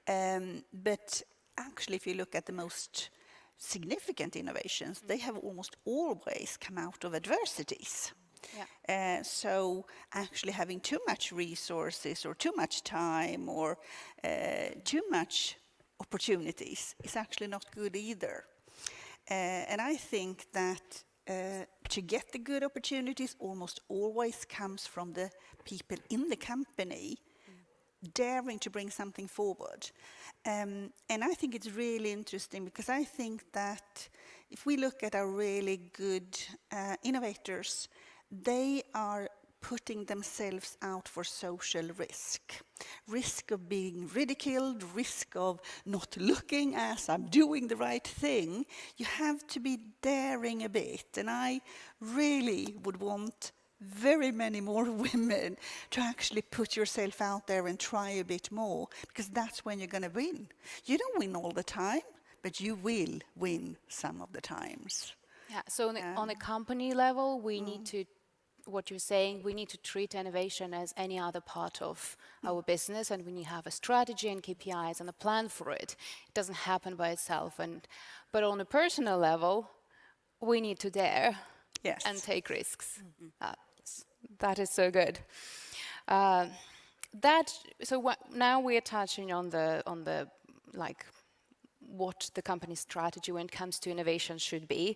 But actually, if you look at the most significant innovations, they have almost always come out of adversities.
Yeah.
So actually having too much resources or too much time or too much opportunities is actually not good either. And I think that to get the good opportunities almost always comes from the people in the company daring to bring something forward. And I think it's really interesting, because I think that if we look at our really good innovators, they are putting themselves out for social risk of being ridiculed, risk of not looking as I'm doing the right thing. You have to be daring a bit, and I really would want very many more women to actually put yourself out there and try a bit more, because that's when you're going to win. You don't win all the time, but you will win some of the times.
Yeah. So on a company level, we need to, what you're saying, we need to treat innovation as any other part of our business, and we need to have a strategy and KPIs and a plan for it. It doesn't happen by itself. But on a personal level, we need to dare and take risks. That is so good. Now we are touching on the what the company's strategy when it comes to innovation should be.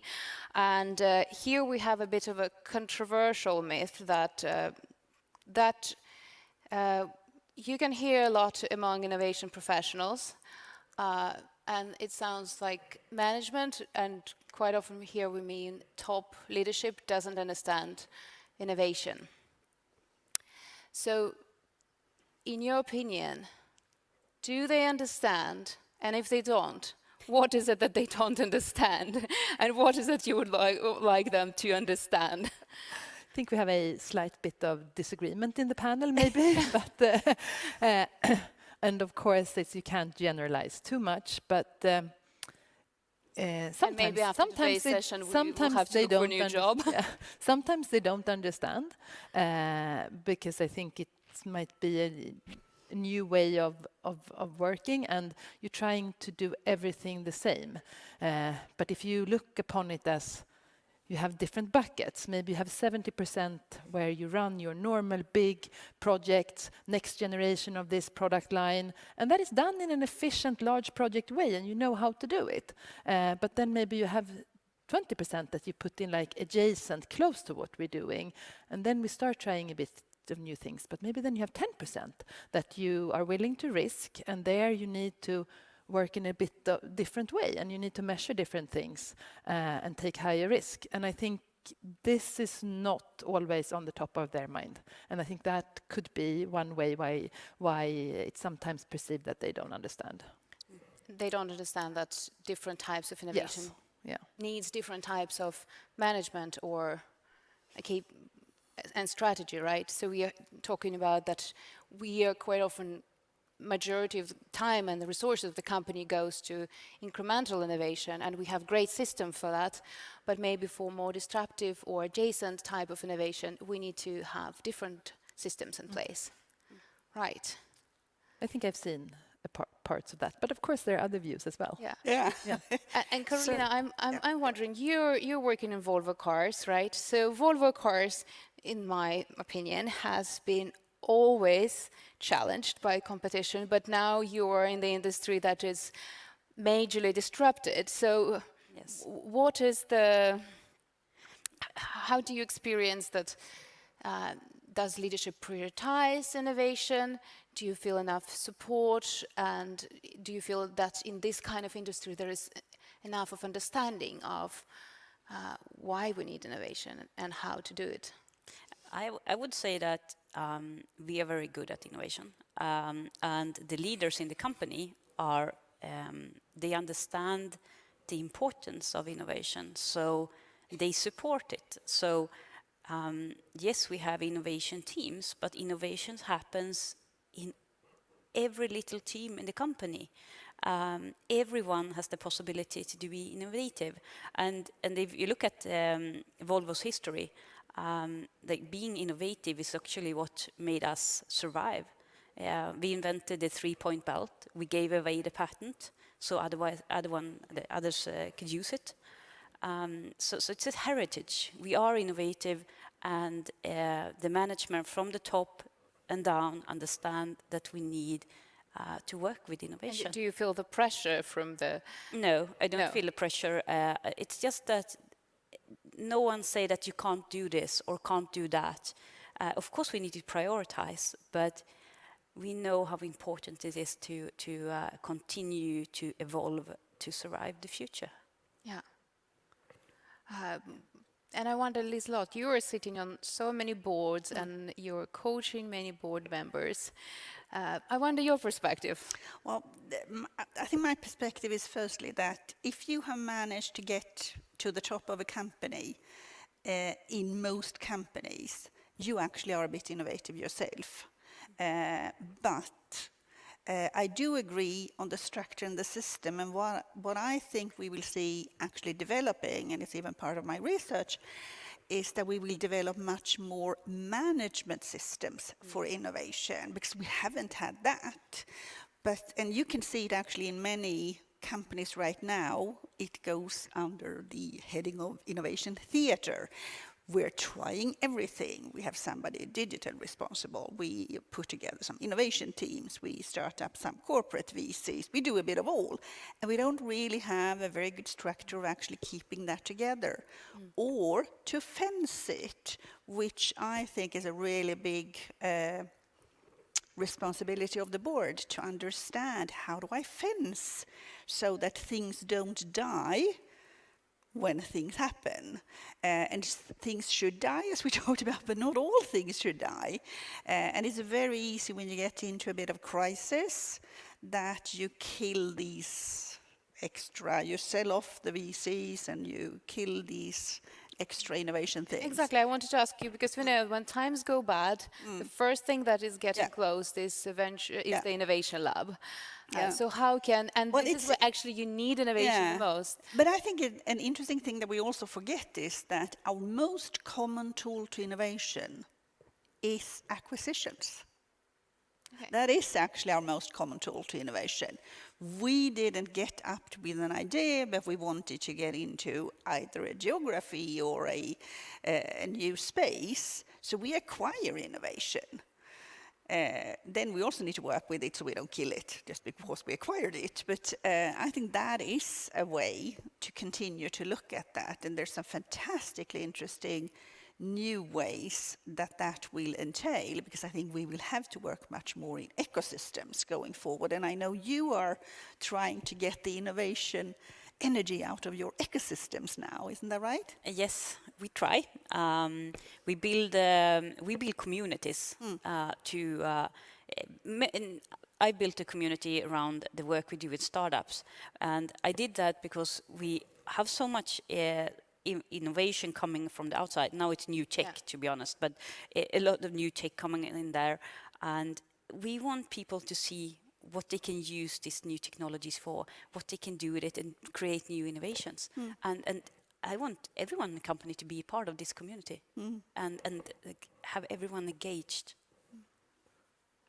And here we have a bit of a controversial myth that you can hear a lot among innovation professionals, and it sounds like management, and quite often here we mean top leadership, doesn't understand innovation. So, in your opinion, do they understand? And if they don't, what is it that they don't understand? And what is it you would like them to understand?
I think we have a slight bit of disagreement in the panel, maybe. But and of course, you can't generalize too much. But sometimes,
maybe after today's session, we will have to look for a new job.
Sometimes they don't understand, because I think it might be a new way of working, and you're trying to do everything the same. But if you look upon it as you have different buckets. Maybe you have 70% where you run your normal big projects, next generation of this product line, and that is done in an efficient, large project way, and you know how to do it. But then maybe you have 20% that you put in like adjacent, close to what we're doing, and then we start trying a bit of new things. But maybe then you have 10% that you are willing to risk, and there you need to work in a bit different way, and you need to measure different things and take higher risk. And I think this is not always on the top of their mind, and I think that could be one way why it's sometimes perceived that they don't understand.
They don't understand that different types of innovation needs different types of management or and strategy, right? So we are talking about that we are quite often majority of the time and the resources of the company goes to incremental innovation, and we have great system for that, but maybe for more disruptive or adjacent type of innovation we need to have different systems in place. Right.
I think I've seen parts of that, but of course there are other views as well.
Yeah. And Carolina, I'm wondering, you're working in Volvo Cars, right? So Volvo Cars, in my opinion, has been always challenged by competition, but now you are in the industry that is majorly disrupted. So what is how do you experience that? Does leadership prioritize innovation? Do you feel enough support? And do you feel that in this kind of industry there is enough of understanding of why we need innovation and how to do it?
I would say that we are very good at innovation, and the leaders in the company are they understand the importance of innovation, so they support it. So yes, we have innovation teams, but innovation happens in every little team in the company. Everyone has the possibility to be innovative, and if you look at Volvo's history, like being innovative is actually what made us survive. We invented the 3-point belt. We gave away the patent, so others could use it. So it's a heritage. We are innovative, and the management from the top and down understand that we need to work with innovation.
And do you feel the pressure from the...
No, I don't feel the pressure. It's just that no one say that you can't do this or can't do that. Of course we need to prioritize, but we know how important it is to continue to evolve to survive the future.
Yeah. And I wonder, Liselott, you are sitting on so many boards and you're coaching many board members. I wonder your perspective.
Well, I think my perspective is firstly that if you have managed to get to the top of a company, in most companies, you actually are a bit innovative yourself. But I do agree on the structure and the system, and what I think we will see actually developing, and it's even part of my research, is that we will develop much more management systems for innovation, because we haven't had that. And you can see it actually in many companies right now. It goes under the heading of innovation theater. We're trying everything. We have somebody digital responsible. We put together some innovation teams. We start up some corporate VCs. We do a bit of all. And we don't really have a very good structure of actually keeping that together. Or to fence it, which I think is a really big responsibility of the board, to understand how do I fence so that things don't die when things happen. And things should die, as we talked about, but not all things should die. And it's very easy when you get into a bit of crisis that you kill these extra, you sell off the VCs and you kill these extra innovation things.
Exactly, I wanted to ask you, because we know when times go bad, the first thing that is getting closed is the innovation lab. So how can, and this is where actually you need innovation the most.
But I think an interesting thing that we also forget is that our most common tool to innovation is acquisitions. That is actually our most common tool to innovation. We didn't get up with an idea, but we wanted to get into either a geography or a new space. So we acquire innovation. Then we also need to work with it so we don't kill it just because we acquired it. But I think that is a way to continue to look at that. And there's some fantastically interesting new ways that will entail, because I think we will have to work much more in ecosystems going forward. And I know you are trying to get the innovation energy out of your ecosystems now, isn't that right?
Yes, we try. We build communities I built a community around the work we do with startups, and I did that because we have so much innovation coming from the outside. Now it's new tech, to be honest, but a lot of new tech coming in there, and we want people to see what they can use these new technologies for, what they can do with it, and create new innovations. And I want everyone in the company to be a part of this community and have everyone engaged.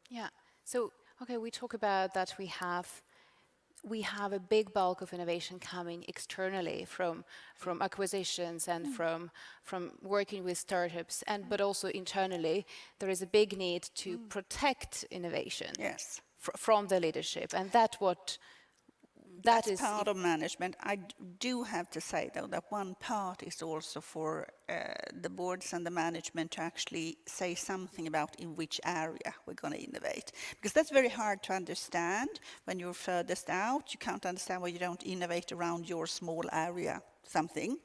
Yeah. So, okay, we talk about that we have a big bulk of innovation coming externally from acquisitions and from working with startups, but also internally there is a big need to protect innovation.
Yes.
From the leadership, and that's
part of management. I do have to say, though, that one part is also for the boards and the management to actually say something about in which area we're going to innovate. Because that's very hard to understand when you're furthest out. You can't understand why you don't innovate around your small area, something.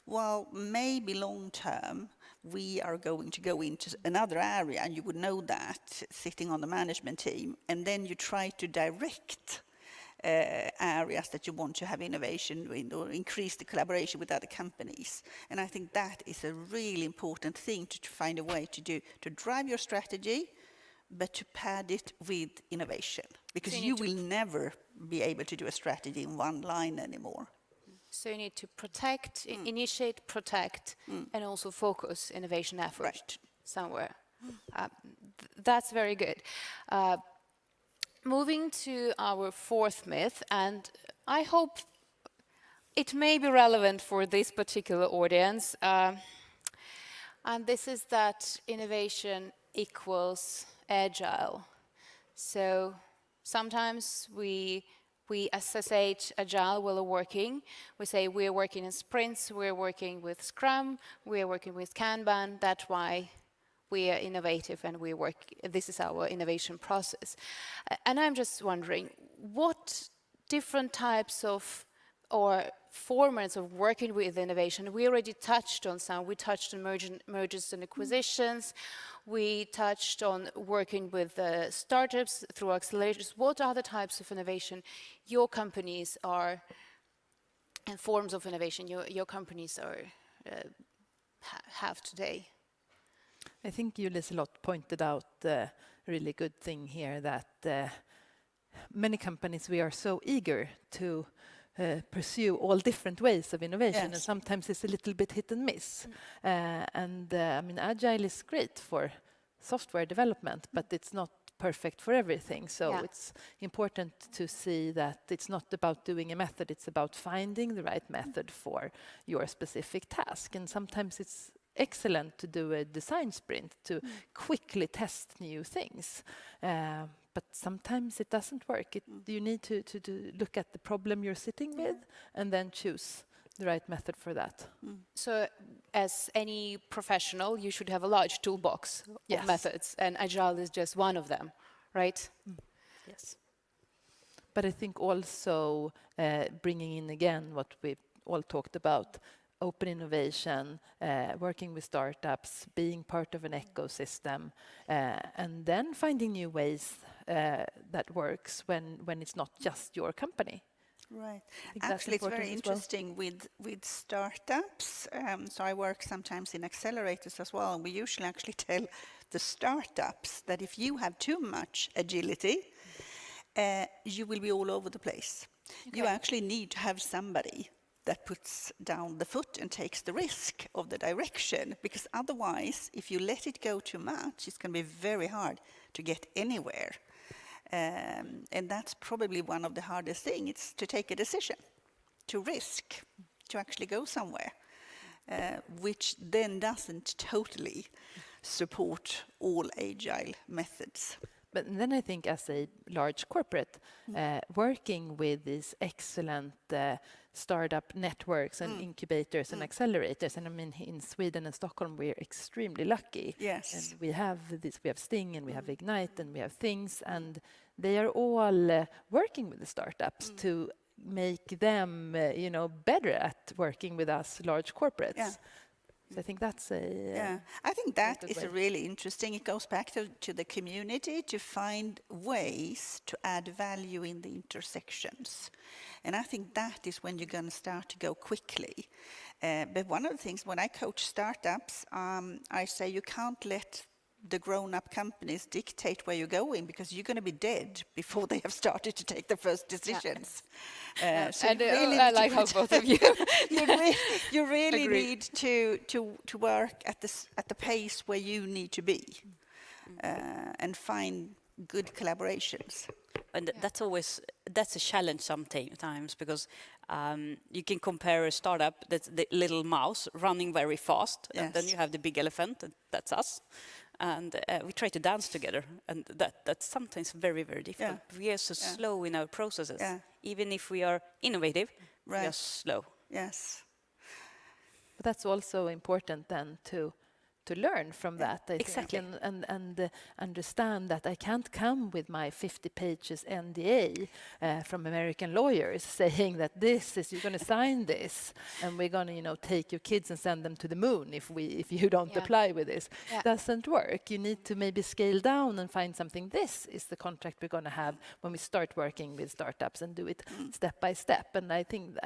Well, maybe long term, we are going to go into another area, and you would know that sitting on the management team, and then you try to direct areas that you want to have innovation in or increase the collaboration with other companies. And I think that is a really important thing to find a way to do, to drive your strategy, but to pad it with innovation, because you will never be able to do a strategy in one line anymore.
So you need to protect, initiate, protect, and also focus innovation efforts somewhere. That's very good. Moving to our fourth myth, and I hope it may be relevant for this particular audience, and this is that innovation equals agile. So sometimes we associate agile with working. We say we're working in sprints, we're working with Scrum, we're working with Kanban. That's why we are innovative and we work. This is our innovation process. And I'm just wondering, what different types of or formats of working with innovation? We already touched on some. We touched on mergers and acquisitions. We touched on working with startups through accelerators. What other types of innovation your companies are, and forms of innovation your companies are have today?
I think you, Liselott, pointed out a really good thing here, that many companies, we are so eager to pursue all different ways of innovation, and sometimes it's a little bit hit and miss. I mean, Agile is great for software development, but it's not perfect for everything. So it's important to see that it's not about doing a method, it's about finding the right method for your specific task. And sometimes it's excellent to do a design sprint to quickly test new things. But sometimes it doesn't work. You need to look at the problem you're sitting with and then choose the right method for that.
So as any professional, you should have a large toolbox of methods, and Agile is just one of them, right?
Yes. But I think also bringing in again what we all talked about, open innovation, working with startups, being part of an ecosystem, and then finding new ways that works when it's not just your company.
Right. Actually, it's very interesting with startups. So I work sometimes in accelerators as well, and we usually actually tell the startups that if you have too much agility, you will be all over the place. You actually need to have somebody that puts down the foot and takes the risk of the direction, because otherwise, if you let it go too much, it's going to be very hard to get anywhere. And that's probably one of the hardest things. It's to take a decision, to risk, to actually go somewhere, which then doesn't totally support all agile methods.
But then I think as a large corporate, working with these excellent startup networks and incubators and accelerators, and I mean in Sweden and Stockholm we're extremely lucky.
Yes.
And we have this, we have Sting and we have Ignite and we have things, and they are all working with the startups to make them, better at working with us large corporates.
Yeah.
So I think that's a
I think that
good
is
way.
really interesting. It goes back to the community to find ways to add value in the intersections. And I think that is when you're going to start to go quickly. But one of the things when I coach startups, I say you can't let the grown-up companies dictate where you're going, because you're going to be dead before they have started to take the first decisions. So
And
you really
I
need to
like how
put-
both of you
you really
agree.
need to work at the pace where you need to be, and find good collaborations.
And that's a challenge sometimes, because you can compare a startup that's the little mouse running very fast, and then
Yes.
you have the big elephant, and that's us. And we try to dance together, and that's sometimes very, very difficult. We are so slow in our processes.
Yeah.
Even if we are innovative, we are
Right.
slow.
Yes.
But that's also important then to learn from that, I
exactly.
think, and understand that I can't come with my 50 pages NDA from American lawyers saying that you're going to sign this, and we're going to, take your kids and send them to the moon if you don't apply with this.
Yeah.
Doesn't work. You need to maybe scale down and find something. This is the contract we're going to have when we start working with startups, and do it step by step. And I think,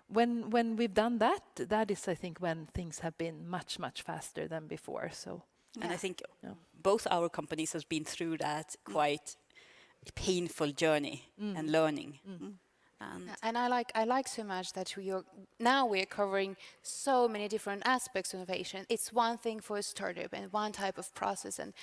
when we've done that, that is, I think, when things have been much, much faster than before. So,
And I think both our companies has been through that quite painful journey and learning.
And I like so much that now we're covering so many different aspects of innovation. It's one thing for a startup and one type of process, and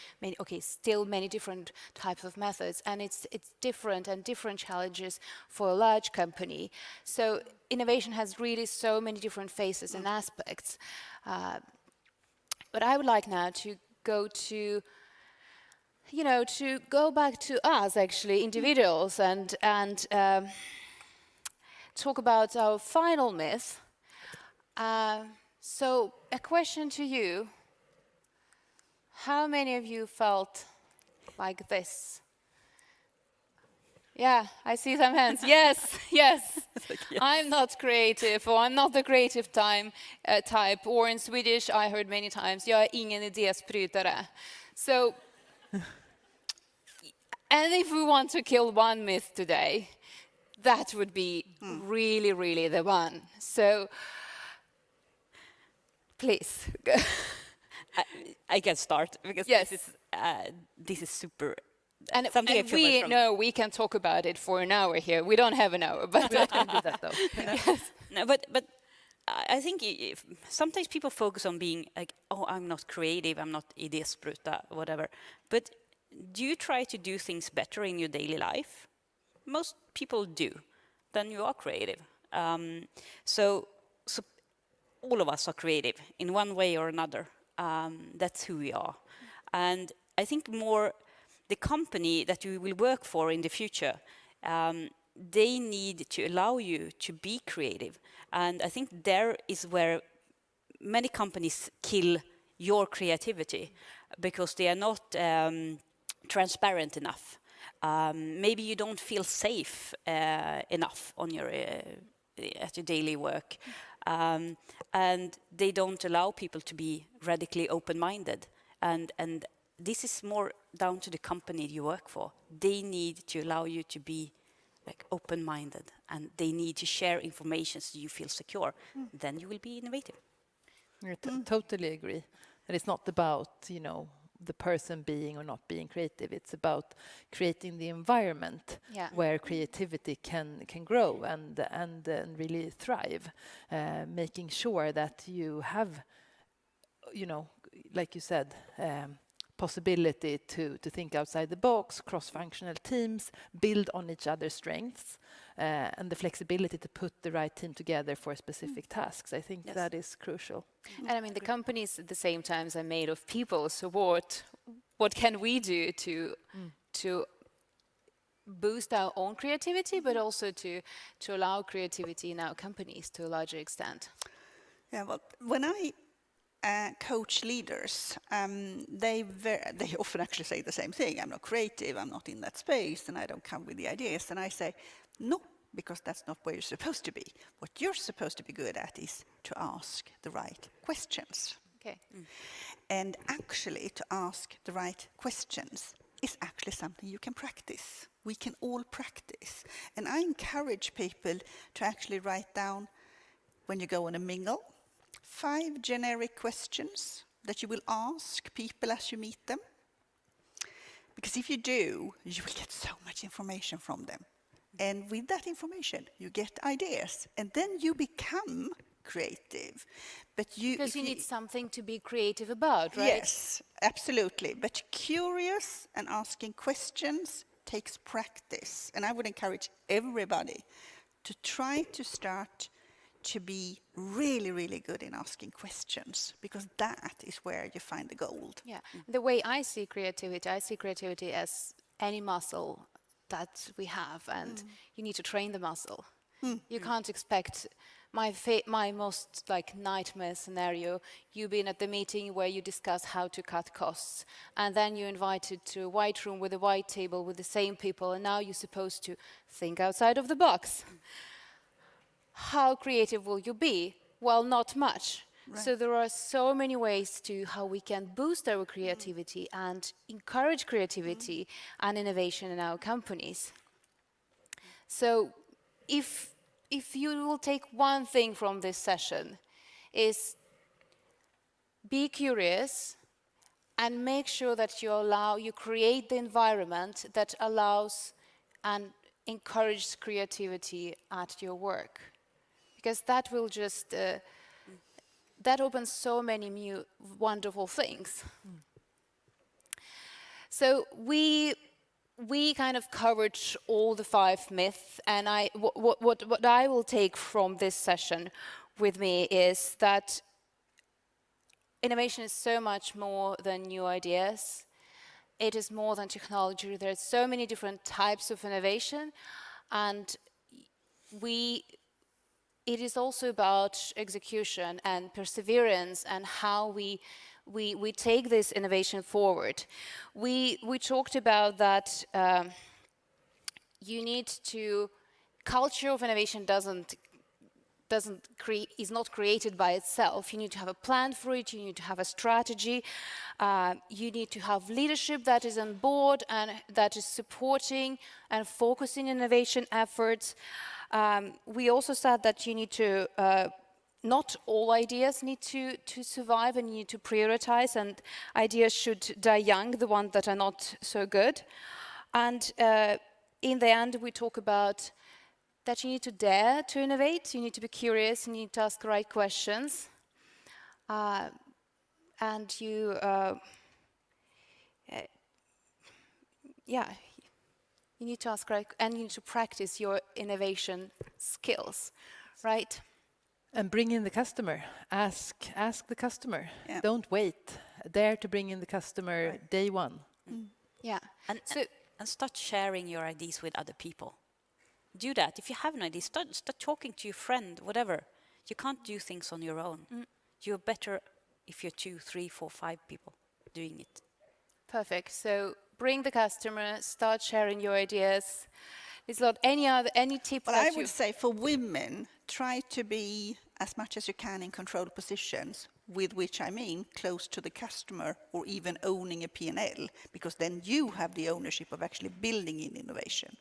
still many different types of methods, and it's different and different challenges for a large company. So innovation has really so many different phases and aspects. But I would like now to go to go back to us, actually, individuals, and talk about our final myth. So a question to you: how many of you felt like this? Yeah, I see some hands. Yes, yes. I'm not creative, or I'm not the creative type, or in Swedish I heard many times, jag är ingen idésprutare. So, and if we want to kill one myth today, that would be really, really the one. So, please.
I can start, because this is super.
And
something I feel very
we
strong.
know we can talk about it for an hour here. We don't have an hour, but
we're not going to do that, though.
No, but I think sometimes people focus on being like, oh, I'm not creative, I'm not idéspruta, whatever. But do you try to do things better in your daily life? Most people do. Then you are creative. So all of us are creative in one way or another. That's who we are. And I think more the company that you will work for in the future, they need to allow you to be creative. And I think there is where many companies kill your creativity, because they are not transparent enough. Maybe you don't feel safe enough on at your daily work, and they don't allow people to be radically open-minded. And this is more down to the company you work for. They need to allow you to be open-minded, and they need to share information so you feel secure. Then you will be innovative.
I totally agree. And it's not about, the person being or not being creative. It's about creating the environment where creativity can grow and really thrive. Making sure that you have, like you said, possibility to think outside the box, cross-functional teams, build on each other's strengths, and the flexibility to put the right team together for specific tasks. I think that is crucial.
And I mean, the companies at the same time are made of people. So what can we do to boost our own creativity, but also to allow creativity in our companies to a larger extent?
Yeah, well, when I coach leaders, they often actually say the same thing. I'm not creative, I'm not in that space, and I don't come with the ideas. And I say, no, because that's not where you're supposed to be. What you're supposed to be good at is to ask the right questions.
Okay.
And actually, to ask the right questions is actually something you can practice. We can all practice. And I encourage people to actually write down, when you go on a mingle, 5 generic questions that you will ask people as you meet them. Because if you do, you will get so much information from them. And with that information, you get ideas. And then you become creative.
Because you need something to be creative about, right?
Yes, absolutely. But curious and asking questions takes practice. And I would encourage everybody to try to start to be really, really good in asking questions, because that is where you find the gold.
Yeah. The way I see creativity as any muscle that we have, and you need to train the muscle. You can't expect my most nightmare scenario, you being at the meeting where you discuss how to cut costs, and then you're invited to a white room with a white table with the same people, and now you're supposed to think outside of the box. How creative will you be? Well, not much.
Right.
So there are so many ways to how we can boost our creativity and encourage creativity and innovation in our companies. So if you will take one thing from this session, is be curious and make sure that you create the environment that allows and encourages creativity at your work. Because that will just, that opens so many new wonderful things. So we kind of covered all the 5 myths, and what I will take from this session with me is that innovation is so much more than new ideas. It is more than technology. There are so many different types of innovation, and it is also about execution and perseverance and how we take this innovation forward. We talked about that culture of innovation is not created by itself. You need to have a plan for it, you need to have a strategy, you need to have leadership that is on board and that is supporting and focusing innovation efforts. We also said that you need to, not all ideas need to survive, and you need to prioritize, and ideas should die young, the ones that are not so good. And in the end, we talk about that you need to dare to innovate, you need to be curious, you need to ask the right questions, and you need to ask right, and you need to practice your innovation skills, right?
And bring in the customer. Ask the customer.
Yeah.
Don't wait. Dare to bring in the customer day one.
Yeah.
And start sharing your ideas with other people. Do that. If you have an idea, start talking to your friend, whatever. You can't do things on your own. You're better if you're 2, 3, 4, 5 people doing it.
Perfect. So bring the customer, start sharing your ideas. Is not any tip
Well,
that
I would say for women, try to be as much as you can in control positions, with which I mean close to the customer or even owning a P&L, because then you have the ownership of actually building in innovation.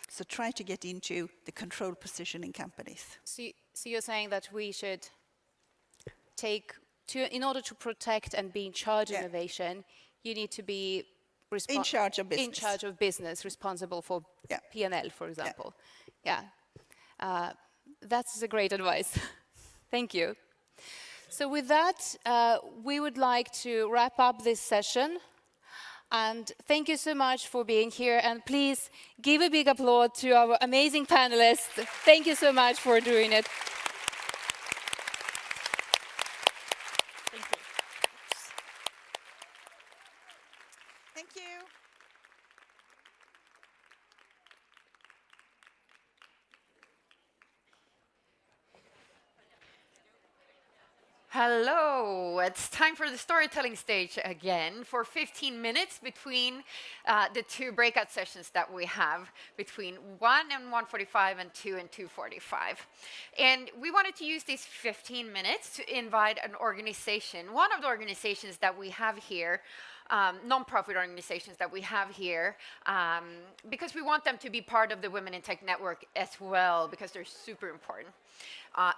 So try to get into the control position in companies.
So you're saying that we should in order to protect and be in charge of innovation, you need to be
in charge of business.
In charge of business, responsible for P&L, for example. Yeah. That's a great advice. Thank you. So with that, we would like to wrap up this session. And thank you so much for being here. And please give a big applause to our amazing panelists. Thank you so much for doing it.
Thank you.
Hello, it's time for the storytelling stage again for 15 minutes between the two breakout sessions that we have between 1 and 1:45 and 2 and 2:45. And we wanted to use these 15 minutes to invite an organization, one of the organizations that we have here, non-profit organizations that we have here, because we want them to be part of the Women in Tech network as well, because they're super important.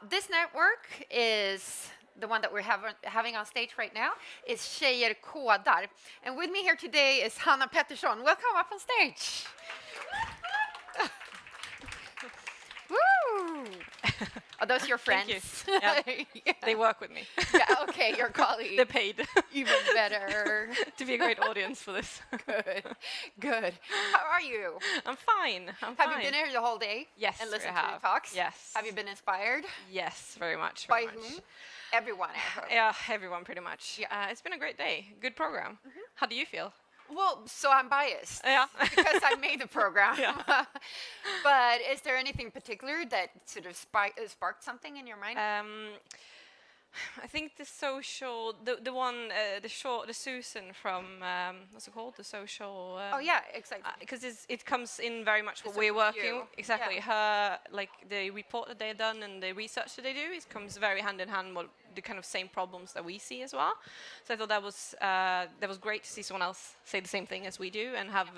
This network is the one that we're having on stage right now is Tjejer kodar. And with me here today is Hanna Pettersson. Welcome up on stage. Woo! Are those your friends?
Thank you. Yeah. They work with me.
Yeah, okay, your colleagues.
They're paid.
Even better.
To be a great audience for this.
Good, good. How are you?
I'm fine.
Have you been here the whole day?
Yes,
and
I
listened to the
have.
talks?
Yes.
Have you been inspired?
Yes, very much.
By
very much.
whom? Everyone, I hope.
Yeah, everyone pretty much. Yeah. It's been a great day. Good program. How do you feel?
Well, so I'm biased.
Yeah.
Because I made the program.
Yeah.
But is there anything particular that sort of sparked something in your mind?
I think the social, the one, the Susan from, what's it called? The social.
Oh yeah, exactly.
Because it comes in very much what
It's
we're
a
working.
view.
Exactly.
Yeah.
Her, like the report that they've done and the research that they do, it comes very hand in hand with the kind of same problems that we see as well. So I thought that was great to see someone else say the same thing as we do and have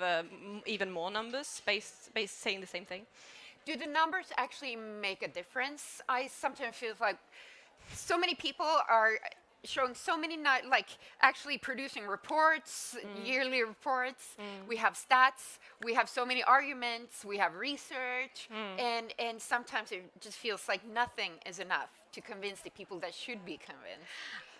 even more numbers based saying the same thing.
Do the numbers actually make a difference? I sometimes feel like so many people are showing so many, like actually producing reports, yearly reports. We have stats, we have so many arguments, we have research, and sometimes it just feels like nothing is enough to convince the people that should be convinced.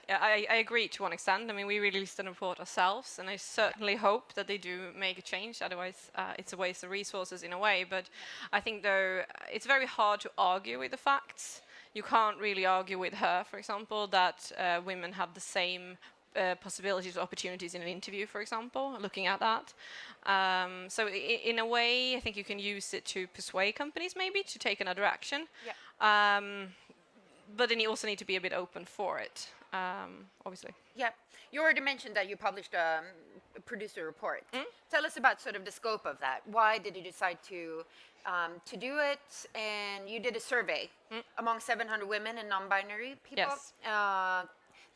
Yeah, I agree to one extent. I mean, we released a report ourselves, and I certainly hope that they do make a change. Otherwise, it's a waste of resources in a way. But I think, though, it's very hard to argue with the facts. You can't really argue with her, for example, that women have the same possibilities or opportunities in an interview, for example, looking at that. So in a way, I think you can use it to persuade companies maybe to take another action.
Yeah.
But then you also need to be a bit open for it, obviously.
Yeah. You already mentioned that you published a producer report. Tell us about sort of the scope of that. Why did you decide to do it? And you did a survey among 700 women and non-binary people.
Yes.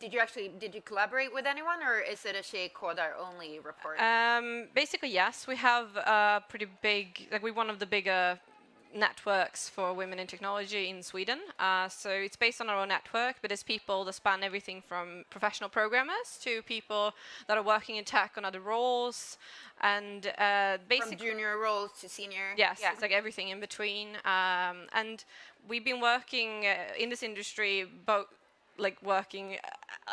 Did you collaborate with anyone, or is it a Tjejer kodar only report?
Basically, yes. We have a pretty big, like we're one of the bigger networks for women in technology in Sweden. So it's based on our own network, but it's people that span everything from professional programmers to people that are working in tech on other roles, and basically
from junior roles to senior.
Yes,
Yeah.
it's like everything in between. And we've been working in this industry, both like working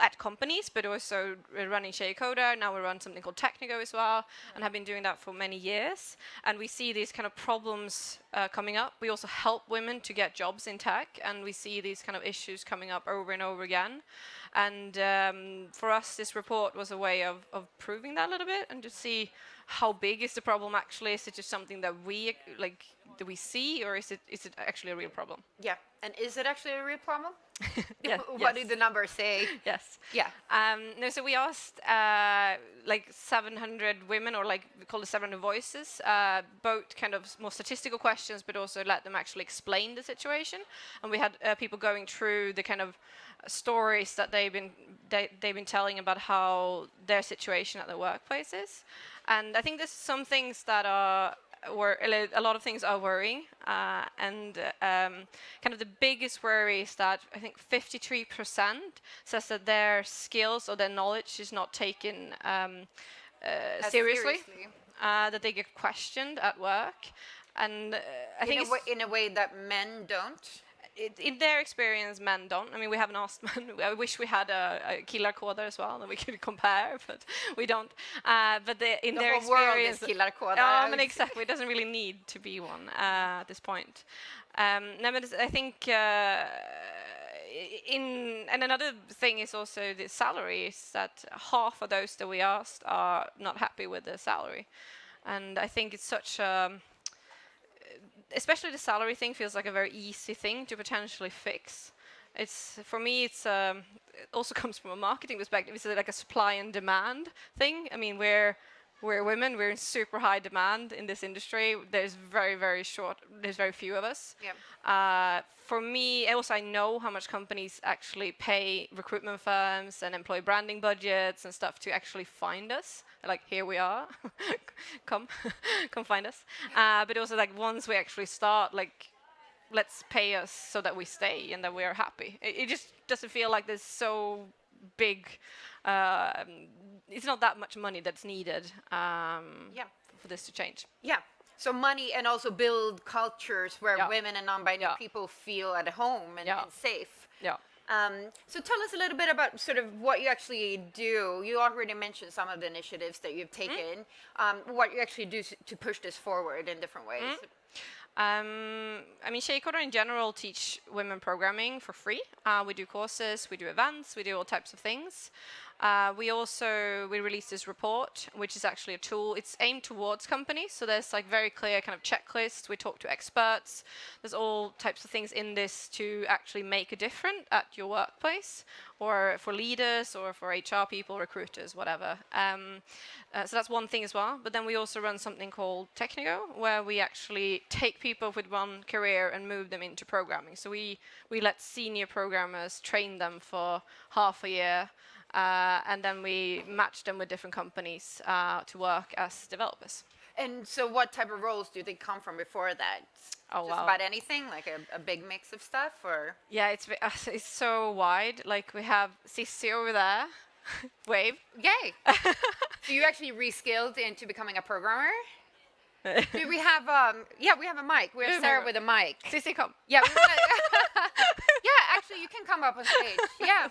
at companies, but also running Tjejer kodar. Now we run something called Technigo as well, and have been doing that for many years. And we see these kind of problems coming up. We also help women to get jobs in tech, and we see these kind of issues coming up over and over again. And for us, this report was a way of proving that a little bit, and to see how big is the problem actually. Is it just something that we that we see, or is it actually a real problem?
Yeah. And is it actually a real problem?
Yeah,
What did the numbers say?
Yes.
Yeah.
No, so we asked like 700 women, or like we call it 700 voices, both kind of more statistical questions, but also let them actually explain the situation. And we had people going through the kind of stories that they've been telling about how their situation at the workplace is. And I think there's some things that are a lot of things are worrying, and kind of the biggest worry is that I think 53% says that their skills or their knowledge is not taken seriously. That they get questioned at work, and I think
in a way that men don't.
in their experience, men don't. I mean, we haven't asked men. I wish we had a killarkoder as well that we could compare, but we don't. But in
The
their
whole world is
experience,
killarkoder.
I mean, exactly. It doesn't really need to be one at this point. No, but I think. And another thing is also the salary, is that half of those that we asked are not happy with the salary. And I think it's such especially the salary thing feels like a very easy thing to potentially fix. It's, for me, it's it also comes from a marketing perspective. It's like a supply and demand thing. I mean, we're women, we're in super high demand in this industry. There's there's very few of us. For me, also I know how much companies actually pay recruitment firms and employee branding budgets and stuff to actually find us. Like, here we are, come find us. But also, like, once we actually start, like, let's pay us so that we stay and that we are happy. It just doesn't feel like there's so big. It's not that much money that's needed for this to change.
Yeah. So money, and also build cultures where women and non-binary people feel at home and safe.
Yeah.
So tell us a little bit about sort of what you actually do. You already mentioned some of the initiatives that you've taken. What you actually do to push this forward in different ways.
I mean, Tjejkoder in general teach women programming for free. We do courses, we do events, we do all types of things. We released this report, which is actually a tool. It's aimed towards companies, so there's like very clear kind of checklist. We talk to experts. There's all types of things in this to actually make a difference at your workplace, or for leaders, or for HR people, recruiters, whatever. So that's one thing as well. But then we also run something called Technigo, where we actually take people with one career and move them into programming. So we let senior programmers train them for half a year. And then we match them with different companies to work as developers.
And so what type of roles do they come from before that?
Oh,
Just
wow.
about anything, like a big mix of stuff, or?
Yeah, it's so wide. Like, we have Sissi over there. Wave.
Yay! So you actually reskilled into becoming a programmer? Do we have we have a mic. We have Sarah with a mic.
Sissi, come.
Yeah, yeah, actually you can come up on stage. Yeah.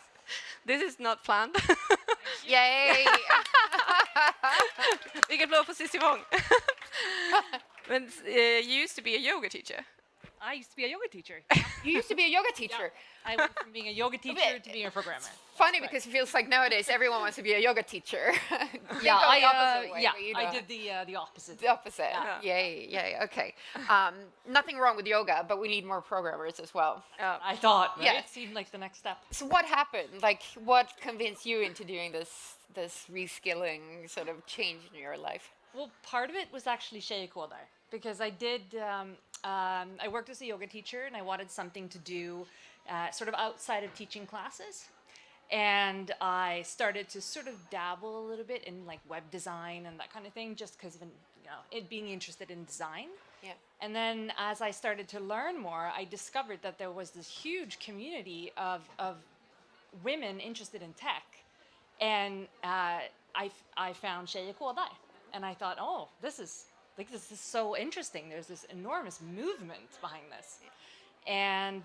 This is not planned.
Yay!
We can blow for Sissi Wong. You used to be a yoga teacher.
I used to be a yoga teacher.
You used to be a yoga teacher.
I went from being a yoga teacher to being a programmer.
Funny because it feels like nowadays everyone wants to be a yoga teacher.
Yeah,
I
did the opposite.
The opposite. Yay. Okay. Nothing wrong with yoga, but we need more programmers as well.
I thought, right?
Yeah.
It seemed like the next step.
So what happened? Like, what convinced you into doing this reskilling sort of change in your life?
Well, part of it was actually Tjejkoder, because I did. I worked as a yoga teacher, and I wanted something to do sort of outside of teaching classes. And I started to sort of dabble a little bit in like web design and that kind of thing, just because of it being interested in design.
Yeah.
And then as I started to learn more, I discovered that there was this huge community of women interested in tech. And I found Tjejkoder. And I thought, oh, this is so interesting. There's this enormous movement behind this. And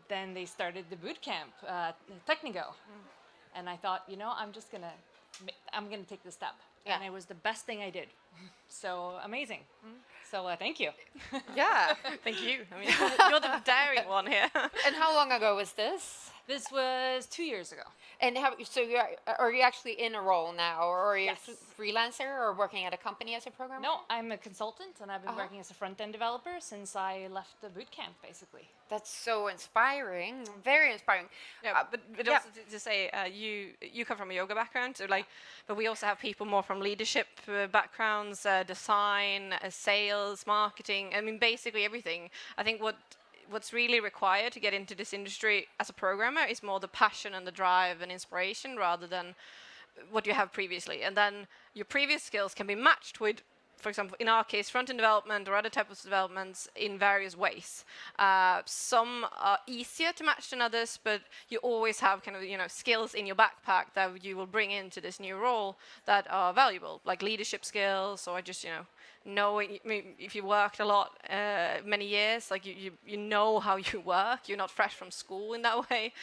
then they started the boot camp, Technigo. And I thought, I'm gonna take this step.
Yeah.
And it was the best thing I did. So amazing. So thank you.
Yeah.
Thank you. I mean, you're the daring one here.
And how long ago was this?
This was 2 years ago.
And are you actually in a role now, or are you a freelancer, or working at a company as a programmer?
No, I'm a consultant, and I've been working as a front-end developer since I left the boot camp, basically.
That's so inspiring, very inspiring.
Yeah, but also to say, you come from a yoga background, so but we also have people more from leadership backgrounds, design, sales, marketing. I mean, basically everything. I think what's really required to get into this industry as a programmer is more the passion and the drive and inspiration, rather than what you have previously. And then your previous skills can be matched with, for example, in our case, front-end development or other types of developments in various ways. Some are easier to match than others, but you always have kind of skills in your backpack that you will bring into this new role that are valuable, like leadership skills or just knowing, I mean, if you worked a lot, many years, like you know how you work. You're not fresh from school in that way.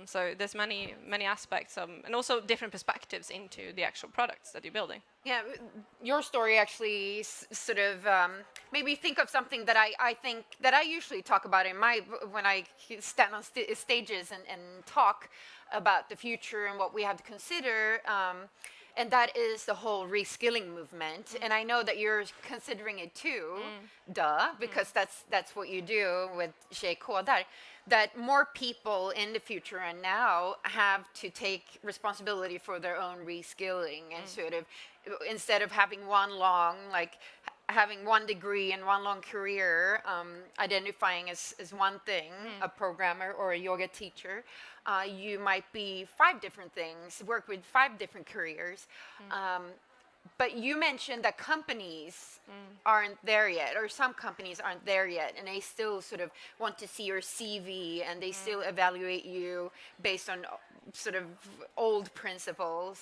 So there's many aspects, and also different perspectives into the actual products that you're building.
Yeah, your story actually sort of made me think of something that I think that I usually talk about when I stand on stages and talk about the future and what we have to consider. And that is the whole reskilling movement. And I know that you're considering it too, because that's what you do with Tjej Kodar. That more people in the future and now have to take responsibility for their own reskilling and sort of, instead of having having one degree and one long career, identifying as one thing, a programmer or a yoga teacher, you might be 5 different things, work with 5 different careers. But you mentioned that companies aren't there yet, or some companies aren't there yet, and they still sort of want to see your CV, and they still evaluate you based on sort of old principles.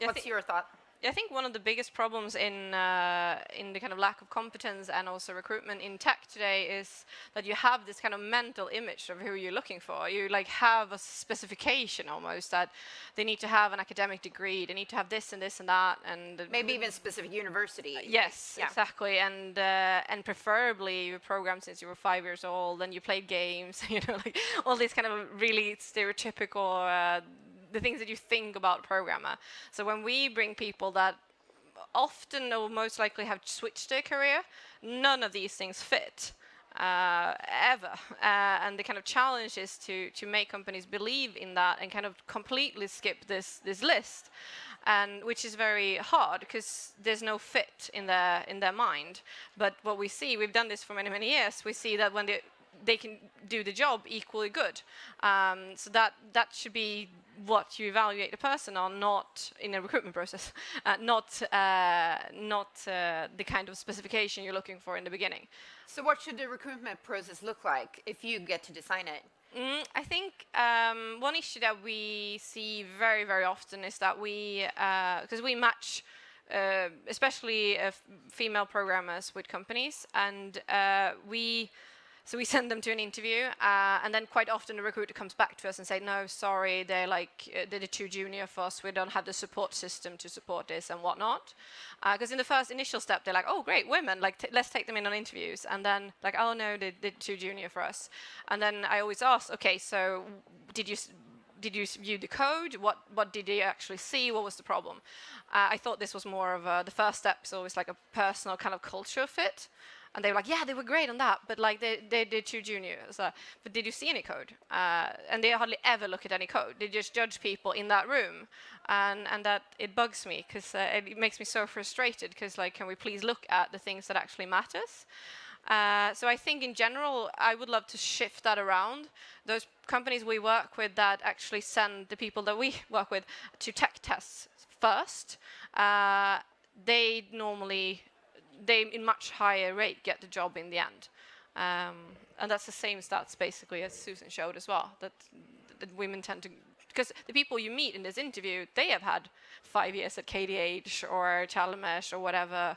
What's your thought?
I think one of the biggest problems in the kind of lack of competence and also recruitment in tech today is that you have this kind of mental image of who you're looking for. You like have a specification almost that they need to have an academic degree, they need to have this and this and that, and
maybe even specific university.
Yes, exactly, and preferably you programmed since you were 5 years old, and you played games, you know, like all these kind of really stereotypical. The things that you think about a programmer. So when we bring people that often or most likely have switched their career, none of these things fit ever. And the kind of challenge is to make companies believe in that and kind of completely skip this list, and which is very hard because there's no fit in their mind. But what we see, we've done this for many years. We see that when they can do the job equally good. So that should be what you evaluate a person on, not in a recruitment process, not the kind of specification you're looking for in the beginning.
So what should the recruitment process look like if you get to design it?
I think one issue that we see very often is that because we match especially female programmers with companies, and so we send them to an interview, and then quite often the recruiter comes back to us and say, no, sorry, they're too junior for us. We don't have the support system to support this and whatnot. Because in the first initial step, they're like, oh, great, women, like let's take them in on interviews. And then like, oh no, they're too junior for us. And then I always ask, okay, so did you view the code? What did you actually see? What was the problem? I thought this was more of the first step is always like a personal kind of culture fit. And they were like, yeah, they were great on that, but like they're too junior. So, but did you see any code? And they hardly ever look at any code. They just judge people in that room, and that it bugs me because it makes me so frustrated. Because like, can we please look at the things that actually matters? So I think in general, I would love to shift that around. Those companies we work with that actually send the people that we work with to tech tests first, they normally in much higher rate get the job in the end. And that's the same stats basically as Susan showed as well, that women tend to, because the people you meet in this interview, they have had 5 years at KDH or Chalmers or whatever,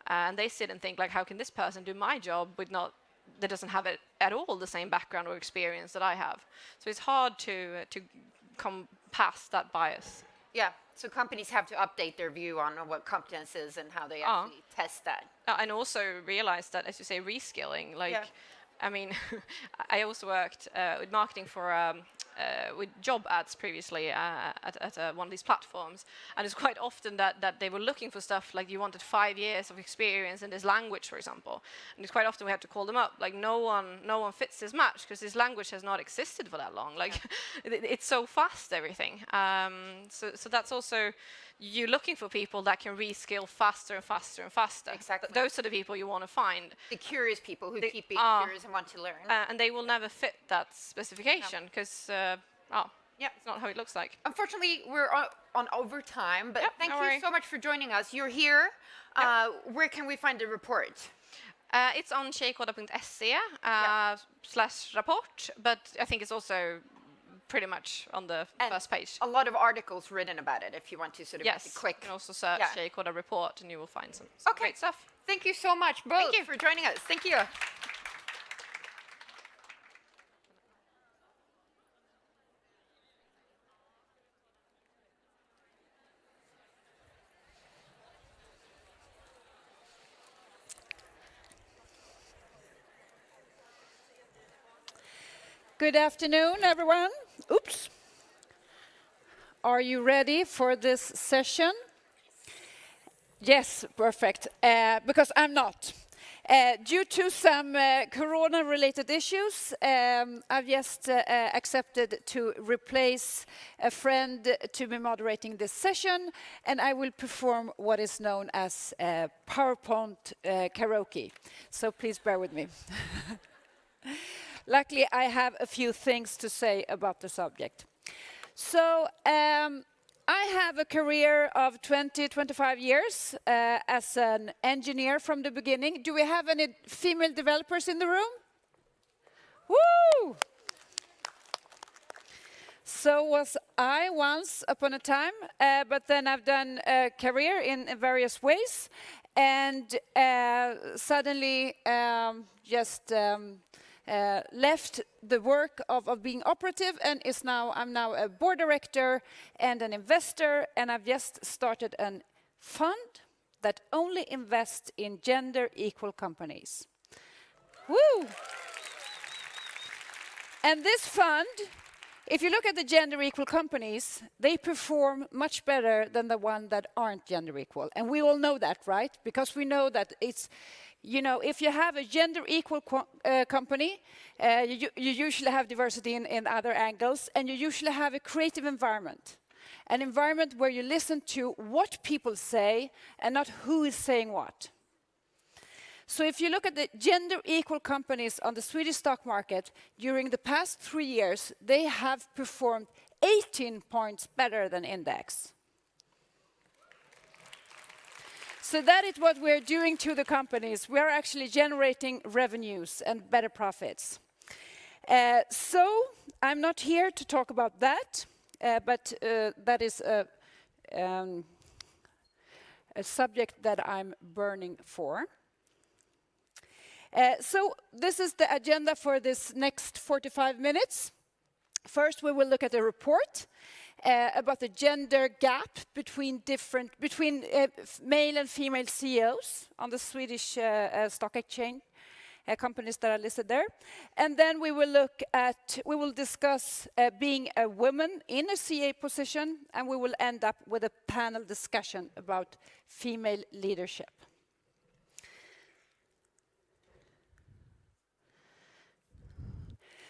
and they sit and think like, how can this person do my job that doesn't have it at all the same background or experience that I have. So it's hard to come past that bias.
Yeah, so companies have to update their view on what competence is and how they actually test that.
And also realize that, as you say, reskilling, like, I mean, I also worked with marketing for with job ads previously at one of these platforms, and it's quite often that they were looking for stuff like you wanted 5 years of experience in this language, for example, and it's quite often we have to call them up like no one fits this match because this language has not existed for that long. Like it's so fast, everything. So that's also you looking for people that can reskill faster and faster and faster.
Exactly.
Those are the people you want to find.
The curious people who keep being curious and want to learn.
And they will never fit that specification because, it's not how it looks like.
Unfortunately, we're on overtime, but thank you so much for joining us. You're here. Where can we find the report?
It's on tjejkodar.se /rapport, but I think it's also pretty much on the first page.
A lot of articles written about it if you want to sort of make
Yes,
it quick.
you can also search
Yeah.
Shea Koda report and you will find some
Okay.
great stuff.
Thank you so much, both, for joining us. Thank you.
Good afternoon, everyone. Oops. Are you ready for this session? Yes, perfect. Because I'm not. Due to some corona-related issues, I've just accepted to replace a friend to be moderating this session, and I will perform what is known as PowerPoint karaoke. So please bear with me. Luckily, I have a few things to say about the subject. So, I have a career of 25 years as an engineer from the beginning. Do we have any female developers in the room? Woo! So was I once upon a time, but then I've done a career in various ways, and suddenly just left the work of being operative, and I'm now a board director and an investor, and I've just started a fund that only invests in gender equal companies. Woo! And this fund, if you look at the gender equal companies, they perform much better than the ones that aren't gender equal. And we all know that, right? Because we know that it's, you know, if you have a gender equal company, you usually have diversity in other angles, and you usually have a creative environment. An environment where you listen to what people say and not who is saying what. So if you look at the gender equal companies on the Swedish stock market, during the past 3 years, they have performed 18 points better than index. So that is what we're doing to the companies. We're actually generating revenues and better profits. So I'm not here to talk about that, but that is a subject that I'm burning for. So this is the agenda for this next 45 minutes. First, we will look at a report about the gender gap between male and female CEOs on the Swedish stock exchange, companies that are listed there. And then we will discuss being a woman in a CA position, and we will end up with a panel discussion about female leadership.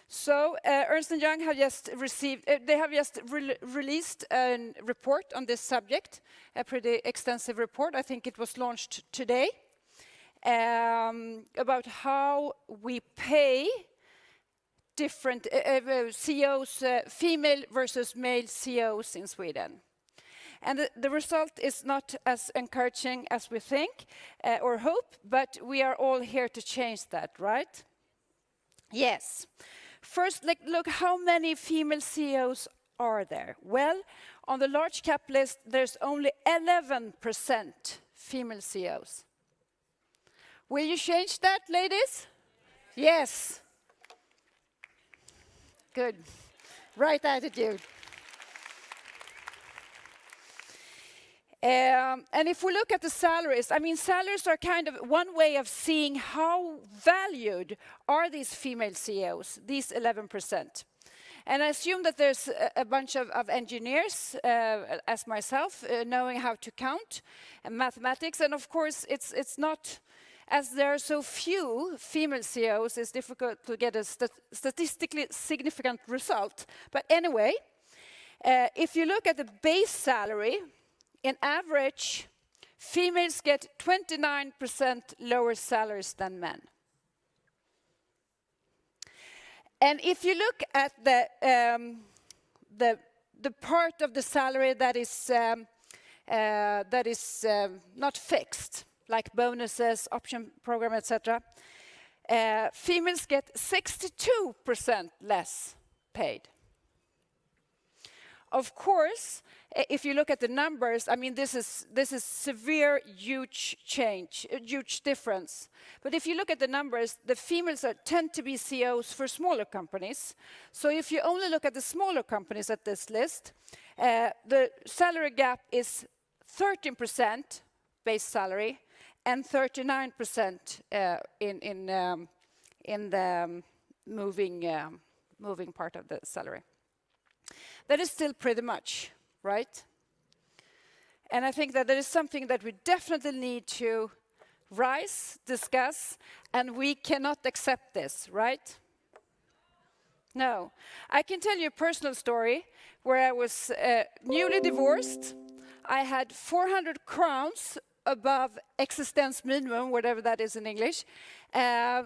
So Ernst & Young have just released a report on this subject, a pretty extensive report. I think it was launched today, about how we pay different CEOs, female versus male CEOs in Sweden. And the result is not as encouraging as we think or hope, but we are all here to change that, right? Yes. First, look how many female CEOs are there. Well, on the large cap list, there's only 11% female CEOs. Will you change that, ladies? Yes. Good. Right attitude. And if we look at the salaries, I mean, salaries are kind of one way of seeing how valued are these female CEOs, these 11%. And I assume that there's a bunch of engineers, as myself, knowing how to count and mathematics. And of course, it's not, as there are so few female CEOs, it's difficult to get a statistically significant result. But anyway, if you look at the base salary, in average, females get 29% lower salaries than men. And if you look at the part of the salary that is not fixed, like bonuses, option program, etc., females get 62% less paid. Of course, if you look at the numbers, I mean, this is severe, huge change, a huge difference. But if you look at the numbers, the females tend to be CEOs for smaller companies. So if you only look at the smaller companies at this list, the salary gap is 13% base salary and 39% in the moving part of the salary. That is still pretty much, right? And I think that is something that we definitely need to rise, discuss, and we cannot accept this, right? No. I can tell you a personal story where I was newly divorced. I had 400 crowns above existence minimum, whatever that is in English. I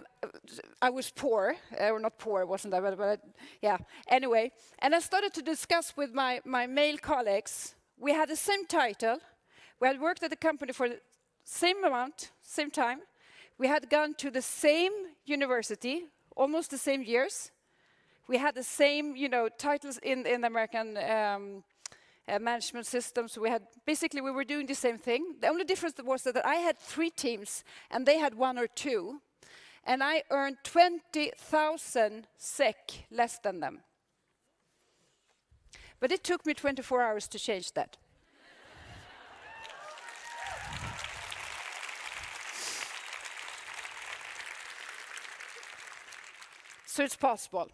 was poor, or not poor, wasn't I? But yeah, anyway. And I started to discuss with my male colleagues. We had the same title. We had worked at the company for the same amount, same time. We had gone to the same university, almost the same years. We had the same, titles in American management systems. We were doing the same thing. The only difference was that I had 3 teams and they had 1 or 2, and I earned 20,000 SEK less than them. But it took me 24 hours to change that. So it's possible.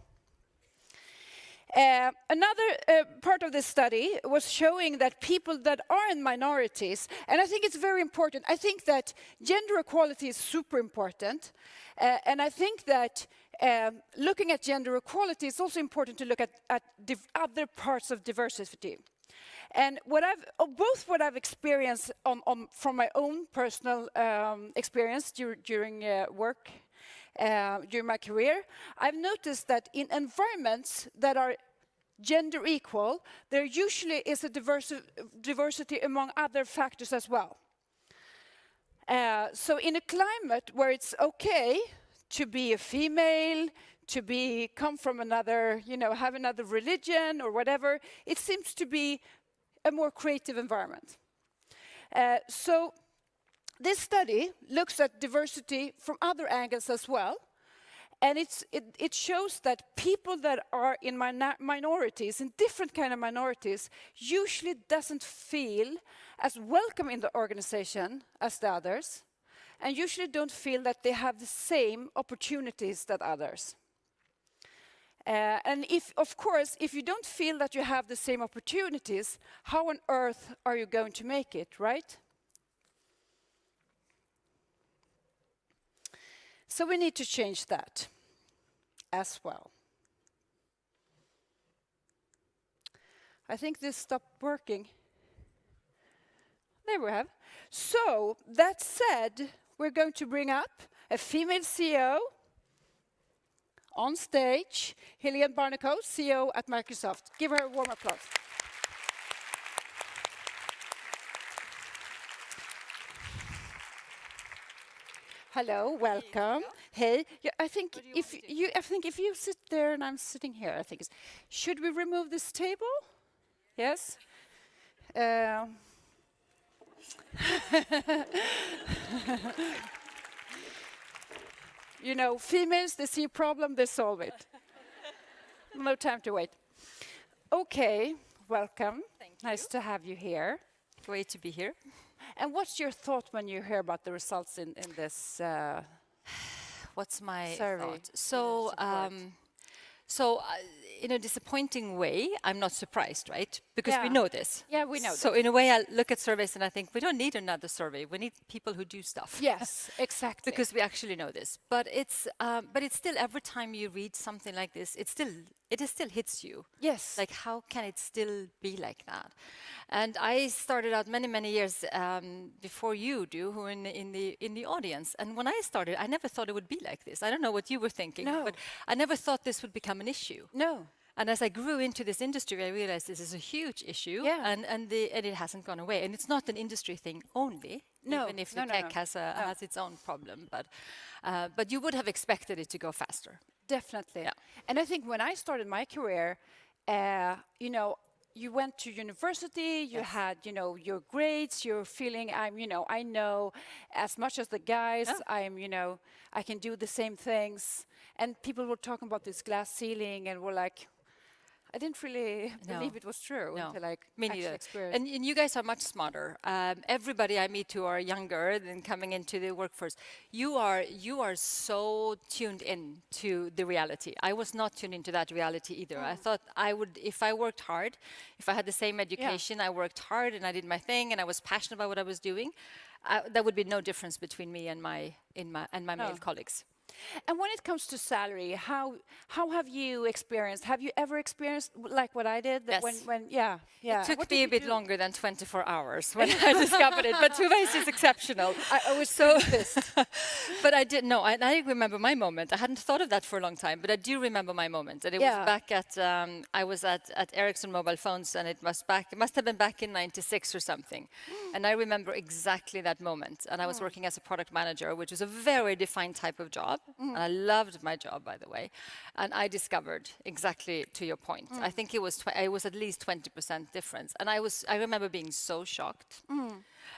Another part of this study was showing that people that are in minorities, and I think it's very important, I think that gender equality is super important, and I think that looking at gender equality, it's also important to look at other parts of diversity. And what I've experienced from my own personal experience during work, during my career, I've noticed that in environments that are gender equal, there usually is a diversity among other factors as well. So in a climate where it's okay to be a female, to come from another, have another religion or whatever, it seems to be a more creative environment. So this study looks at diversity from other angles as well, and it shows that people that are in minorities, in different kind of minorities, usually doesn't feel as welcome in the organization as the others, and usually don't feel that they have the same opportunities that others. And of course, if you don't feel that you have the same opportunities, how on earth are you going to make it, right? So we need to change that as well. I think this stopped working. There we have. So that said, we're going to bring up a female CEO on stage, Helene Barnekow, CEO at Microsoft. Give her a warm applause. Hello, welcome. Hey, I think if you sit there and I'm sitting here, I think should we remove this table? Yes. Females, they see a problem, they solve it. No time to wait. Okay, welcome. Nice to have you here.
Great to be here.
And what's your thought when you hear about the results in this
What's my
survey?
thought? So, in a disappointing way, I'm not surprised, right? Because we know this.
Yeah, we know
So, in a way, I look at surveys and I think we don't need another survey. We need people who do stuff.
Yes, exactly.
Because we actually know this. But it's still, every time you read something like this, it still hits you.
Yes.
Like, how can it still be like that? And I started out many years before you do, who are in the audience. And when I started, I never thought it would be like this. I don't know what you were thinking, but I never thought this would become an issue.
No.
And as I grew into this industry, I realized this is a huge issue, and it hasn't gone away. And it's not an industry thing only, even if the tech has its own problem. But you would have expected it to go faster.
Definitely.
Yeah.
And I think when I started my career, you went to university, you had, you know, your grades, you're feeling, I'm, you know, I know as much as the guys, I'm, you know, I can do the same things. And people were talking about this glass ceiling and were like, I didn't really believe it was true until I
Me
actually
neither.
experienced.
And you guys are much smarter. Everybody I meet who are younger than coming into the workforce, you are so tuned in to the reality. I was not tuned into that reality either. I thought I would, if I worked hard, if I had the same education, I worked hard and I did my thing and I was passionate about what I was doing, there would be no difference between me and my male colleagues.
And when it comes to salary, how have you experienced? Have you ever experienced like what I did? That
Yes.
When
It took
What
me
did
a
you
bit
do?
longer than 24 hours when I discovered it, but Tuve's is exceptional.
I was so pissed.
But I did no. I remember my moment. I hadn't thought of that for a long time, but I do remember my moment. And it was back at I was at Ericsson Mobile Phones, and it must have been back in '96 or something. And I remember exactly that moment. And I was working as a product manager, which was a very defined type of job. And I loved my job, by the way. And I discovered exactly to your point. I think it was at least 20% difference. And I remember being so shocked.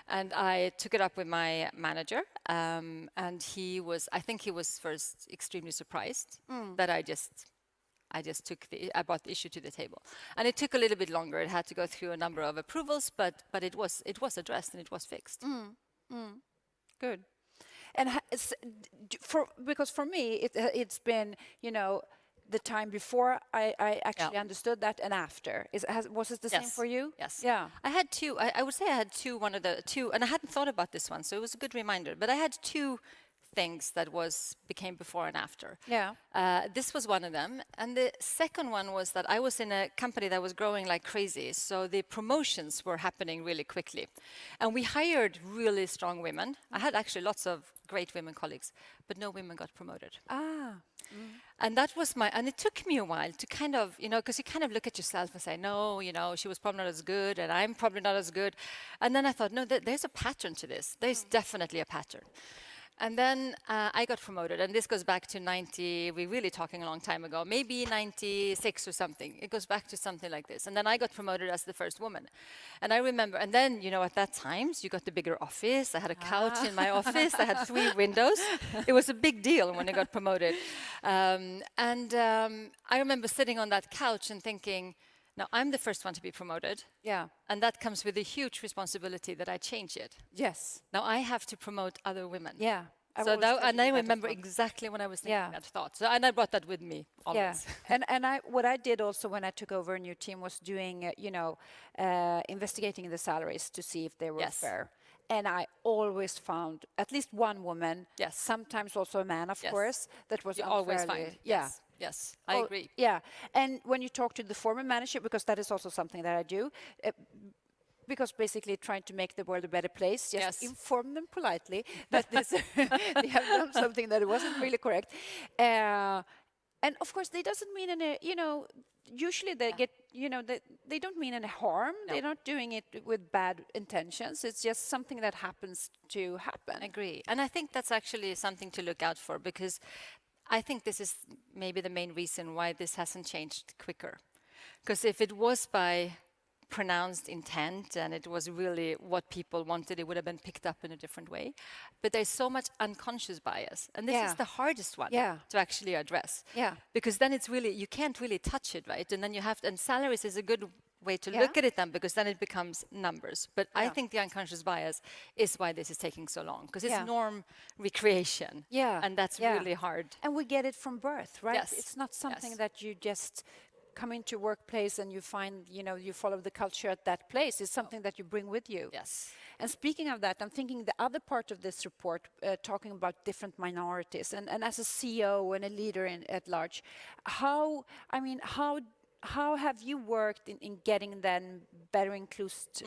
And I took it up with my manager, and I think he was first extremely surprised that I brought the issue to the table. And it took a little bit longer. It had to go through a number of approvals, but it was addressed and it was fixed.
Good. And because for me, it's been, you know, the time before I actually understood that and after. Was it the same for you?
Yes.
Yeah.
I had two. I would say I had two, and I hadn't thought about this one, so it was a good reminder. But I had two things that became before and after.
Yeah.
This was one of them. And the second one was that I was in a company that was growing like crazy. So the promotions were happening really quickly. And we hired really strong women. I had actually lots of great women colleagues, but no women got promoted. And that was and it took me a while to kind of, you know, because you kind of look at yourself and say, no, you know, she was probably not as good and I'm probably not as good. And then I thought, no, there's a pattern to this. There's definitely a pattern. And then I got promoted, and this goes back to we're really talking a long time ago, maybe 96 or something. It goes back to something like this. And then I got promoted as the first woman. And I remember, and then, you know, at that time, you got the bigger office. I had a couch in my office. I had 3 windows. It was a big deal when I got promoted. I remember sitting on that couch and thinking, now, I'm the first one to be promoted.
Yeah.
And that comes with a huge responsibility that I change it.
Yes.
Now, I have to promote other women.
Yeah.
And I remember exactly when I was thinking that thought. So, and I brought that with me always.
Yeah. and what I did also when I took over a new team was doing, investigating the salaries to see if they were fair. And I always found at least one woman, sometimes also a man, of course, that was
always
unfairly.
find. Yes, I agree.
Yeah, and when you talk to the former manager, because that is also something that I do, because basically trying to make the world a better place, just inform them politely that they have done something that wasn't really correct. And of course, they doesn't mean any, you know, usually they get, you know, they don't mean any harm. No. They're not doing it with bad intentions. It's just something that happens to happen.
I agree. And I think that's actually something to look out for, because I think this is maybe the main reason why this hasn't changed quicker. Because if it was by pronounced intent and it was really what people wanted, it would have been picked up in a different way. But there's so much unconscious bias. And this is the hardest one to actually address.
Yeah.
Because then it's really, you can't really touch it, right? And then you have to, and salaries is a good way to look at it then, because then it becomes numbers. But I think the unconscious bias is why this is taking so long, because it's norm recreation.
Yeah.
And that's really hard.
And we get it from birth, right?
Yes.
It's not something that you just come into workplace and you find, you know, you follow the culture at that place. It's something that you bring with you.
Yes.
And speaking of that, I'm thinking the other part of this report, talking about different minorities, and as a CEO and a leader at large, how have you worked in getting them better introduced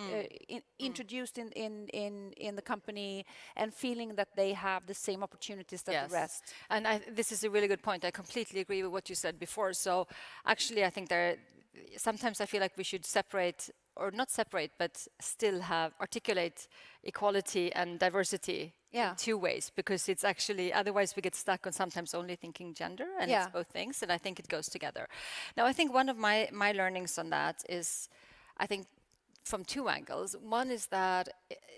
in the company and feeling that they have the same opportunities that the rest?
And this is a really good point. I completely agree with what you said before. So actually, I think sometimes I feel like we should separate, or not separate, but still articulate equality and diversity in 2 ways, because it's actually, otherwise we get stuck on sometimes only thinking gender, and it's both things, and I think it goes together. Now, I think one of my learnings on that is, I think, from two angles. One is that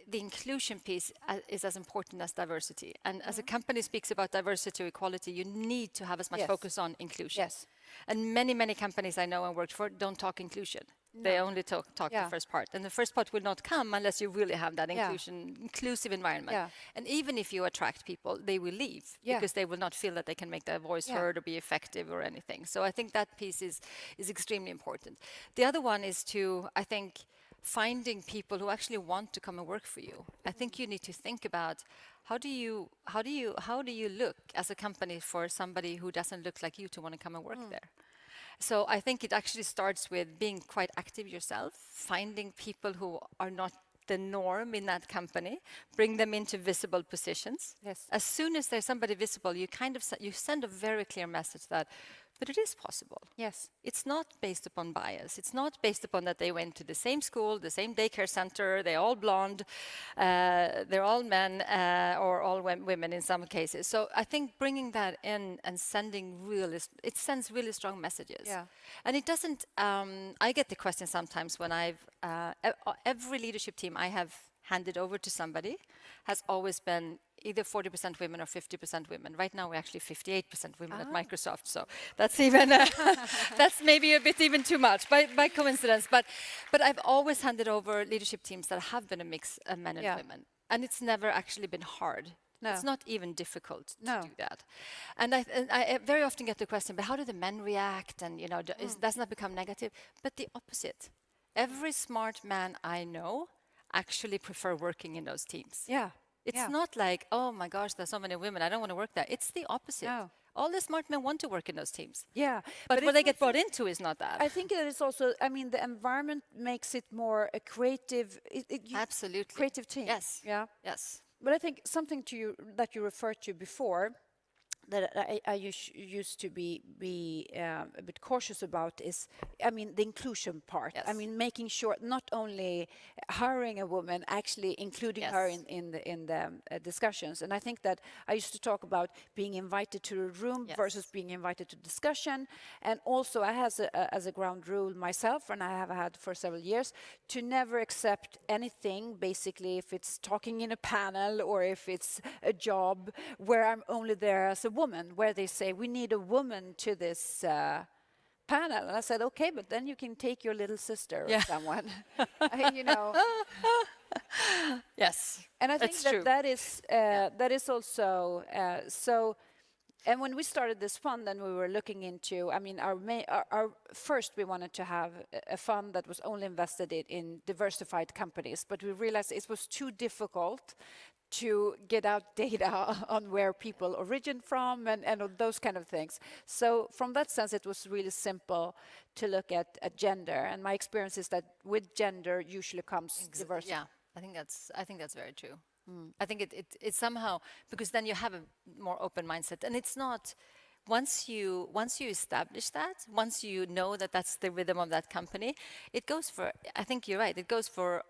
the inclusion piece is as important as diversity. And as a company speaks about diversity or equality, you need to have as much
Yes.
focus on inclusion.
Yes.
And many companies I know and worked for don't talk inclusion. They only talk
Yeah.
the first part. And the first part will not come unless you really have that
Yeah.
inclusive environment.
Yeah.
And even if you attract people, they will leave
Yeah.
because they will not feel that they can make their voice
Yeah.
heard or be effective or anything. So I think that piece is extremely important. The other one is to, I think, finding people who actually want to come and work for you. I think you need to think about how do you look as a company for somebody who doesn't look like you to want to come and work there. So I think it actually starts with being quite active yourself, finding people who are not the norm in that company, bring them into visible positions.
Yes.
As soon as there's somebody visible, you kind of you send a very clear message that, but it is possible.
Yes.
It's not based upon bias. It's not based upon that they went to the same school, the same daycare center, they're all blonde, they're all men, or all women in some cases. So I think bringing that in and it sends really strong messages.
Yeah.
And it doesn't, I get the question sometimes when every leadership team I have handed over to somebody has always been either 40% women or 50% women. Right now we're actually 58% women at Microsoft, so that's even that's maybe a bit even too much by coincidence. But I've always handed over leadership teams that have been a mix of men and women, and it's never actually been hard.
No.
It's not even difficult
No.
to do that. And I very often get the question, but how do the men react? And doesn't that become negative? But the opposite. Every smart man I know actually prefer working in those teams.
Yeah.
It's
Yeah.
not like, oh my gosh, there's so many women, I don't want to work there. It's the opposite.
No.
All the smart men want to work in those teams.
Yeah.
But what
it's
they get
also-
brought into is not that.
I think that it's also, I mean, the environment makes it more a creative,
Absolutely.
creative team.
Yes.
Yeah.
Yes.
But I think something that you referred to before that I used to be a bit cautious about is, I mean, the inclusion part. I mean, making sure not only hiring a woman, actually including her in the discussions. And I think that I used to talk about being invited to a room versus being invited to discussion. And also, I have as a ground rule myself, and I have had for several years, to never accept anything, basically, if it's talking in a panel or if it's a job where I'm only there as a woman, where they say, we need a woman to this panel. And I said, okay, but then you can take your little sister or someone.
Yes.
And I think
That's true.
that is also so. And when we started this fund, then we were looking into, I mean, our first we wanted to have a fund that was only invested in diversified companies, but we realized it was too difficult to get out data on where people origin from and those kind of things. So from that sense, it was really simple to look at gender. And my experience is that with gender usually comes diversity.
Yeah, I think that's very true. I think it somehow, because then you have a more open mindset, and it's not once you establish that, once you know that that's the rhythm of that company, it goes for. I think you're right. It goes for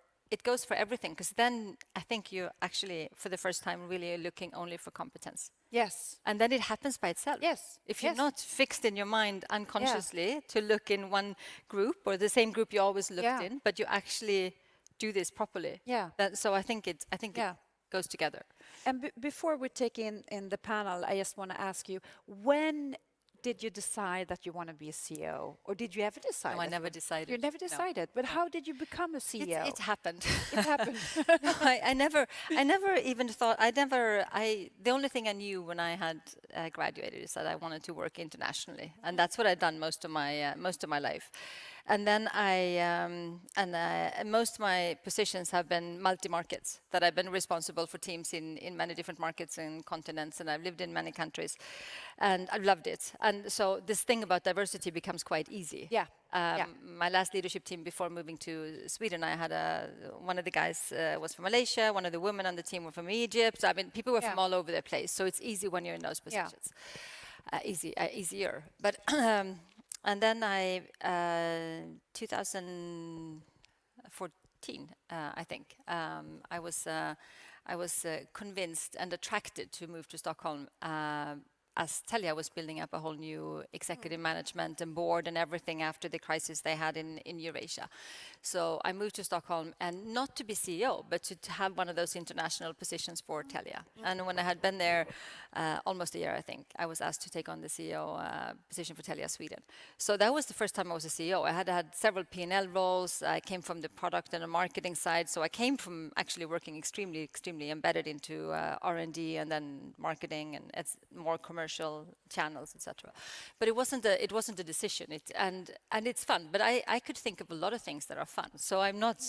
everything, because then I think you actually, for the first time, really are looking only for competence.
Yes.
And then it happens by itself.
Yes.
If you're not fixed in your mind unconsciously to look in one group or the same group you always looked in, but you actually do this properly.
Yeah.
So I think it goes together.
And before we take in the panel, I just want to ask you, when did you decide that you want to be a CEO? Or did you ever decide?
No, I never decided.
You never
No.
decided. But how did you become a CEO?
It happened.
It happened.
No, I never even thought. The only thing I knew when I had graduated is that I wanted to work internationally, and that's what I'd done most of my life. And then most of my positions have been multi-markets, that I've been responsible for teams in many different markets and continents, and I've lived in many countries, and I've loved it. And so this thing about diversity becomes quite easy.
Yeah.
My last leadership team before moving to Sweden, I had one of the guys was from Malaysia, one of the women on the team were from Egypt. I mean, people were from all over the place, so it's easy when you're in those positions. Easier. But and then 2014, I think, I was convinced and attracted to move to Stockholm as Telia was building up a whole new executive management and board and everything after the crisis they had in Eurasia. So I moved to Stockholm, and not to be CEO, but to have one of those international positions for Telia. And when I had been there almost a year, I think, I was asked to take on the CEO position for Telia Sweden. So that was the first time I was a CEO. I had had several P&L roles. I came from the product and the marketing side, so I came from actually working extremely embedded into R&D and then marketing and it's more commercial channels, etc. But it wasn't a decision. And it's fun. But I could think of a lot of things that are fun. So I'm not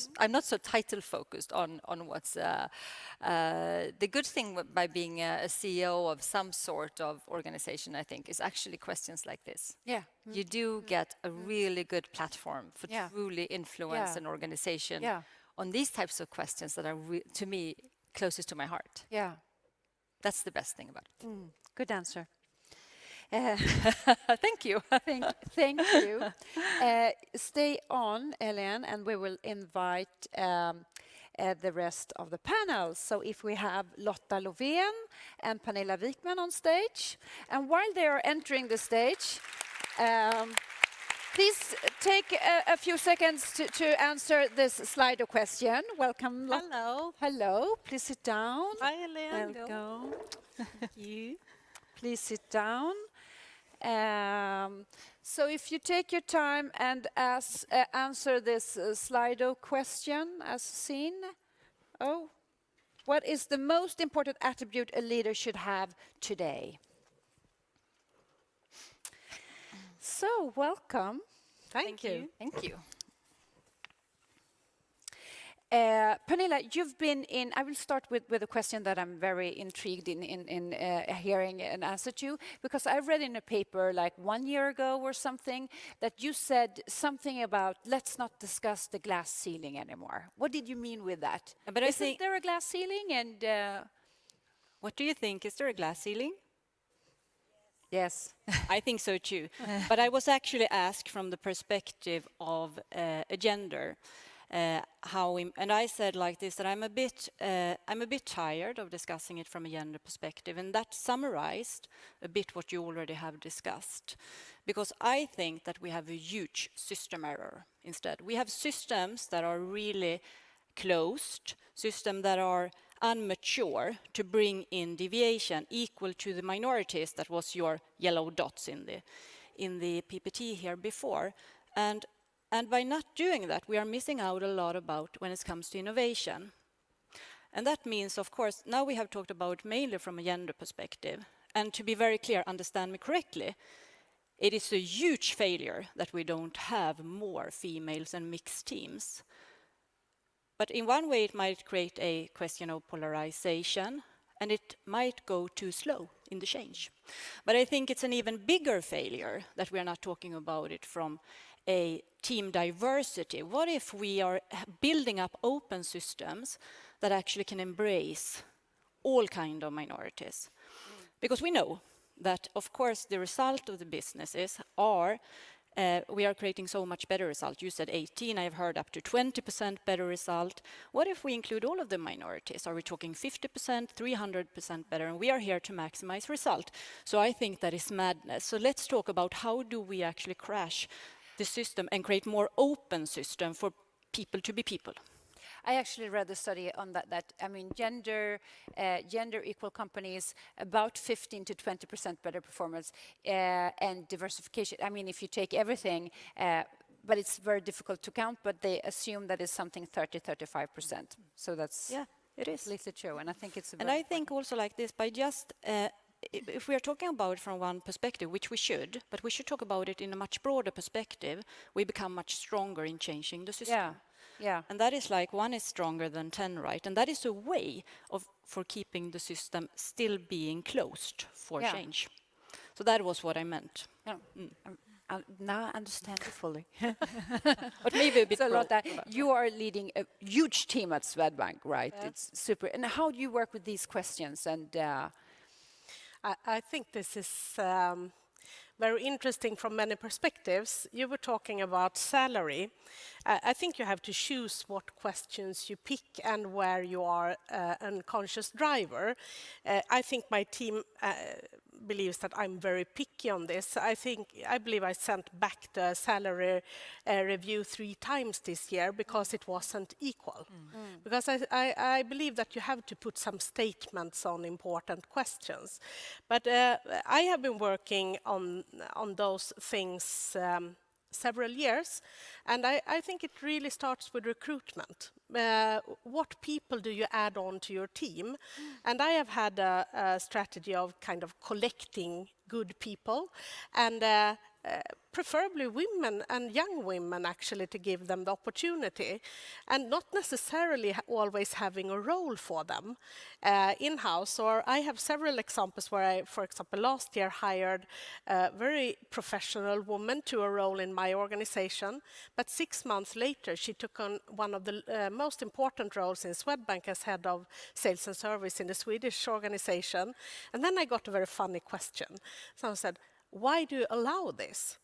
so title focused on what's the good thing by being a CEO of some sort of organization, I think, is actually questions like this.
Yeah.
You do get a really good platform for truly influence an organization on these types of questions that are, to me, closest to my heart.
Yeah.
That's the best thing about it.
Good answer.
Thank you.
Thank you. Stay on, Ellen, and we will invite the rest of the panel. So if we have Lotta Lovén and Pernilla Wikman on stage, and while they are entering the stage, please take a few seconds to answer this Slido question. Welcome.
Hello.
Hello. Please sit down.
Hi, Ellen.
Welcome.
Thank you.
Please sit down. So if you take your time and answer this Slido question as seen. Oh, what is the most important attribute a leader should have today? So, welcome.
Thank you.
Thank you.
Pernilla, you've been in, I will start with a question that I'm very intrigued in hearing an answer to, because I read in a paper like 1 year ago or something that you said something about let's not discuss the glass ceiling anymore. What did you mean with that?
But I
Isn't
think
there a glass ceiling? And
what do you think? Is there a glass ceiling?
Yes.
I think so too. But I was actually asked from the perspective of a gender. And I said like this, that I'm a bit tired of discussing it from a gender perspective, and that summarized a bit what you already have discussed, because I think that we have a huge system error instead. We have systems that are really closed, systems that are unmature to bring in deviation equal to the minorities. That was your yellow dots in the PPT here before, and by not doing that, we are missing out a lot about when it comes to innovation. And that means, of course, now we have talked about mainly from a gender perspective. And to be very clear, understand me correctly, it is a huge failure that we don't have more females and mixed teams. But in one way, it might create a question of polarization, and it might go too slow in the change. But I think it's an even bigger failure that we are not talking about it from a team diversity. What if we are building up open systems that actually can embrace all kind of minorities? Because we know that, of course, the result of the businesses are we are creating so much better result. You said 18, I've heard up to 20% better result. What if we include all of the minorities? Are we talking 50%, 300% better? And we are here to maximize result. So I think that is madness. So let's talk about how do we actually crash the system and create more open system for people to be people.
I actually read a study on that I mean, gender equal companies, about 15 to 20% better performance, and diversification. I mean, if you take everything, but it's very difficult to count, but they assume that is something 30-35%. So that's
it is
little true, and I think it's a
and I think also like this, by just if we are talking about it from one perspective, which we should, but we should talk about it in a much broader perspective, we become much stronger in changing the system.
Yeah.
And that is like 1 is stronger than 10, right? And that is a way for keeping the system still being closed for change. So that was what I meant.
Yeah. Now I understand it fully.
But maybe a bit
so Lotta, you are leading a huge team at Swedbank, right?
Yeah.
It's super. And how do you work with these questions? And
I think this is very interesting from many perspectives. You were talking about salary. I think you have to choose what questions you pick and where you are an unconscious driver. I think my team believes that I'm very picky on this. I believe I sent back the salary review 3 times this year because it wasn't equal. Because I believe that you have to put some statements on important questions. But I have been working on those things several years, and I think it really starts with recruitment. What people do you add on to your team? And I have had a strategy of kind of collecting good people, and preferably women and young women, actually, to give them the opportunity, and not necessarily always having a role for them in-house. Or I have several examples where I, for example, last year hired a very professional woman to a role in my organization, but 6 months later she took on one of the most important roles in Swedbank as head of sales and service in the Swedish organization. And then I got a very funny question. Someone said, "Why do you allow this?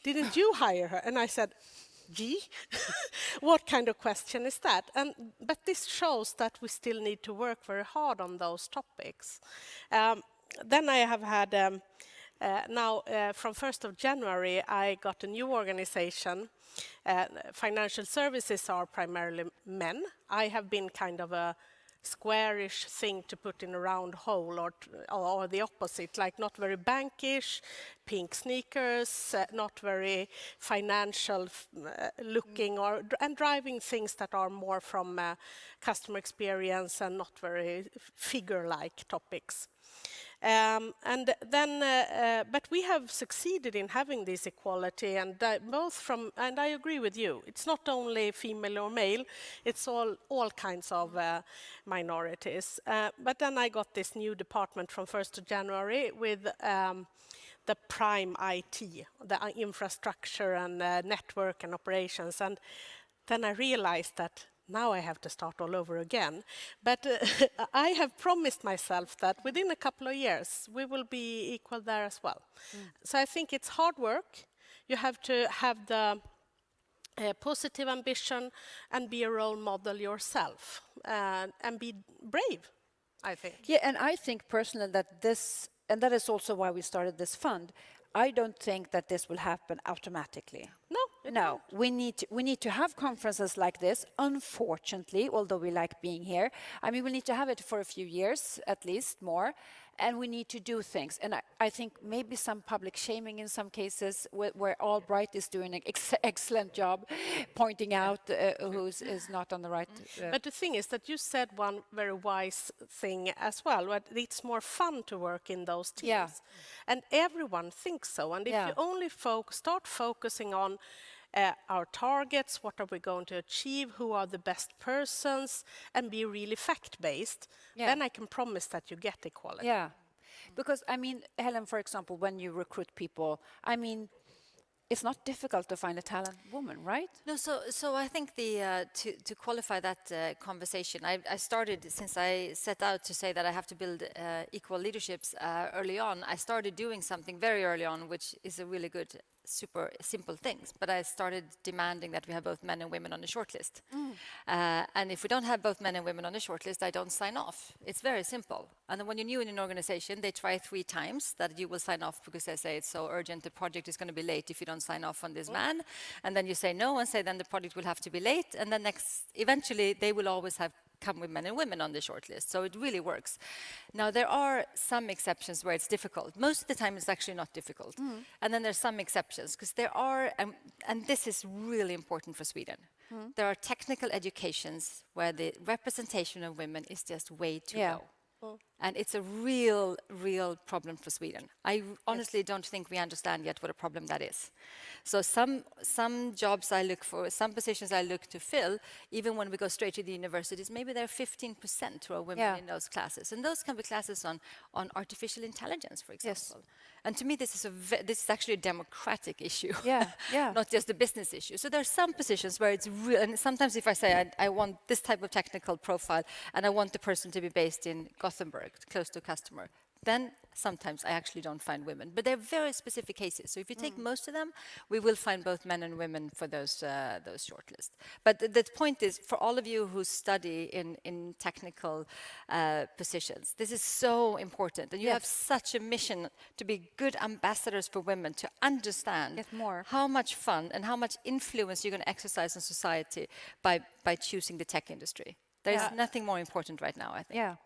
Didn't you hire her?" And I said, "Gee, what kind of question is that?" But this shows that we still need to work very hard on those topics. Then I have had, now from 1st of January, I got a new organization. Financial services are primarily men. I have been kind of a squarish thing to put in a round hole, or the opposite, like not very bankish, pink sneakers, not very financial looking, and driving things that are more from customer experience and not very figure-like topics. But we have succeeded in having this equality, and and I agree with you, it's not only female or male, it's all kinds of minorities. But then I got this new department from 1st of January with the prime IT, the infrastructure and network and operations, and then I realized that now I have to start all over again. But I have promised myself that within a couple of years we will be equal there as well. So I think it's hard work. You have to have the positive ambition and be a role model yourself, and be brave, I think.
Yeah, and I think personally that and that is also why we started this fund, I don't think that this will happen automatically. No, we need to have conferences like this, unfortunately, although we like being here. I mean, we need to have it for a few years, at least more, and we need to do things. And I think maybe some public shaming in some cases, where Albright is doing an excellent job pointing out who is not on the right.
But the thing is that you said one very wise thing as well, that it's more fun to work in those teams.
Yeah.
And everyone thinks so. And if you only start focusing on our targets, what are we going to achieve, who are the best persons, and be really fact-based, then I can promise that you get equality.
Yeah, because, I mean, Helen, for example, when you recruit people, I mean, it's not difficult to find a talented woman, right?
No, so I think to qualify that conversation, I started, since I set out to say that I have to build equal leaderships early on, I started doing something very early on, which is a really good, super simple things, but I started demanding that we have both men and women on the shortlist. And if we don't have both men and women on the shortlist, I don't sign off. It's very simple. And then when you're new in an organization, they try 3 times that you will sign off because they say it's so urgent, the project is going to be late if you don't sign off on this man. And then you say no and say then the project will have to be late. And then eventually they will always have come with men and women on the shortlist. So it really works. Now, there are some exceptions where it's difficult. Most of the time, it's actually not difficult. And then there's some exceptions, because there are, and this is really important for Sweden. There are technical educations where the representation of women is just way too low. And it's a real, real problem for Sweden. I honestly don't think we understand yet what a problem that is. So some jobs I look for, some positions I look to fill, even when we go straight to the universities, maybe there are 15% who are women in those classes. And those can be classes on artificial intelligence, for example. And to me, this is actually a democratic issue, not just a business issue. So there are some positions where it's real, and sometimes if I say I want this type of technical profile and I want the person to be based in Gothenburg, close to a customer, then sometimes I actually don't find women, but they're very specific cases. So if you take most of them, we will find both men and women for those shortlists. But the point is, for all of you who study in technical positions, this is so important, and you have such a mission to be good ambassadors for women, to understand how much fun and how much influence you're going to exercise on society by choosing the tech industry. There's nothing more important right now, I think.
Yeah.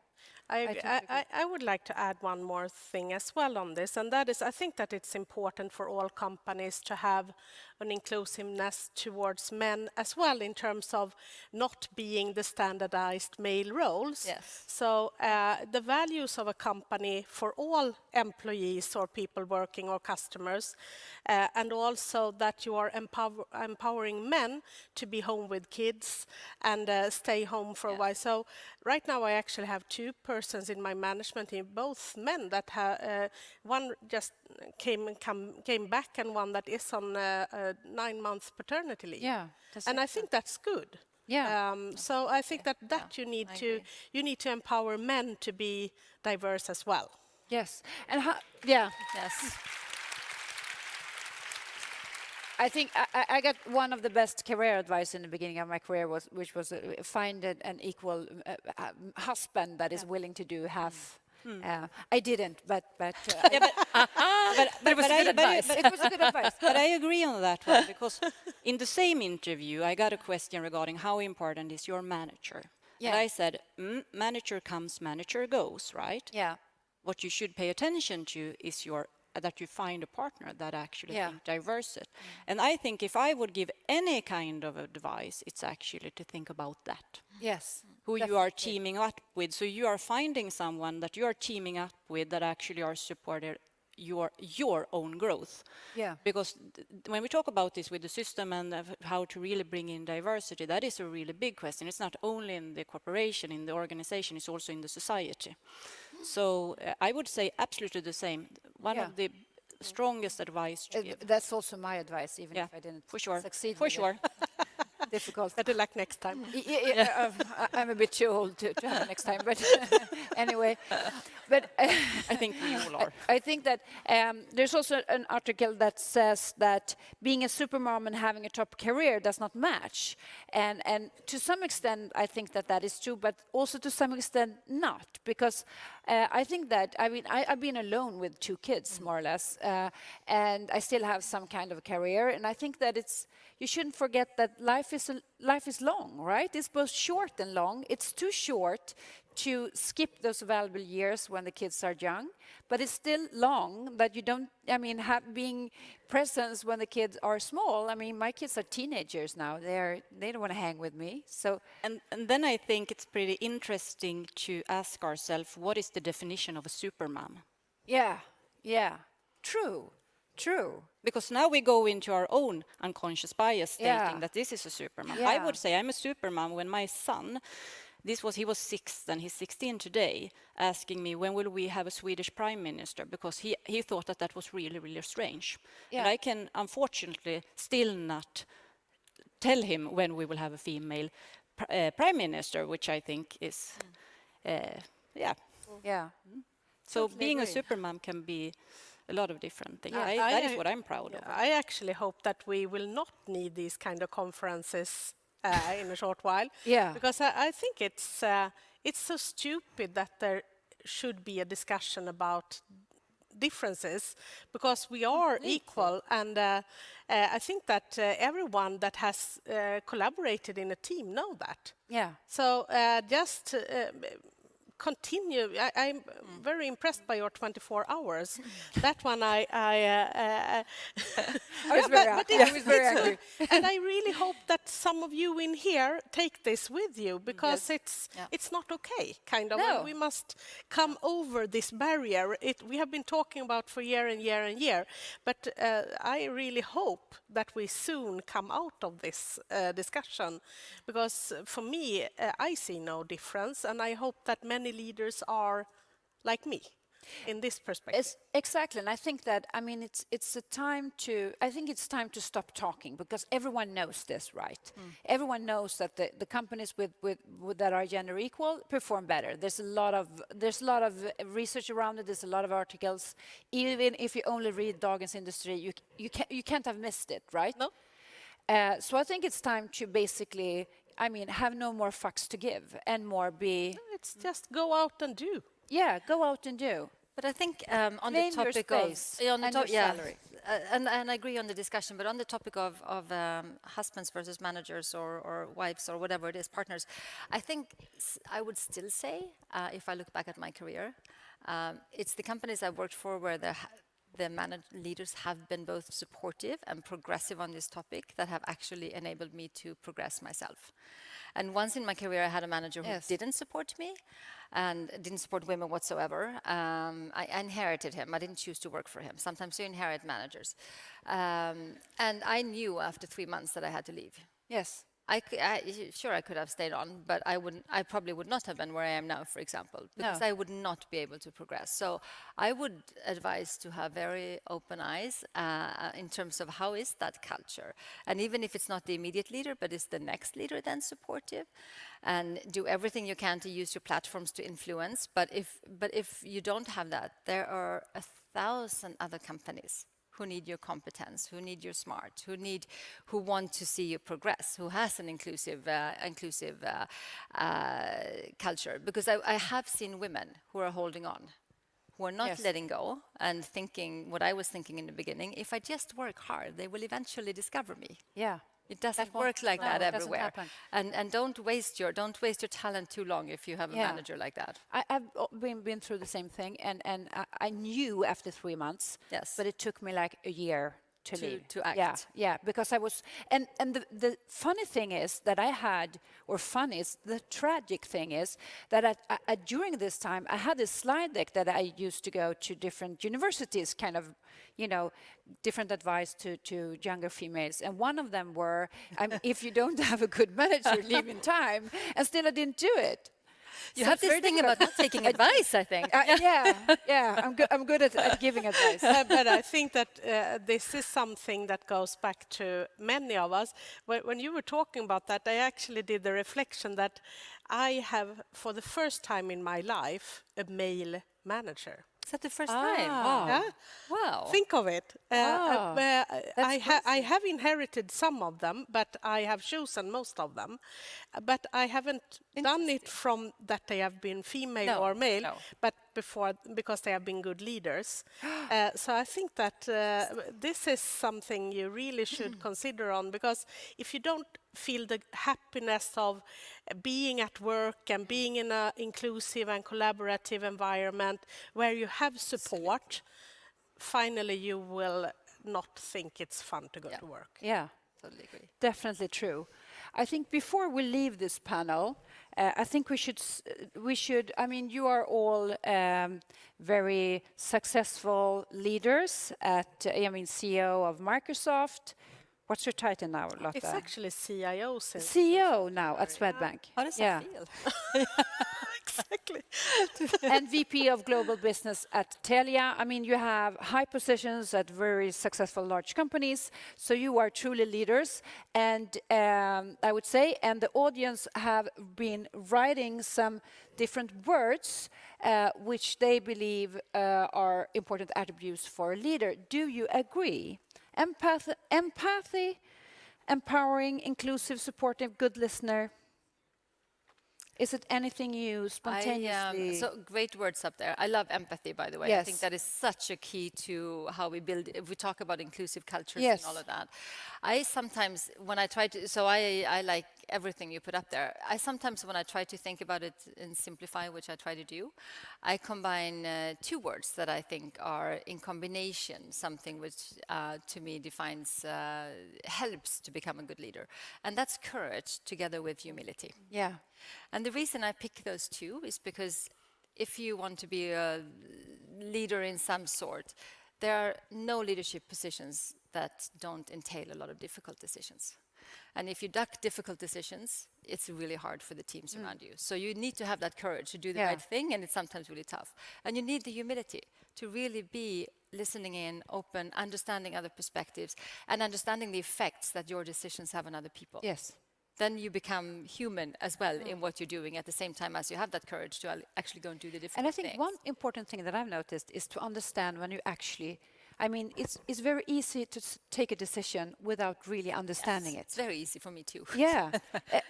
I would like to add one more thing as well on this, and that is I think that it's important for all companies to have an inclusiveness towards men as well, in terms of not being the standardized male roles.
Yes.
So the values of a company for all employees or people working or customers, and also that you are empowering men to be home with kids and stay home for a while. So right now I actually have 2 persons in my management team, both men that one just came back and one that is on 9 months paternity leave.
Yeah,
and I think that's good.
Yeah.
So I think that you need to empower men to be diverse as well.
Yes. And yes. I think I got one of the best career advice in the beginning of my career, which was find an equal husband that is willing to do half. I didn't, but
But it was good advice.
It was a good advice.
But I agree on that one, because in the same interview, I got a question regarding how important is your manager.
Yeah.
And I said, manager comes, manager goes, right?
Yeah.
What you should pay attention to is that you find a partner that actually think diverse it. And I think if I would give any kind of advice, it's actually to think about that.
Yes.
Who you are teaming up with. So you are finding someone that you are teaming up with that actually are supporting your own growth.
Yeah.
Because when we talk about this with the system and how to really bring in diversity, that is a really big question. It's not only in the corporation, in the organization, it's also in the society. So I would say absolutely the same. One of the strongest advice to give.
That's also my advice, even if I didn't succeed.
For sure.
Difficult.
Better luck next time.
I'm a bit too old to have next time, but anyway. But
I think we all are.
I think that there's also an article that says that being a supermom and having a top career does not match, and to some extent I think that is true, but also to some extent not, because I think that I've been alone with 2 kids more or less, and I still have some kind of career, and I think that you shouldn't forget that life is long, right? It's both short and long. It's too short to skip those valuable years when the kids are young, but it's still long that you don't, being present when the kids are small. My kids are teenagers now. They don't want to hang with me. So
and then I think it's pretty interesting to ask ourselves, what is the definition of a supermom?
Yeah. True.
Because now we go into our own unconscious bias stating that this is a supermom.
Yeah.
I would say I'm a supermom when my son, he was 6 and he's 16 today, asking me when will we have a Swedish prime minister, because he thought that was really, really strange.
Yeah.
And I can unfortunately still not tell him when we will have a female prime minister, which I think is,
Yeah.
So
Totally
being
agree.
a supermom can be a lot of different things.
Yeah,
That is what I'm proud of.
I actually hope that we will not need these kind of conferences in a short while.
Yeah.
Because I think it's so stupid that there should be a discussion about differences, because we are equal, and I think that everyone that has collaborated in a team know that.
Yeah.
So just continue. I'm very impressed by your 24 hours. That one I
was very angry.
And I really hope that some of you in here take this with you, because it's not okay, kind of.
No.
And we must come over this barrier. We have been talking about for year and year and year, but I really hope that we soon come out of this discussion, because for me, I see no difference, and I hope that many leaders are like me. in this perspective.
Exactly, and I think that, I mean, it's a time to, I think it's time to stop talking, because everyone knows this, right? Everyone knows that the companies with that are gender equal perform better. There's a lot of research around it. There's a lot of articles. Even if you only read Dagens Industri, you can't have missed it, right?
No.
So I think it's time to basically, I mean, have no more fucks to give and more be.
It's just go out and do.
Yeah, go out and do.
But I think on
Claim
the
your
topic of
space
yeah, on the
and your
yeah,
salary.
and I agree on the discussion. But on the topic of husbands versus managers or wives or whatever it is, partners, I think I would still say, if I look back at my career, it's the companies I've worked for where the leaders have been both supportive and progressive on this topic that have actually enabled me to progress myself. And once in my career, I had a manager who didn't support me and didn't support women whatsoever. I inherited him. I didn't choose to work for him. Sometimes you inherit managers. And I knew after 3 months that I had to leave.
Yes.
Sure, I could have stayed on, but I probably would not have been where I am now, for example, because I would not be able to progress. So I would advise to have very open eyes in terms of how is that culture. And even if it's not the immediate leader, but is the next leader then supportive? And do everything you can to use your platforms to influence. But if you don't have that, there are 1,000 other companies who need your competence, who need your smart, who want to see you progress, who has an inclusive culture. Because I have seen women who are holding on, who are not letting go and thinking what I was thinking in the beginning. If I just work hard, they will eventually discover me.
Yeah.
It doesn't work like that everywhere. And don't waste your talent too long if you have a manager like that.
I've been through the same thing, and I knew after 3 months.
Yes.
But it took me like a year to leave.
To act.
Yeah, because I was, and the funny thing is that I had, or funny, the tragic thing is that during this time I had a slide deck that I used to go to different universities, kind of, you know, different advice to younger females, and one of them were, if you don't have a good manager, leave in time, and still I didn't do it.
You have this thing about not taking advice, I think.
I'm good at giving advice.
But I think that this is something that goes back to many of us. When you were talking about that, I actually did the reflection that I have, for the first time in my life, a male manager.
Is that the first time?
Wow.
Yeah?
Wow.
Think of it. I have inherited some of them, but I have chosen most of them. But I haven't done it from that they have been female or male, but because they have been good leaders. So I think that this is something you really should consider on, because if you don't feel the happiness of being at work and being in an inclusive and collaborative environment where you have support, finally you will not think it's fun to go to work.
Yeah,
totally agree.
Definitely true. I think before we leave this panel, I think we should. I mean, you are all very successful leaders at. I mean, CEO of Microsoft. What's your title now, Lotta?
It's actually CIO.
CEO now at Swedbank.
How does that feel?
Exactly.
And VP of Global Business at Telia. I mean, you have high positions at very successful large companies, so you are truly leaders. And I would say, and the audience have been writing some different words which they believe are important attributes for a leader. Do you agree? Empathy, empowering, inclusive, supportive, good listener. Is it anything you spontaneously...
So great words up there. I love empathy, by the way.
Yes.
I think that is such a key to how we build, if we talk about inclusive cultures
Yes.
and all of that. I sometimes, when I try to, so I like everything you put up there. I sometimes, when I try to think about it and simplify, which I try to do, I combine two words that I think are in combination, something which to me defines, helps to become a good leader. And that's courage together with humility.
Yeah.
And the reason I pick those two is because if you want to be a leader in some sort, there are no leadership positions that don't entail a lot of difficult decisions. And if you duck difficult decisions, it's really hard for the teams around you. So you need to have that courage to do the right thing, and it's sometimes really tough. And you need the humility to really be listening in, open, understanding other perspectives, and understanding the effects that your decisions have on other people.
Yes.
Then you become human as well in what you're doing at the same time as you have that courage to actually go and do the difficult
And I think
things.
one important thing that I've noticed is to understand when you actually, I mean, it's very easy to take a decision without really understanding it.
It's very easy for me too.
Yeah.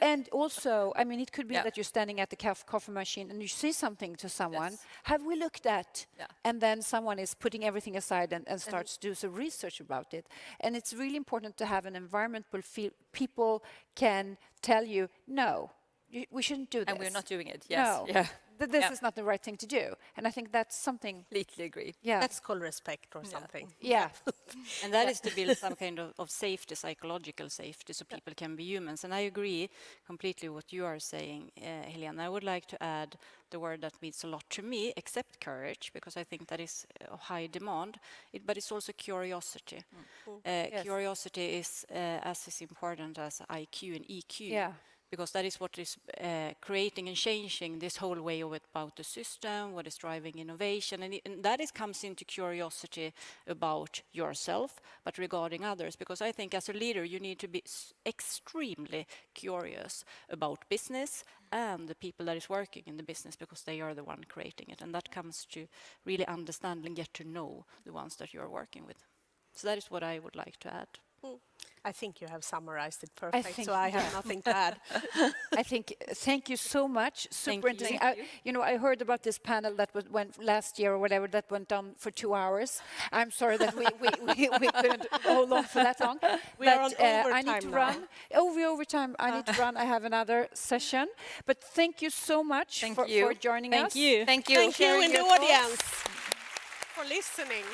And also, I mean, it could be
Yeah.
that you're standing at the coffee machine and you say something to someone.
Yes.
Have we looked at?
Yeah.
And then someone is putting everything aside and starts to do some research about it. And it's really important to have an environment where people can tell you, no, we shouldn't do this.
And we're not doing it. Yes.
No.
Yeah.
This
Yeah.
is not the right thing to do. And I think that's something.
Completely agree.
Yeah.
That's called respect or something.
Yeah.
And that is to build some kind of safety, psychological safety, so people can be humans. And I agree completely what you are saying, Helena. I would like to add the word that means a lot to me, except courage, because I think that is of high demand, but it's also curiosity.
Yes.
Curiosity is as important as IQ and EQ.
Yeah.
Because that is what is creating and changing this whole way of about the system, what is driving innovation, and that comes into curiosity about yourself, but regarding others. Because I think as a leader, you need to be extremely curious about business and the people that is working in the business, because they are the one creating it, and that comes to really understand and get to know the ones that you are working with. So that is what I would like to add.
I think you have summarized it perfect,
think-
so I have nothing to add.
I think, thank you so much. Super
you.
interesting.
Thank
You know, I heard about this panel that went last year or whatever, that went on for 2 hours. I'm sorry that we couldn't hold on for that long.
We are on
I need
overtime
to
now.
run. Overtime. I need to run. I have another session. But thank you so much for joining us.
Thank you.
Thank you in
Sharing
the
your thoughts.
audience for listening.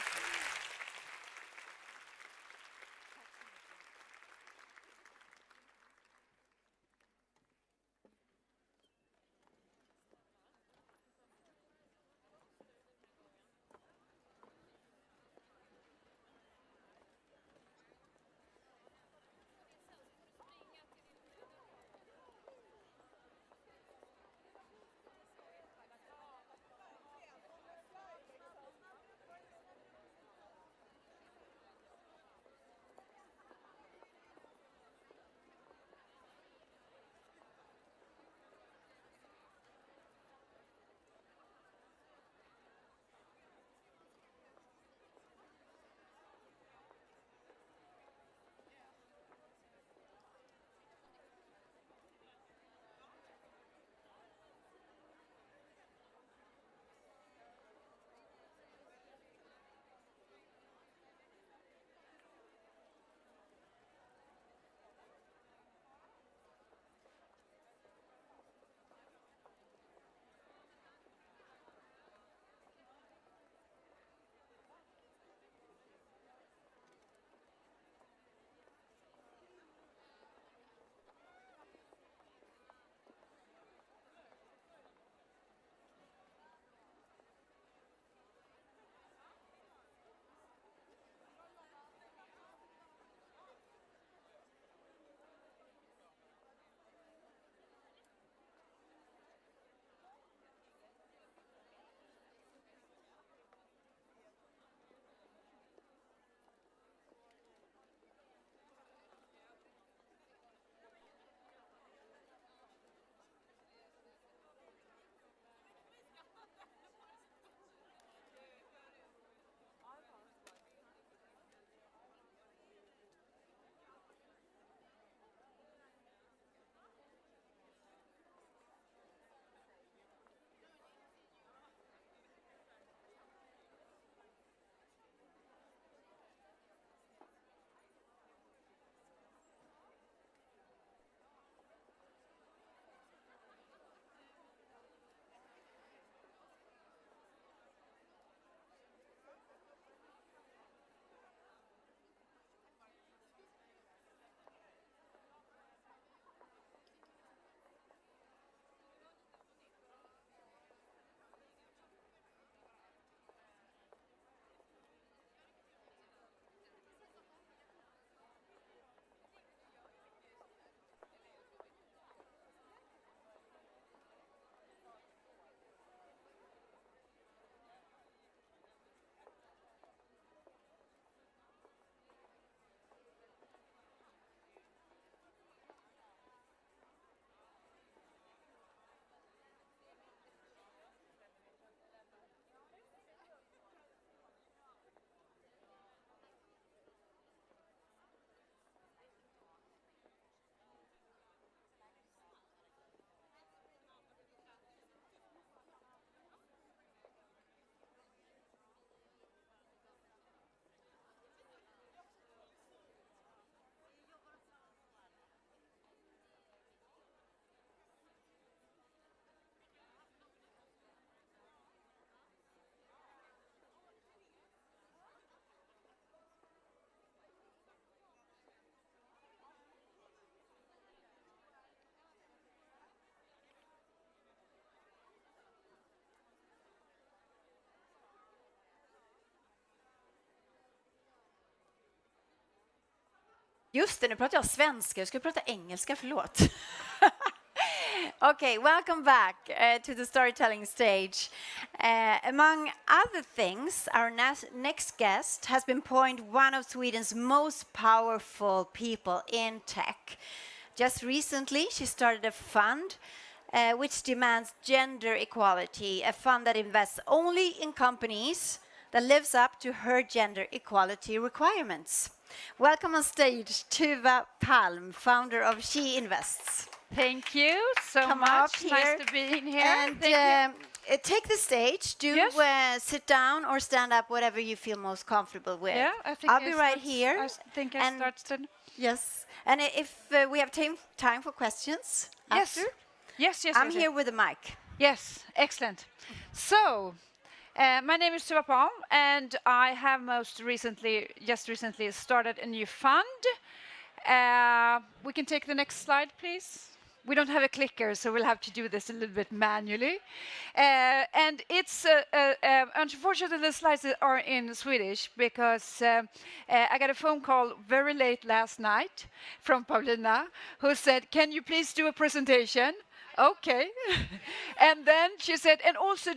Just det, nu pratar jag svenska. Jag ska prata engelska, förlåt. Okay, welcome back to the storytelling stage. Among other things, our next guest has been appointed one of Sweden's most powerful people in tech. Just recently, she started a fund which demands gender equality, a fund that invests only in companies that lives up to her gender equality requirements. Welcome on stage, Tuva Palm, founder of She Invests.
Thank you so
Come
much.
up here
Nice to be in here.
and
Thank you.
take the stage. Do
Yes.
sit down or stand up, whatever you feel most comfortable with.
Yeah, I think
I'll
I
be right
start-
here.
I think I
and
start stand-
Yes, and if we have time for questions
Yes.
after.
Yes, yes,
I'm
yes,
here
yes.
with a mic.
Yes, excellent. So, my name is Tuva Palm, and I have just recently started a new fund. We can take the next slide, please. We don't have a clicker, so we'll have to do this a little bit manually. And it's, unfortunately, the slides are in Swedish because I got a phone call very late last night from Paulina, who said, "Can you please do a presentation?" Okay. And then she said, "And also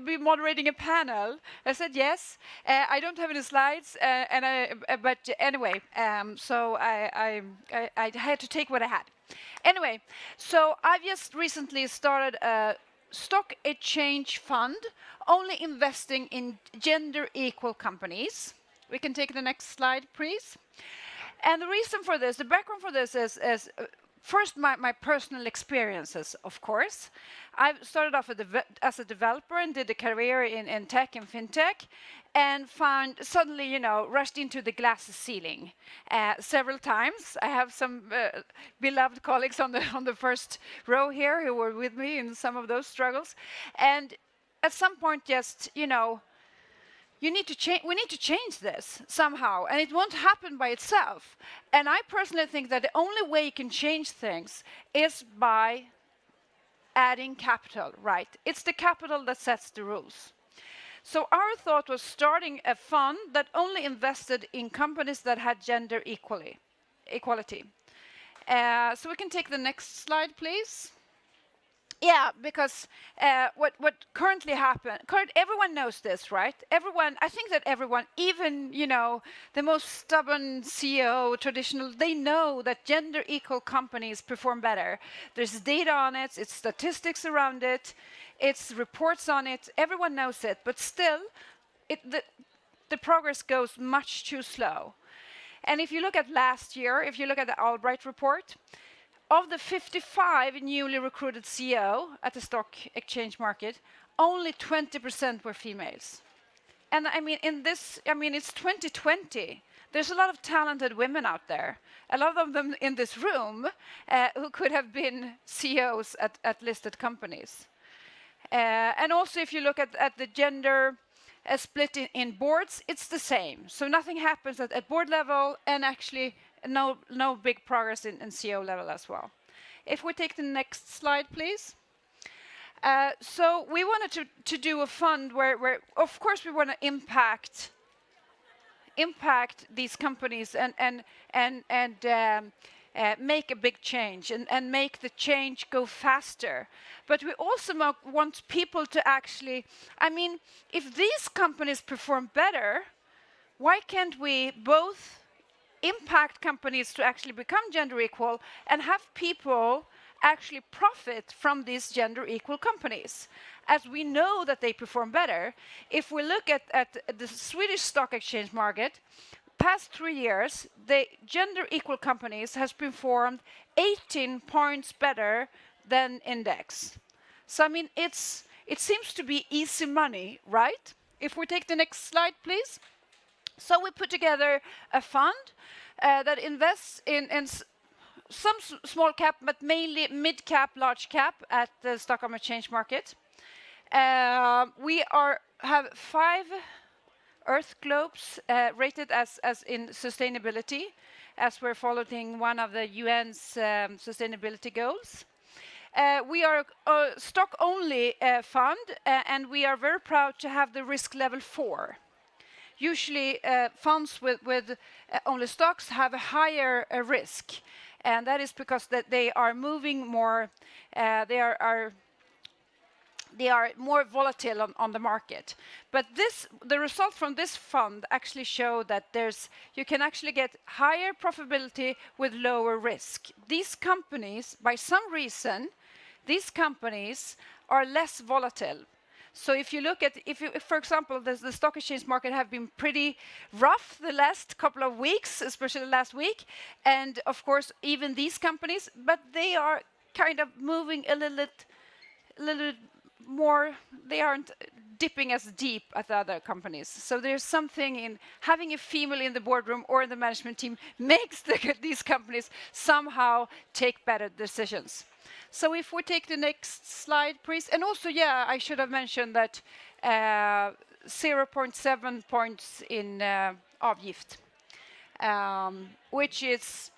be moderating a panel." I said, "Yes." I don't have any slides, but anyway, so I had to take what I had. Anyway, so I've just recently started a stock exchange fund, only investing in gender equal companies. We can take the next slide, please. And the reason for this, the background for this is first, my personal experiences, of course. I started off as a developer and did a career in tech and fintech, and suddenly, rushed into the glass ceiling several times. I have some beloved colleagues on the first row here who were with me in some of those struggles. And at some point, just, we need to change this somehow, and it won't happen by itself. And I personally think that the only way you can change things is by adding capital, right? It's the capital that sets the rules. So our thought was starting a fund that only invested in companies that had gender equality. So we can take the next slide, please. Yeah, because what currently happens, everyone knows this, right? I think that everyone, even, the most stubborn CEO, traditional, they know that gender equal companies perform better. There's data on it, it's statistics around it, it's reports on it, everyone knows it, but still, the progress goes much too slow. And if you look at last year, if you look at the Albright report, of the 55 newly recruited CEO at the stock exchange market, only 20% were females. And it's 2020. There's a lot of talented women out there, a lot of them in this room, who could have been CEOs at listed companies. And also, if you look at the gender split in boards, it's the same. So nothing happens at board level, and actually no big progress in CEO level as well. If we take the next slide, please. So we wanted to do a fund where of course, we want to impact these companies and make a big change and make the change go faster. But we also want people to actually, if these companies perform better, why can't we both impact companies to actually become gender equal and have people actually profit from these gender equal companies, as we know that they perform better? If we look at the Swedish stock exchange market, past 3 years, the gender equal companies has performed 18 points better than index. So it seems to be easy money, right? If we take the next slide, please. So we put together a fund that invests in some small cap, but mainly mid cap, large cap at the Stockholm Exchange Market. We have 5 Earth globes rated as in sustainability, as we're following one of the UN's sustainability goals. We are a stock-only fund, and we are very proud to have the risk level 4. usually funds with only stocks have a higher risk, and that is because that they are moving more. They are more volatile on the market. But the result from this fund actually show that you can actually get higher profitability with lower risk. These companies, by some reason, these companies are less volatile. So if you look at, for example, the stock exchange market have been pretty rough the last couple of weeks, especially last week, and of course even these companies, but they are kind of moving a little bit more, they aren't dipping as deep as the other companies. So there's something in having a female in the boardroom or in the management team makes these companies somehow take better decisions. So if we take the next slide, please. And also, yeah, I should have mentioned that 0.7 points in avgift, which is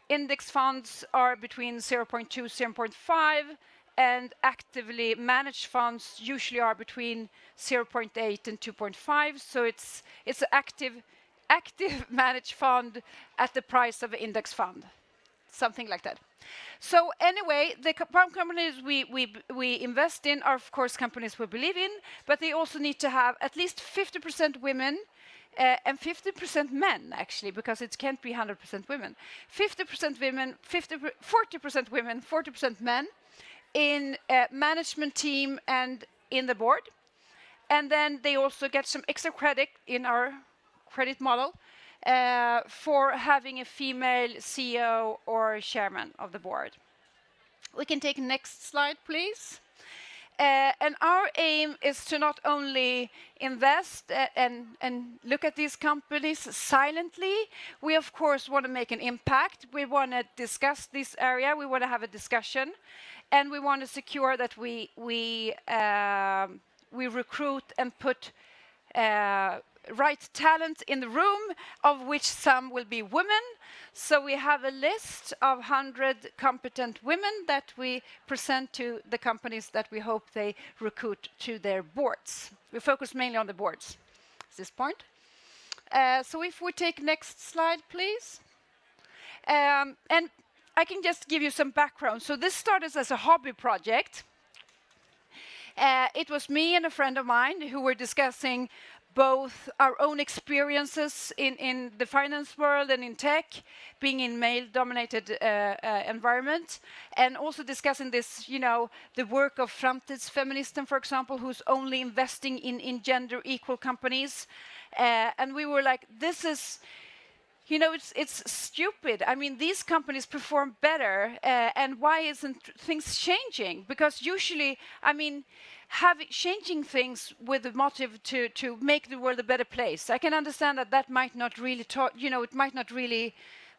index funds are between 0.2, 0.5, and actively managed funds usually are between 0.8 and 2.5. So it's an active managed fund at the price of an index fund, something like that. So anyway, the companies we invest in are of course companies we believe in, but they also need to have at least 50% women and 50% men, actually, because it can't be 100% women. 50% women, 40% women, 40% men in management team and in the board. And then they also get some extra credit in our credit model for having a female CEO or chairman of the board. We can take next slide, please. And our aim is to not only invest and look at these companies silently. We, of course, want to make an impact. We want to discuss this area. We want to have a discussion. And we want to secure that we recruit and put right talent in the room, of which some will be women. So we have a list of 100 competent women that we present to the companies that we hope they recruit to their boards. We focus mainly on the boards at this point. So if we take next slide, please. And I can just give you some background. So this started as a hobby project. It was me and a friend of mine who were discussing both our own experiences in the finance world and in tech, being in male-dominated environment, and also discussing this, you know, the work of Framtidsfeministen, for example, who's only investing in gender-equal companies. And we were like, this is, you know, it's stupid. I mean, these companies perform better, and why isn't things changing? Because usually, I mean, changing things with the motive to make the world a better place. I can understand that might not really talk, you know, it might not really,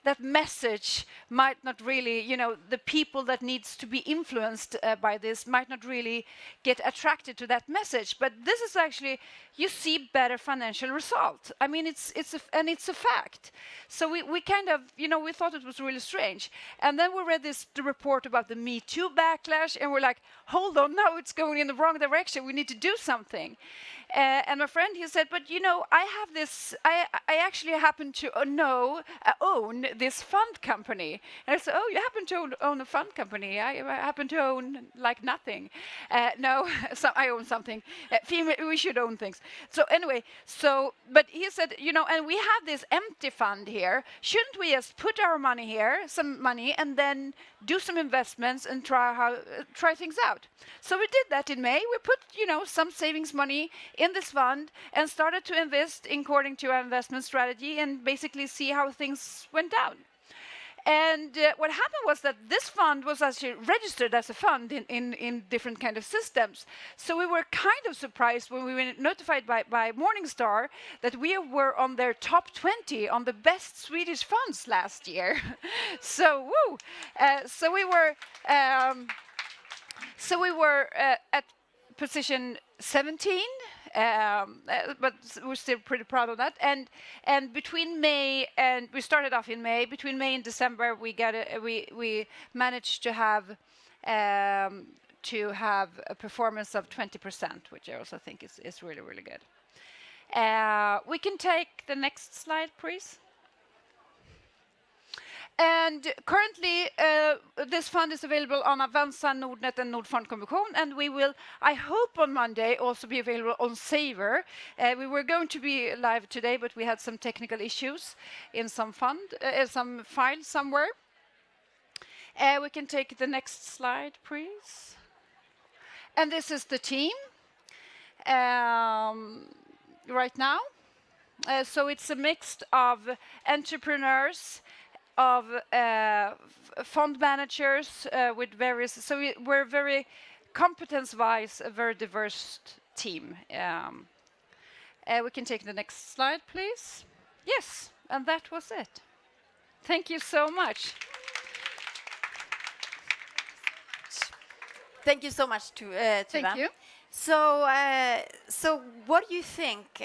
that message might not really, you know, the people that needs to be influenced by this might not really get attracted to that message. But this is actually, you see better financial results. I mean, it's a fact. So we kind of, you know, we thought it was really strange. And then we read the report about the Me Too backlash, and we're like, hold on, now it's going in the wrong direction. We need to do something. And my friend, he said, but you know, I have this, I actually happen to own this fund company. And I said, oh, you happen to own a fund company? I happen to own like nothing. No, so I own something. We should own things. So anyway, but he said, you know, and we have this empty fund here. Shouldn't we just put our money here, some money, and then do some investments and try things out? So we did that in May. We put, you know, some savings money in this fund and started to invest according to our investment strategy and basically see how things went down. And what happened was that this fund was actually registered as a fund in different kind of systems. So we were kind of surprised when we were notified by Morningstar that we were on their top 20 on the best Swedish funds last year. So woo! So we were at position 17. But we're still pretty proud of that. And between May and we started off in May. Between May and December, we managed to have a performance of 20%, which I also think is really, really good. We can take the next slide, please. And currently, this fund is available on Avanza, Nordnet, and Nordfondkommission, and we will, I hope, on Monday also be available on Saver. We were going to be live today, but we had some technical issues in some some file somewhere. We can take the next slide, please. And this is the team right now. So it's a mix of entrepreneurs, of fund managers with various, so we're very competence-wise a very diverse team. We can take the next slide, please. Yes, and that was it. Thank you so much.
Thank you so much to
Thank
them.
you.
So what do you think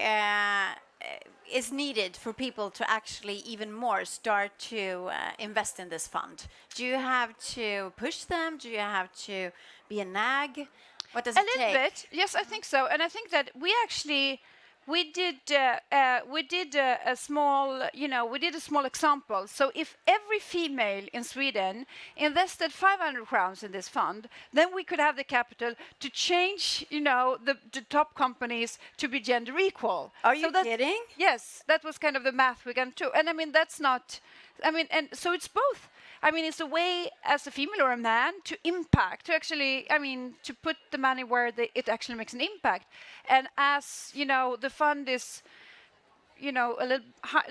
is needed for people to actually even more start to invest in this fund? Do you have to push them? Do you have to be a nag? What does it take?
A little bit, yes, I think so. And I think that we actually we did a small, we did a small example. So if every female in Sweden invested 500 crowns in this fund, then we could have the capital to change, the top companies to be gender equal.
Are you kidding?
Yes, that was kind of the math we got to. And I mean, that's not, and so it's both. I mean, it's a way as a female or a man to impact, to actually, to put the money where it actually makes an impact. And as, the fund is, a little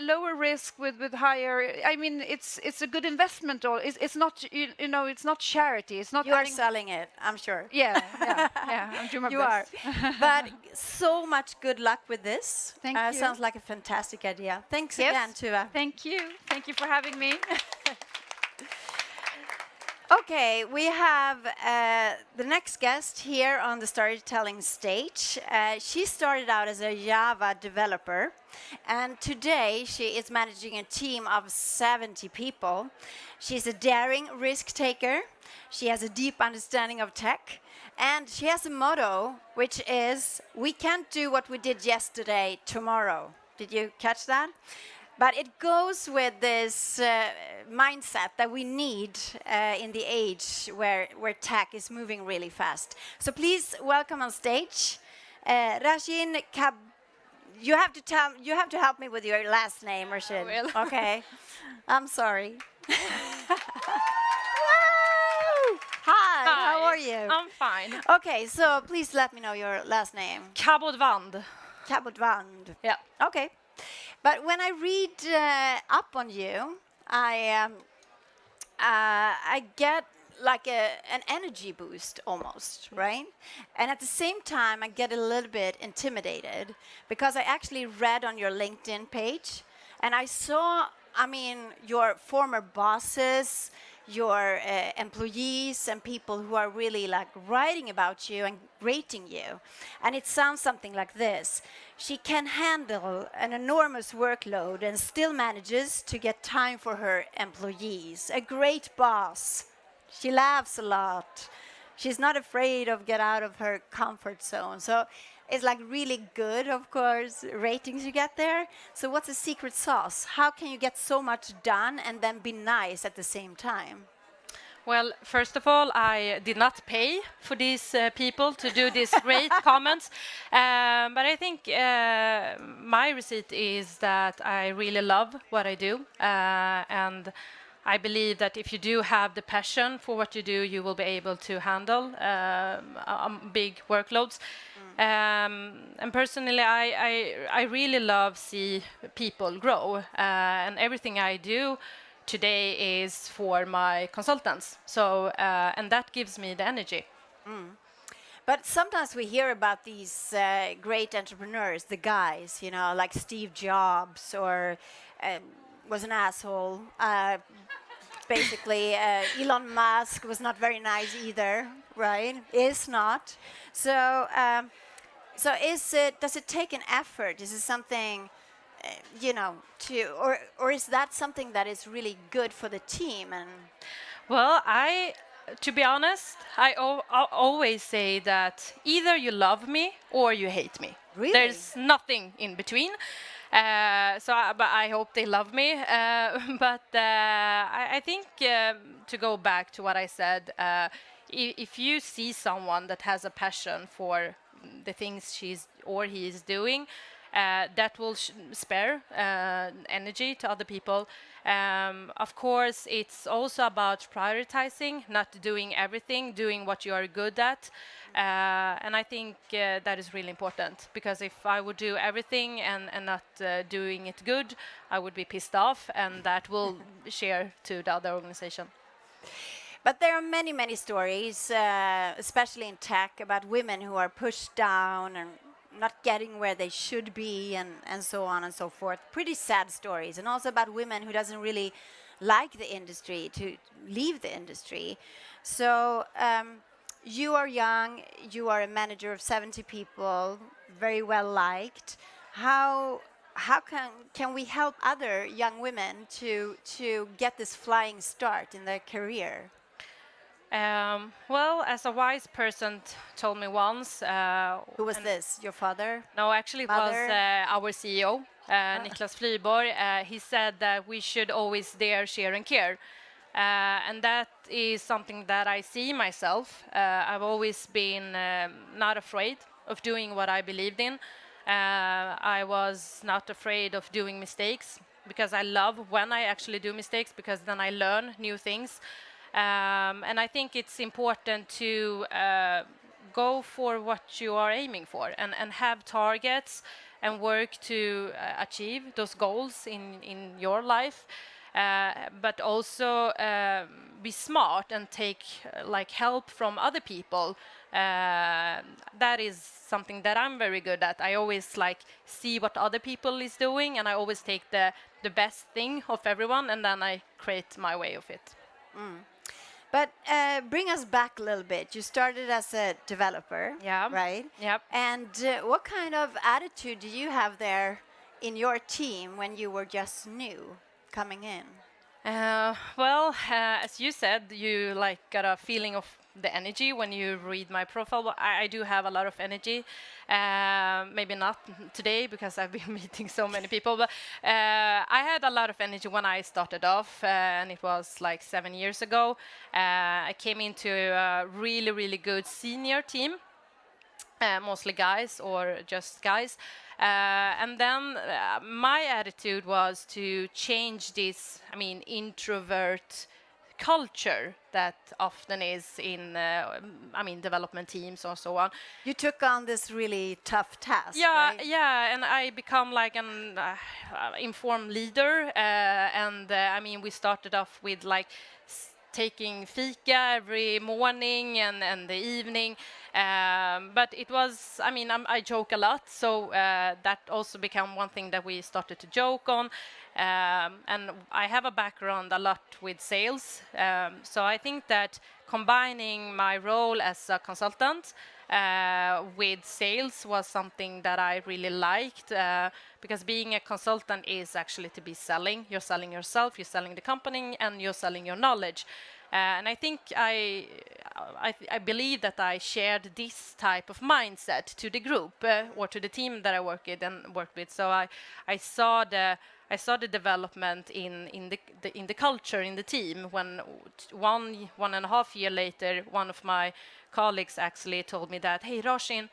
lower risk with higher, it's a good investment. Or it's not, it's not charity. It's not.
You are selling it, I'm sure.
Yeah, I'm doing my
you
best.
are. But so much good luck with this.
Thank you.
Sounds like a fantastic idea. Thanks
Yes.
again, Tuva.
Thank you. Thank you for having me.
Okay, we have the next guest here on the storytelling stage. She started out as a Java developer, and today she is managing a team of 70 people. She's a daring risk taker. She has a deep understanding of tech, and she has a motto, which is, "We can't do what we did yesterday, tomorrow." Did you catch that? But it goes with this mindset that we need in the age where tech is moving really fast. So please welcome on stage Rashin Kab. You have to help me with your last name, Rashin.
I will.
Okay, I'm sorry. Hi,
Hi,
how are you?
I'm fine.
Okay, so please let me know your last name.
Kabodvand.
Kabodvand.
Yeah.
Okay. But when I read up on you, I get like an energy boost almost, right? And at the same time, I get a little bit intimidated because I actually read on your LinkedIn page and I saw, your former bosses, your employees and people who are really like writing about you and rating you. And it sounds something like this. She can handle an enormous workload and still manages to get time for her employees. A great boss. She laughs a lot. She's not afraid of get out of her comfort zone. So it's like really good, of course, ratings you get there. So what's the secret sauce? How can you get so much done and then be nice at the same time?
Well, first of all, I did not pay for these people to do these great comments. But I think my receipt is that I really love what I do. And I believe that if you do have the passion for what you do, you will be able to handle big workloads. And personally, I really love see people grow. And everything I do today is for my consultants. So, and that gives me the energy.
But sometimes we hear about these great entrepreneurs, the guys, like Steve Jobs or was an asshole. Basically, Elon Musk was not very nice either, right? Is not. So, does it take an effort? Is it something, or is that something that is really good for the team? And
well, To be honest, I always say that either you love me or you hate me.
Really?
There's nothing in between. But I hope they love me. I think to go back to what I said, if you see someone that has a passion for the things she's or he is doing, that will spare energy to other people. Of course, it's also about prioritizing, not doing everything, doing what you are good at. And I think that is really important, because if I would do everything and not doing it good, I would be pissed off, and that will share to the other organization.
But there are many, many stories, especially in tech, about women who are pushed down and not getting where they should be, and so on and so forth. Pretty sad stories. And also about women who doesn't really like the industry, to leave the industry. So you are young, you are a manager of 70 people, very well liked. How can we help other young women to get this flying start in their career?
Well, as a wise person told me once.
Who was this? Your father?
No, actually, it was our CEO, Niklas Flyborg. He said that we should always dare, share, and care. And that is something that I see myself. I've always been not afraid of doing what I believed in. I was not afraid of doing mistakes, because I love when I actually do mistakes, because then I learn new things. And I think it's important to go for what you are aiming for, and have targets and work to achieve those goals in your life. But also be smart and take help from other people. That is something that I'm very good at. I always see what other people is doing, and I always take the best thing of everyone, and then I create my way of it.
But bring us back a little bit. You started as a developer, right?
Yep.
And what kind of attitude do you have there in your team when you were just new coming in?
Well, as you said, you got a feeling of the energy when you read my profile. But I do have a lot of energy. Maybe not today, because I've been meeting so many people. But I had a lot of energy when I started off, and it was 7 years ago. I came into a really, really good senior team. Mostly guys, or just guys. And then my attitude was to change this, introvert culture that often is in, development teams or so on.
You took on this really tough task,
yeah,
right?
Yeah, and I become an informed leader. We started off with taking fika every morning and the evening. But it was, I joke a lot, so that also became one thing that we started to joke on. And I have a background a lot with sales. So I think that combining my role as a consultant with sales was something that I really liked, because being a consultant is actually to be selling. You're selling yourself, you're selling the company, and you're selling your knowledge. And I think I believe that I shared this type of mindset to the group or to the team that I work with. So I saw the development in the culture in the team when 1.5 years later, one of my colleagues actually told me that, hey, Roshin,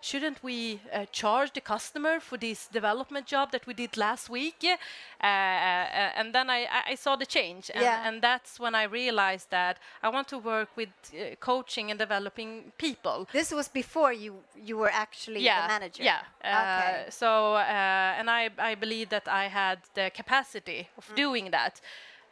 shouldn't we charge the customer for this development job that we did last week? And then I saw the change. And that's when I realized that I want to work with coaching and developing people.
This was before you were actually the manager?
Yeah.
Okay.
And I believe that I had the capacity of doing that.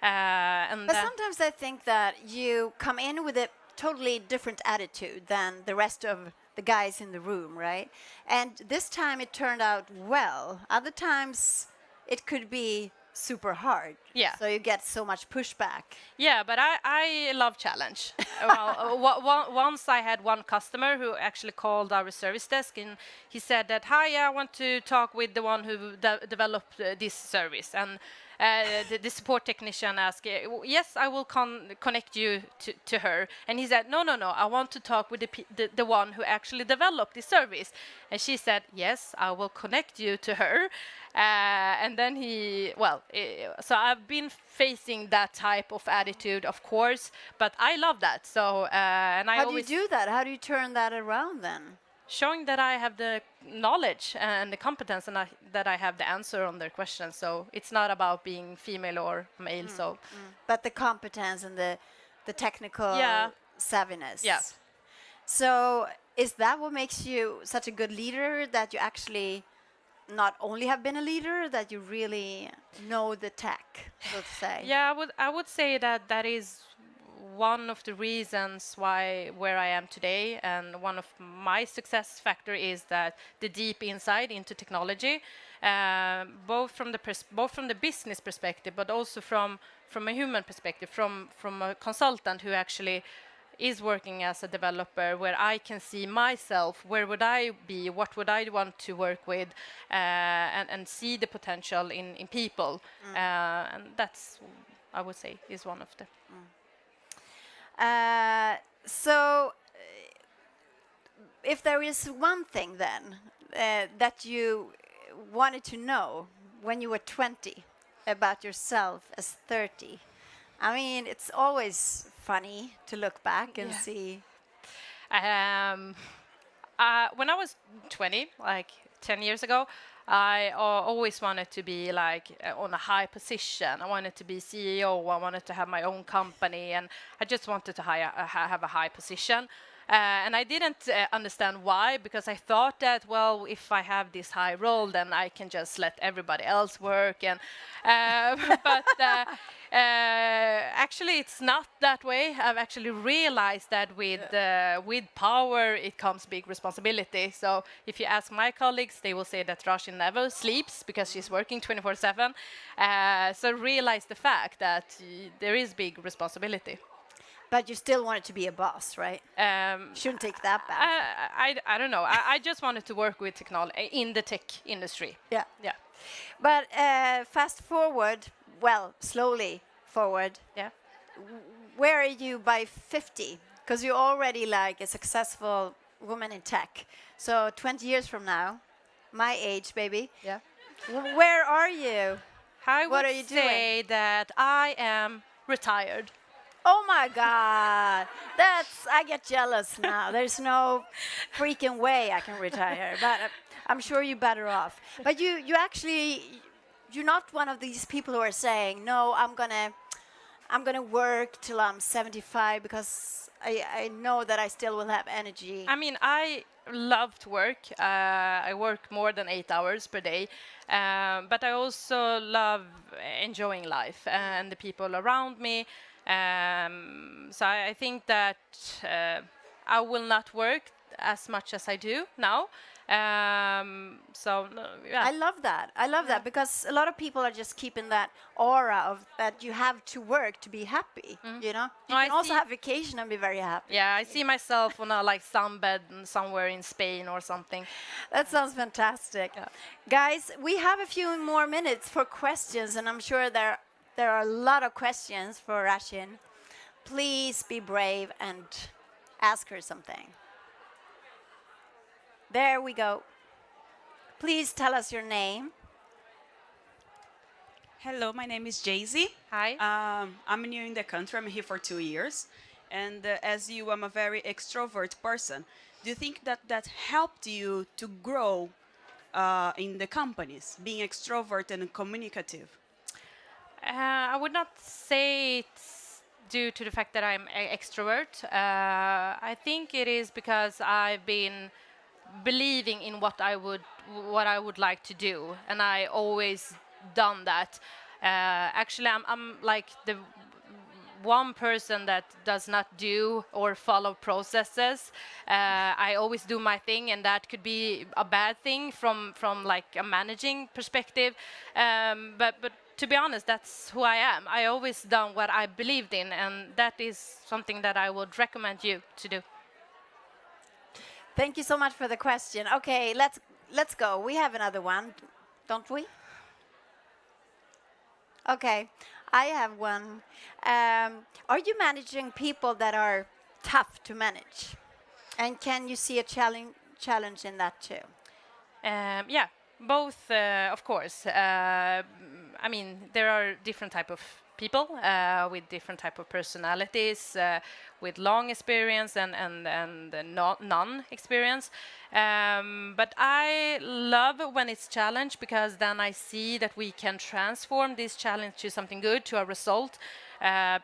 But sometimes I think that you come in with a totally different attitude than the rest of the guys in the room, right? And this time it turned out well. Other times it could be super hard.
Yeah.
So you get so much pushback.
Yeah, but I love challenge. Once I had one customer who actually called our service desk, and he said that, hi, I want to talk with the one who developed this service. And the support technician asked, yes, I will connect you to her. And he said, no, I want to talk with the one who actually developed the service. And she said, yes, I will connect you to her. And then so I've been facing that type of attitude, of course, but I love that. So, and I
How do you
always
do that? How do you turn that around then?
showing that I have the knowledge and the competence, and that I have the answer on their questions. So it's not about being female or male. So,
But the competence and the technical savviness.
Yeah.
So is that what makes you such a good leader, that you actually not only have been a leader, that you really know the tech, so to say?
Yeah, I would say that is one of the reasons where I am today, and one of my success factor is that the deep insight into technology, both from the business perspective, but also from a human perspective, from a consultant who actually is working as a developer, where I can see myself, where would I be, what would I want to work with, and see the potential in people, and that's, I would say, is one of the.
So, if there is one thing then that you wanted to know when you were 20 about yourself as 30, I mean, it's always funny to look back and see.
When I was 20, like 10 years ago, I always wanted to be on a high position. I wanted to be CEO. I wanted to have my own company, and I just wanted to have a high position. And I didn't understand why, because I thought that, well, if I have this high role, then I can just let everybody else work. And but actually, it's not that way. I've actually realized that with power, it comes big responsibility. So if you ask my colleagues, they will say that Rashi never sleeps because she's working 24/7. So realize the fact that there is big responsibility.
But you still wanted to be a boss, right? Shouldn't take that back.
I don't know. I just wanted to work with technology in the tech industry.
Yeah.
Yeah.
But fast forward, well, slowly forward.
Yeah.
Where are you by 50? Because you're already like a successful woman in tech. So 20 years from now, my age, baby.
Yeah.
Where are you?
What
are you doing?
say that I am retired.
Oh my God, I get jealous now. There's no freaking way I can retire, but I'm sure you're better off. But you actually, you're not one of these people who are saying, no, I'm gonna work till I'm 75 because I know that I still will have energy.
I mean, I love to work. I work more than 8 hours per day, but I also love enjoying life and the people around me. So I think that I will not work as much as I do now. Yeah.
I love that. I love that because a lot of people are just keeping that aura of that you have to work to be happy. You know, you can also have vacation and be very happy.
Yeah, I see myself on a sunbed somewhere in Spain or something.
That sounds fantastic. Yeah. Guys, we have a few more minutes for questions, and I'm sure there are a lot of questions for Rashin. Please be brave and ask her something. There we go. Please tell us your name.
Hello, my name is Jay-Z.
Hi.
I'm new in the country. I'm here for 2 years. And as you, I'm a very extrovert person. Do you think that helped you to grow in the companies, being extrovert and communicative?
I would not say it's due to the fact that I'm an extrovert. I think it is because I've been believing in what I would like to do, and I always done that. Actually, I'm like the one person that does not do or follow processes. I always do my thing, and that could be a bad thing from like a managing perspective. But to be honest, that's who I am. I always done what I believed in, and that is something that I would recommend you to do.
Thank you so much for the question. Okay, let's go. We have another one, don't we? Okay, I have one. Are you managing people that are tough to manage? And can you see a challenge in that too?
Yeah, both, of course. I mean, there are different type of people with different type of personalities, with long experience and none experience. But I love when it's challenge, because then I see that we can transform this challenge to something good, to a result.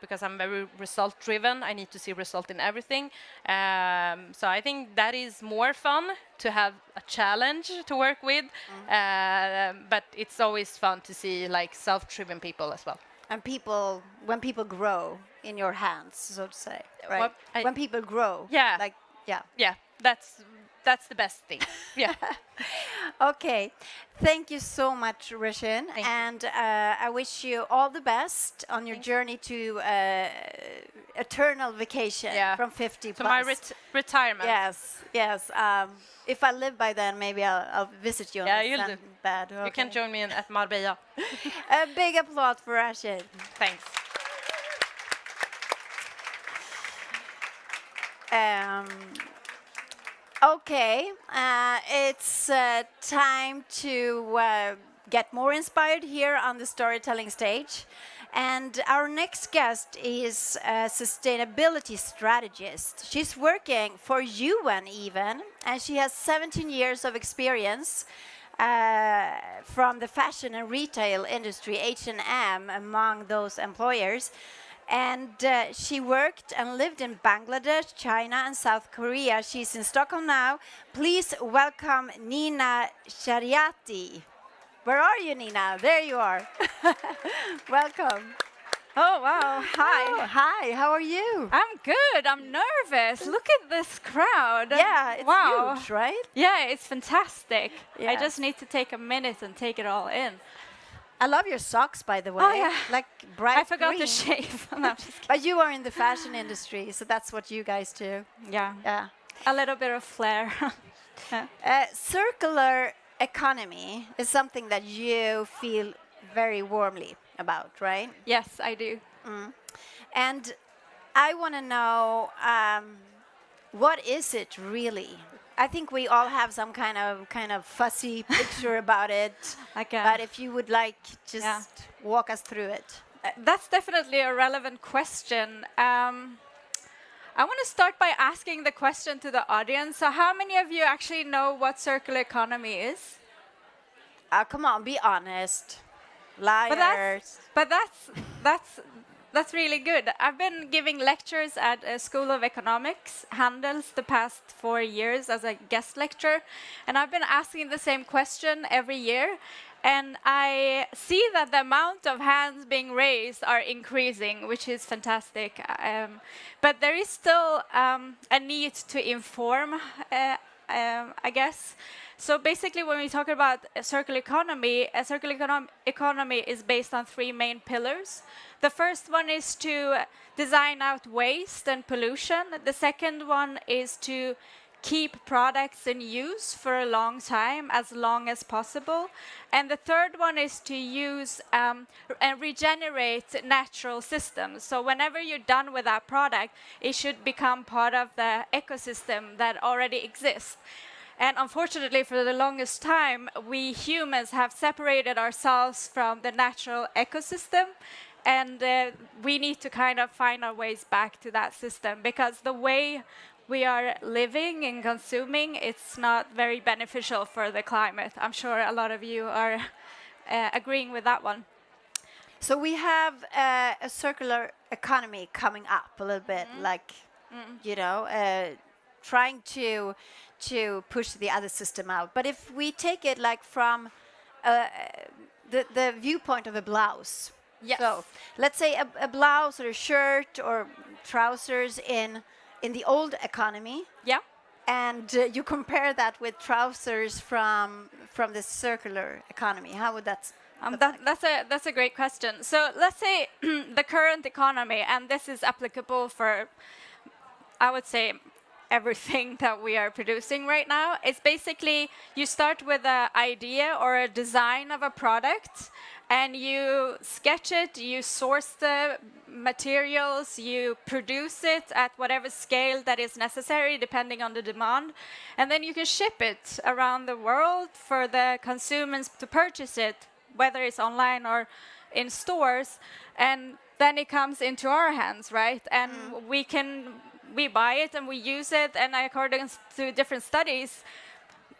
Because I'm very result driven, I need to see result in everything. So I think that is more fun, to have a challenge to work with. But it's always fun to see like self-driven people as well.
And people, when people grow in your hands, so to say, right?
Well,
when people grow,
yeah,
like
yeah, that's the best thing. Yeah.
Okay, thank you so much, Rashin, and I wish you all the best on your journey to eternal vacation from 50
To
plus.
my retirement.
Yes, yes. If I live by then, maybe I'll visit you on the
you'll do.
bed.
You can join me at Marbella.
A big applause for Rashin.
Thanks.
Okay, it's time to get more inspired here on the storytelling stage. And our next guest is a sustainability strategist. She's working for UN even, and she has 17 years of experience from the fashion and retail industry, H&M, among those employers. And she worked and lived in Bangladesh, China, and South Korea. She's in Stockholm now. Please welcome Nina Shariati. Where are you, Nina? There you are. Welcome.
Oh, wow. Hi.
Oh, hi, how are you?
I'm good. I'm nervous. Look at this crowd.
Yeah, it's
wow.
huge, right?
Yeah, it's fantastic. I
Yes.
just need to take a minute and take it all in.
I love your socks, by the way.
Oh, yeah.
Like bright
I forgot
green.
to shave. No, I'm just kidding.
But you are in the fashion industry, so that's what you guys do.
Yeah.
Yeah.
A little bit of flair.
Circular economy is something that you feel very warmly about, right?
Yes, I do.
And I want to know, what is it really? I think we all have some kind of fuzzy picture about it. But if you would like, just walk us through it.
That's definitely a relevant question. I want to start by asking the question to the audience. So how many of you actually know what circular economy is?
Come on, be honest. Liars.
But that's really good. I've been giving lectures at a School of Economics, Handels, the past 4 years as a guest lecturer, and I've been asking the same question every year, and I see that the amount of hands being raised are increasing, which is fantastic. But there is still a need to inform, I guess. So basically, when we talk about a circular economy is based on 3 main pillars. The first one is to design out waste and pollution. The second one is to keep products in use for a long time, as long as possible. And the third one is to use and regenerate natural systems. So whenever you're done with that product, it should become part of the ecosystem that already exists. And unfortunately, for the longest time, we humans have separated ourselves from the natural ecosystem. And we need to kind of find our ways back to that system, because the way we are living and consuming, it's not very beneficial for the climate. I'm sure a lot of you are agreeing with that one.
So we have a circular economy coming up a little bit, like, you know, trying to push the other system out. But if we take it like from the viewpoint of a blouse.
Yes.
So let's say a blouse or a shirt or trousers in the old economy.
Yeah.
And you compare that with trousers from the circular economy. How would that?
That's a great question. So let's say the current economy, and this is applicable for, I would say,
everything that we are producing right now. It's basically you start with an idea or a design of a product, and you sketch it, you source the materials, you produce it at whatever scale that is necessary depending on the demand, and then you can ship it around the world for the consumers to purchase it, whether it's online or in stores, and then it comes into our hands, right? And we buy it and we use it, and according to different studies,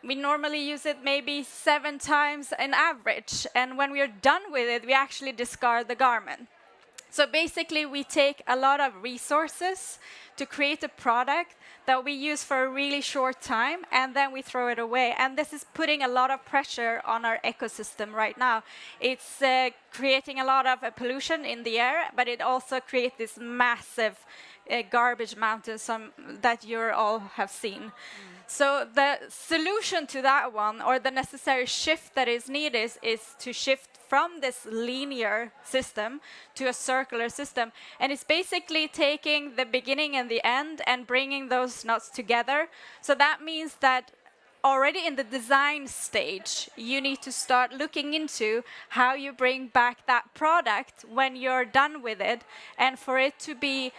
we normally use it maybe 7 times on average, and when we are done with it, we actually discard the garment. So basically, we take a lot of resources to create a product that we use for a really short time, and then we throw it away. And this is putting a lot of pressure on our ecosystem right now. It's creating a lot of pollution in the air, but it also creates this massive garbage mountains that you all have seen. So the solution to that one, or the necessary shift that is needed, is to shift from this linear system to a circular system. And it's basically taking the beginning and the end and bringing those knots together. So that means that already in the design stage, you need to start looking into how you bring back that product when you're done with it, and for it to be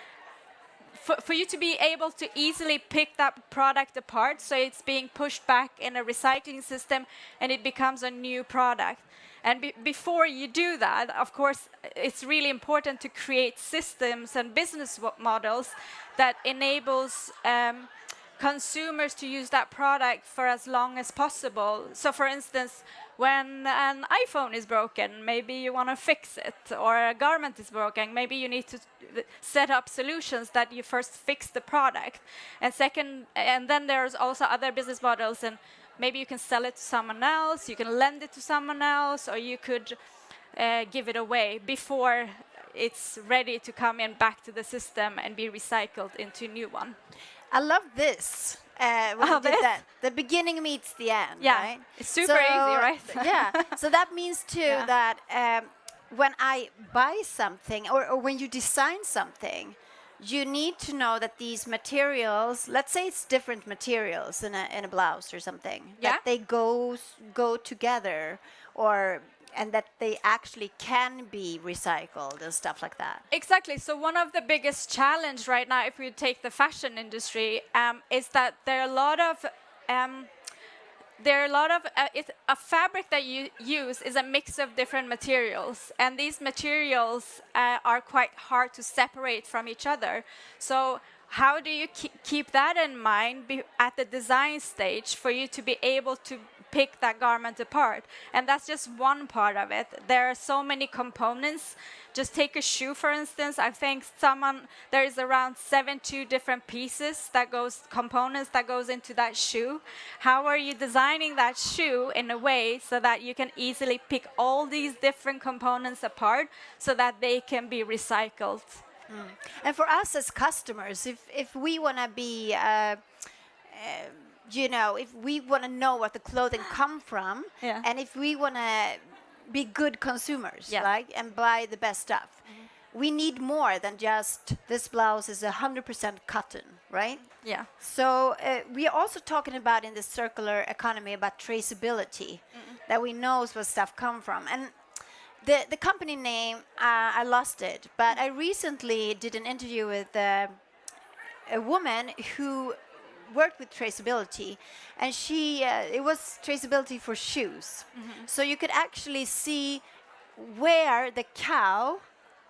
for you to be able to easily pick that product apart, so it's being pushed back in a recycling system and it becomes a new product. And before you do that, of course, it's really important to create systems and business models that enables consumers to use that product for as long as possible. So for instance, when an iPhone is broken, maybe you want to fix it, or a garment is broken, maybe you need to set up solutions that you first fix the product. And second, and then there's also other business models, and maybe you can sell it to someone else, you can lend it to someone else, or you could give it away before it's ready to come in back to the system and be recycled into a new one.
I love this. When you did that. The beginning meets the end,
Yeah,
right?
it's super easy, right?
Yeah. So that means too that when I buy something, or when you design something, you need to know that these materials, let's say it's different materials in a blouse or something, that they go together, and that they actually can be recycled and stuff like that.
Exactly. So one of the biggest challenge right now, if we take the fashion industry, is that there are a lot of a fabric that you use is a mix of different materials, and these materials are quite hard to separate from each other. So how do you keep that in mind at the design stage for you to be able to pick that garment apart? And that's just one part of it. There are so many components. Just take a shoe, for instance. I think there is around 72 different components that goes into that shoe. How are you designing that shoe in a way so that you can easily pick all these different components apart so that they can be recycled?
And for us as customers, if we want to be if we want to know what the clothing come from, and if we want to be good consumers, right, and buy the best stuff, we need more than just this blouse is 100% cotton, right?
Yeah.
So we are also talking about in the circular economy about traceability, that we know where stuff come from. And the company name, I lost it, but I recently did an interview with a woman who worked with traceability, and it was traceability for shoes. So you could actually see where the cow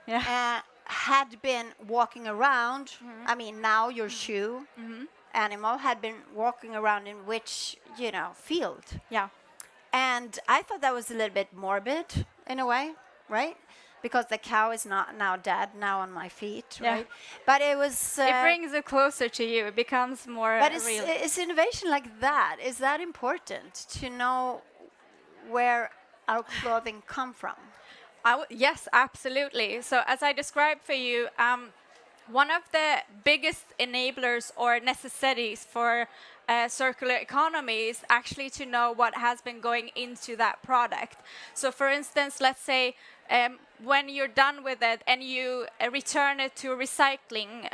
had been walking around. I mean, now your shoe animal had been walking around in which field.
Yeah.
And I thought that was a little bit morbid in a way, right? Because the cow is not now dead, now on my feet, right? But it was...
it brings it closer to you. It becomes more
but
real.
It's innovation like that. Is that important to know where our clothing come from?
Yes, absolutely. So as I described for you, one of the biggest enablers or necessities for circular economy is actually to know what has been going into that product. So for instance, let's say when you're done with it and you return it to a recycling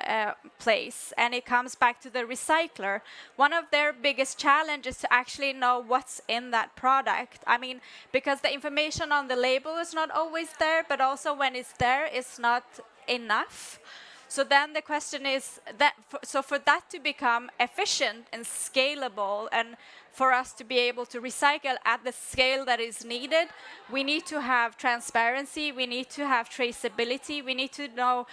place and it comes back to the recycler, one of their biggest challenges is to actually know what's in that product. I mean, because the information on the label is not always there, but also when it's there, it's not enough. So then the question is that, so for that to become efficient and scalable, and for us to be able to recycle at the scale that is needed, we need to have transparency, we need to have traceability, we need to know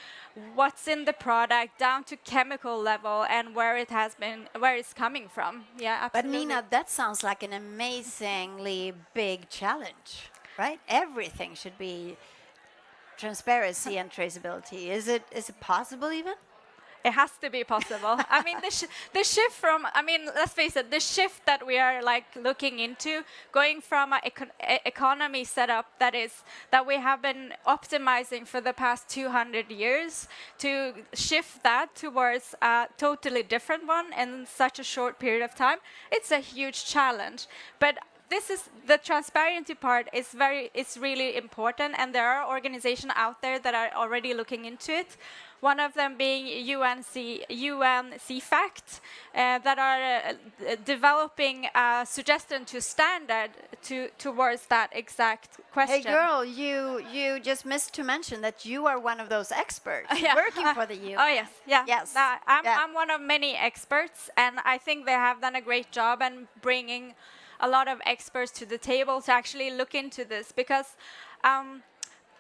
what's in the product down to chemical level and where it has been, where it's coming from. Yeah, absolutely.
But Nina, that sounds like an amazingly big challenge, right? Everything should be transparency and traceability. Is it possible even?
It has to be possible. I mean, the shift from, I mean, let's face it, the shift that we are like looking into, going from an economy setup that we have been optimizing for the past 200 years, to shift that towards a totally different one in such a short period of time, it's a huge challenge. But this is the transparency part is it's really important, and there are organizations out there that are already looking into it. One of them being UN CFACT, that are developing a suggestion to standard towards that exact question.
Hey girl, you just missed to mention that you are one of those experts working for the UN.
Oh yes, yeah.
Yes.
I'm one of many experts, and I think they have done a great job in bringing a lot of experts to the table to actually look into this, because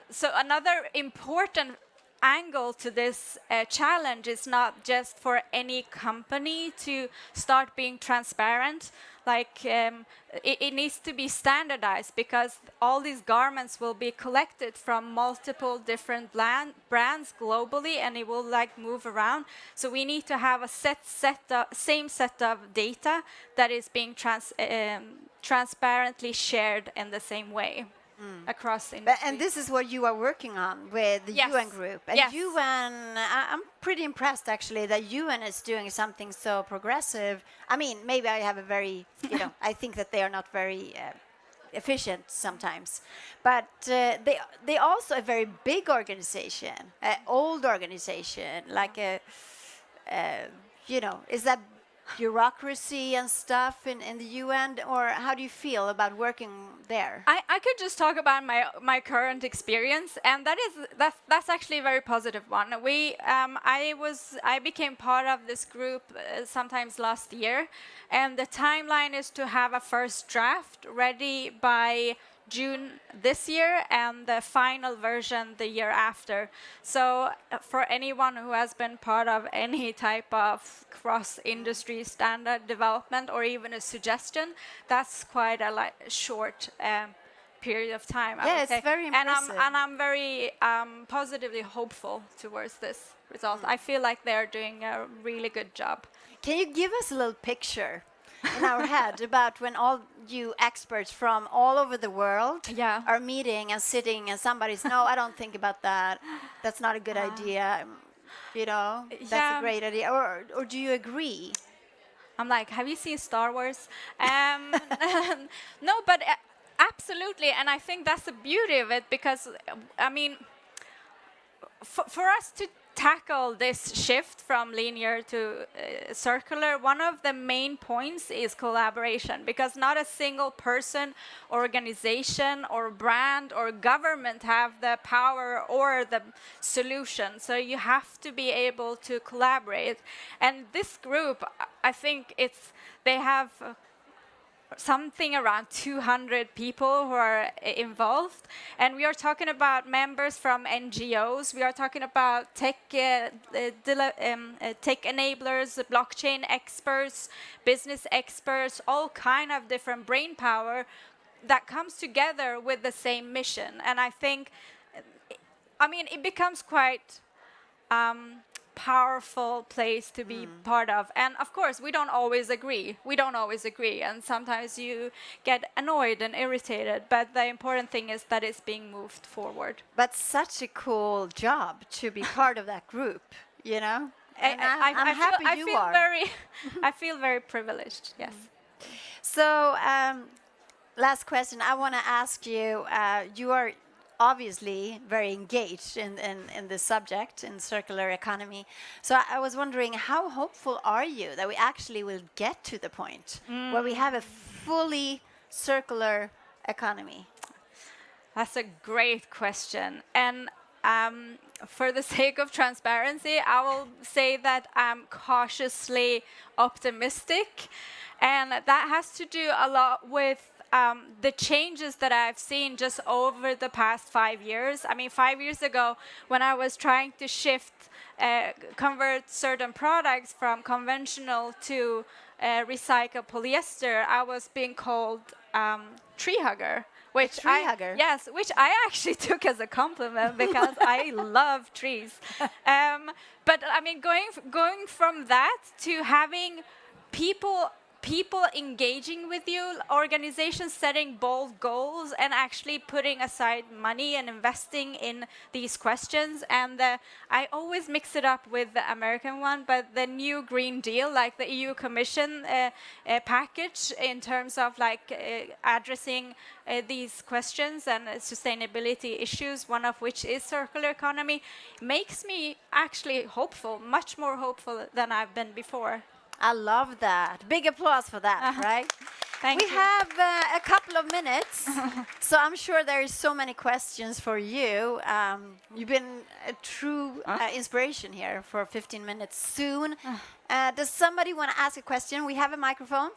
so another important angle to this challenge is not just for any company to start being transparent. Like it needs to be standardized, because all these garments will be collected from multiple different brands globally, and it will like move around. So we need to have a same set of data that is being transparently shared in the same way. Across industry.
And this is what you are working on with the UN group. And UN, I'm pretty impressed actually that UN is doing something so progressive. I mean, maybe I have a very, I think that they are not very efficient sometimes. But they also a very big organization, old organization, like is that bureaucracy and stuff in the UN, or how do you feel about working there?
I could just talk about my current experience, and that's actually a very positive one. I became part of this group sometimes last year, and the timeline is to have a first draft ready by June this year, and the final version the year after. So for anyone who has been part of any type of cross-industry standard development or even a suggestion, that's quite a short period of time. I would say.
Very impressive.
And I'm very positively hopeful towards this result. I feel like they're doing a really good job.
Can you give us a little picture in our head about when all you experts from all over the world are meeting and sitting, and somebody's, no, I don't think about that. That's not a good idea. That's a great idea. Or do you agree?
I'm like, have you seen Star Wars? No, but absolutely. And I think that's the beauty of it, because, I mean, for us to tackle this shift from linear to circular, one of the main points is collaboration, because not a single person, organization, or brand or government have the power or the solution. So you have to be able to collaborate. And this group, I think they have something around 200 people who are involved, and we are talking about members from NGOs, we are talking about tech enablers, blockchain experts, business experts, all kind of different brain power that comes together with the same mission. And I think, I mean, it becomes quite powerful place to be part of. And of course, we don't always agree. And sometimes you get annoyed and irritated, but the important thing is that it's being moved forward.
But such a cool job to be part of that group, And I'm happy
I
you
feel
are.
very, I feel very privileged. Yes.
So, last question. I want to ask you. You are obviously very engaged in this subject in circular economy. So I was wondering, how hopeful are you that we actually will get to the point where we have a fully circular economy?
That's a great question. And for the sake of transparency, I will say that I'm cautiously optimistic. And that has to do a lot with the changes that I've seen just over the past 5 years. I mean, 5 years ago, when I was trying to convert certain products from conventional to recycled polyester, I was being called tree hugger. Which yes, which I actually took as a compliment because I love trees. But I mean, going from that to having people engaging with you, organizations setting bold goals and actually putting aside money and investing in these questions. And I always mix it up with the American one, but the new Green Deal, like the EU Commission package in terms of like addressing these questions and sustainability issues, one of which is circular economy, makes me actually hopeful, much more hopeful than I've been before.
I love that. Big applause for that, right?
Thank
we
you.
have a couple of minutes, so I'm sure there is so many questions for you. You've been a true inspiration here for 15 minutes soon. Does somebody want to ask a question? We have a microphone.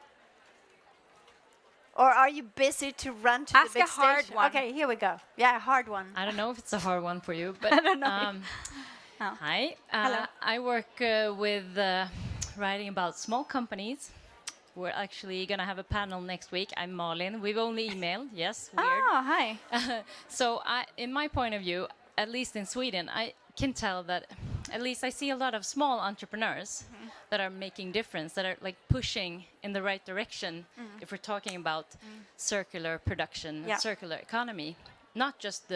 Or are you busy to run to
Ask
the big
a hard
stage?
one.
Okay, here we go. Yeah, a hard one.
I don't know if it's a hard one for you, but
I don't know.
Hi.
Hello.
I work with writing about small companies. We're actually going to have a panel next week. I'm Malin. We've only emailed. Yes, weird.
Oh, hi.
So in my point of view, at least in Sweden, I can tell that at least I see a lot of small entrepreneurs that are making difference, that are like pushing in the right direction if we're talking about circular production,
Yeah.
circular economy. Not just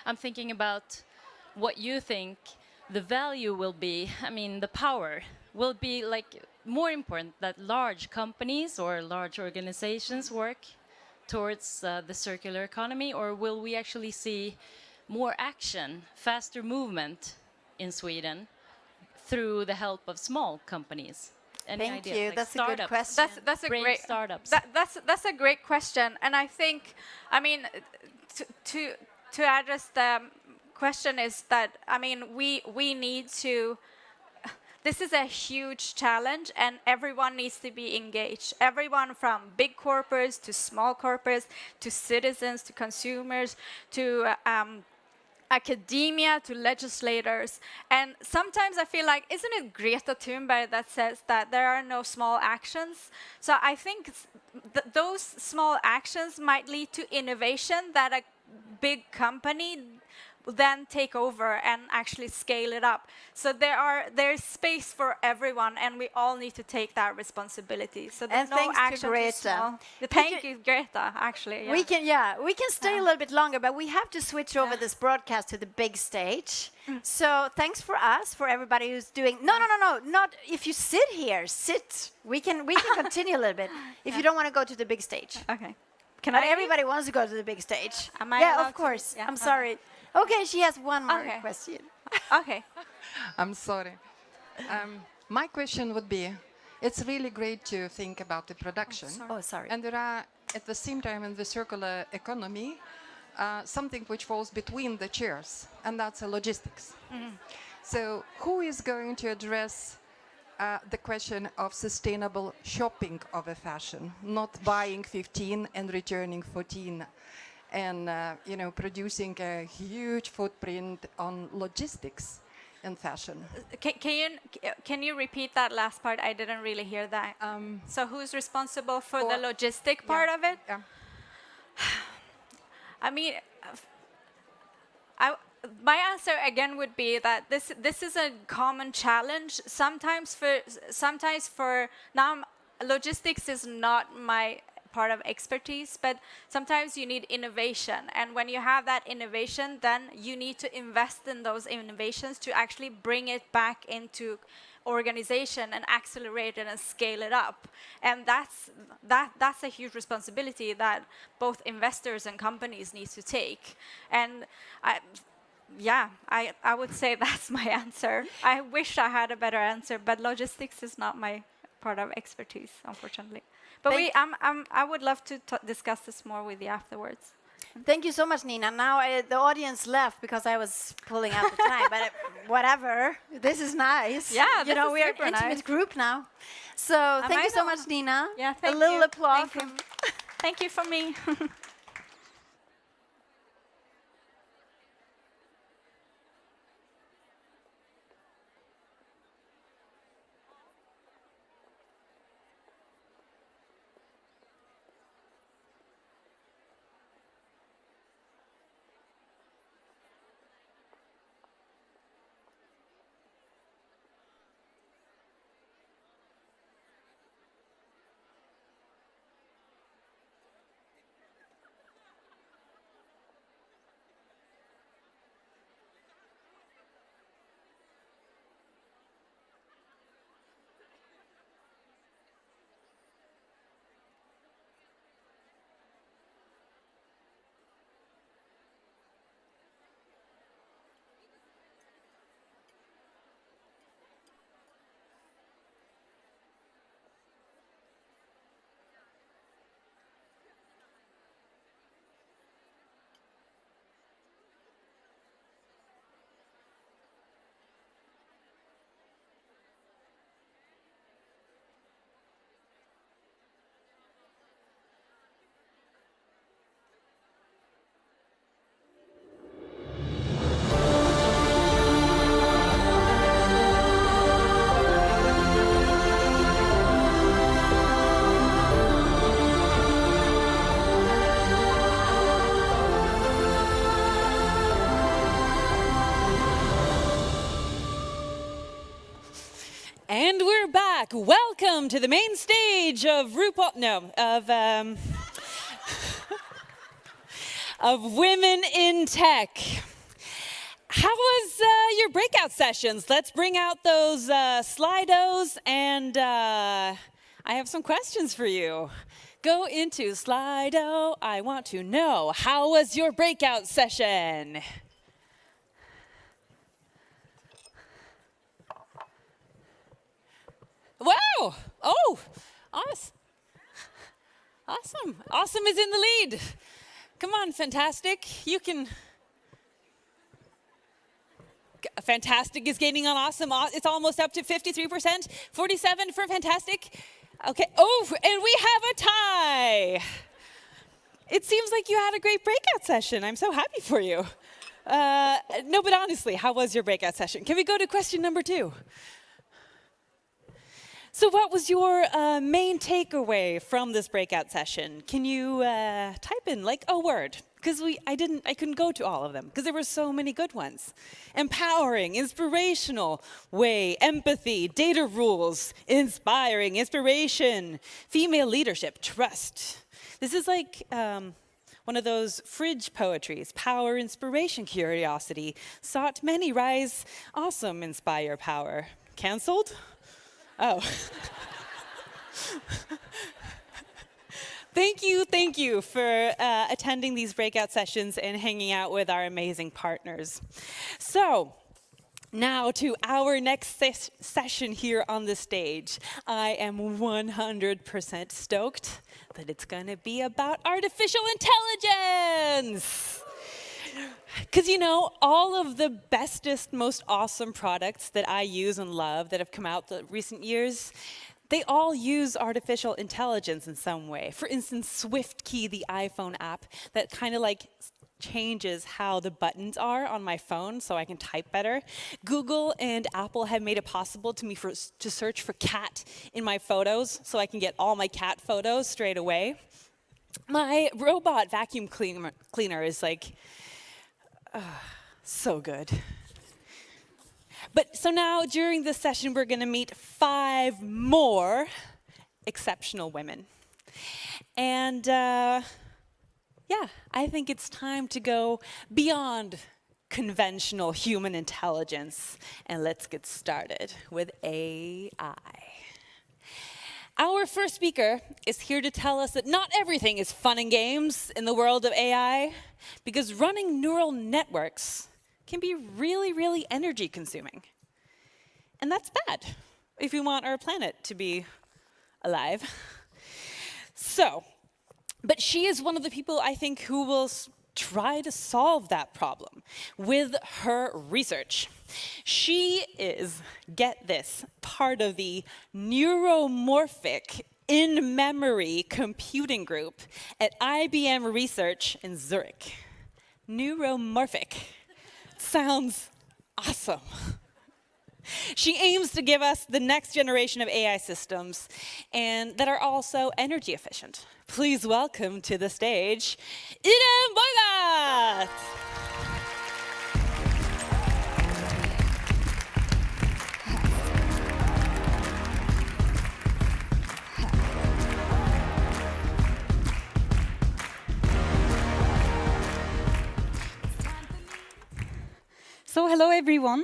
I'm thinking about what you think the value will be. I mean, the power will be like more important that large companies or large organizations work towards the circular economy, or will we actually see more action, faster movement in Sweden through the help of small companies? Any
Thank
ideas?
you.
Like
That's a good
startups,
question.
That's a
brave
great
startups.
That's a great question, and I think, I mean, to address the question is that, I mean, we need to. This is a huge challenge, and everyone needs to be engaged. Everyone from big corporates to small corporates to citizens to consumers to academia to legislators. And sometimes I feel like, isn't it Greta Thunberg that says that there are no small actions? So I think those small actions might lead to innovation that a big company then take over and actually scale it up. So there's space for everyone, and we all need to take that responsibility. So there's
And
no
thanks to
action too
Greta.
small. Thank you, Greta, actually. Yeah.
We can stay a little bit longer, but we have to switch over this broadcast to the big stage. So thanks for us, for everybody who's doing. No, not if you sit here. Sit. We can continue a little bit if you don't want to go to the big stage.
Okay.
Can everybody wants to go to the big stage?
Am I
yeah,
allowed
of
to?
course.
Yeah,
I'm
okay.
sorry. Okay, she has one more
Okay.
question.
Okay.
I'm sorry. My question would be, it's really great to think about the production.
Oh, sorry.
And there are, at the same time, in the circular economy, something which falls between the chairs, and that's logistics. So who is going to address the question of sustainable shopping of a fashion, not buying 15 and returning 14, and producing a huge footprint on logistics in fashion?
Can you repeat that last part? I didn't really hear that. So who's responsible for the logistic part of it?
Yeah.
I mean, my answer again would be that this is a common challenge. Sometimes for now, logistics is not my part of expertise, but sometimes you need innovation. And when you have that innovation, then you need to invest in those innovations to actually bring it back into organization and accelerate it and scale it up. And that's a huge responsibility that both investors and companies need to take. And I would say that's my answer. I wish I had a better answer, but logistics is not my part of expertise, unfortunately. But I would love to discuss this more with you afterwards.
Thank you so much, Nina. Now the audience left because I was pulling out the time, but whatever. This is nice.
Yeah,
you know, we're an intimate group now. So thank you so much, Nina.
Yeah, thank
you.
A
little applause.
Thank you for me.
And we're back. Welcome to the main stage of of Women in Tech. How was your breakout sessions? Let's bring out those Slidos, and I have some questions for you. Go into Slido. I want to know, how was your breakout session? Wow! Oh, awesome. Awesome is in the lead. Come on, Fantastic. You can. Fantastic is gaining on Awesome. It's almost up to 53%. 47 for Fantastic. Okay. Oh, and we have a tie. It seems like you had a great breakout session. I'm so happy for you. No, but honestly, how was your breakout session? Can we go to question number 2? So what was your main takeaway from this breakout session? Can you type in like a word? Because I couldn't go to all of them because there were so many good ones. Empowering, inspirational, way, empathy, data rules, inspiring, inspiration, female leadership, trust. This is like one of those fridge poetries. Power, inspiration, curiosity. Sought many rise, awesome, inspire, power. Cancelled? Oh. Thank you for attending these breakout sessions and hanging out with our amazing partners. So, now to our next session here on the stage. I am 100% stoked that it's going to be about artificial intelligence. Because, you know, all of the bestest, most awesome products that I use and love that have come out the recent years, they all use artificial intelligence in some way. For instance, SwiftKey, the iPhone app, that kind of like changes how the buttons are on my phone so I can type better. Google and Apple have made it possible to search for cat in my photos so I can get all my cat photos straight away. My robot vacuum cleaner is like, so good. But so now during this session, we're going to meet 5 more exceptional women. And yeah, I think it's time to go beyond conventional human intelligence, and let's get started with AI. Our first speaker is here to tell us that not everything is fun and games in the world of AI, because running neural networks can be really, really energy consuming. And that's bad if we want our planet to be alive. So, but she is one of the people I think who will try to solve that problem with her research. She is, get this, part of the neuromorphic in-memory computing group at IBM Research in Zurich. Neuromorphic. Sounds awesome. She aims to give us the next generation of AI systems and that are also energy efficient. Please welcome to the stage, Irem Boyvat!
So hello everyone.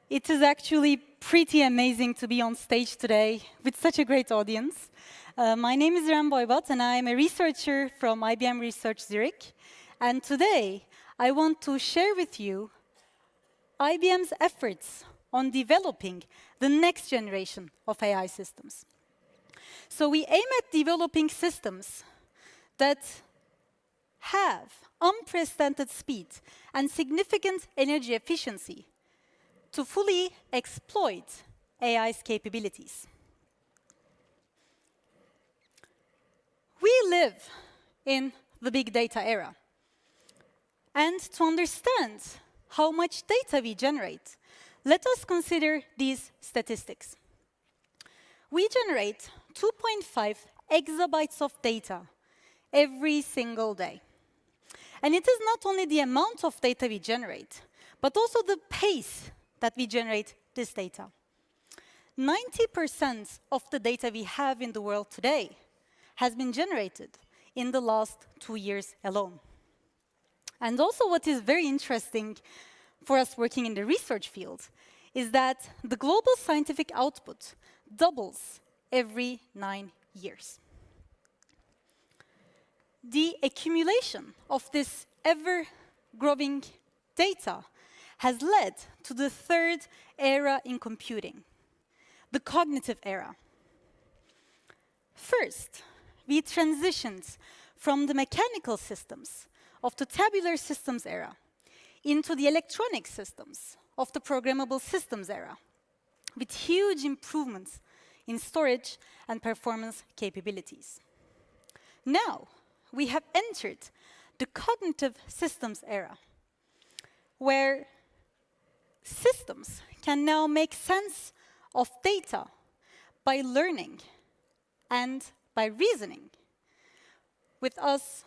It is actually pretty amazing to be on stage today with such a great audience. My name is Irem Boyvat and I am a researcher from IBM Research Zurich. And today I want to share with you IBM's efforts on developing the next generation of AI systems. So we aim at developing systems that have unprecedented speed and significant energy efficiency to fully exploit AI's capabilities. We live in the big data era. And to understand how much data we generate, let us consider these statistics. We generate 2.5 exabytes of data every single day. And it is not only the amount of data we generate, but also the pace that we generate this data. 90% of the data we have in the world today has been generated in the last 2 years alone. And also what is very interesting for us working in the research field is that the global scientific output doubles every 9 years. The accumulation of this ever-growing data has led to the third era in computing, the cognitive era. First, we transitioned from the mechanical systems of the tabular systems era into the electronic systems of the programmable systems era, with huge improvements in storage and performance capabilities. Now, we have entered the cognitive systems era, where systems can now make sense of data by learning and by reasoning with us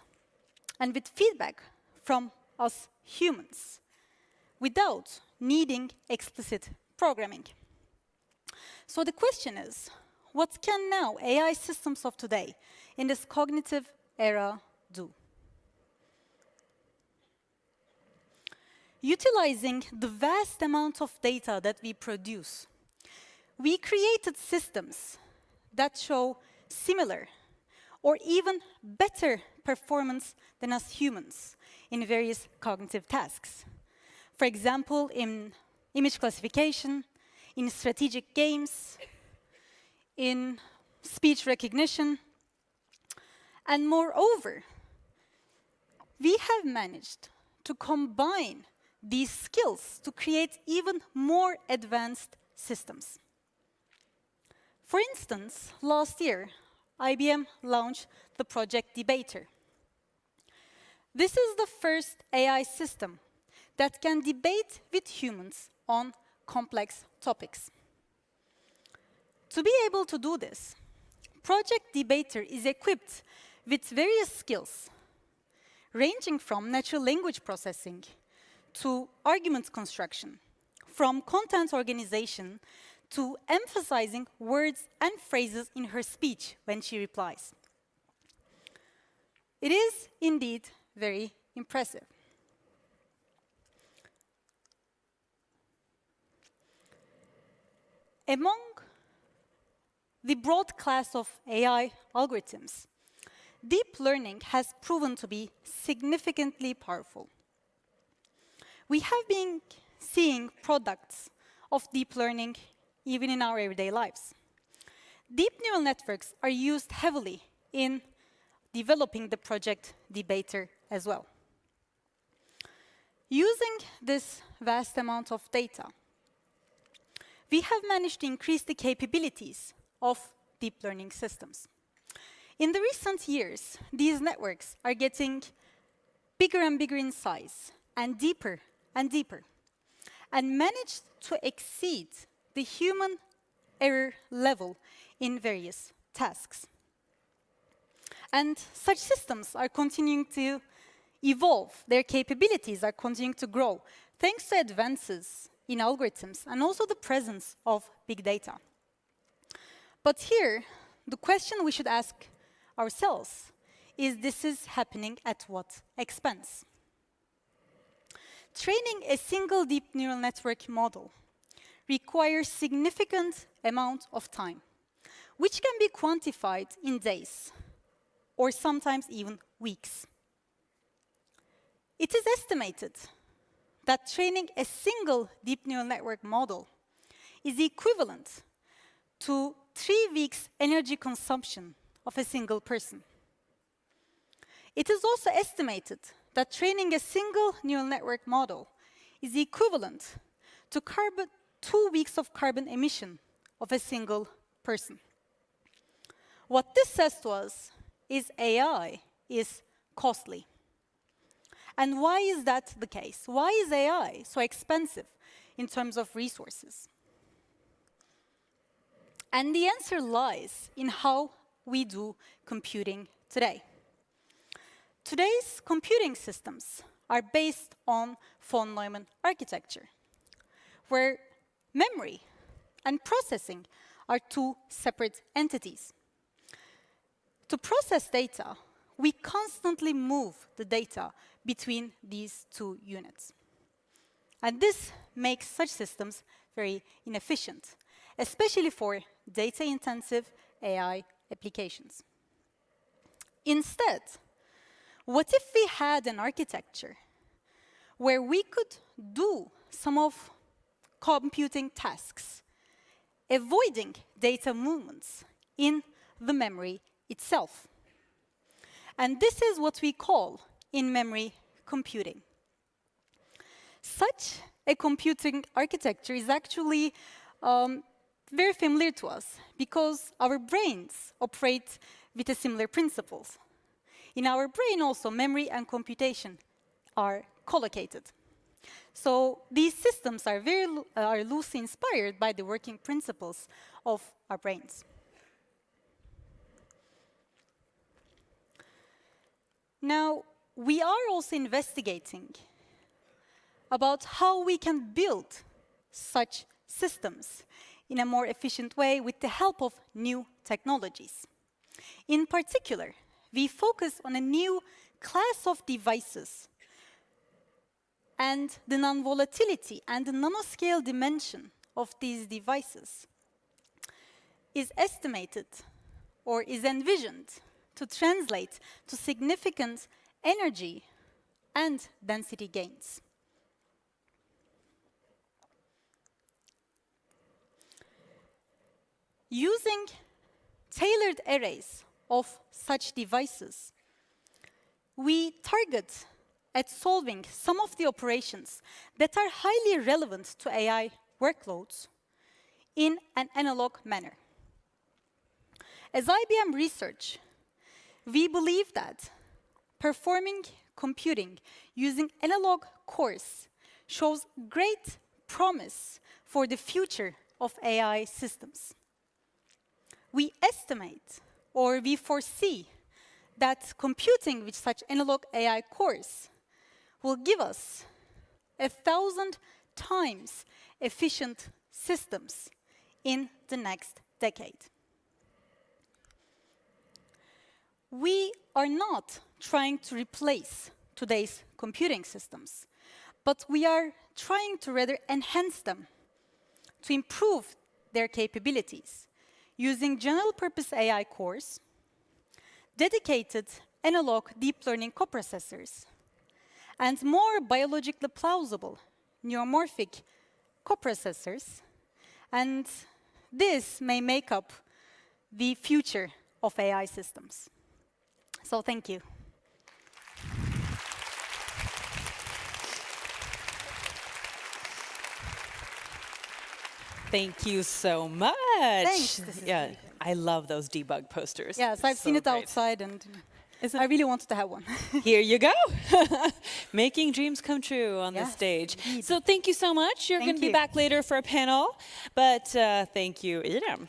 and with feedback from us humans without needing explicit programming. So the question is, what can now AI systems of today in this cognitive era do? Utilizing the vast amount of data that we produce, we created systems that show similar or even better performance than us humans in various cognitive tasks. For example, in image classification, in strategic games, in speech recognition. And moreover, we have managed to combine these skills to create even more advanced systems. For instance, last year, IBM launched the Project Debater. This is the first AI system that can debate with humans on complex topics. To be able to do this, Project Debater is equipped with various skills, ranging from natural language processing to argument construction, from content organization to emphasizing words and phrases in her speech when she replies. It is indeed very impressive. Among the broad class of AI algorithms, deep learning has proven to be significantly powerful. We have been seeing products of deep learning even in our everyday lives. Deep neural networks are used heavily in developing the project Debater as well. Using this vast amount of data, we have managed to increase the capabilities of deep learning systems. In the recent years, these networks are getting bigger and bigger in size and deeper, and managed to exceed the human error level in various tasks. And such systems are continuing to evolve. Their capabilities are continuing to grow, thanks to advances in algorithms and also the presence of big data. But here, the question we should ask ourselves is, this is happening at what expense? Training a single deep neural network model requires significant amount of time, which can be quantified in days or sometimes even weeks. It is estimated that training a single deep neural network model is equivalent to 3 weeks' energy consumption of a single person. It is also estimated that training a single neural network model is equivalent to 2 weeks of carbon emission of a single person. What this says to us is AI is costly. And why is that the case? Why is AI so expensive in terms of resources? And the answer lies in how we do computing today. Today's computing systems are based on von Neumann architecture, where memory and processing are 2 separate entities. To process data, we constantly move the data between these 2 units. And this makes such systems very inefficient, especially for data-intensive AI applications. Instead, what if we had an architecture where we could do some of computing tasks, avoiding data movements in the memory itself? And this is what we call in-memory computing. Such a computing architecture is actually very familiar to us because our brains operate with a similar principles. In our brain also, memory and computation are collocated. So these systems are are loosely inspired by the working principles of our brains. Now, we are also investigating about how we can build such systems in a more efficient way with the help of new technologies. In particular, we focus on a new class of devices, and the non-volatility and the nanoscale dimension of these devices is estimated or is envisioned to translate to significant energy and density gains. Using tailored arrays of such devices, we target at solving some of the operations that are highly relevant to AI workloads in an analog manner. As IBM Research, we believe that performing computing using analog cores shows great promise for the future of AI systems. We estimate, or we foresee, that computing with such analog AI cores will give us 1,000 times efficient systems in the next decade. We are not trying to replace today's computing systems, but we are trying to rather enhance them, to improve their capabilities, using general-purpose AI cores, dedicated analog deep learning coprocessors, and more biologically plausible neuromorphic coprocessors, and this may make up the future of AI systems. So thank you.
Thank you so much.
Thanks. This is
Yeah,
really
I love those debug posters.
Yes, I've seen it
great.
outside, and I really wanted to have one.
Here you go. Making dreams come true on the
Yes,
stage.
indeed.
So thank you so much. You're going to be
you.
back later for a panel, but thank you, Idem.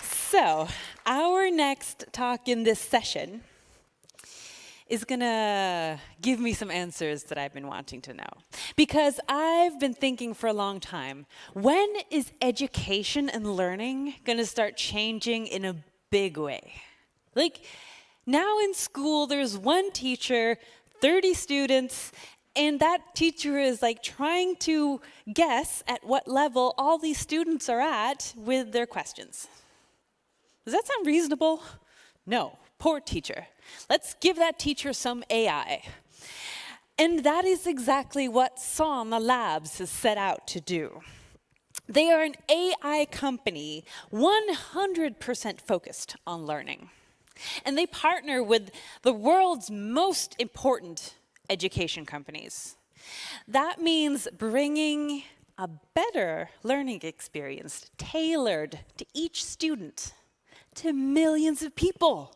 So our next talk in this session is going to give me some answers that I've been wanting to know. Because I've been thinking for a long time, when is education and learning going to start changing in a big way? Like, now in school, there's one teacher, 30 students, and that teacher is like trying to guess at what level all these students are at with their questions. Does that sound reasonable? No. Poor teacher. Let's give that teacher some AI. And that is exactly what Sana Labs has set out to do. They are an AI company 100% focused on learning. And they partner with the world's most important education companies. That means bringing a better learning experience tailored to each student to millions of people.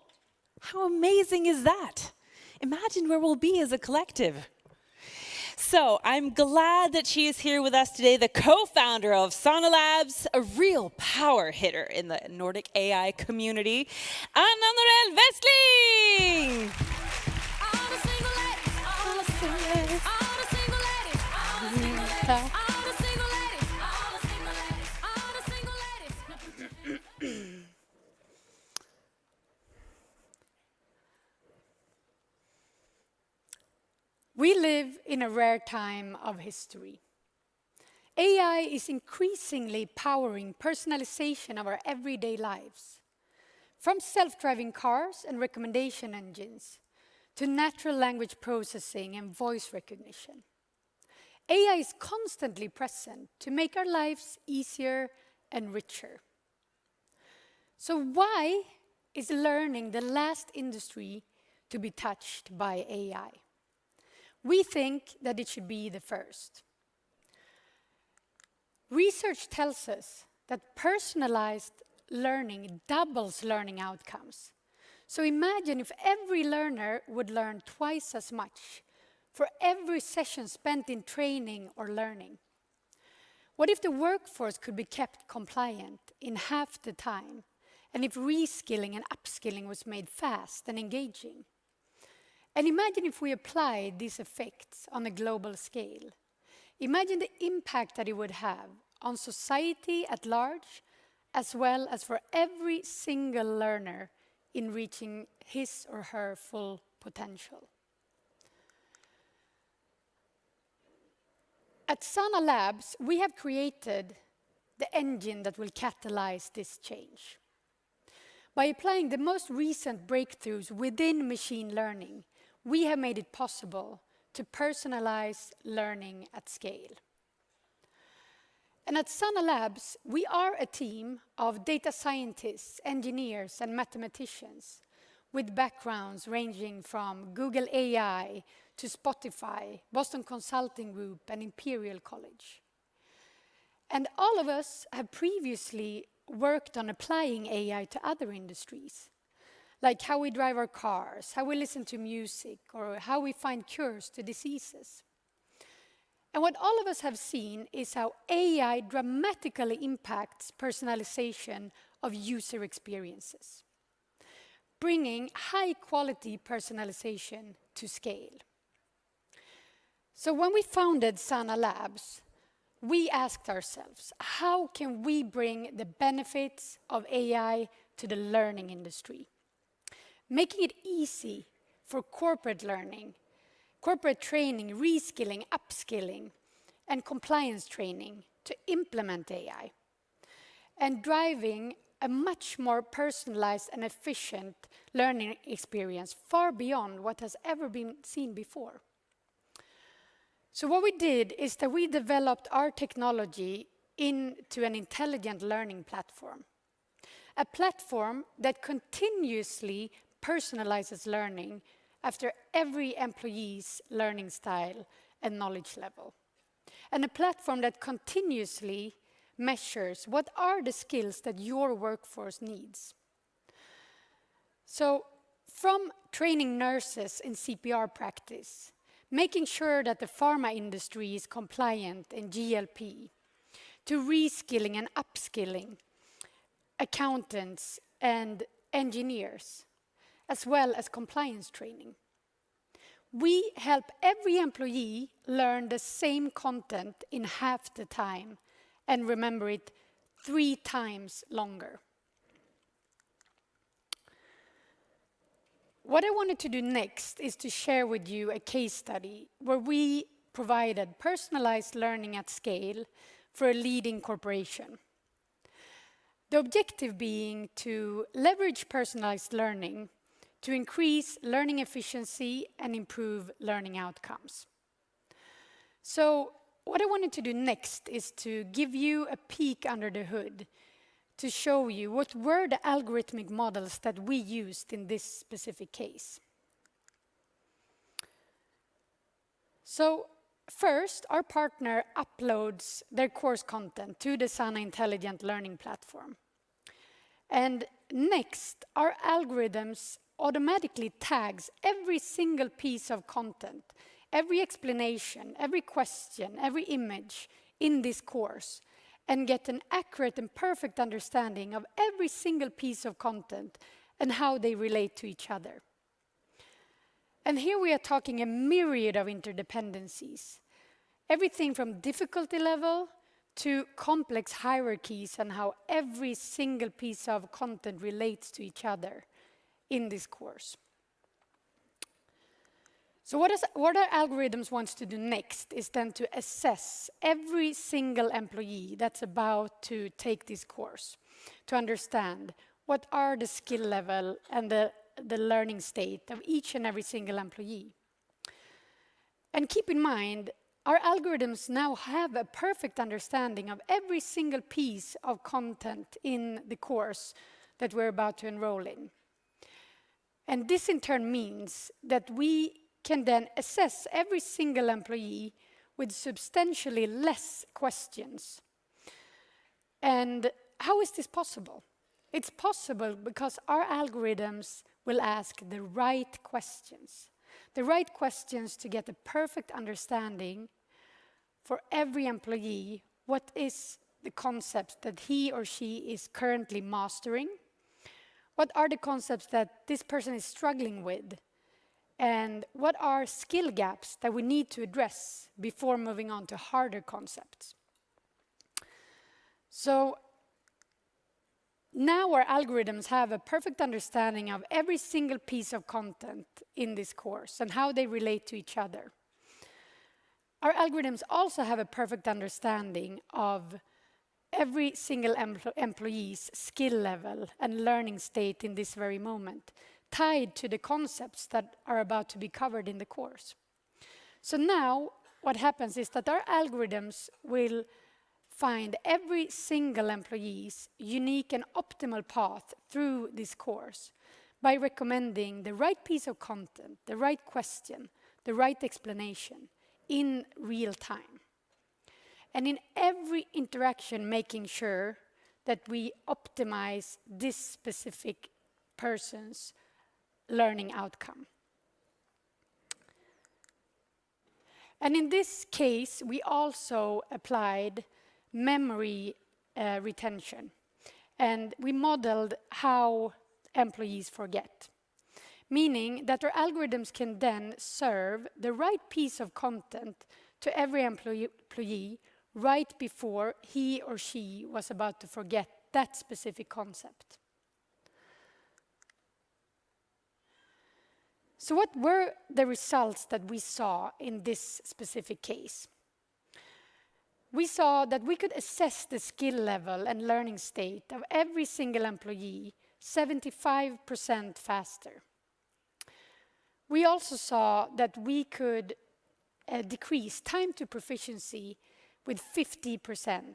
How amazing is that? Imagine where we'll be as a collective. So I'm glad that she is here with us today, the co-founder of Sana Labs, a real power hitter in the Nordic AI community, Anna Norell Westling.
We live in a rare time of history. AI is increasingly powering personalization of our everyday lives. From self-driving cars and recommendation engines to natural language processing and voice recognition. AI is constantly present to make our lives easier and richer. So why is learning the last industry to be touched by AI? We think that it should be the first. Research tells us that personalized learning doubles learning outcomes. So imagine if every learner would learn twice as much for every session spent in training or learning. What if the workforce could be kept compliant in half the time, and if reskilling and upskilling was made fast and engaging? And imagine if we applied these effects on a global scale. Imagine the impact that it would have on society at large, as well as for every single learner in reaching his or her full potential. At Sana Labs, we have created the engine that will catalyze this change. By applying the most recent breakthroughs within machine learning, we have made it possible to personalize learning at scale. And at Sana Labs, we are a team of data scientists, engineers, and mathematicians with backgrounds ranging from Google AI to Spotify, Boston Consulting Group, and Imperial College. And all of us have previously worked on applying AI to other industries, like how we drive our cars, how we listen to music, or how we find cures to diseases. And what all of us have seen is how AI dramatically impacts personalization of user experiences, bringing high-quality personalization to scale. So when we founded Sana Labs, we asked ourselves, how can we bring the benefits of AI to the learning industry, making it easy for corporate learning, corporate training, reskilling, upskilling, and compliance training to implement AI, and driving a much more personalized and efficient learning experience far beyond what has ever been seen before. So what we did is that we developed our technology into an intelligent learning platform, a platform that continuously personalizes learning after every employee's learning style and knowledge level, and a platform that continuously measures what are the skills that your workforce needs. So from training nurses in CPR practice, making sure that the pharma industry is compliant in GLP, to reskilling and upskilling accountants and engineers, as well as compliance training. We help every employee learn the same content in half the time and remember it 3 times longer. What I wanted to do next is to share with you a case study where we provided personalized learning at scale for a leading corporation. The objective being to leverage personalized learning to increase learning efficiency and improve learning outcomes. So what I wanted to do next is to give you a peek under the hood to show you what were the algorithmic models that we used in this specific case. So first, our partner uploads their course content to the Sana Intelligent Learning Platform. And next, our algorithms automatically tags every single piece of content, every explanation, every question, every image in this course, and get an accurate and perfect understanding of every single piece of content and how they relate to each other. And here we are talking a myriad of interdependencies, everything from difficulty level to complex hierarchies and how every single piece of content relates to each other in this course. So what our algorithms wants to do next is then to assess every single employee that's about to take this course, to understand what are the skill level and the learning state of each and every single employee. And keep in mind, our algorithms now have a perfect understanding of every single piece of content in the course that we're about to enroll in. And this in turn means that we can then assess every single employee with substantially less questions. And how is this possible? It's possible because our algorithms will ask the right questions to get a perfect understanding for every employee. What is the concept that he or she is currently mastering? What are the concepts that this person is struggling with? And what are skill gaps that we need to address before moving on to harder concepts? So now our algorithms have a perfect understanding of every single piece of content in this course and how they relate to each other. Our algorithms also have a perfect understanding of every single employee's skill level and learning state in this very moment, tied to the concepts that are about to be covered in the course. So now what happens is that our algorithms will find every single employee's unique and optimal path through this course by recommending the right piece of content, the right question, the right explanation in real time. And in every interaction, making sure that we optimize this specific person's learning outcome. And in this case, we also applied memory retention. And we modeled how employees forget. Meaning that our algorithms can then serve the right piece of content to every employee right before he or she was about to forget that specific concept. So what were the results that we saw in this specific case? We saw that we could assess the skill level and learning state of every single employee 75% faster. We also saw that we could decrease time to proficiency with 50%,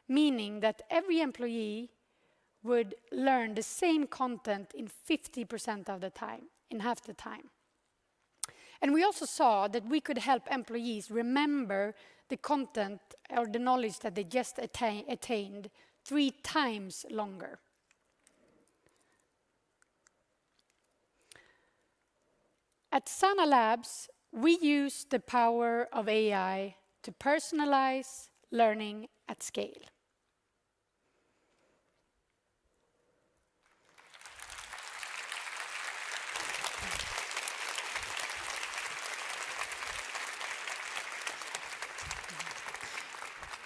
meaning that every employee would learn the same content in 50% of the time, in half the time. And we also saw that we could help employees remember the content or the knowledge that they just attained 3 times longer. At Sana Labs, we use the power of AI to personalize learning at scale.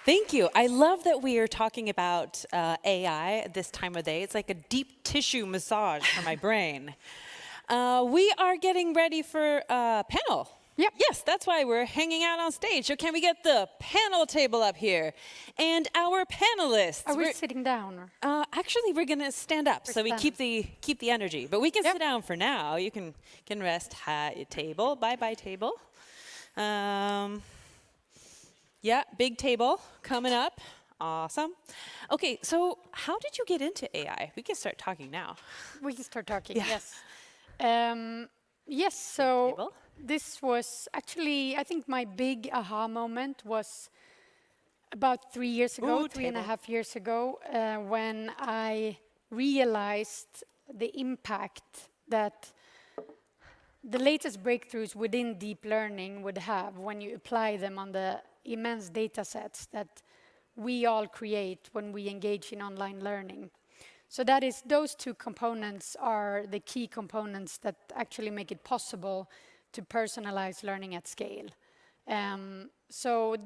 Thank you. I love that we are talking about AI at this time of day. It's like a deep tissue massage for my brain. We are getting ready for a panel.
Yep.
Yes, that's why we're hanging out on stage. So can we get the panel table up here? And our panelists.
Are we sitting down?
Actually, we're going to stand up so we keep the energy. But we can sit down for now. You can rest. Hi, table. Bye-bye, table. Yeah, big table coming up. Awesome. Okay, so how did you get into AI? We can start talking now.
We can start talking,
Yeah.
yes. Yes, so this was actually, I think my big aha moment was about 3 years ago,
Ooh,
3.5 years ago, when I realized the impact that the latest breakthroughs within deep learning would have when you apply them on the immense data sets that we all create when we engage in online learning. So that is, those two components are the key components that actually make it possible to personalize learning at scale. So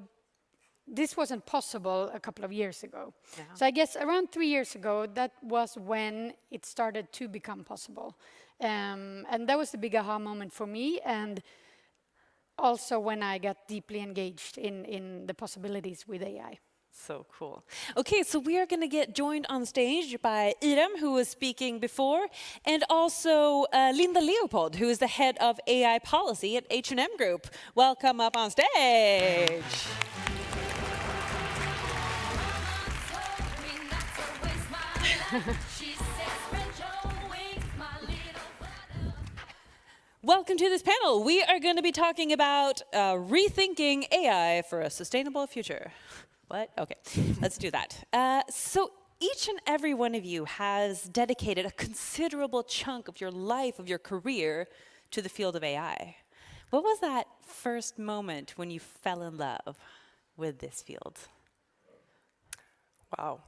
this wasn't possible a couple of years ago.
Yeah.
So I guess around 3 years ago, that was when it started to become possible. And that was the big aha moment for me, and also when I got deeply engaged in the possibilities with AI.
So cool. Okay, so we are going to get joined on stage by Irem, who was speaking before, and also Linda Leopold, who is the head of AI policy at H&M Group. Welcome up on stage. Welcome to this panel. We are going to be talking about rethinking AI for a sustainable future. What? Okay, let's do that. So each and every one of you has dedicated a considerable chunk of your life, of your career, to the field of AI. What was that first moment when you fell in love with this field?
Wow.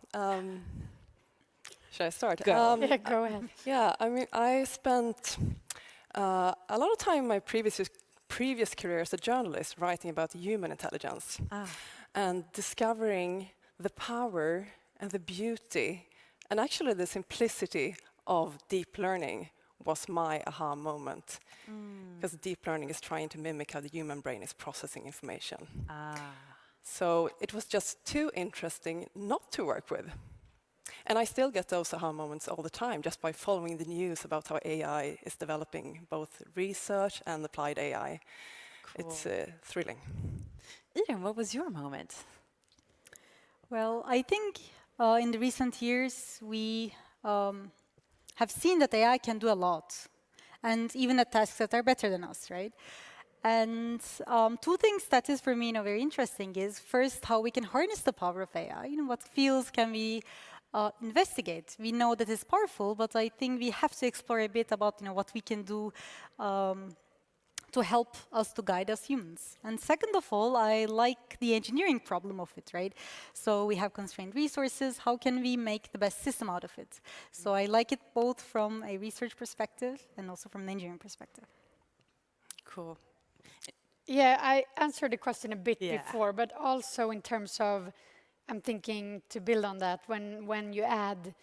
Should I start?
Go. Yeah, go ahead.
Yeah, I mean, I spent a lot of time in my previous career as a journalist writing about human intelligence and discovering the power and the beauty and actually the simplicity of deep learning was my aha moment. Because deep learning is trying to mimic how the human brain is processing information. So it was just too interesting not to work with. And I still get those aha moments all the time just by following the news about how AI is developing both research and applied AI. Cool. It's thrilling.
Irem, what was your moment?
Well, I think in the recent years we have seen that AI can do a lot, and even at tasks that are better than us, right? And two things that is for me, very interesting is first how we can harness the power of AI. What fields can we investigate? We know that it's powerful, but I think we have to explore a bit about what we can do to help us to guide us humans. And second of all, I like the engineering problem of it, right? So we have constrained resources. How can we make the best system out of it? So I like it both from a research perspective and also from an engineering perspective.
Cool.
Yeah, I answered the question a bit before, but also in terms of, I'm thinking to build on that, when you add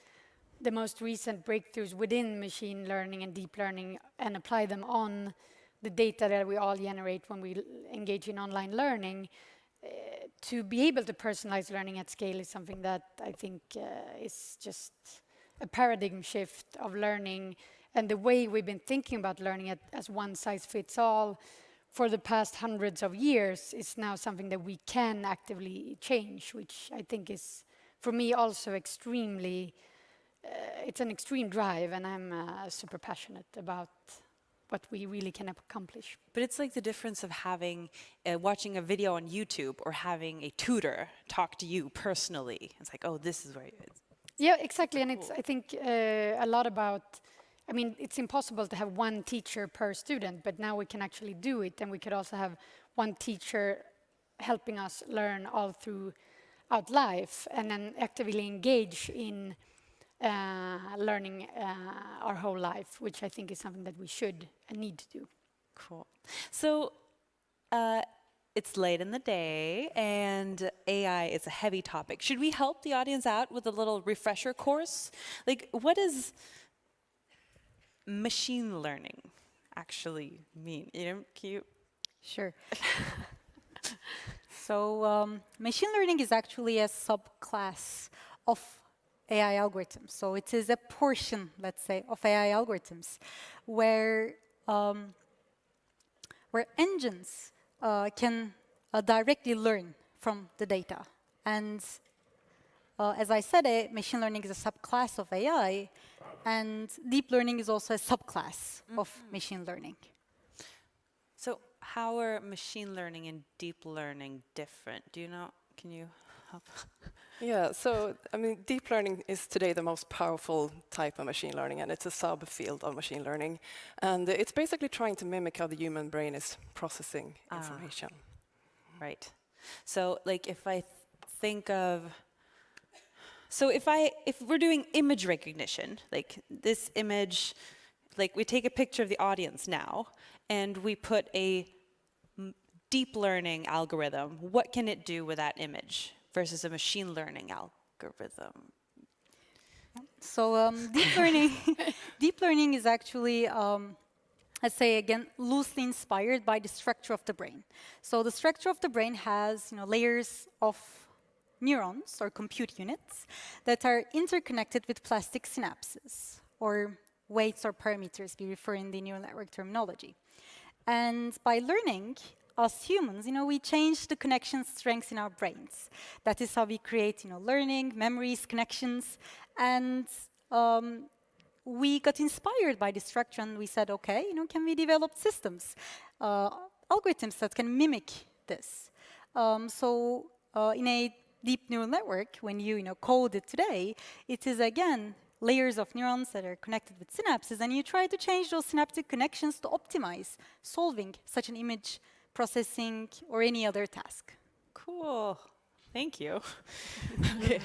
the most recent breakthroughs within machine learning and deep learning and apply them on the data that we all generate when we engage in online learning, to be able to personalize learning at scale is something that I think is just a paradigm shift of learning, and the way we've been thinking about learning as one size fits all for the past hundreds of years is now something that we can actively change, which I think is, for me, also extremely, it's an extreme drive, and I'm super passionate about what we really can accomplish.
But it's like the difference of having, watching a video on YouTube or having a tutor talk to you personally. It's like, oh, this is where it is.
Yeah, exactly. And it's, I think, a lot about, I mean, it's impossible to have one teacher per student, but now we can actually do it. And we could also have one teacher helping us learn all throughout life and then actively engage in learning our whole life, which I think is something that we should and need to do.
Cool. So it's late in the day and AI is a heavy topic. Should we help the audience out with a little refresher course? Like, what does machine learning actually mean? You know, can you?
Sure. So machine learning is actually a subclass of AI algorithms. So it is a portion, let's say, of AI algorithms where engines can directly learn from the data. And as I said, machine learning is a subclass of AI, and deep learning is also a subclass of machine learning.
So how are machine learning and deep learning different? Do you know? Can you help?
Yeah, so I mean, deep learning is today the most powerful type of machine learning, and it's a subfield of machine learning. And it's basically trying to mimic how the human brain is processing information.
Right. So like if I think of, so if we're doing image recognition, like this image, like we take a picture of the audience now, and we put a deep learning algorithm, what can it do with that image versus a machine learning algorithm?
So deep learning is actually, let's say again, loosely inspired by the structure of the brain. So the structure of the brain has, layers of neurons or compute units that are interconnected with plastic synapses, or weights or parameters, we refer in the neural network terminology. And by learning, us humans, we change the connection strengths in our brains. That is how we create, learning, memories, connections. And we got inspired by this structure, and we said, okay, can we develop systems, algorithms that can mimic this? So in a deep neural network, when you, code it today, it is again layers of neurons that are connected with synapses, and you try to change those synaptic connections to optimize solving such an image processing or any other task.
Cool. Thank you. Okay.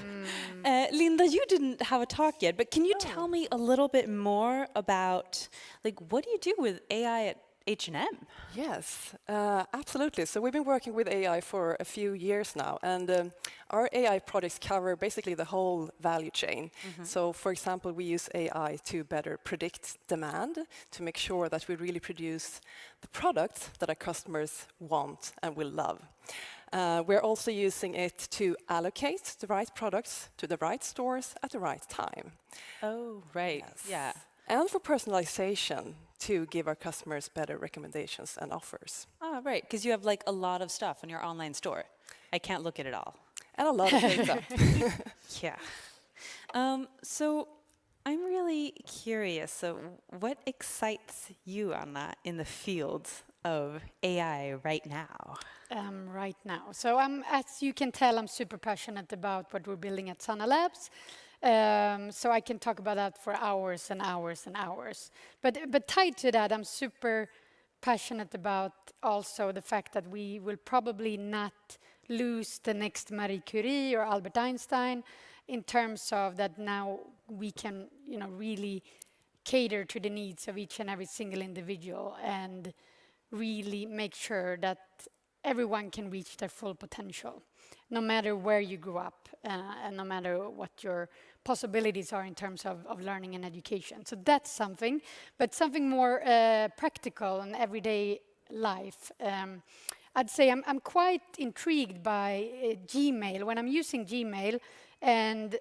Linda, you didn't have a talk yet, but can you tell me a little bit more about, like, what do you do with AI at H&M?
Yes, absolutely. So we've been working with AI for a few years now, and our AI products cover basically the whole value chain. So, for example, we use AI to better predict demand, to make sure that we really produce the products that our customers want and will love. We're also using it to allocate the right products to the right stores at the right time.
Oh, right.
Yes.
Yeah.
And for personalization, to give our customers better recommendations and offers.
Oh, right, because you have like a lot of stuff on your online store. I can't look at it all.
And a lot of data.
Yeah. So I'm really curious. So what excites you, Anna, in the field of AI right now?
Right now. So as you can tell, I'm super passionate about what we're building at Sana Labs. So I can talk about that for hours and hours and hours. But tied to that, I'm super passionate about also the fact that we will probably not lose the next Marie Curie or Albert Einstein, in terms of that now we can, really cater to the needs of each and every single individual and really make sure that everyone can reach their full potential. no matter where you grew up and no matter what your possibilities are in terms of learning and education. So that's something, but something more practical and everyday life. I'd say I'm quite intrigued by Gmail, when I'm using Gmail and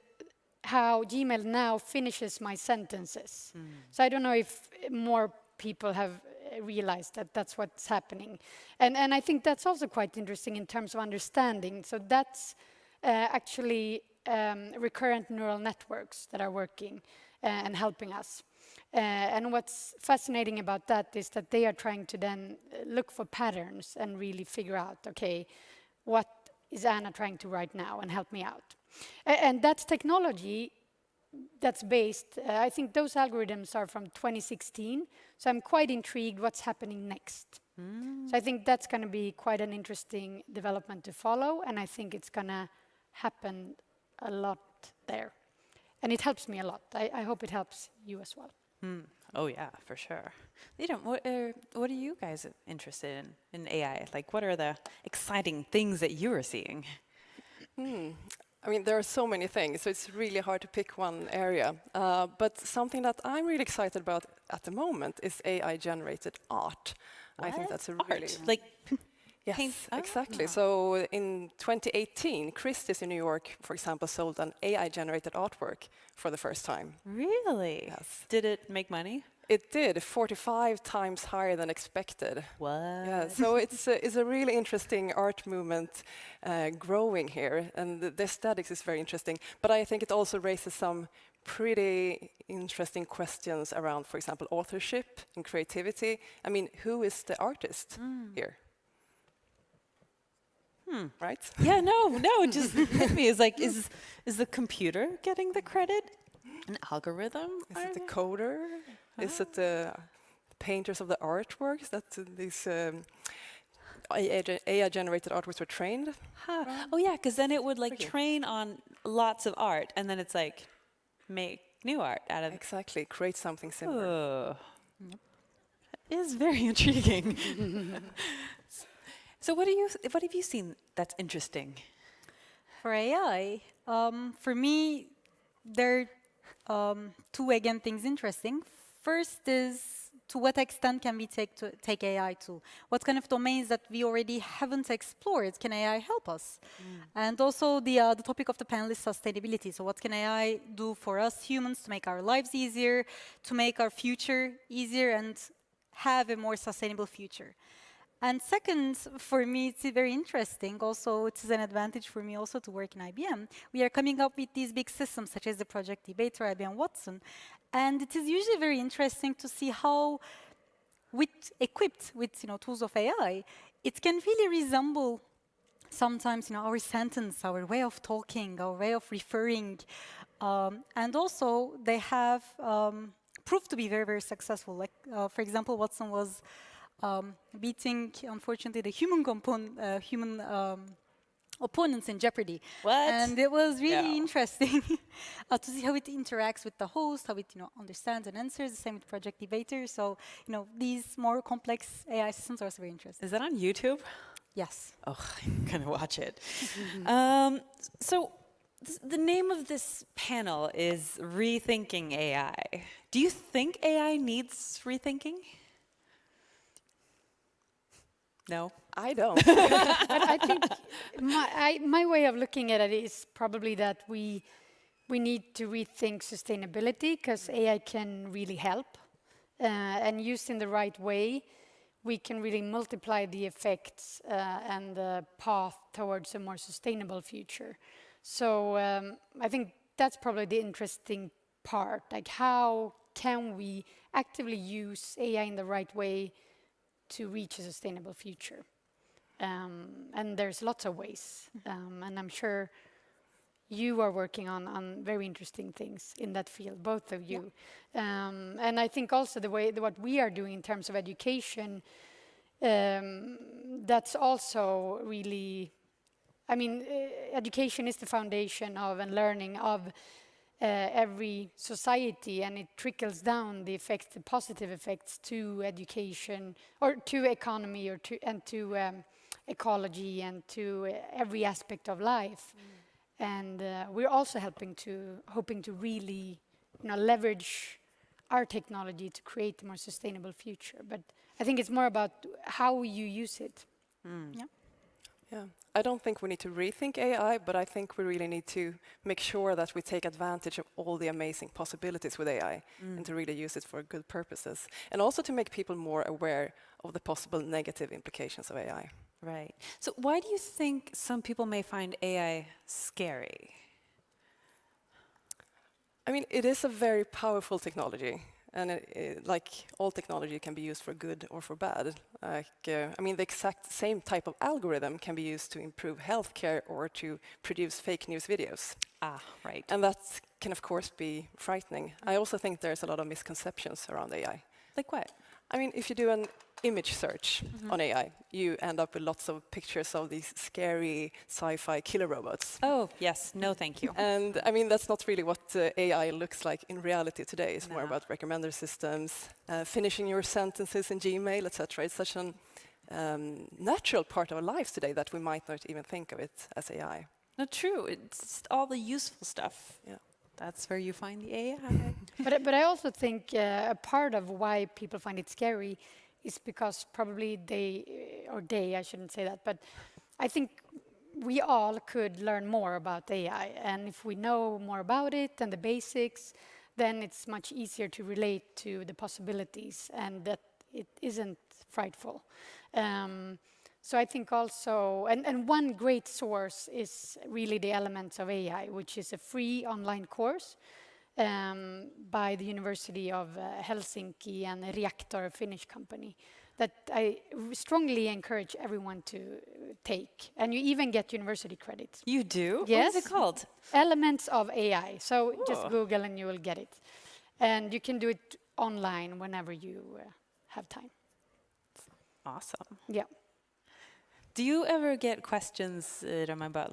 how Gmail now finishes my sentences. So I don't know if more people have realized that that's what's happening. And I think that's also quite interesting in terms of understanding. So that's actually recurrent neural networks that are working and helping us. And what's fascinating about that is that they are trying to then look for patterns and really figure out, okay, what is Anna trying to write now, and help me out. And that's technology that's based, I think those algorithms are from 2016, so I'm quite intrigued what's happening next. So I think that's going to be quite an interesting development to follow, and I think it's going to happen a lot there. And it helps me a lot. I hope it helps you as well.
Oh yeah, for sure. Liam, what are you guys interested in AI? Like, what are the exciting things that you are seeing?
I mean, there are so many things, so it's really hard to pick one area. But something that I'm really excited about at the moment is AI-generated art. I think that's a really...
Art? Like
yes,
paint?
exactly. So in 2018, Christie's in New York, for example, sold an AI-generated artwork for the first time.
Really?
Yes.
Did it make money?
It did, 45 times higher than expected.
What?
Yeah, so it's a really interesting art movement growing here, and the aesthetics is very interesting. But I think it also raises some pretty interesting questions around, for example, authorship and creativity. I mean, who is the artist here? Right?
Yeah, no, it just hit me. It's like, is the computer getting the credit? An algorithm?
Is it the coder? Is it the painters of the artworks that these AI-generated artworks were trained?
Oh yeah, because then it would like train on lots of art, and then it's like make new art out of
Exactly, create something similar.
Oh. It is very intriguing. So what have you seen that's interesting?
For AI, for me, there are two again things interesting. First is, to what extent can we take AI to? What kind of domains that we already haven't explored can AI help us? And also the topic of the panel is sustainability. So what can AI do for us humans to make our lives easier, to make our future easier and have a more sustainable future? And second, for me, it's very interesting. Also, it is an advantage for me also to work in IBM. We are coming up with these big systems, such as the Project Debater, IBM Watson. And it is usually very interesting to see how, equipped with tools of AI, it can really resemble sometimes our sentence, our way of talking, our way of referring. And also, they have proved to be very, very successful. Like, for example, Watson was beating, unfortunately, the human opponents in Jeopardy.
What?
And it was really interesting to see how it interacts with the host, how it understands and answers. The same with Project Debater. So these more complex AI systems are also very interesting.
Is that on YouTube?
Yes.
Oh, I'm gonna watch it. So the name of this panel is Rethinking AI. Do you think AI needs rethinking? No,
I don't.
I think my way of looking at it is probably that we need to rethink sustainability, because AI can really help, and used in the right way, we can really multiply the effects and the path towards a more sustainable future. So I think that's probably the interesting part. Like, how can we actively use AI in the right way to reach a sustainable future? And there's lots of ways. And I'm sure you are working on very interesting things in that field, both of you. And I think also what we are doing in terms of education, that's also really, I mean, education is the foundation of and learning of every society, and it trickles down the effects, the positive effects, to education or to economy or to ecology and to every aspect of life. And we're also hoping to really, leverage our technology to create a more sustainable future. But I think it's more about how you use it. Yeah.
Yeah, I don't think we need to rethink AI, but I think we really need to make sure that we take advantage of all the amazing possibilities with AI and to really use it for good purposes. And also to make people more aware of the possible negative implications of AI.
Right. So why do you think some people may find AI scary?
I mean, it is a very powerful technology. And like all technology can be used for good or for bad. I mean, the exact same type of algorithm can be used to improve healthcare or to produce fake news videos.
Ah, right.
And that can, of course, be frightening. I also think there's a lot of misconceptions around AI.
Like what?
I mean, if you do an image search on AI, you end up with lots of pictures of these scary sci-fi killer robots.
Oh, yes. No, thank you.
And I mean, that's not really what AI looks like in reality today. It's more about recommender systems, finishing your sentences in Gmail, etc. It's such a natural part of our lives today that we might not even think of it as AI.
Not true. It's all the useful stuff.
Yeah.
That's where you find the AI.
But I also think a part of why people find it scary is because probably I shouldn't say that, but I think we all could learn more about AI. And if we know more about it and the basics, then it's much easier to relate to the possibilities and that it isn't frightful. So I think also, and one great source is really the Elements of AI, which is a free online course by the University of Helsinki and Reaktor, a Finnish company, that I strongly encourage everyone to take. And you even get university credits.
You do?
Yes.
What is it called?
Elements of AI. So just Google and you will get it. And you can do it online whenever you have time.
Awesome.
Yeah.
Do you ever get questions, Rama, about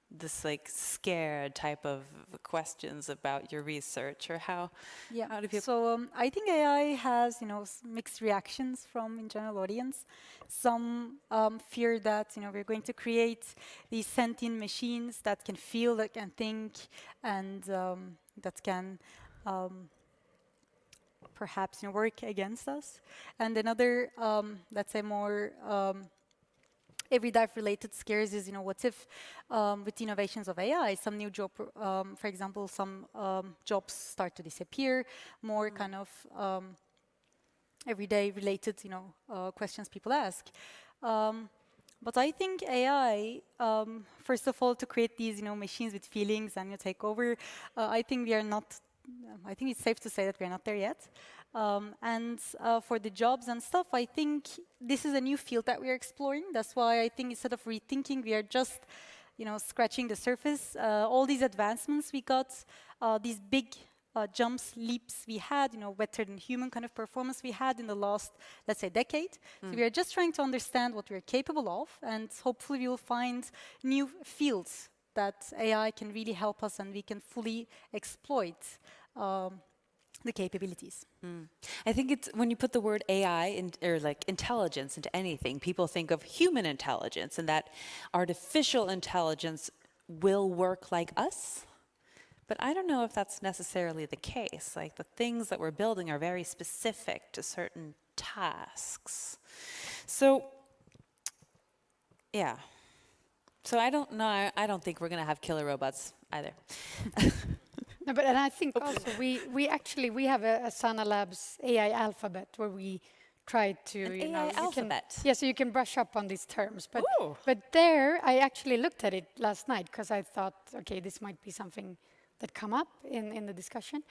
this scared type of questions about your research, or how?
Yeah.
How do people?
So I think AI has mixed reactions from in general audience. Some fear that we're going to create these sentient machines that can feel, that can think, and that can perhaps work against us. And another, let's say, more everyday related scares is, what if with the innovations of AI, some new job, for example, some jobs start to disappear, more kind of everyday related, questions people ask. But I think AI, first of all, to create these, machines with feelings and take over, I think we are not, I think it's safe to say that we're not there yet. And for the jobs and stuff, I think this is a new field that we're exploring. That's why I think instead of rethinking, we are just, scratching the surface. All these advancements we got, these big jumps, leaps we had, better than human kind of performance we had in the last, let's say, decade. So we are just trying to understand what we're capable of, and hopefully we will find new fields that AI can really help us and we can fully exploit the capabilities.
I think it's when you put the word AI or intelligence into anything, people think of human intelligence and that artificial intelligence will work like us. But I don't know if that's necessarily the case. The things that we're building are very specific to certain tasks. So, yeah. So I don't know. I don't think we're going to have killer robots either.
No, but and I think also we have a Sana Labs AI alphabet where we try to
AI alphabet.
So you can brush up on these terms. But there I actually looked at it last night because I thought, okay, this might be something that come up in the discussion,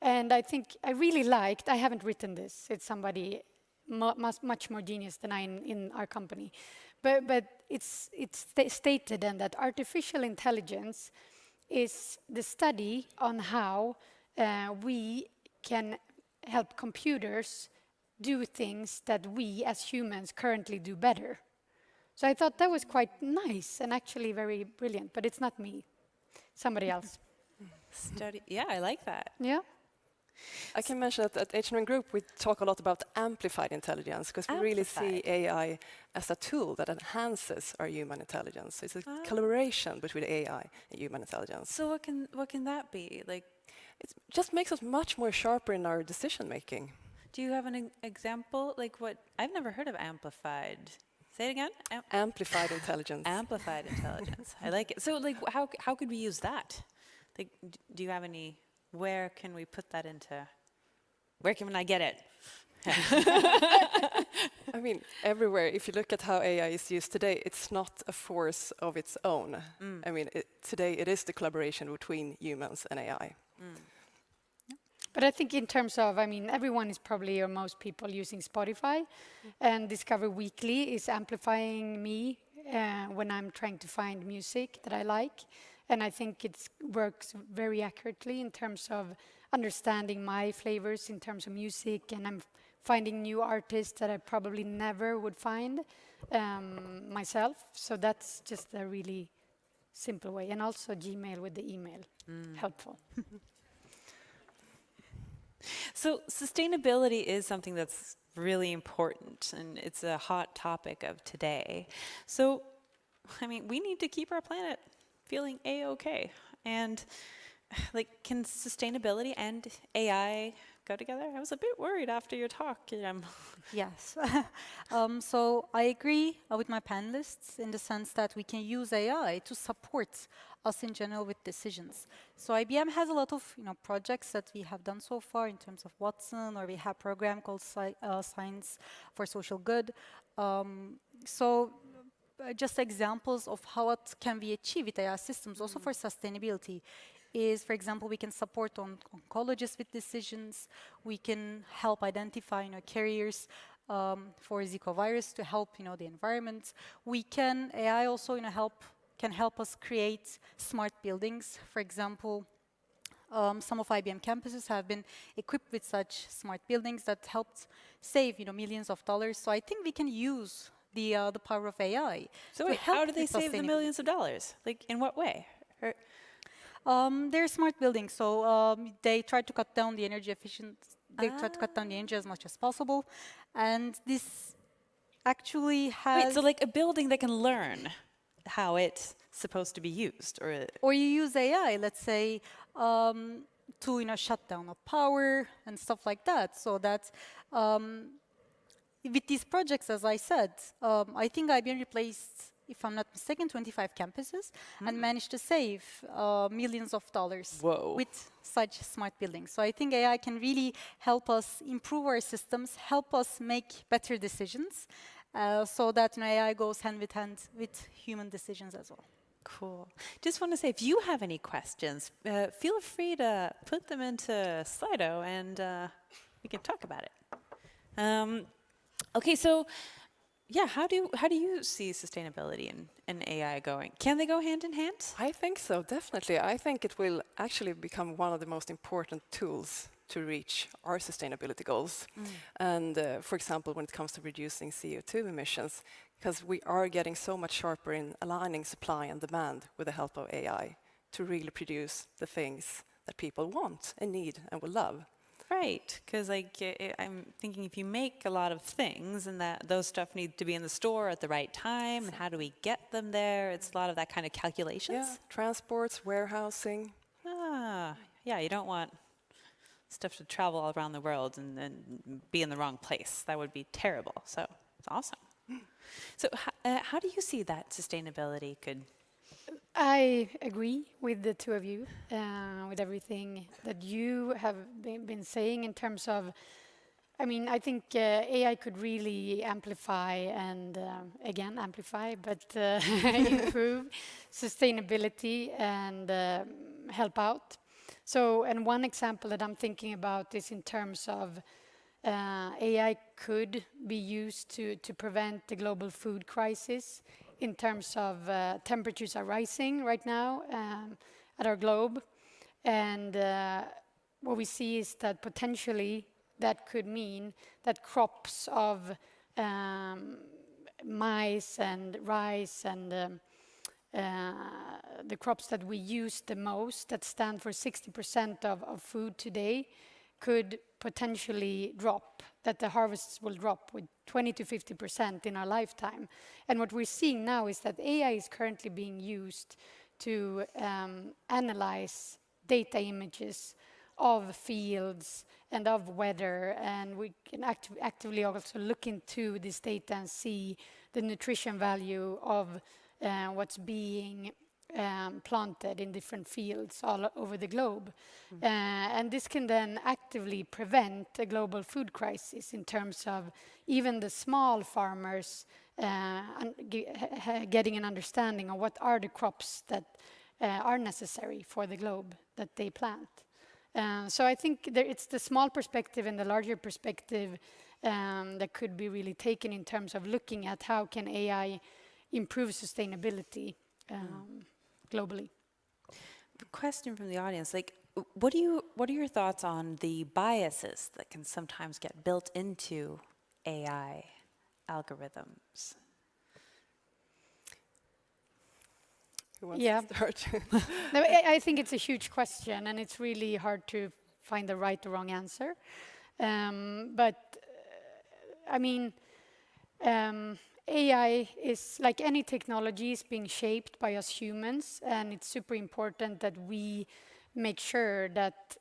and I think I really liked. I haven't written this. It's somebody much more genius than I in our company, but it's stated then that artificial intelligence is the study on how we can help computers do things that we as humans currently do better. So I thought that was quite nice and actually very brilliant, but it's not me, somebody else.
Study. Yeah, I like that.
Yeah.
I can mention that at H&M Group we talk a lot about amplified intelligence because we really see AI as a tool that enhances our human intelligence. It's a collaboration between AI and human intelligence.
So what can that be? Like,
it just makes us much more sharper in our decision making.
do you have an example? Like what? I've never heard of amplified. Say it again.
Amplified intelligence.
Amplified intelligence. I like it. So like how could we use that? Like do you have any? Where can we put that into? Where can I get it?
I mean, everywhere. If you look at how AI is used today, it's not a force of its own. I mean, today it is the collaboration between humans and AI.
But I think in terms of, I mean, everyone is probably, or most people, using Spotify, and Discover Weekly is amplifying me when I'm trying to find music that I like. And I think it works very accurately in terms of understanding my flavors in terms of music, and I'm finding new artists that I probably never would find myself. So that's just a really simple way. And also Gmail with the email, helpful.
So sustainability is something that's really important, and it's a hot topic of today. So, I mean, we need to keep our planet feeling A-okay. And like, can sustainability and AI go together? I was a bit worried after your talk.
Yes. So I agree with my panelists in the sense that we can use AI to support us in general with decisions. So IBM has a lot of projects that we have done so far in terms of Watson, or we have a program called Science for Social Good. Just examples of how it can be achieved with AI systems, also for sustainability, is, for example, we can support oncologists with decisions. We can help identify carriers for Zika virus to help the environment. AI also can help us create smart buildings. For example, some of IBM campuses have been equipped with such smart buildings that helped save millions of dollars. So I think we can use the power of AI.
So wait, how do they save the millions of dollars? Like, in what way?
They're smart buildings, so they try to cut down the energy They try to cut down the energy as much as possible, and this actually has.
Wait, so like a building that can learn how it's supposed to be used,
or you use AI, let's say, to shut down the power and stuff like that, so that. With these projects, as I said, I think IBM replaced, if I'm not mistaken, 25 campuses and managed to save millions of dollars with such smart buildings. So I think AI can really help us improve our systems, help us make better decisions, so that AI goes hand in hand with human decisions as well.
Cool. Just want to say, if you have any questions, feel free to put them into Slido, and we can talk about it. Okay, so yeah, how do you see sustainability and AI going? Can they go hand in hand?
I think so, definitely. I think it will actually become one of the most important tools to reach our sustainability goals. And for example, when it comes to reducing CO2 emissions, because we are getting so much sharper in aligning supply and demand with the help of AI to really produce the things that people want and need and will love.
Right, because like I'm thinking, if you make a lot of things and that those stuff need to be in the store at the right time, and how do we get them there? It's a lot of that kind of calculations.
Yeah, transports, warehousing.
Yeah, you don't want stuff to travel all around the world and be in the wrong place. That would be terrible. So it's awesome. So how do you see that sustainability could?
I agree with the two of you, with everything that you have been saying in terms of, I mean, I think AI could really amplify and, again, amplify, but improve sustainability and help out. So, and one example that I'm thinking about is in terms of AI could be used to prevent the global food crisis. In terms of temperatures are rising right now at our globe, and what we see is that potentially that could mean that crops of maize and rice and the crops that we use the most, that stand for 60% of food today, could potentially drop, that the harvests will drop with 20 to 50% in our lifetime. And what we're seeing now is that AI is currently being used to analyze data images of fields and of weather, and we can actively also look into this data and see the nutrition value of what's being planted in different fields all over the globe. And this can then actively prevent a global food crisis in terms of even the small farmers getting an understanding of what are the crops that are necessary for the globe that they plant. So I think it's the small perspective and the larger perspective that could be really taken in terms of looking at how can AI improve sustainability globally.
A question from the audience, like, what are your thoughts on the biases that can sometimes get built into AI algorithms?
Who wants to start?
No, I think it's a huge question, and it's really hard to find the right or wrong answer. I mean, AI is, like any technology, is being shaped by us humans, and it's super important that we make sure that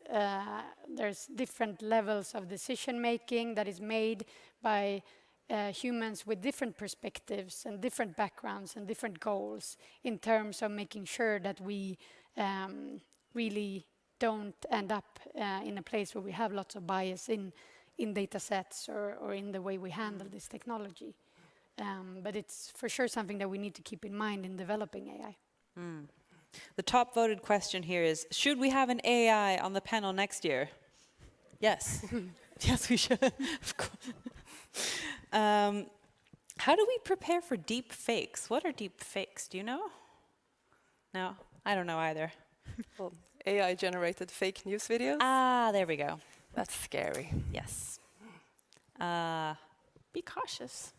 there's different levels of decision making that is made by humans with different perspectives and different backgrounds and different goals in terms of making sure that we really don't end up in a place where we have lots of bias in data sets or in the way we handle this technology. But it's for sure something that we need to keep in mind in developing AI.
The top voted question here is, should we have an AI on the panel next year? Yes. Yes, we should. Of course. How do we prepare for deep fakes? What are deep fakes? Do you know? No, I don't know either.
Well, AI-generated fake news videos.
Ah, there we go.
That's scary.
Yes. Be cautious.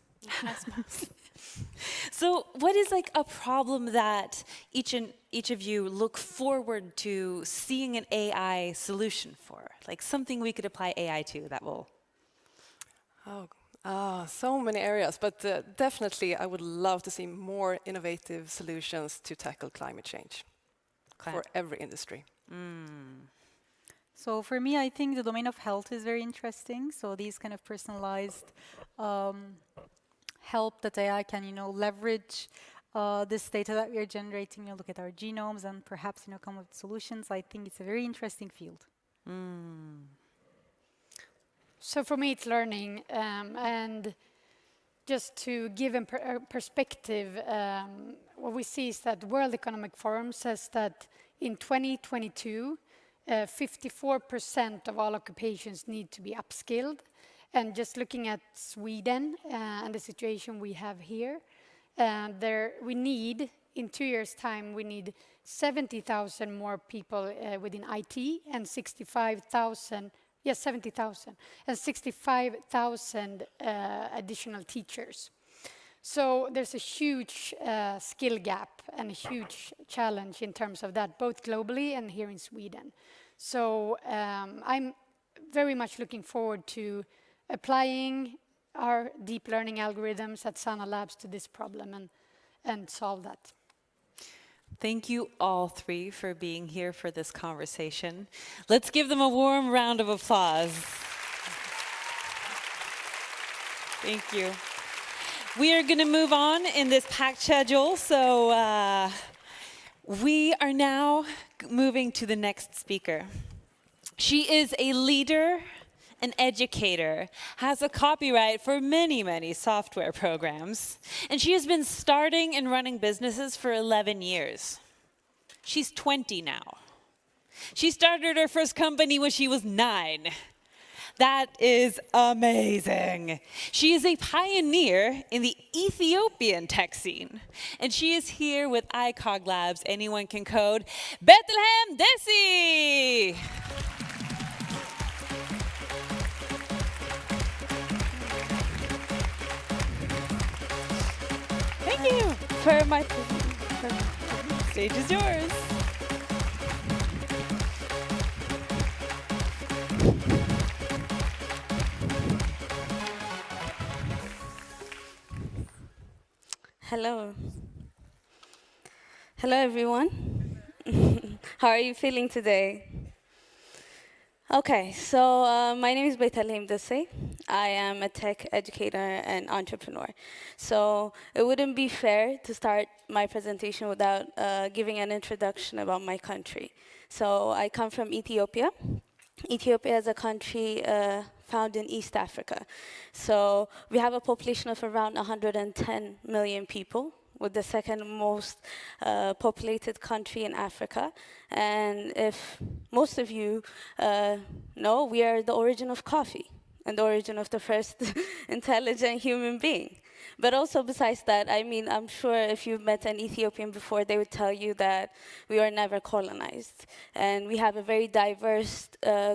So what is like a problem that each of you look forward to seeing an AI solution for? Like something we could apply AI to that will...
So many areas, but definitely I would love to see more innovative solutions to tackle climate change for every industry.
So for me, I think the domain of health is very interesting. So these kind of personalized help that AI can, leverage this data that we are generating, look at our genomes and perhaps, come up with solutions. I think it's a very interesting field.
So for me, it's learning, and just to give a perspective, what we see is that the World Economic Forum says that in 2022, 54% of all occupations need to be upskilled. And just looking at Sweden and the situation we have here, we need, in 2 years' time, we need 70,000 more people within IT and 65,000. Yes, 70,000 and 65,000 additional teachers. So there's a huge skill gap and a huge challenge in terms of that, both globally and here in Sweden. So I'm very much looking forward to applying our deep learning algorithms at Sana Labs to this problem and solve that.
Thank you all three for being here for this conversation. Let's give them a warm round of applause. Thank you. We are going to move on in this packed schedule, so we are now moving to the next speaker. She is a leader, an educator, has a copyright for many, many software programs, and she has been starting and running businesses for 11 years. She's 20 now. She started her first company when she was 9. That is amazing. She is a pioneer in the Ethiopian tech scene, and she is here with iCog Labs. Anyone can code Bethlehem Desi. Thank you for my stage is yours.
Hello. Hello, everyone. How are you feeling today? Okay, so my name is Beitalem Desse. I am a tech educator and entrepreneur. So it wouldn't be fair to start my presentation without giving an introduction about my country. So I come from Ethiopia. Ethiopia is a country found in East Africa. So we have a population of around 110 million people, with the second most populated country in Africa. And if most of you know, we are the origin of coffee and the origin of the first intelligent human being. But also besides that, I mean, I'm sure if you've met an Ethiopian before, they would tell you that we were never colonized. And we have a very diverse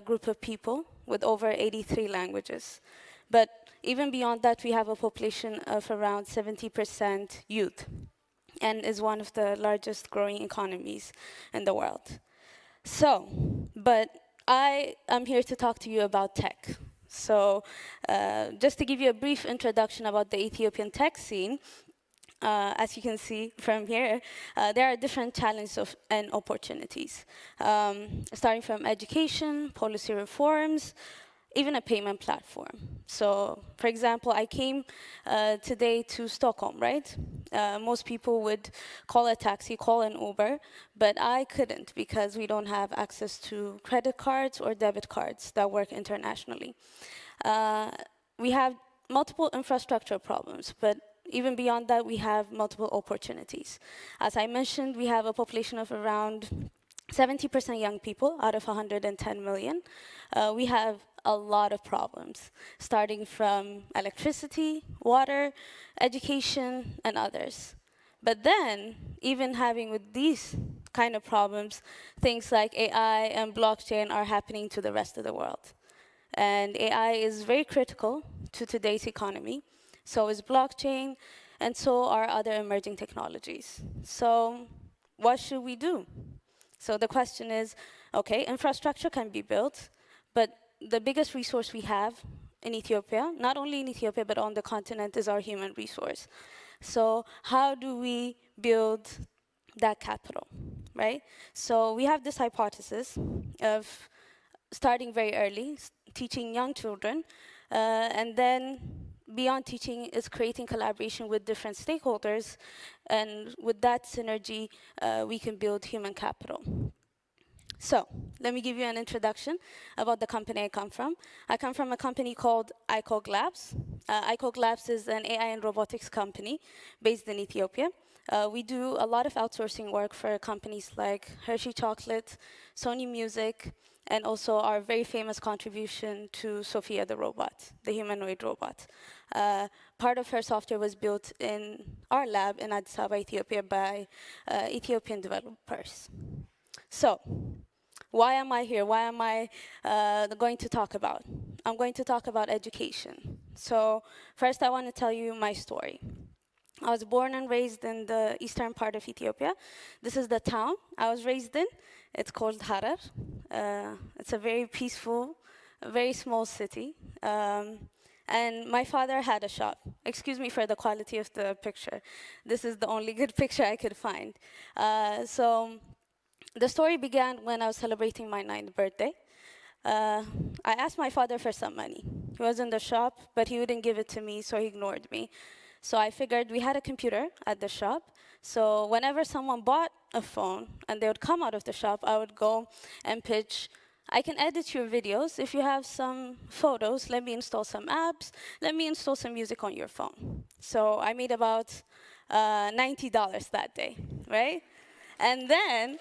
group of people with over 83 languages. But even beyond that, we have a population of around 70% youth, and is one of the largest growing economies in the world. So, but I am here to talk to you about tech. So, just to give you a brief introduction about the Ethiopian tech scene, as you can see from here, there are different challenges and opportunities, starting from education, policy reforms, even a payment platform. So, for example, I came today to Stockholm, right? Most people would call a taxi, call an Uber, but I couldn't because we don't have access to credit cards or debit cards that work internationally. We have multiple infrastructure problems, but even beyond that, we have multiple opportunities. As I mentioned, we have a population of around 70% young people out of 110 million. We have a lot of problems, starting from electricity, water, education, and others. But then, even having with these kind of problems, things like AI and blockchain are happening to the rest of the world. And AI is very critical to today's economy. So is blockchain, and so are other emerging technologies. So what should we do? So the question is, okay, infrastructure can be built, but the biggest resource we have in Ethiopia, not only in Ethiopia, but on the continent, is our human resource. So how do we build that capital, right? So we have this hypothesis of starting very early, teaching young children, and then beyond teaching is creating collaboration with different stakeholders, and with that synergy, we can build human capital. So, let me give you an introduction about the company I come from. I come from a company called iCog Labs. iCog Labs is an AI and robotics company based in Ethiopia. We do a lot of outsourcing work for companies like Hershey Chocolate, Sony Music, and also our very famous contribution to Sophia the robot, the humanoid robot. Part of her software was built in our lab in Addis Ababa, Ethiopia by Ethiopian developers. So, why am I here? Why am I going to talk about? I'm going to talk about education. So, first I want to tell you my story. I was born and raised in the eastern part of Ethiopia. This is the town I was raised in. It's called Harar. It's a very peaceful, very small city. And my father had a shop. Excuse me for the quality of the picture. This is the only good picture I could find. So the story began when I was celebrating my 9th birthday. I asked my father for some money. He was in the shop, but he wouldn't give it to me, so he ignored me. So I figured we had a computer at the shop. So whenever someone bought a phone and they would come out of the shop, I would go and pitch, I can edit your videos. If you have some photos, let me install some apps. Let me install some music on your phone. So I made about $90 that day, right? And then,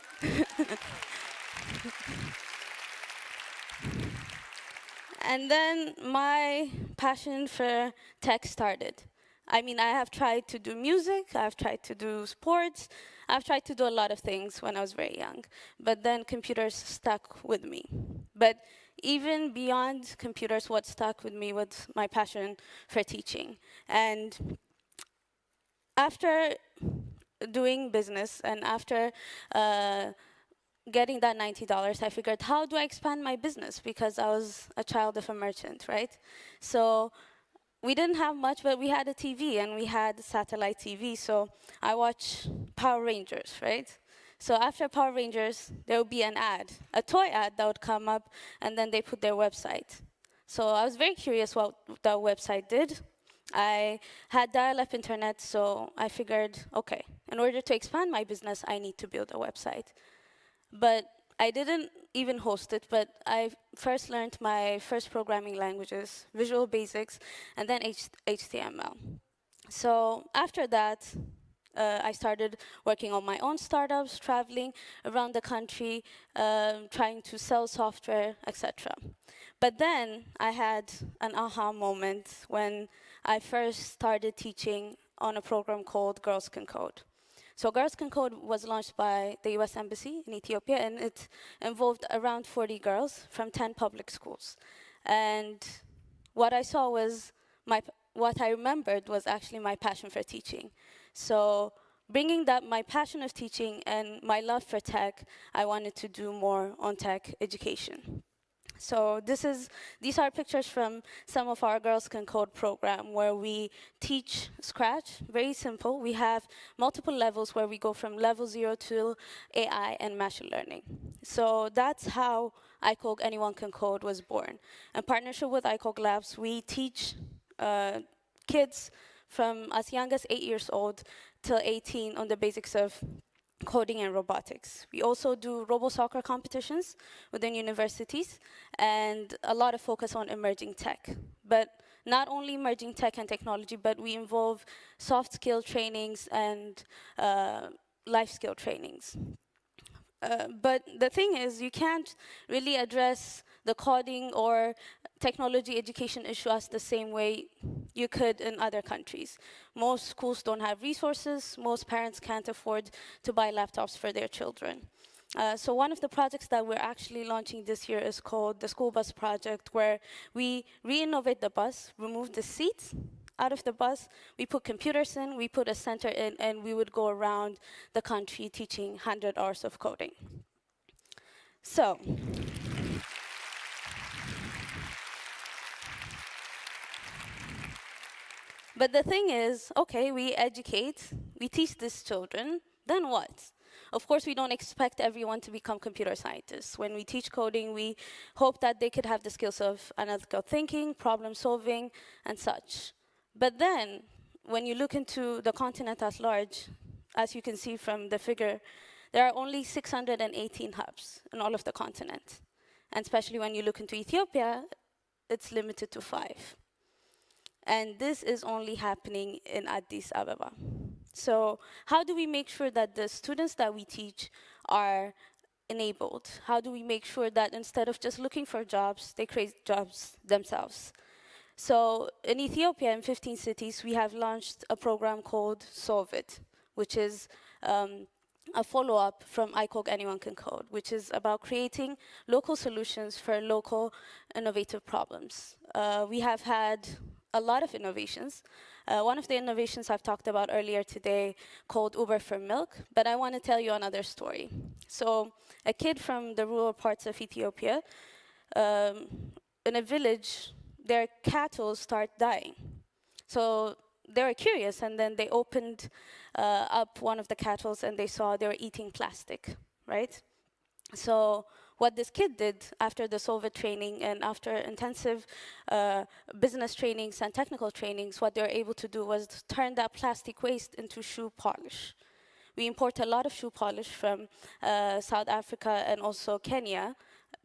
and then my passion for tech started. I mean, I have tried to do music, I've tried to do sports, I've tried to do a lot of things when I was very young, but then computers stuck with me. But even beyond computers, what stuck with me was my passion for teaching. And after doing business and after getting that $90, I figured, how do I expand my business? Because I was a child of a merchant, right? So we didn't have much, but we had a TV and we had satellite TV. So I watched Power Rangers, right? So after Power Rangers, there would be an ad, a toy ad that would come up, and then they put their website. So I was very curious what that website did. I had dial-up internet, so I figured, okay, in order to expand my business, I need to build a website. But I didn't even host it, but I first learned my first programming languages, Visual Basics, and then HTML. So after that, I started working on my own startups, traveling around the country, trying to sell software, etc. But then I had an aha moment when I first started teaching on a program called Girls Can Code. So Girls Can Code was launched by the US Embassy in Ethiopia, and it involved around 40 girls from 10 public schools. And what I saw was, what I remembered was actually my passion for teaching. So bringing that my passion of teaching and my love for tech, I wanted to do more on tech education. So these are pictures from some of our Girls Can Code program where we teach Scratch, very simple. We have multiple levels where we go from level 0 to AI and machine learning. So that's how iCog Anyone Can Code was born. In partnership with iCog Labs, we teach kids from as young as 8 years old till 18 on the basics of coding and robotics. We also do robo-soccer competitions within universities and a lot of focus on emerging tech. But not only emerging tech and technology, but we involve soft skill trainings and life skill trainings. But the thing is, you can't really address the coding or technology education issue as the same way you could in other countries. Most schools don't have resources. Most parents can't afford to buy laptops for their children. So one of the projects that we're actually launching this year is called the School Bus Project, where we re-innovate the bus, remove the seats out of the bus, we put computers in, we put a center in, and we would go around the country teaching 100 hours of coding. So, but the thing is, okay, we educate, we teach these children, then what? Of course, we don't expect everyone to become computer scientists. When we teach coding, we hope that they could have the skills of analytical thinking, problem solving, and such. But then, when you look into the continent at large, as you can see from the figure, there are only 618 hubs in all of the continent. And especially when you look into Ethiopia, it's limited to 5. And this is only happening in Addis Ababa. So how do we make sure that the students that we teach are enabled? How do we make sure that instead of just looking for jobs, they create jobs themselves? So in Ethiopia, in 15 cities, we have launched a program called Solve It, which is a follow-up from iCog Anyone Can Code, which is about creating local solutions for local innovative problems. We have had a lot of innovations. One of the innovations I've talked about earlier today called Uber for Milk, but I want to tell you another story. So a kid from the rural parts of Ethiopia, in a village, their cattle start dying. So they were curious, and then they opened up one of the cattle and they saw they were eating plastic, right? So what this kid did after the Solve It training and after intensive business trainings and technical trainings, what they were able to do was to turn that plastic waste into shoe polish. We import a lot of shoe polish from South Africa and also Kenya,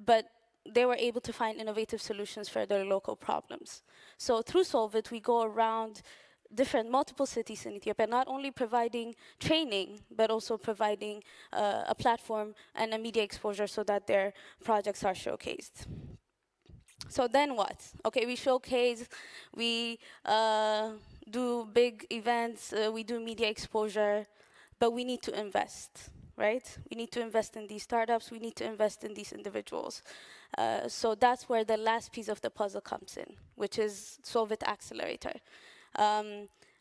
but they were able to find innovative solutions for their local problems. So through Solve It, we go around multiple cities in Ethiopia, not only providing training, but also providing a platform and a media exposure so that their projects are showcased. So then what? Okay, we showcase, we do big events, we do media exposure, but we need to invest, right? We need to invest in these startups, we need to invest in these individuals. So that's where the last piece of the puzzle comes in, which is Solve It Accelerator.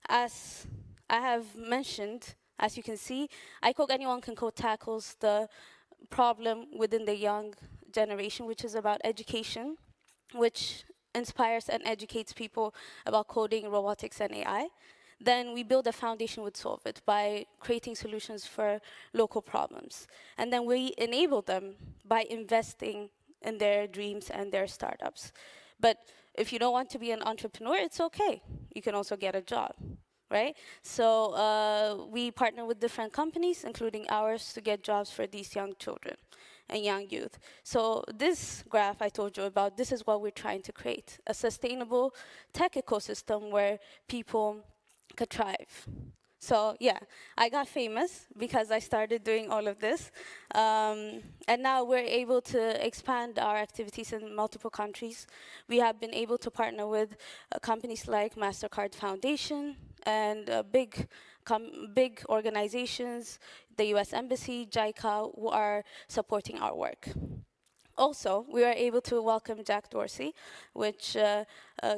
As I have mentioned, as you can see, iCog Anyone Can Code tackles the problem within the young generation, which is about education, which inspires and educates people about coding, robotics, and AI. Then we build a foundation with Solvit by creating solutions for local problems. And then we enable them by investing in their dreams and their startups. But if you don't want to be an entrepreneur, it's okay. You can also get a job, right? So we partner with different companies, including ours, to get jobs for these young children and young youth. So this graph I told you about, this is what we're trying to create, a sustainable tech ecosystem where people could thrive. So yeah, I got famous because I started doing all of this. And now we're able to expand our activities in multiple countries. We have been able to partner with companies like MasterCard Foundation and big organizations, the US Embassy, JICA, who are supporting our work. Also, we were able to welcome Jack Dorsey, which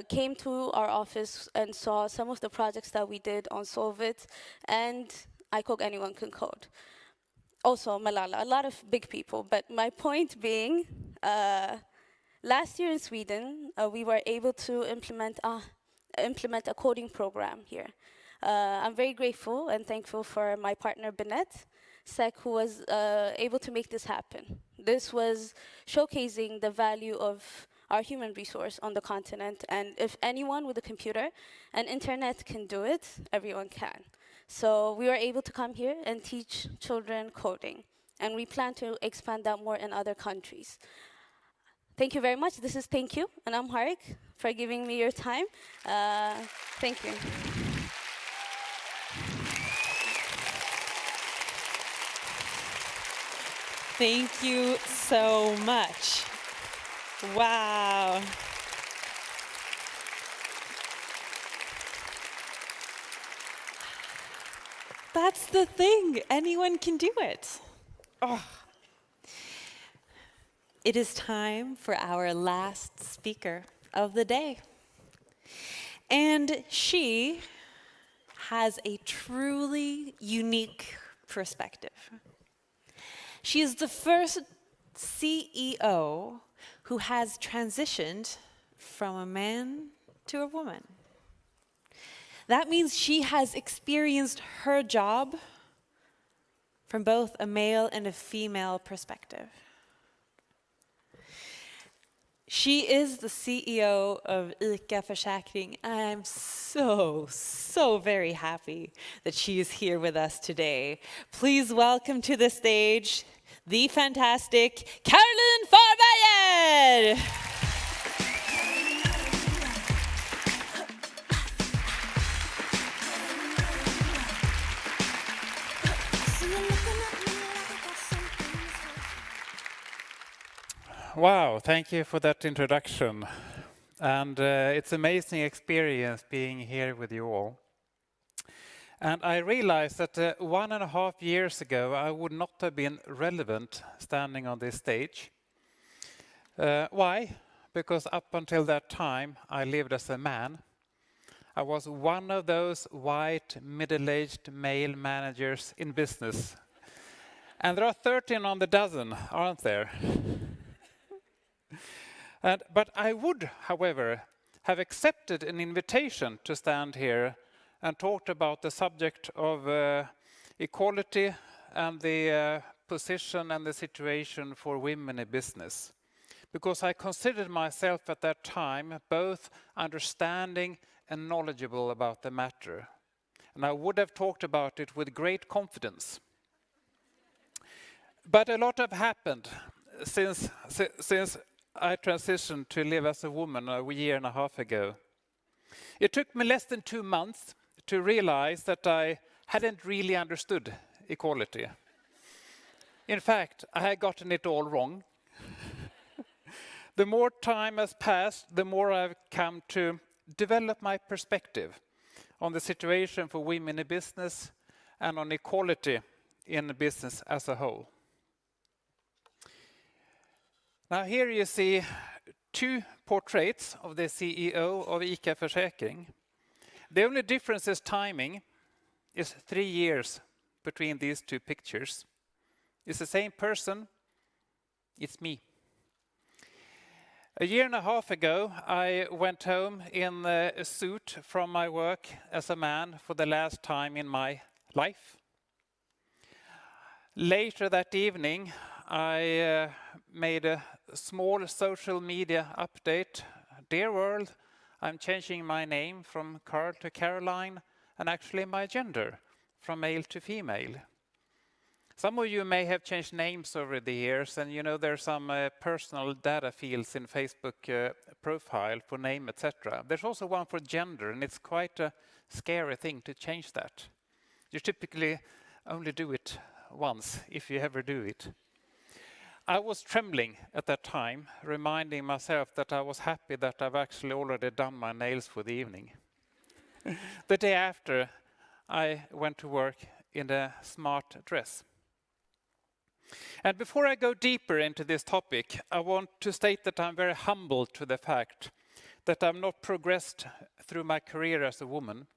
came to our office and saw some of the projects that we did on Solvit and iCode Anyone Can Code. Also, Malala, a lot of big people. But my point being, last year in Sweden, we were able to implement a coding program here. I'm very grateful and thankful for my partner, Benet Sek, who was able to make this happen. This was showcasing the value of our human resource on the continent. And if anyone with a computer and internet can do it, everyone can. So we were able to come here and teach children coding. And we plan to expand that more in other countries. Thank you very much. This is Thank You. And I'm Harik for giving me your time. Thank you.
Thank you so much. Wow. That's the thing. Anyone can do it. Oh. It is time for our last speaker of the day. And she has a truly unique perspective. She is the first CEO who has transitioned from a man to a woman. That means she has experienced her job from both a male and a female perspective. She is the CEO of ICA Försäkring. I'm so very happy that she is here with us today. Please welcome to the stage the fantastic Caroline Farberger!
Wow, thank you for that introduction. And it's an amazing experience being here with you all. And I realized that 1.5 years ago, I would not have been relevant standing on this stage. Why? Because up until that time, I lived as a man. I was one of those white, middle-aged male managers in business. And there are 13 on the dozen, aren't there? But I would, however, have accepted an invitation to stand here and talked about the subject of equality and the position and the situation for women in business. Because I considered myself at that time both understanding and knowledgeable about the matter. And I would have talked about it with great confidence. But a lot have happened since I transitioned to live as a woman 1.5 years ago. It took me less than 2 months to realize that I hadn't really understood equality. In fact, I had gotten it all wrong. The more time has passed, the more I've come to develop my perspective on the situation for women in business and on equality in business as a whole. Now here you see 2 portraits of the CEO of ICA Försäkring. The only difference is timing. Is 3 years between these 2 pictures. It's the same person It's me. A year and a half ago, I went home in a suit from my work as a man for the last time in my life. Later that evening, I made a small social media update. Dear world, I'm changing my name from Carl to Caroline, and actually my gender from male to female. Some of you may have changed names over the years, and you know there's some personal data fields in Facebook profile for name, etc. There's also one for gender, and it's quite a scary thing to change that. You typically only do it once, if you ever do it. I was trembling at that time, reminding myself that I was happy that I've actually already done my nails for the evening. The day after, I went to work in a smart dress. And before I go deeper into this topic, I want to state that I'm very humbled to the fact that I've not progressed through my career as a woman.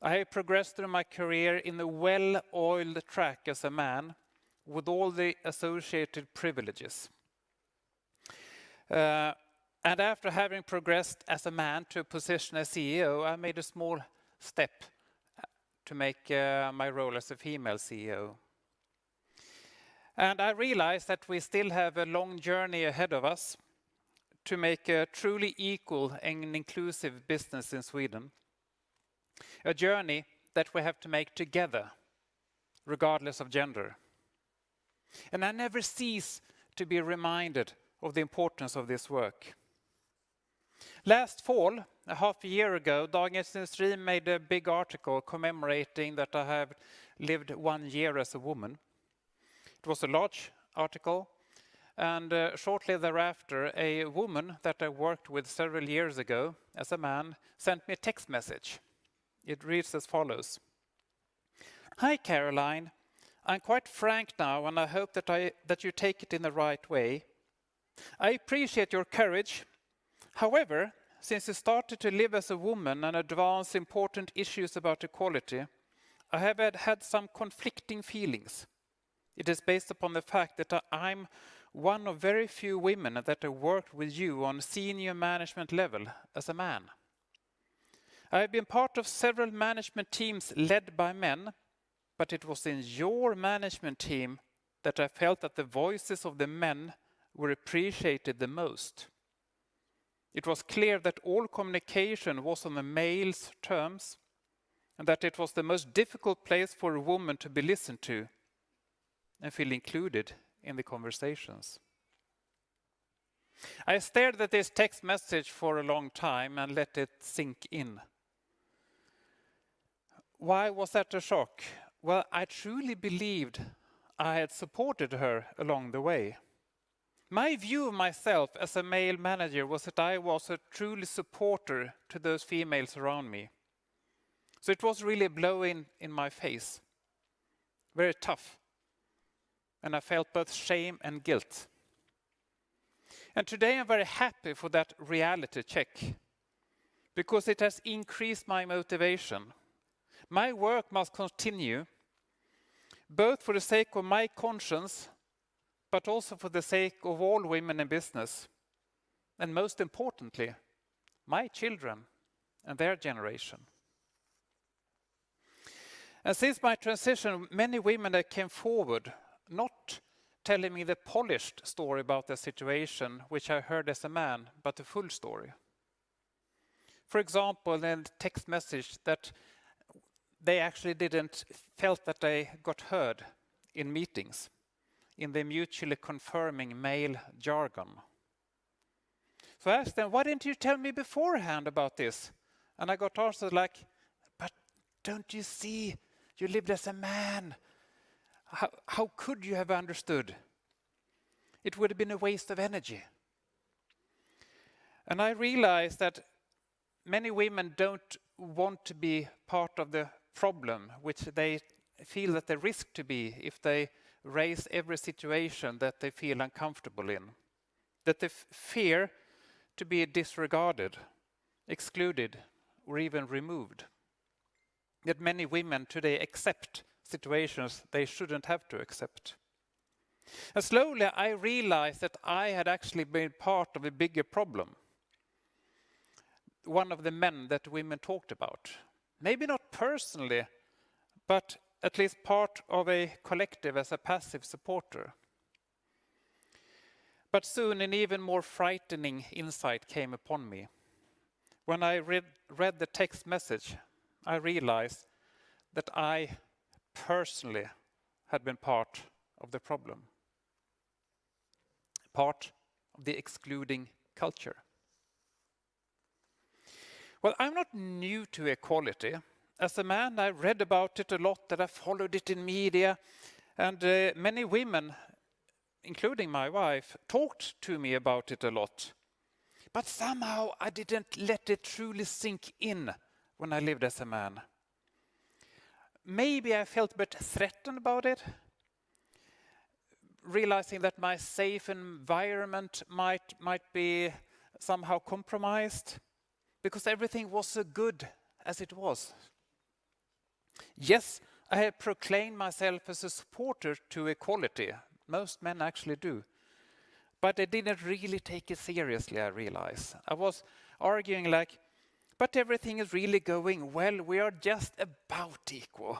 I have progressed through my career in a well-oiled track as a man with all the associated privileges. And after having progressed as a man to a position as CEO, I made a small step to make my role as a female CEO. And I realized that we still have a long journey ahead of us to make a truly equal and inclusive business in Sweden. A journey that we have to make together, regardless of gender. And I never cease to be reminded of the importance of this work. Last fall, a half a year ago, Dagens Industri made a big article commemorating that I have lived 1 year as a woman. It was a large article, and shortly thereafter, a woman that I worked with several years ago as a man sent me a text message. It reads as follows. Hi Caroline, I'm quite frank now and I hope that you take it in the right way. I appreciate your courage. However, since you started to live as a woman and advance important issues about equality, I have had some conflicting feelings. It is based upon the fact that I'm one of very few women that have worked with you on senior management level as a man. I have been part of several management teams led by men, but it was in your management team that I felt that the voices of the men were appreciated the most. It was clear that all communication was on the male's terms, and that it was the most difficult place for a woman to be listened to and feel included in the conversations. I stared at this text message for a long time and let it sink in. Why was that a shock? Well, I truly believed I had supported her along the way. My view of myself as a male manager was that I was a truly supporter to those females around me. So it was really a blow in my face. Very tough. And I felt both shame and guilt. And today I'm very happy for that reality check, because it has increased my motivation. My work must continue, both for the sake of my conscience, but also for the sake of all women in business. And most importantly, my children and their generation. And since my transition, many women that came forward, not telling me the polished story about their situation, which I heard as a man, but the full story. For example, in the text message that they actually didn't felt that they got heard in meetings, in the mutually confirming male jargon. So I asked them, why didn't you tell me beforehand about this? And I got answers like, but don't you see, you lived as a man. How could you have understood? It would have been a waste of energy. And I realized that many women don't want to be part of the problem, which they feel that they risk to be if they raise every situation that they feel uncomfortable in. That they fear to be disregarded, excluded, or even removed. That many women today accept situations they shouldn't have to accept. And slowly I realized that I had actually been part of a bigger problem. One of the men that women talked about. Maybe not personally, but at least part of a collective as a passive supporter. But soon an even more frightening insight came upon me. When I read the text message, I realized that I personally had been part of the problem. Part of the excluding culture. Well, I'm not new to equality. As a man, I read about it a lot, and I followed it in media, and many women, including my wife, talked to me about it a lot. But somehow I didn't let it truly sink in when I lived as a man. Maybe I felt a bit threatened about it, realizing that my safe environment might be somehow compromised, because everything was so good as it was. Yes, I have proclaimed myself as a supporter to equality. Most men actually do. But I didn't really take it seriously, I realize. I was arguing like, but everything is really going well. We are just about equal.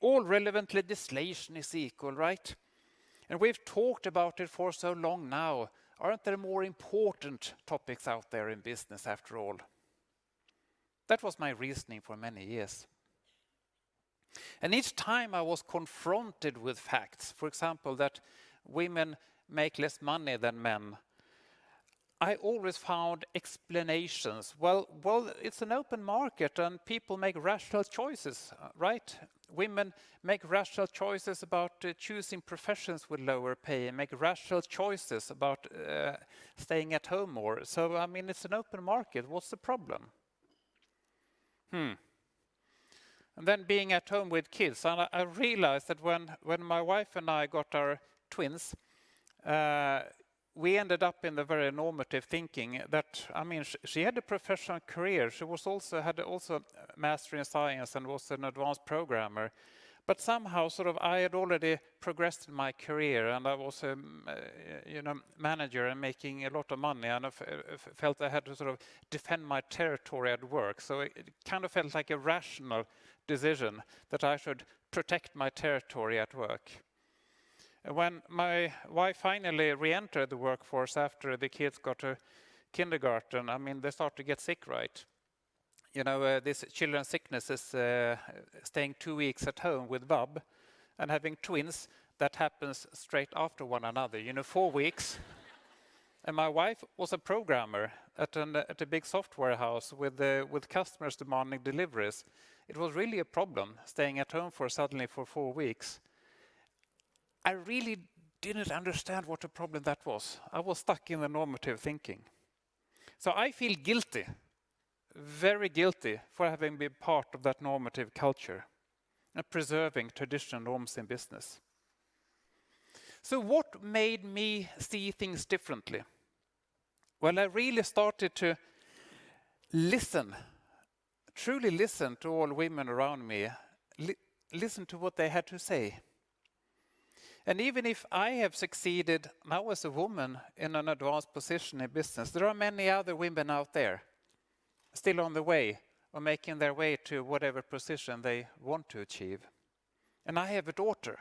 All relevant legislation is equal, right? And we've talked about it for so long now. Aren't there more important topics out there in business after all? That was my reasoning for many years. And each time I was confronted with facts, for example, that women make less money than men, I always found explanations. Well, it's an open market and people make rational choices, right? Women make rational choices about choosing professions with lower pay and make rational choices about staying at home more. So, I mean, it's an open market. What's the problem? And then being at home with kids, and I realized that when my wife and I got our twins, we ended up in the very normative thinking that, I mean, she had a professional career. She had also a master in science and was an advanced programmer. But somehow, I had already progressed in my career, and I was a manager and making a lot of money, and I felt I had to defend my territory at work. So it kind of felt like a rational decision that I should protect my territory at work. When my wife finally re-entered the workforce after the kids got to kindergarten, I mean, they start to get sick, right? You know, this children's sickness is staying 2 weeks at home with Bub and having twins. That happens straight after one another, 4 weeks. And my wife was a programmer at a big software house with customers demanding deliveries. It was really a problem staying at home suddenly for 4 weeks. I really didn't understand what a problem that was. I was stuck in the normative thinking. So I feel guilty, very guilty, for having been part of that normative culture and preserving traditional norms in business. So what made me see things differently? Well, I really started to listen, truly listen to all women around me, listen to what they had to say. And even if I have succeeded now as a woman in an advanced position in business, there are many other women out there still on the way or making their way to whatever position they want to achieve. And I have a daughter.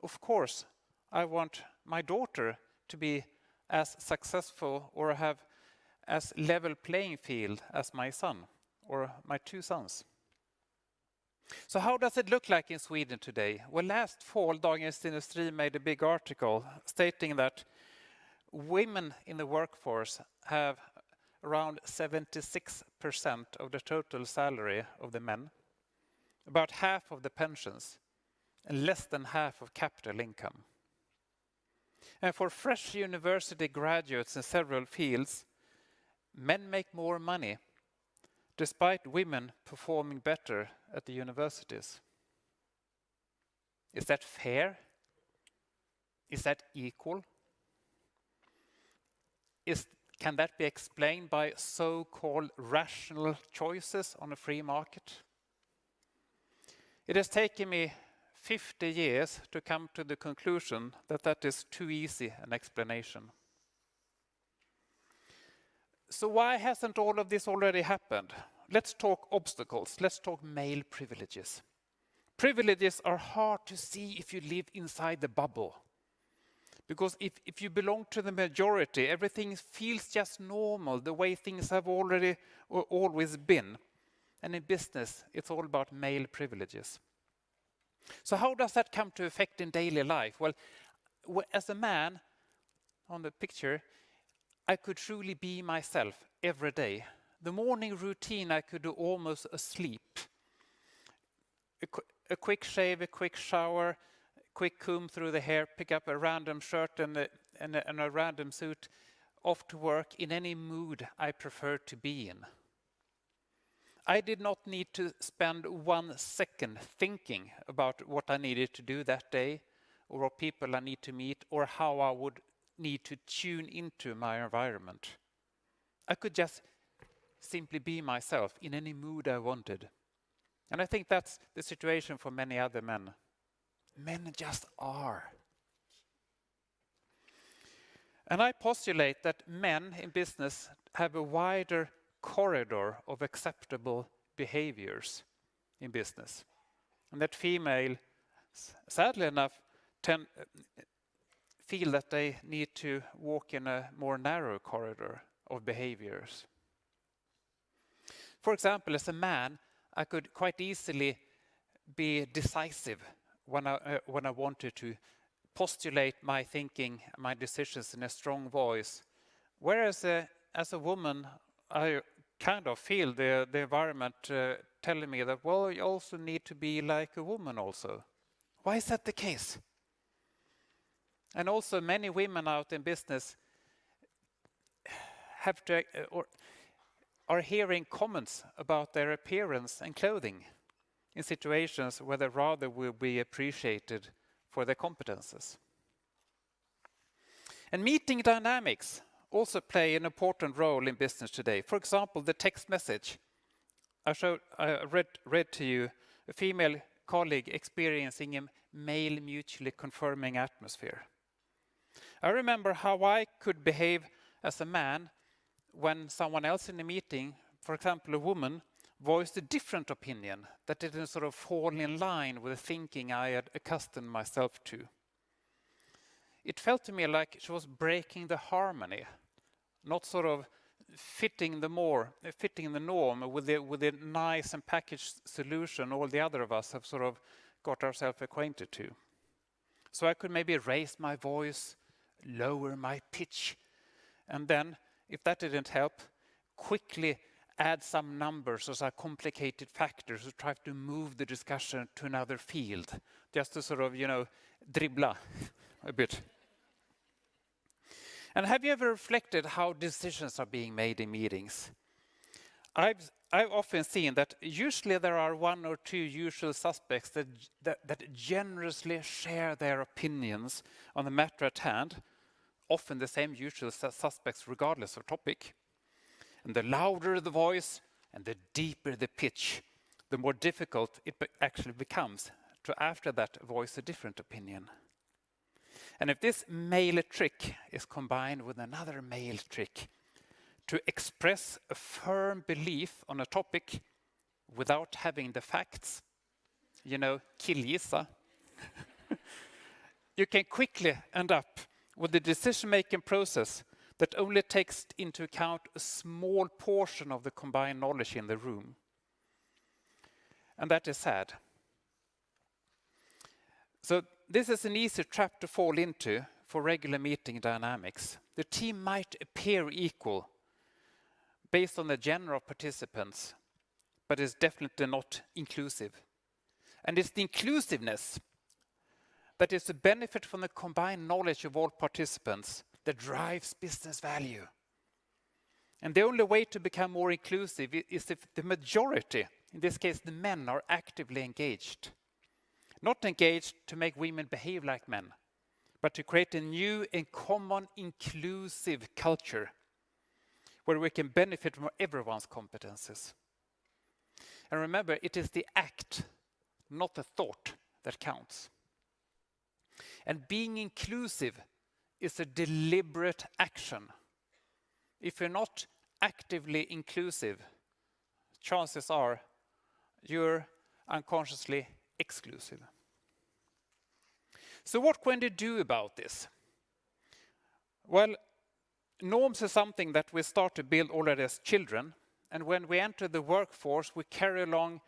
Of course, I want my daughter to be as successful or have as level playing field as my son or my 2 sons. So how does it look like in Sweden today? Well, last fall, Dagens Industri made a big article stating that women in the workforce have around 76% of the total salary of the men, about half of the pensions, and less than half of capital income. And for fresh university graduates in several fields, men make more money, despite women performing better at the universities. Is that fair? Is that equal? Can that be explained by so-called rational choices on a free market? It has taken me 50 years to come to the conclusion that that is too easy an explanation. So why hasn't all of this already happened? Let's talk obstacles. Let's talk male privileges. Privileges are hard to see if you live inside the bubble. Because if you belong to the majority, everything feels just normal, the way things have already or always been. And in business, it's all about male privileges. So how does that come to effect in daily life? Well, as a man on the picture, I could truly be myself every day. The morning routine I could do almost asleep. A quick shave, a quick shower, quick comb through the hair, pick up a random shirt and a random suit, off to work in any mood I prefer to be in. I did not need to spend 1 second thinking about what I needed to do that day, or what people I need to meet, or how I would need to tune into my environment. I could just simply be myself in any mood I wanted. And I think that's the situation for many other men. Men just are. And I postulate that men in business have a wider corridor of acceptable behaviors in business. And that female, sadly enough, feel that they need to walk in a more narrow corridor of behaviors. For example, as a man, I could quite easily be decisive when I wanted to postulate my thinking, my decisions in a strong voice. Whereas as a woman, I kind of feel the environment telling me that, well, you also need to be like a woman also. Why is that the case? And also many women out in business have to, or are hearing comments about their appearance and clothing in situations where they rather will be appreciated for their competences. And meeting dynamics also play an important role in business today. For example, the text message. I read to you a female colleague experiencing a male mutually confirming atmosphere. I remember how I could behave as a man when someone else in the meeting, for example a woman, voiced a different opinion that didn't sort of fall in line with the thinking I had accustomed myself to. It felt to me like she was breaking the harmony, not sort of fitting the norm with the nice and packaged solution all the other of us have sort of got ourselves acquainted to. So I could maybe raise my voice, lower my pitch, and then, if that didn't help, quickly add some numbers or some complicated factors to try to move the discussion to another field, just to sort of, dribbla a bit. And have you ever reflected how decisions are being made in meetings? I've often seen that usually there are 1 or 2 usual suspects that generously share their opinions on the matter at hand, often the same usual suspects regardless of topic. And the louder the voice and the deeper the pitch, the more difficult it actually becomes to after that voice a different opinion. And if this male trick is combined with another male trick to express a firm belief on a topic without having the facts, killgissa, you can quickly end up with a decision-making process that only takes into account a small portion of the combined knowledge in the room. And that is sad. So this is an easy trap to fall into for regular meeting dynamics. The team might appear equal based on the gender of participants, but it's definitely not inclusive. And it's the inclusiveness that is the benefit from the combined knowledge of all participants that drives business value. And the only way to become more inclusive is if the majority, in this case the men, are actively engaged. Not engaged to make women behave like men, but to create a new and common inclusive culture where we can benefit from everyone's competences. And remember, it is the act, not the thought, that counts. And being inclusive is a deliberate action. If you're not actively inclusive, chances are you're unconsciously exclusive. So what can we do about this? Well, norms is something that we start to build already as children, and when we enter the workforce, we carry along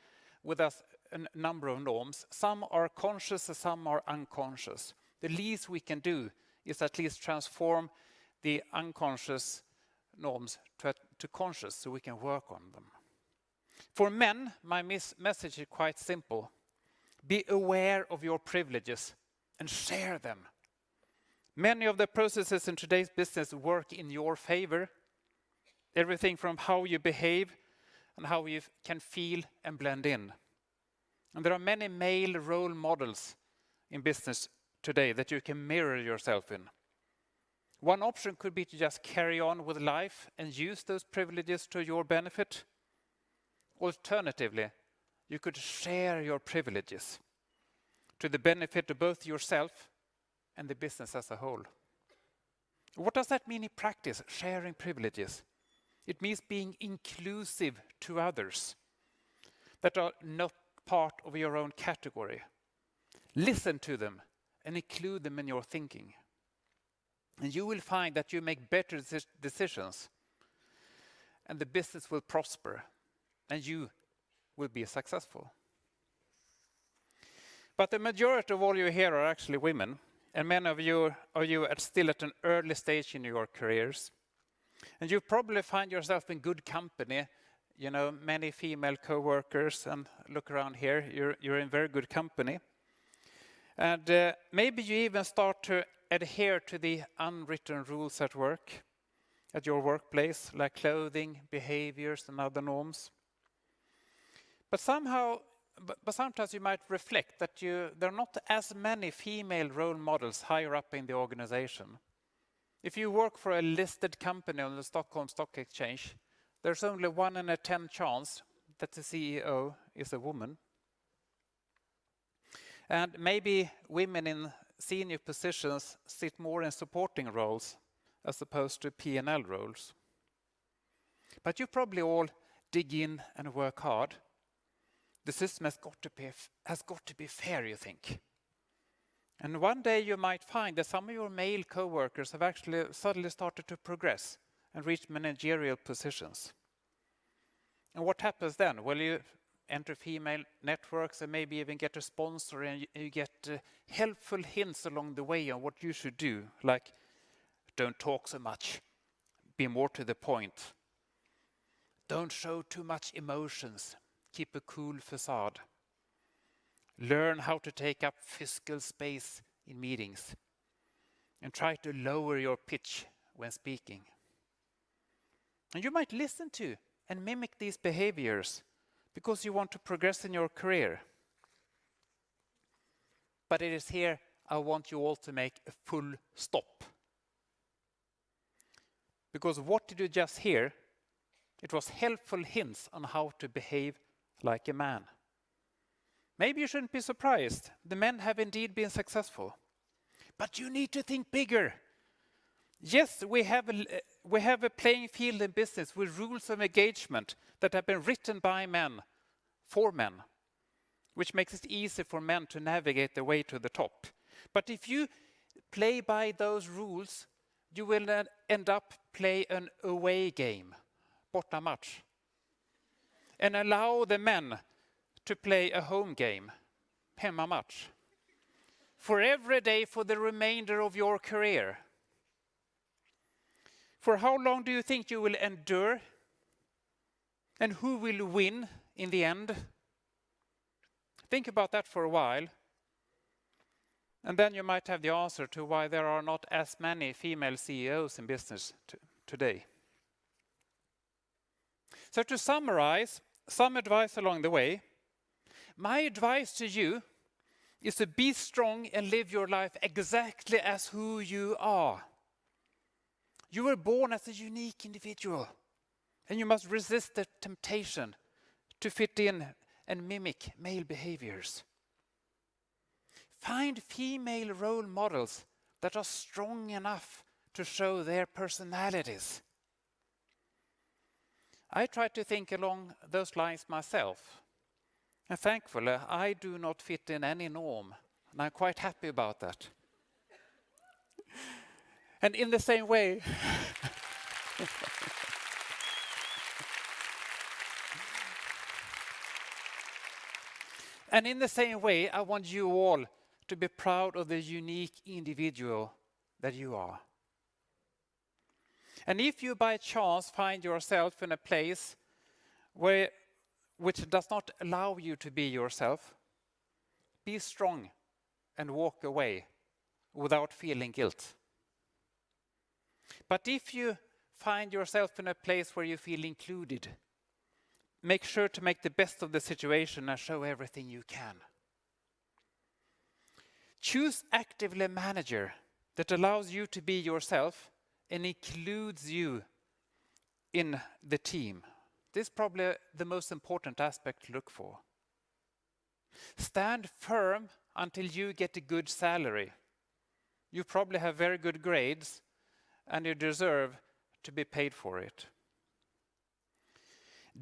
with us a number of norms. Some are conscious and some are unconscious. The least we can do is at least transform the unconscious norms to conscious so we can work on them. For men, my message is quite simple. Be aware of your privileges and share them. Many of the processes in today's business work in your favor. Everything from how you behave and how you can feel and blend in. And there are many male role models in business today that you can mirror yourself in. One option could be to just carry on with life and use those privileges to your benefit. Alternatively, you could share your privileges to the benefit of both yourself and the business as a whole. What does that mean in practice, sharing privileges? It means being inclusive to others that are not part of your own category. Listen to them and include them in your thinking. And you will find that you make better decisions, and the business will prosper, and you will be successful. But the majority of all you here are actually women, and many of you are still at an early stage in your careers. And you probably find yourself in good company, you know, many female co-workers, and look around here, you're in very good company. And maybe you even start to adhere to the unwritten rules at work, at your workplace, like clothing, behaviors, and other norms. But sometimes you might reflect that there are not as many female role models higher up in the organization. If you work for a listed company on the Stockholm Stock Exchange, there's only 1 in 10 chance that the CEO is a woman. And maybe women in senior positions sit more in supporting roles as opposed to P&L roles. But you probably all dig in and work hard. The system has got to be fair, you think. And one day you might find that some of your male co-workers have actually suddenly started to progress and reach managerial positions. And what happens then? Well, you enter female networks and maybe even get a sponsor, and you get helpful hints along the way on what you should do, like don't talk so much, be more to the point, don't show too much emotions, keep a cool facade, learn how to take up physical space in meetings, and try to lower your pitch when speaking. And you might listen to and mimic these behaviors because you want to progress in your career. But it is here I want you all to make a full stop. Because what did you just hear? It was helpful hints on how to behave like a man. Maybe you shouldn't be surprised. The men have indeed been successful. But you need to think bigger. Yes, we have a playing field in business with rules of engagement that have been written by men, for men, which makes it easy for men to navigate their way to the top. But if you play by those rules, you will end up play an away game, borta match, and allow the men to play a home game, hemma match, for every day for the remainder of your career. For how long do you think you will endure? And who will win in the end? Think about that for a while. And then you might have the answer to why there are not as many female CEOs in business today. So to summarize, some advice along the way. My advice to you is to be strong and live your life exactly as who you are. You were born as a unique individual, and you must resist the temptation to fit in and mimic male behaviors. Find female role models that are strong enough to show their personalities. I try to think along those lines myself. And thankfully, I do not fit in any norm. And I'm quite happy about that. And in the same way, I want you all to be proud of the unique individual that you are. And if you by chance find yourself in a place which does not allow you to be yourself, be strong and walk away without feeling guilt. But if you find yourself in a place where you feel included, make sure to make the best of the situation and show everything you can. Choose actively a manager that allows you to be yourself and includes you in the team. This is probably the most important aspect to look for. Stand firm until you get a good salary. You probably have very good grades and you deserve to be paid for it.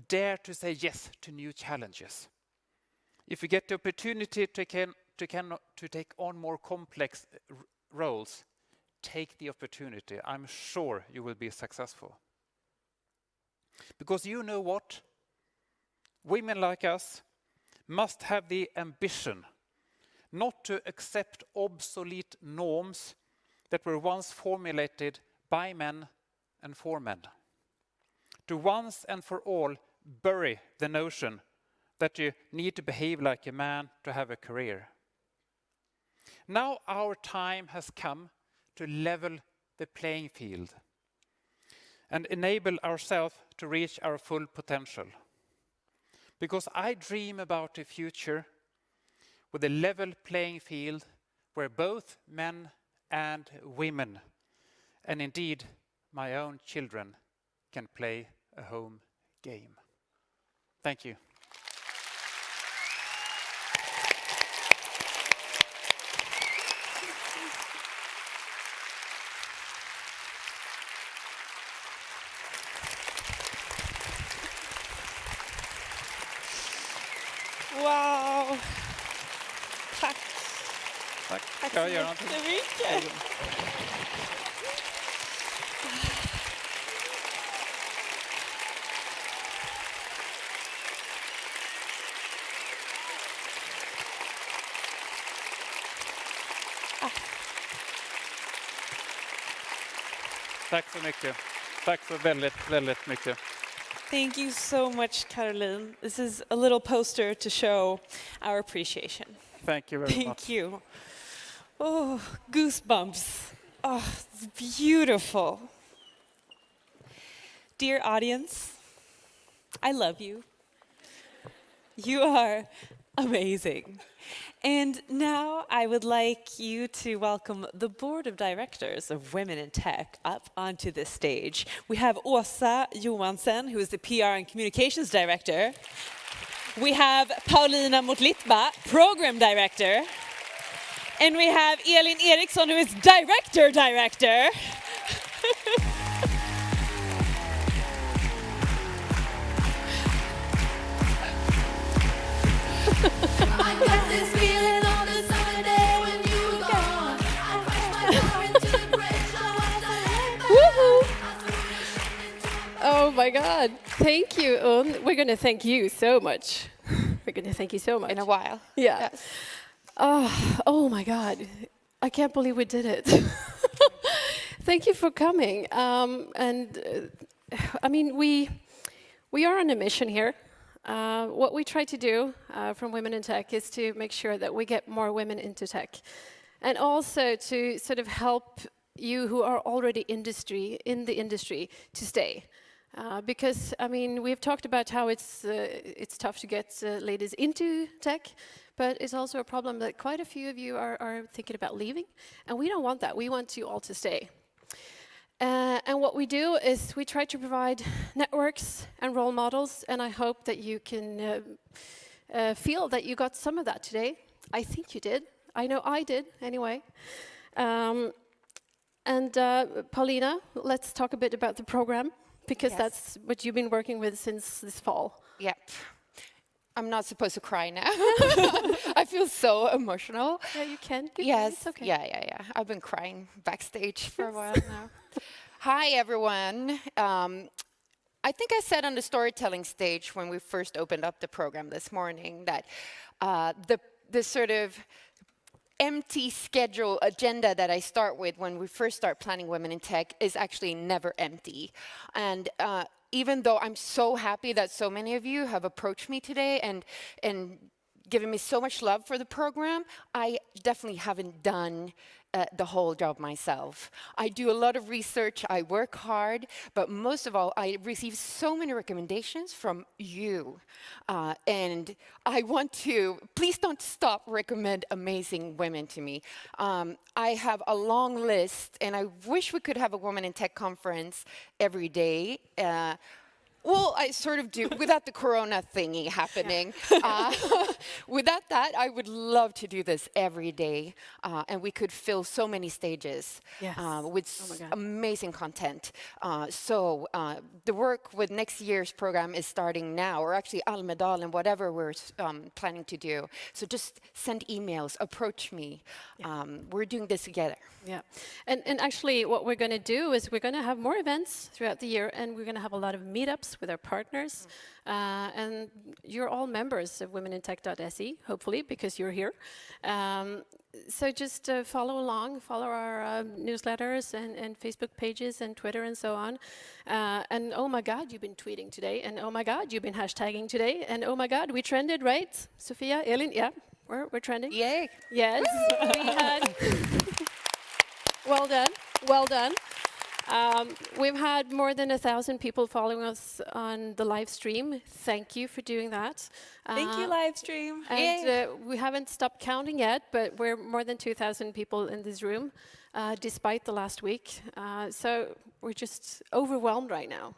Dare to say yes to new challenges. If you get the opportunity to take on more complex roles, take the opportunity. I'm sure you will be successful. Because you know what? Women like us must have the ambition not to accept obsolete norms that were once formulated by men and for men. To once and for all bury the notion that you need to behave like a man to have a career. Now our time has come to level the playing field and enable ourselves to reach our full potential. Because I dream about a future with a level playing field where both men and women, and indeed my own children, can play a home game. Thank you.
Wow. Tack.
Tack.
Tack
Ska
så
jag göra någonting?
jättemycket.
Tack så mycket. Tack så väldigt, väldigt mycket.
Thank you so much, Caroline. This is a little poster to show our appreciation.
Thank you very much.
Thank you. Oh, goosebumps. Oh, it's beautiful. Dear audience, I love you. You are amazing. And now I would like you to welcome the board of directors of Women in Tech up onto this stage. We have Åsa Johansson, who is the PR and Communications Director. We have Paulina Motlitba, Program Director. And we have Elin Eriksson, who is Director.
I got this feeling on the summer day when you were gone. I crashed my car into the bridge.
Woohoo! Oh my God. Thank you, Un. We're going to thank you so much. We're going to thank you so much.
In a while.
Yeah. Yes. Oh my God. I can't believe we did it. Thank you for coming. I mean, we are on a mission here. What we try to do from Women in Tech is to make sure that we get more women into tech. And also to sort of help you who are already in the industry to stay. Because, I mean, we've talked about how it's tough to get ladies into tech, but it's also a problem that quite a few of you are thinking about leaving. And we don't want that. We want you all to stay. And what we do is we try to provide networks and role models, and I hope that you can feel that you got some of that today. I think you did. I know I did, anyway. Paulina, let's talk a bit about the program, because
Yes.
that's what you've been working with since this fall.
Yep. I'm not supposed to cry now. I feel so emotional.
Yeah, you can.
Yes.
It's okay.
Yeah. I've been crying backstage for a while now. Hi, everyone. I think I said on the storytelling stage when we first opened up the program this morning that the sort of empty schedule agenda that I start with when we first start planning Women in Tech is actually never empty. And even though I'm so happy that so many of you have approached me today and given me so much love for the program, I definitely haven't done the whole job myself. I do a lot of research, I work hard, but most of all, I receive so many recommendations from you. And I want to, please don't stop recommend amazing women to me. I have a long list, and I wish we could have a Women in Tech conference every day. Well, I sort of do, without the corona thingy happening. Without that, I would love to do this every day, and we could fill so many stages with amazing content. So the work with next year's program is starting now, or actually Almedal and whatever we're planning to do. So just send emails, approach me. We're doing this together.
Yeah, and actually what we're going to do is we're going to have more events throughout the year, and we're going to have a lot of meetups with our partners. And you're all members of womenintech.se, hopefully, because you're here. So just follow along, follow our newsletters and Facebook pages and Twitter and so on. And oh my God, you've been tweeting today. And oh my God, you've been hashtagging today. And oh my God, we trended, right? Sophia, Elin, yeah, we're trending.
Yay.
Yes, we had... Well done, well done. We've had more than 1,000 people following us on the live stream. Thank you for doing that.
Thank you, live stream.
And we haven't stopped counting yet, but we're more than 2,000 people in this room, despite the last week. So we're just overwhelmed right now.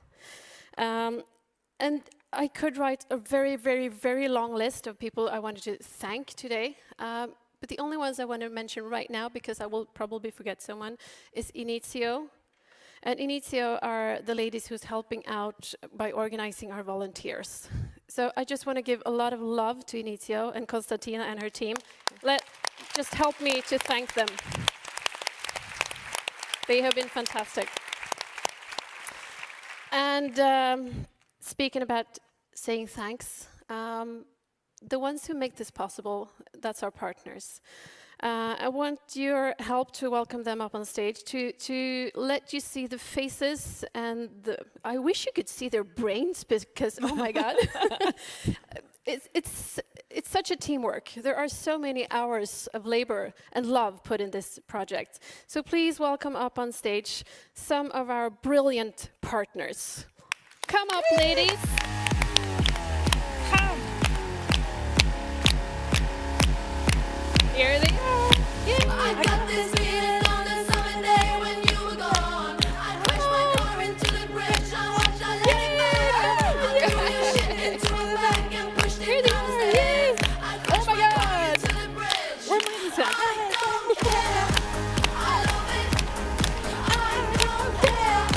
And I could write a very, very, very long list of people I wanted to thank today. But the only ones I want to mention right now, because I will probably forget someone, is Initio. And Initio are the ladies who's helping out by organizing our volunteers. So I just want to give a lot of love to Initio and Konstantina and her team. Just help me to thank them. They have been fantastic. And speaking about saying thanks, the ones who make this possible, that's our partners. I want your help to welcome them up on stage, to let you see the faces, and I wish you could see their brains, because, oh my God. It's such a teamwork. There are so many hours of labor and love put in this project. So please welcome up on stage some of our brilliant partners. Come up, ladies. Here they are.
I got this feeling on a summer day when you were gone. I crashed my car into the bridge. I watched I let it burn. I threw your shit into a bag and pushed it downstairs. I crashed my car into the bridge.
We're moving to
I don't care. I love it. I don't care.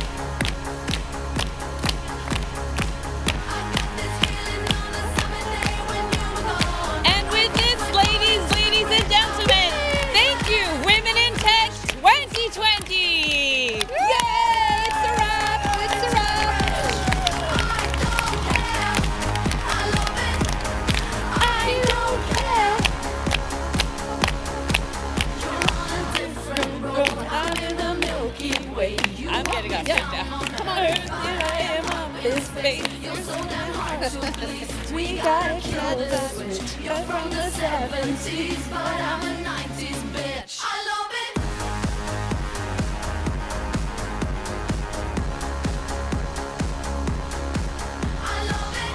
I got this feeling on a summer day when you were gone.
And with this, ladies and gentlemen, thank you, Women in Tech 2020! Yay! It's a wrap! It's a wrap!
I don't care. You're on a different road. I'm in the Milky Way.
I'm getting up now. Come on. Here I am on this space.
You're so damn hard to please. We gotta kill the switch. You're from the 70s, but I'm a 90s bitch. I love it. I love it.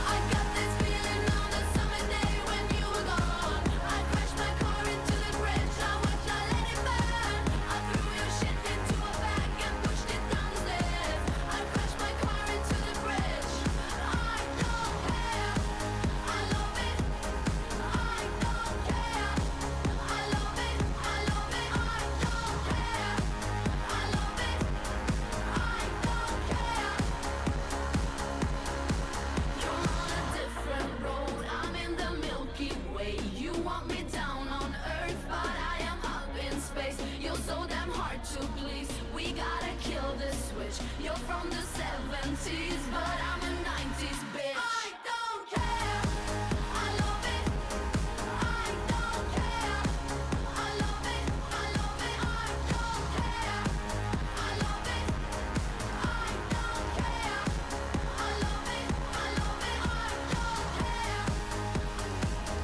I got this feeling on a summer day when you were gone. I crashed my car into the bridge. I watched I let it burn. I threw your shit into a bag and pushed it down the stairs. I crashed my car into the Milky Way. You want me down on Earth, but I am up in space. You're so damn hard to please. We gotta kill this switch. You're from the 70s, but I'm a 90s bitch.